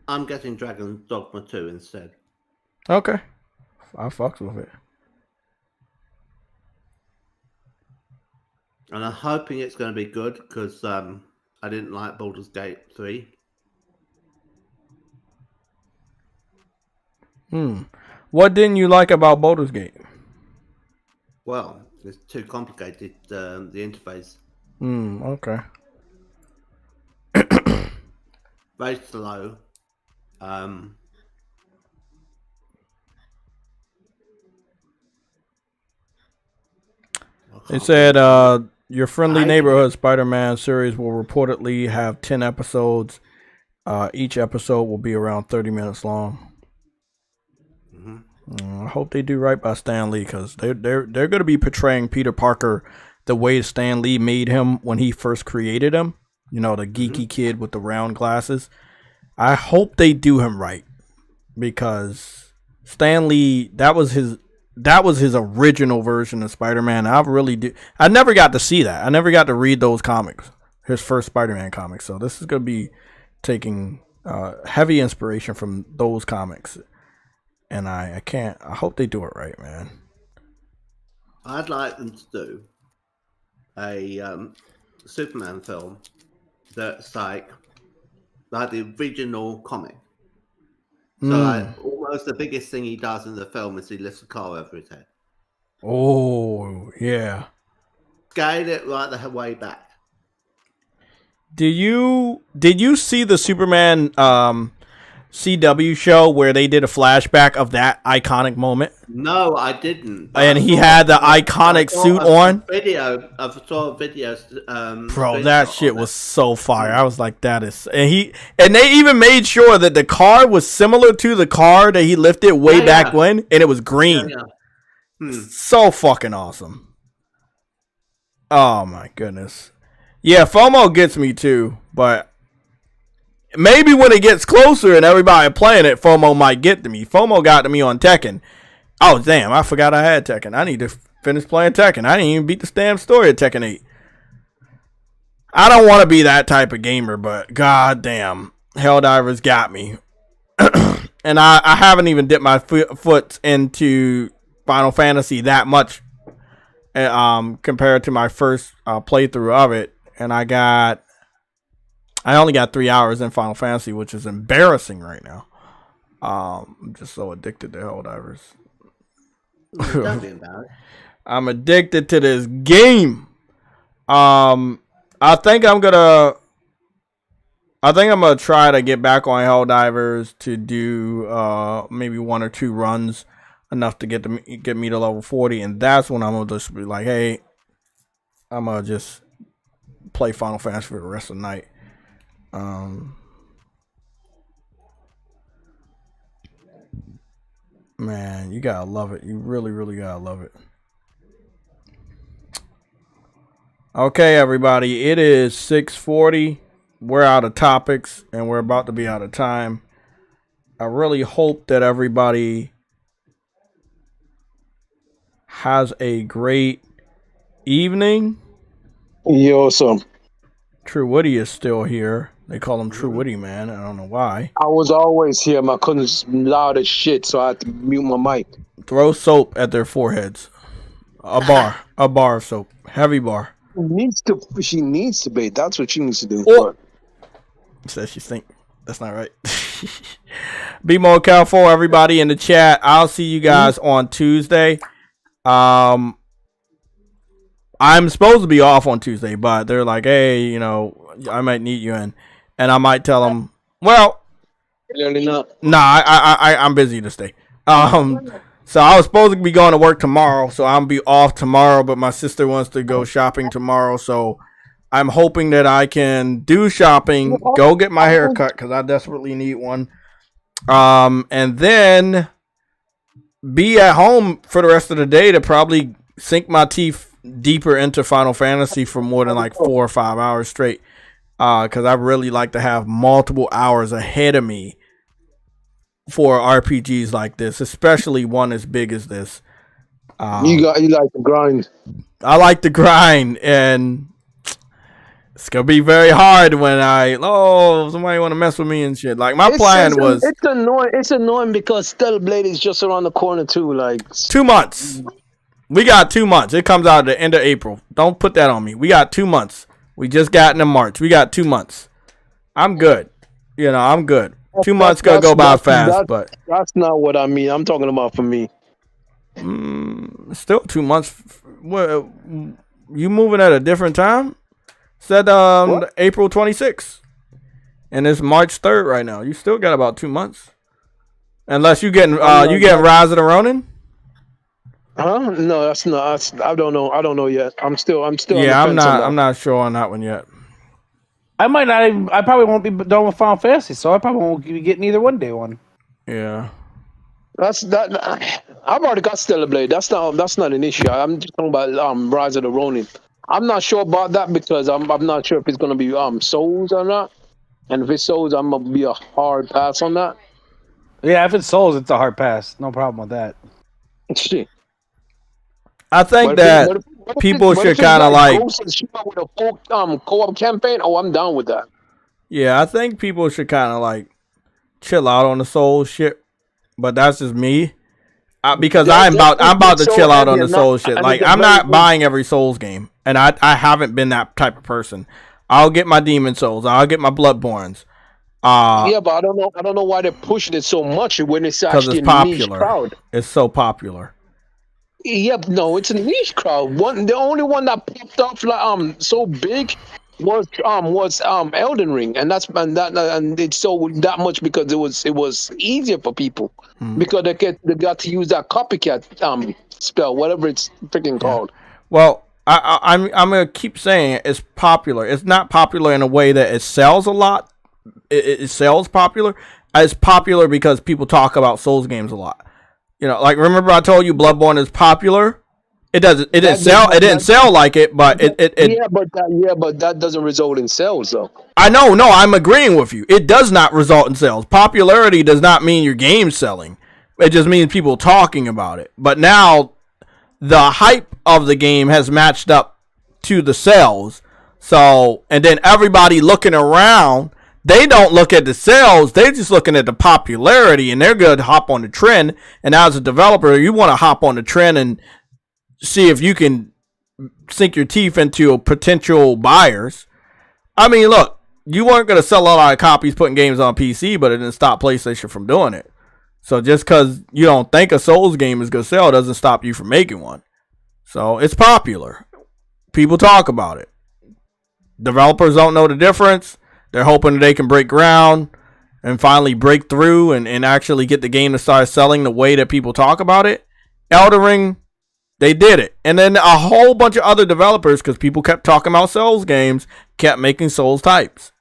I'm getting Dragon's Dogma 2 instead. Okay. I fucks with it. And I'm hoping it's going to be good because I didn't like Baldur's Gate 3. What didn't you like about Baldur's Gate? Well, it's too complicated, the interface. Okay. Very slow. They said your friendly neighborhood Spider-Man series will reportedly have 10 episodes. Each episode will be around 30 minutes long. I hope they do right by Stan Lee, because they're going to be portraying Peter Parker the way Stan Lee made him when he first created him. You know, the geeky kid with the round glasses. I hope they do him right, because Stan Lee, that was his original version of Spider-Man. I never got to see that. I never got to read those comics, his first Spider-Man comics. So this is going to be taking heavy inspiration from those comics. And I hope they do it right, man. I'd like them to do a Superman film that's like the original comic. So like, almost the biggest thing he does in the film is he lifts a car over his head. Oh, yeah. Scale it right the way back. Did you see the Superman CW show where they did a flashback of that iconic moment? No, I didn't. And he had the iconic suit on. I saw a video. Bro, that shit was so fire. I was like, that is, and they even made sure that the car was similar to the car that he lifted way back when, and it was green. So fucking awesome. Oh my goodness. Yeah, FOMO gets me too, but maybe when it gets closer and everybody playing it, FOMO might get to me. FOMO got to me on Tekken. Oh, damn, I forgot I had Tekken. I need to finish playing Tekken. I didn't even beat the damn story of Tekken 8. I don't want to be that type of gamer, but god damn, Helldivers got me. And I haven't even dipped my foot into Final Fantasy that much compared to my first playthrough of it. And I only got 3 hours in Final Fantasy, which is embarrassing right now. I'm just so addicted to Helldivers. Don't be embarrassed. I'm addicted to this game. I think I'm gonna try to get back on Helldivers to do maybe 1 or 2 runs, enough to get me to level 40, and that's when I'm gonna just be like, hey, I'm gonna just play Final Fantasy for the rest of the night. Man, you gotta love it. You really, really gotta love it. Okay, everybody, it is 6:40. We're out of topics, and we're about to be out of time. I really hope that everybody has a great evening. Yo, so True Woody is still here. They call him True Woody, man. I don't know why. I was always here. My cousin's loud as shit, so I had to mute my mic. Throw soap at their foreheads. A bar of soap. Heavy bar. She needs to be. That's what she needs to do. Oh. Says she think. That's not right. Be more careful, everybody in the chat. I'll see you guys on Tuesday. I'm supposed to be off on Tuesday, but they're like, hey, you know, I might need you in. And I might tell them, well, I'm busy this day. So I was supposed to be going to work tomorrow, so I'll be off tomorrow, but my sister wants to go shopping tomorrow, so I'm hoping that I can do shopping, go get my hair cut, because I desperately need one, and then be at home for the rest of the day to probably sink my teeth deeper into Final Fantasy for more than like 4 or 5 hours straight, because I really like to have multiple hours ahead of me for RPGs like this, especially one as big as this. You like to grind. I like to grind, and it's gonna be very hard when somebody want to mess with me and shit. Like my plan was. It's annoying. It's annoying because Stellar Blade is just around the corner too. Like 2 months. We got 2 months. It comes out at the end of April. Don't put that on me. We got 2 months. We just got into March. We got 2 months. I'm good. You know, I'm good. 2 months gonna go by fast, but that's not what I mean. I'm talking about for me. Still 2 months. What, you moving at a different time? Said April 26th, and it's March 3rd right now. You still got about 2 months, unless you getting Rise of the Ronin. Huh? No, that's not. I don't know. I don't know yet. I'm still. Yeah, I'm not sure on that one yet. I might not even. I probably won't be done with Final Fantasy, so I probably won't be getting either one day one. Yeah. That's that. I've already got Stellar Blade. That's not an issue. I'm just talking about Rise of the Ronin. I'm not sure about that because I'm not sure if it's gonna be Souls or not. And if it's Souls, I'm gonna be a hard pass on that. Yeah, if it's Souls, it's a hard pass. No problem with that. Shit. I think that people should kind of like. With a full co-op campaign. Oh, I'm down with that. Yeah, I think people should kind of like chill out on the Souls shit, but that's just me. Because I'm about to chill out on the Souls shit. Like I'm not buying every Souls game, and I haven't been that type of person. I'll get my Demon Souls. I'll get my Bloodborns. Yeah, but I don't know why they're pushing it so much when it's actually it's a niche crowd. It's so popular. Yep, no, it's a niche crowd. The only one that popped off like so big was Elden Ring, and it's so that much because it was easier for people because they got to use that copycat spell, whatever it's freaking called. Well, I'm gonna keep saying it's popular. It's not popular in a way that it sells a lot. It sells popular. It's popular because people talk about Souls games a lot. You know, like remember I told you Bloodborne is popular. It didn't sell like it, but but that doesn't result in sales though. I know, no, I'm agreeing with you. It does not result in sales. Popularity does not mean your game's selling. It just means people talking about it. But now the hype of the game has matched up to the sales. So, and then everybody looking around, they don't look at the sales, they're just looking at the popularity, and they're going to hop on the trend. And as a developer, you want to hop on the trend and see if you can sink your teeth into potential buyers. I mean, look, you weren't going to sell a lot of copies putting games on PC, but it didn't stop PlayStation from doing it. So just because you don't think a Souls game is going to sell doesn't stop you from making one. So it's popular. People talk about it. Developers don't know the difference. They're hoping that they can break ground and finally break through and actually get the game to start selling the way that people talk about it. Elden Ring, they did it. And then a whole bunch of other developers, because people kept talking about Souls games, kept making Souls types.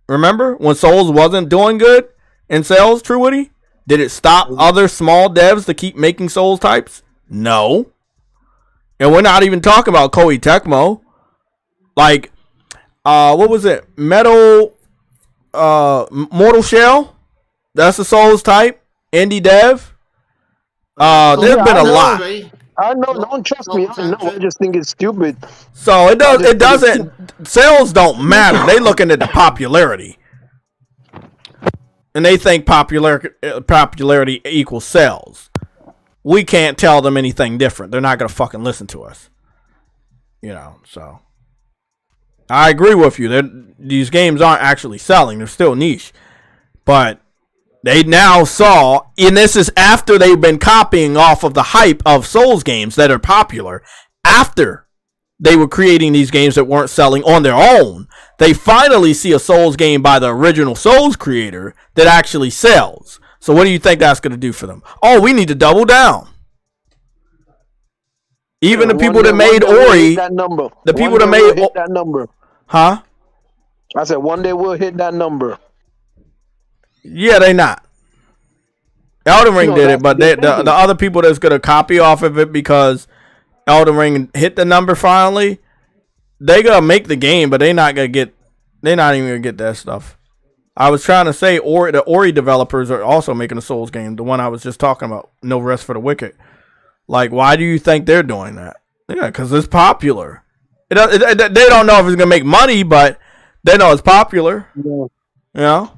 Remember when Souls wasn't doing good in sales, True Witty? Did it stop other small devs to keep making Souls types? No. And we're not even talking about Koei Tecmo. Like, what was it? Mortal Shell? That's a Souls type. Indie dev. There's been a lot. I know, don't trust me. I know. I just think it's stupid. So it doesn't. Sales don't matter. They looking at the popularity, and they think popularity equals sales. We can't tell them anything different. They're not gonna fucking listen to us. So I agree with you. These games aren't actually selling. They're still niche, but they now saw, and this is after they've been copying off of the hype of Souls games that are popular. After they were creating these games that weren't selling on their own, they finally see a Souls game by the original Souls creator that actually sells. So what do you think that's going to do for them? Oh, we need to double down. Even the people that made Ori, the people that made hit that number. Huh? I said one day we'll hit that number. Yeah, they not. Elden Ring did it, but the other people that's gonna copy off of it because Elden Ring hit the number finally, they gonna make the game, but they're not even gonna get that stuff. I was trying to say, the Ori developers are also making a Souls game, the one I was just talking about, No Rest for the Wicked. Like, why do you think they're doing that? Yeah, because it's popular. They don't know if it's gonna make money, but they know it's popular. Yeah.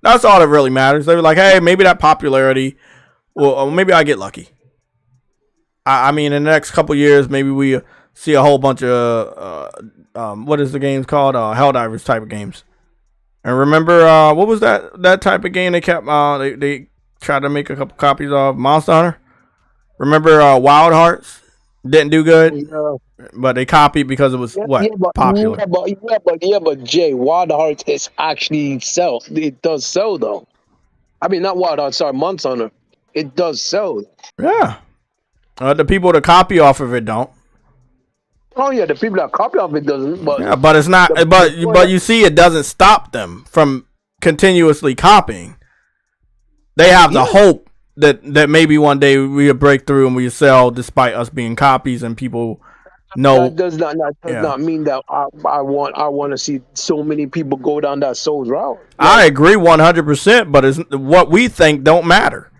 That's all that really matters. They were like, hey, maybe that popularity, well, maybe I get lucky. I mean, in the next couple years, maybe we see a whole bunch of, what is the games called? Helldivers type of games. And remember, what was that type of game they kept, they tried to make a couple copies of? Monster Hunter? Remember Wild Hearts? Didn't do good, but they copied because it was popular. But Jay, Wild Hearts is actually sell. It does sell though. I mean, not Wild Hearts. Sorry, Monster Hunter. It does sell. Yeah. The people that copy off of it don't. Oh yeah, the people that copy off it doesn't. But yeah, but it's not. But you see, it doesn't stop them from continuously copying. They have the hope that maybe one day we'll break through and we'll sell despite us being copies and people know. That does not mean that I want to see so many people go down that Souls route. I agree 100%, but it's what we think don't matter,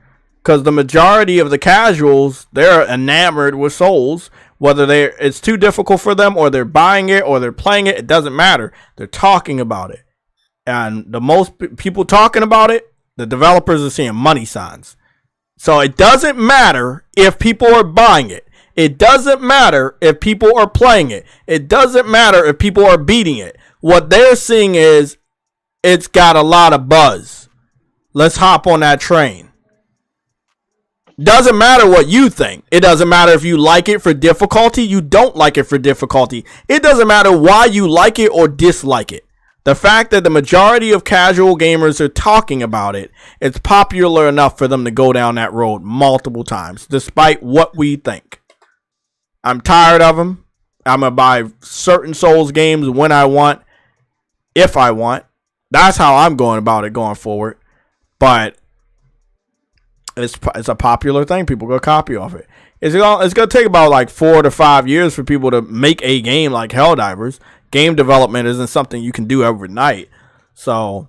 because the majority of the casuals, they're enamored with Souls, whether it's too difficult for them or they're buying it or they're playing it. It doesn't matter. They're talking about it, and the most people talking about it, the developers are seeing money signs. So it doesn't matter if people are buying it. It doesn't matter if people are playing it. It doesn't matter if people are beating it. What they're seeing is it's got a lot of buzz. Let's hop on that train. Doesn't matter what you think. It doesn't matter if you like it for difficulty, you don't like it for difficulty. It doesn't matter why you like it or dislike it. The fact that the majority of casual gamers are talking about it, it's popular enough for them to go down that road multiple times, despite what we think. I'm tired of them. I'm going to buy certain Souls games when I want, if I want. That's how I'm going about it going forward. But it's a popular thing. People go copy off it. It's going to take about like 4 to 5 years for people to make a game like Helldivers. Game development isn't something you can do overnight. So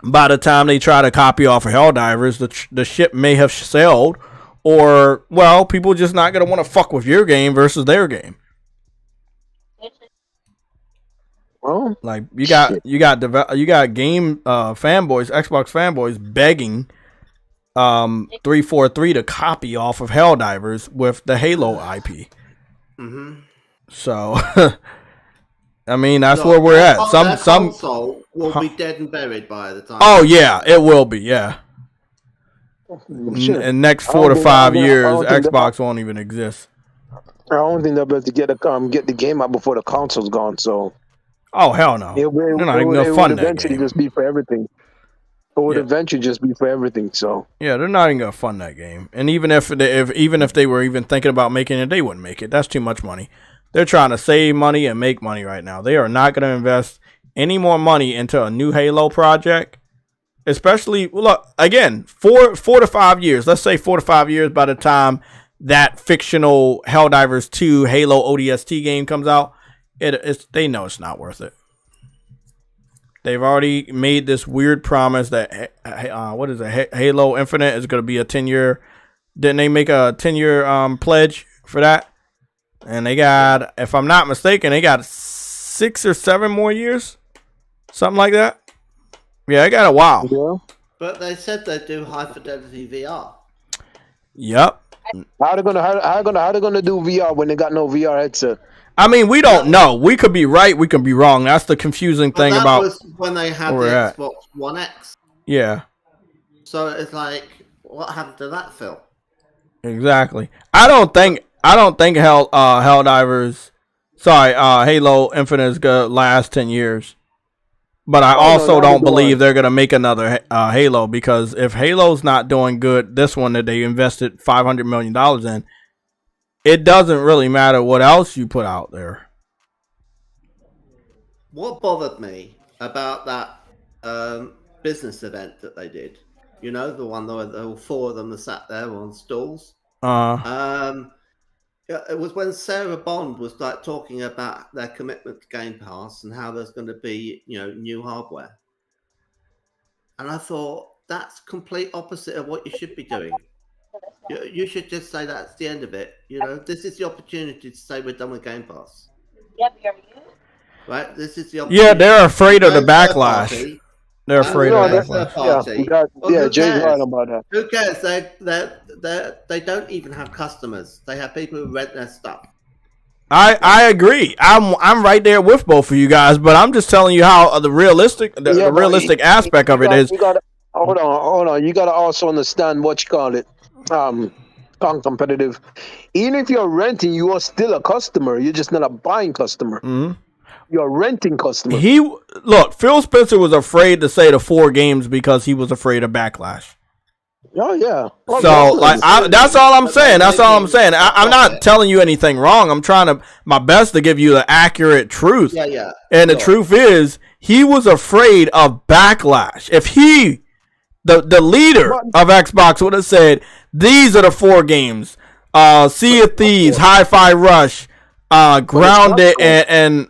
by the time they try to copy off of Helldivers, the ship may have sailed, or, well, people just not going to want to fuck with your game versus their game. Like you got game fanboys, Xbox fanboys begging 343 to copy off of Helldivers with the Halo IP. Mm-hmm. So I mean, that's where we're at. Some console will be dead and buried by the time. Oh yeah, it will be. Yeah. In next 4 to 5 years, Xbox won't even exist. I don't think they'll be able to get the game out before the console's gone. So, oh hell no, they're not even gonna fund that eventually game. just be for everything. It would eventually just be for everything. So yeah, they're not even gonna fund that game. And even if they were even thinking about making it, they wouldn't make it. That's too much money. They're trying to save money and make money right now. They are not gonna invest any more money into a new Halo project. Especially, look, again, 4 to 5 years. Let's say 4 to 5 years by the time that fictional Helldivers 2 Halo ODST game comes out. They know it's not worth it. They've already made this weird promise that, what is it, Halo Infinite is going to be a 10-year. Didn't they make a 10-year pledge for that? And they got, if I'm not mistaken, they got 6 or 7 more years. Something like that. Yeah, I got a while. Yeah. But they said they'd do high fidelity VR. Yep. How they gonna do VR when they got no VR headset? I mean, we don't know. We could be right. We could be wrong. That's the confusing thing that about was when they had the Xbox One X. Yeah. So it's like, what happened to that, Phil? Exactly. I don't think Helldivers, Halo Infinite is gonna last 10 years. But I also don't believe they're gonna make another Halo, because if Halo's not doing good, this one that they invested $500 million in, it doesn't really matter what else you put out there. What bothered me about that business event that they did, you know, the one where all 4 of them were sat there on stools. It was when Sarah Bond was like talking about their commitment to Game Pass and how there's going to be, you know, new hardware. And I thought, that's complete opposite of what you should be doing. You should just say that's the end of it. You know, this is the opportunity to say we're done with Game Pass. Right? This is the opportunity. Yeah, they're afraid of the backlash. They're afraid of the backlash. Jay's right about that. Who cares? They don't even have customers. They have people who rent their stuff. I agree. I'm right there with both of you guys, but I'm just telling you how the realistic aspect of it is. Hold on. You gotta also understand what you call it. Competitive. Even if you're renting, you are still a customer. You're just not a buying customer. Mm-hmm. You're a renting customer. Phil Spencer was afraid to say the 4 games because he was afraid of backlash. Oh yeah. So that's all I'm saying. I'm not telling you anything wrong. I'm trying my best to give you the accurate truth. Yeah. And the truth is, he was afraid of backlash. If the leader of Xbox would have said, these are the 4 games, Sea of Thieves, Hi-Fi Rush, Grounded, and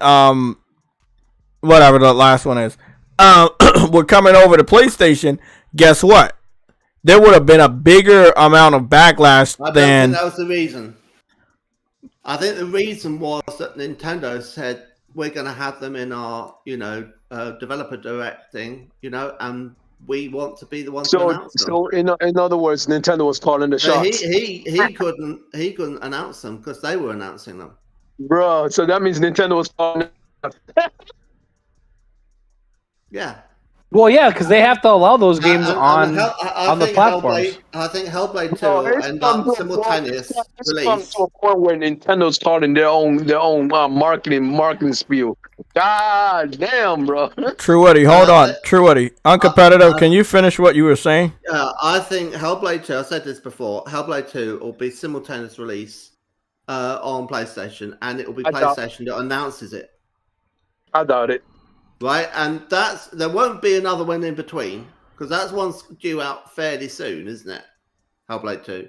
whatever the last one is, we're coming over to PlayStation, guess what? There would have been a bigger amount of backlash I don't than... think that was the reason. I think the reason was that Nintendo said, we're going to have them in our, developer direct thing, and we want to be the ones to announce them. So in other words, Nintendo was calling the shots. He couldn't announce them because they were announcing them. Bro, so that means Nintendo was calling. Yeah. Well, yeah, because they have to allow those games on the platforms. I think Hellblade 2 will end up simultaneous release. To a point where Nintendo's calling their own marketing spiel. God damn, bro. True Eddie, hold on. True Eddie, uncompetitive. Can you finish what you were saying? I think Hellblade 2. I said this before. Hellblade 2 will be simultaneous release on PlayStation, and it will be PlayStation that announces it. I doubt it. Right, and there won't be another one in between, because that's one's due out fairly soon, isn't it? Hellblade 2.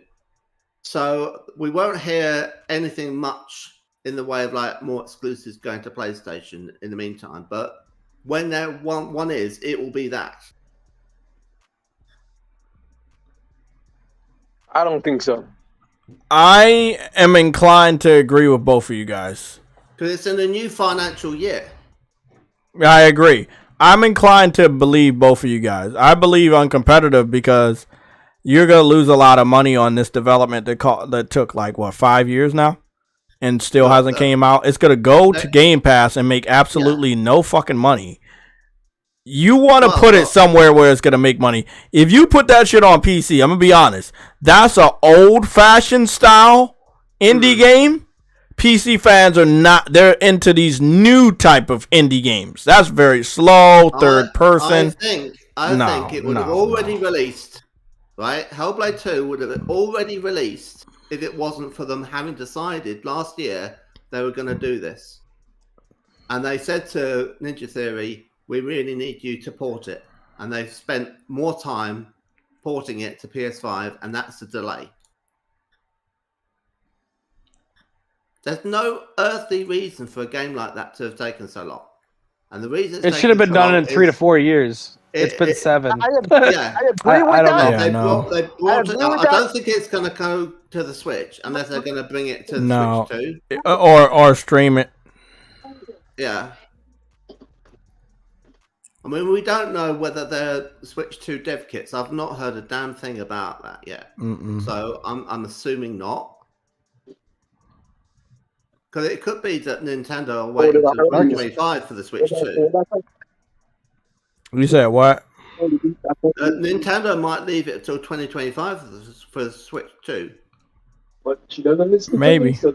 So we won't hear anything much in the way of like more exclusives going to PlayStation in the meantime. But when there one is, it will be that. I don't think so. I am inclined to agree with both of you guys. Because it's in the new financial year. I agree. I'm inclined to believe both of you guys. I believe uncompetitive because you're going to lose a lot of money on this development that took 5 years now and still hasn't came out. It's going to go to Game Pass and make absolutely no fucking money. You want to put it somewhere where it's going to make money. If you put that shit on PC, I'm going to be honest, that's an old-fashioned style indie game. PC fans are not. They're into these new type of indie games. That's very slow, third person. I think it would have already released, right? Hellblade 2 would have already released if it wasn't for them having decided last year they were going to do this. And they said to Ninja Theory, we really need you to port it. And they've spent more time porting it to PS5, and that's the delay. There's no earthly reason for a game like that to have taken so long. And the reason it should have been done in 3 to 4 years. It's been 7. I agree with that. I don't think it's going to go to the Switch unless they're going to bring it to the Switch too. Or stream it. Yeah. I mean, we don't know whether they're Switch 2 dev kits. I've not heard a damn thing about that yet. So I'm assuming not. Because it could be that Nintendo are waiting until 2025 for the Switch 2. You said what? Nintendo might leave it until 2025 for the Switch 2. But she doesn't listen. Maybe. I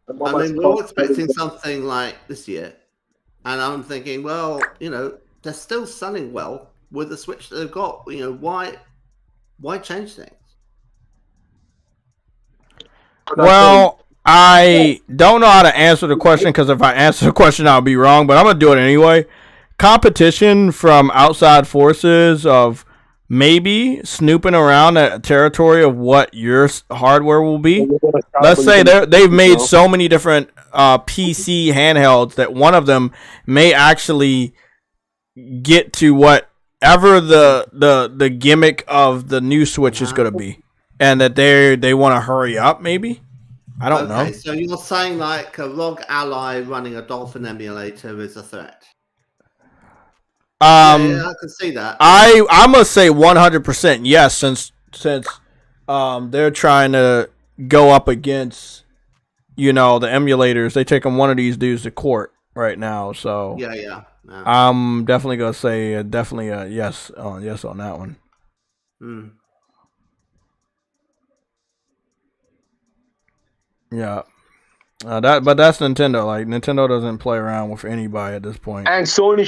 mean, we're all expecting something like this year. And I'm thinking, well, you know, they're still selling well with the Switch that they've got. You know, why change things? Well, I don't know how to answer the question, because if I answer the question, I'll be wrong, but I'm going to do it anyway. Competition from outside forces of maybe snooping around that territory of what your hardware will be. Let's say they've made so many different PC handhelds that one of them may actually get to whatever the gimmick of the new Switch is going to be, and that they want to hurry up maybe. I don't know. So you're saying like a ROG Ally running a Dolphin emulator is a threat? Yeah, I can see that. I must say 100% yes, since they're trying to go up against, you know, the emulators. They taking one of these dudes to court right now. So yeah. I'm definitely gonna say definitely a yes on that one. Yeah. But that's Nintendo. Like, Nintendo doesn't play around with anybody at this point. And Sony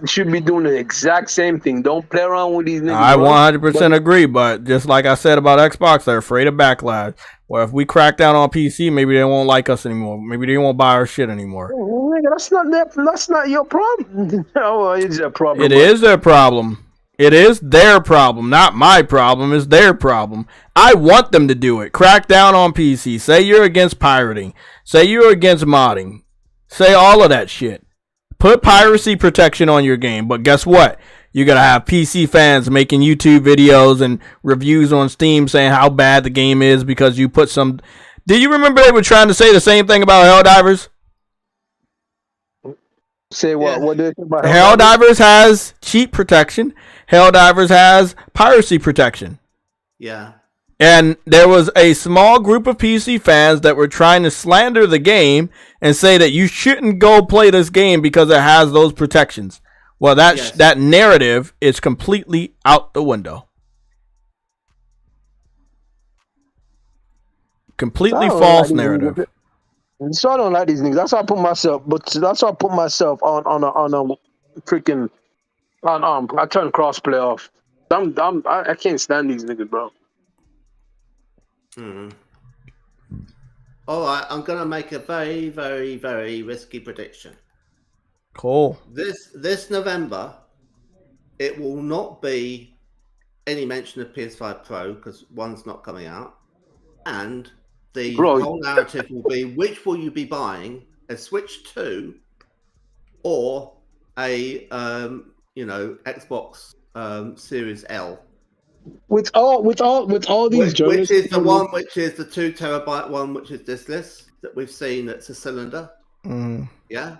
should be doing the exact same thing. Don't play around with these niggas. I 100% agree, but just like I said about Xbox, they're afraid of backlash. Well, if we crack down on PC, maybe they won't like us anymore. Maybe they won't buy our shit anymore. Nigga, that's not your problem. No, it's a problem. It is their problem. It is their problem, not my problem. It's their problem. I want them to do it. Crack down on PC. Say you're against pirating. Say you're against modding. Say all of that shit. Put piracy protection on your game. But guess what? You're going to have PC fans making YouTube videos and reviews on Steam saying how bad the game is because you put some... Do you remember they were trying to say the same thing about Helldivers? Say what? What did they say about Helldivers has cheat protection. Helldivers has piracy protection. Yeah. And there was a small group of PC fans that were trying to slander the game and say that you shouldn't go play this game because it has those protections. Well, that narrative is completely out the window. Completely false narrative. So I don't like these niggas. That's why I put myself on a freaking I turn crossplay off. I can't stand these niggas, bro. All right, I'm gonna make a very, very, very risky prediction. Cool. This November, it will not be any mention of PS5 Pro because one's not coming out, and the whole narrative will be which will you be buying, a Switch 2 or a Xbox Series L. With all these which is the one which is the 2 terabyte one which is diskless that we've seen that's a cylinder. Yeah.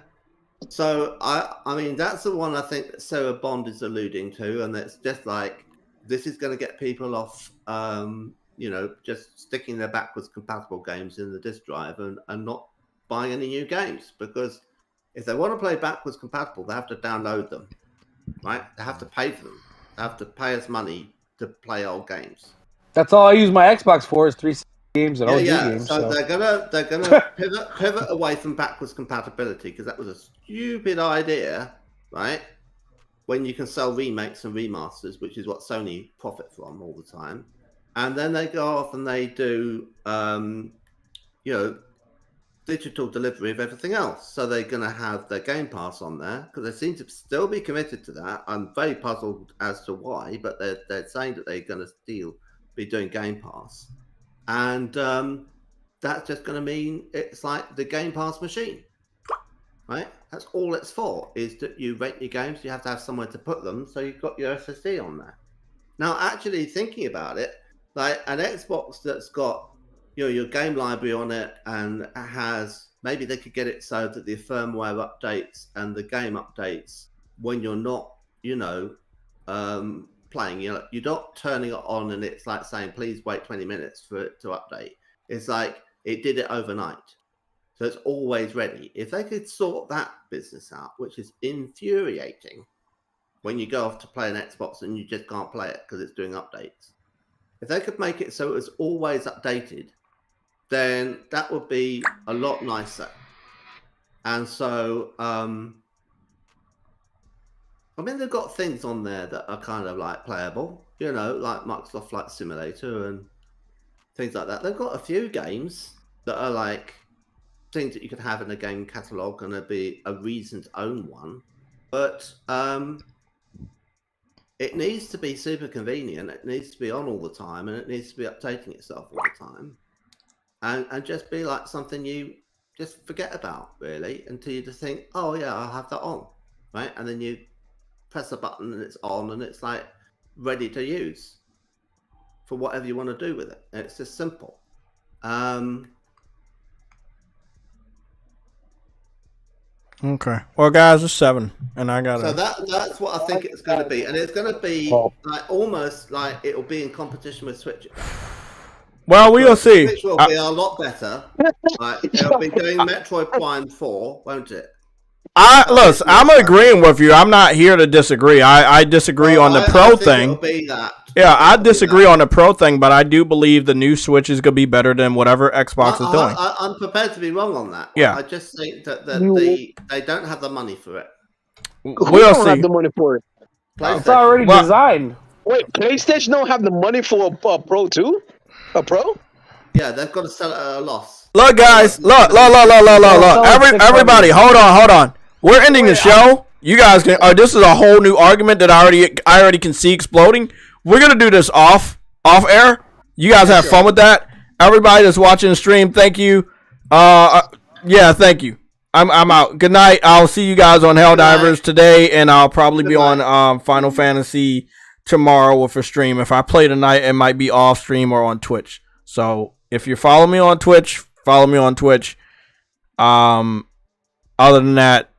So I mean that's the one I think that Sarah Bond is alluding to, and it's just like this is going to get people off just sticking their backwards compatible games in the disk drive and not buying any new games, because if they want to play backwards compatible they have to download them, right? They have to pay for them. They have to pay us money to play old games. That's all I use my Xbox for is 360. games and OG games. So they're gonna pivot away from backwards compatibility because that was a stupid idea, right? When you can sell remakes and remasters, which is what Sony profit from all the time, and then they go off and they do, digital delivery of everything else. So they're going to have their Game Pass on there because they seem to still be committed to that. I'm very puzzled as to why, but they're saying that they're going to still be doing Game Pass, and that's just going to mean it's like the Game Pass machine. Right, that's all it's for. Is that you rent your games, you have to have somewhere to put them, so you've got your SSD on there. Now, actually thinking about it, like an Xbox that's got your game library on it, and has maybe they could get it so that the firmware updates and the game updates when you're not, playing. You're not turning it on, and it's like saying, "Please wait 20 minutes for it to update." It's like it did it overnight. So it's always ready. If they could sort that business out, which is infuriating when you go off to play an Xbox and you just can't play it because it's doing updates. If they could make it so it was always updated, then that would be a lot nicer. And so, they've got things on there that are kind of like playable, like Microsoft Flight Simulator and things like that. They've got a few games that are like things that you could have in a game catalog and there'd be a reason to own one, but it needs to be super convenient. It needs to be on all the time, and it needs to be updating itself all the time, and just be like something you just forget about really until you just think, oh yeah, I'll have that on, right? And then you press a button and it's on, and it's like ready to use for whatever you want to do with it. And it's just simple. Okay. Well, guys, it's 7, and I got So that's what I think it's going to be, and it's going to be like almost like it'll be in competition with Switch. Well, we'll see. Switch will be a lot better. Like, it'll be doing Metroid Prime 4, won't it? Listen, I'm agreeing with you. I'm not here to disagree. I disagree on the Pro thing. It'll be that. Yeah, I disagree on the Pro thing, but I do believe the new Switch is going to be better than whatever Xbox is doing. I'm prepared to be wrong on that. Yeah. I just think that they don't have the money for it. We'll see. Have the money for it. It's already designed. Wait, PlayStation don't have the money for a Pro too? A Pro? Yeah, they've got to sell it at a loss. Look, guys. Look. Everybody, hold on. We're ending the show. You guys can. This is a whole new argument that I already can see exploding. We're gonna do this off air. You guys have fun with that. Everybody that's watching the stream, thank you. Thank you. I'm out. Good night. I'll see you guys on Helldivers today, and I'll probably be on Final Fantasy tomorrow with a stream. If I play tonight, it might be off stream or on Twitch. So if you follow me on Twitch, follow me on Twitch. Other than that,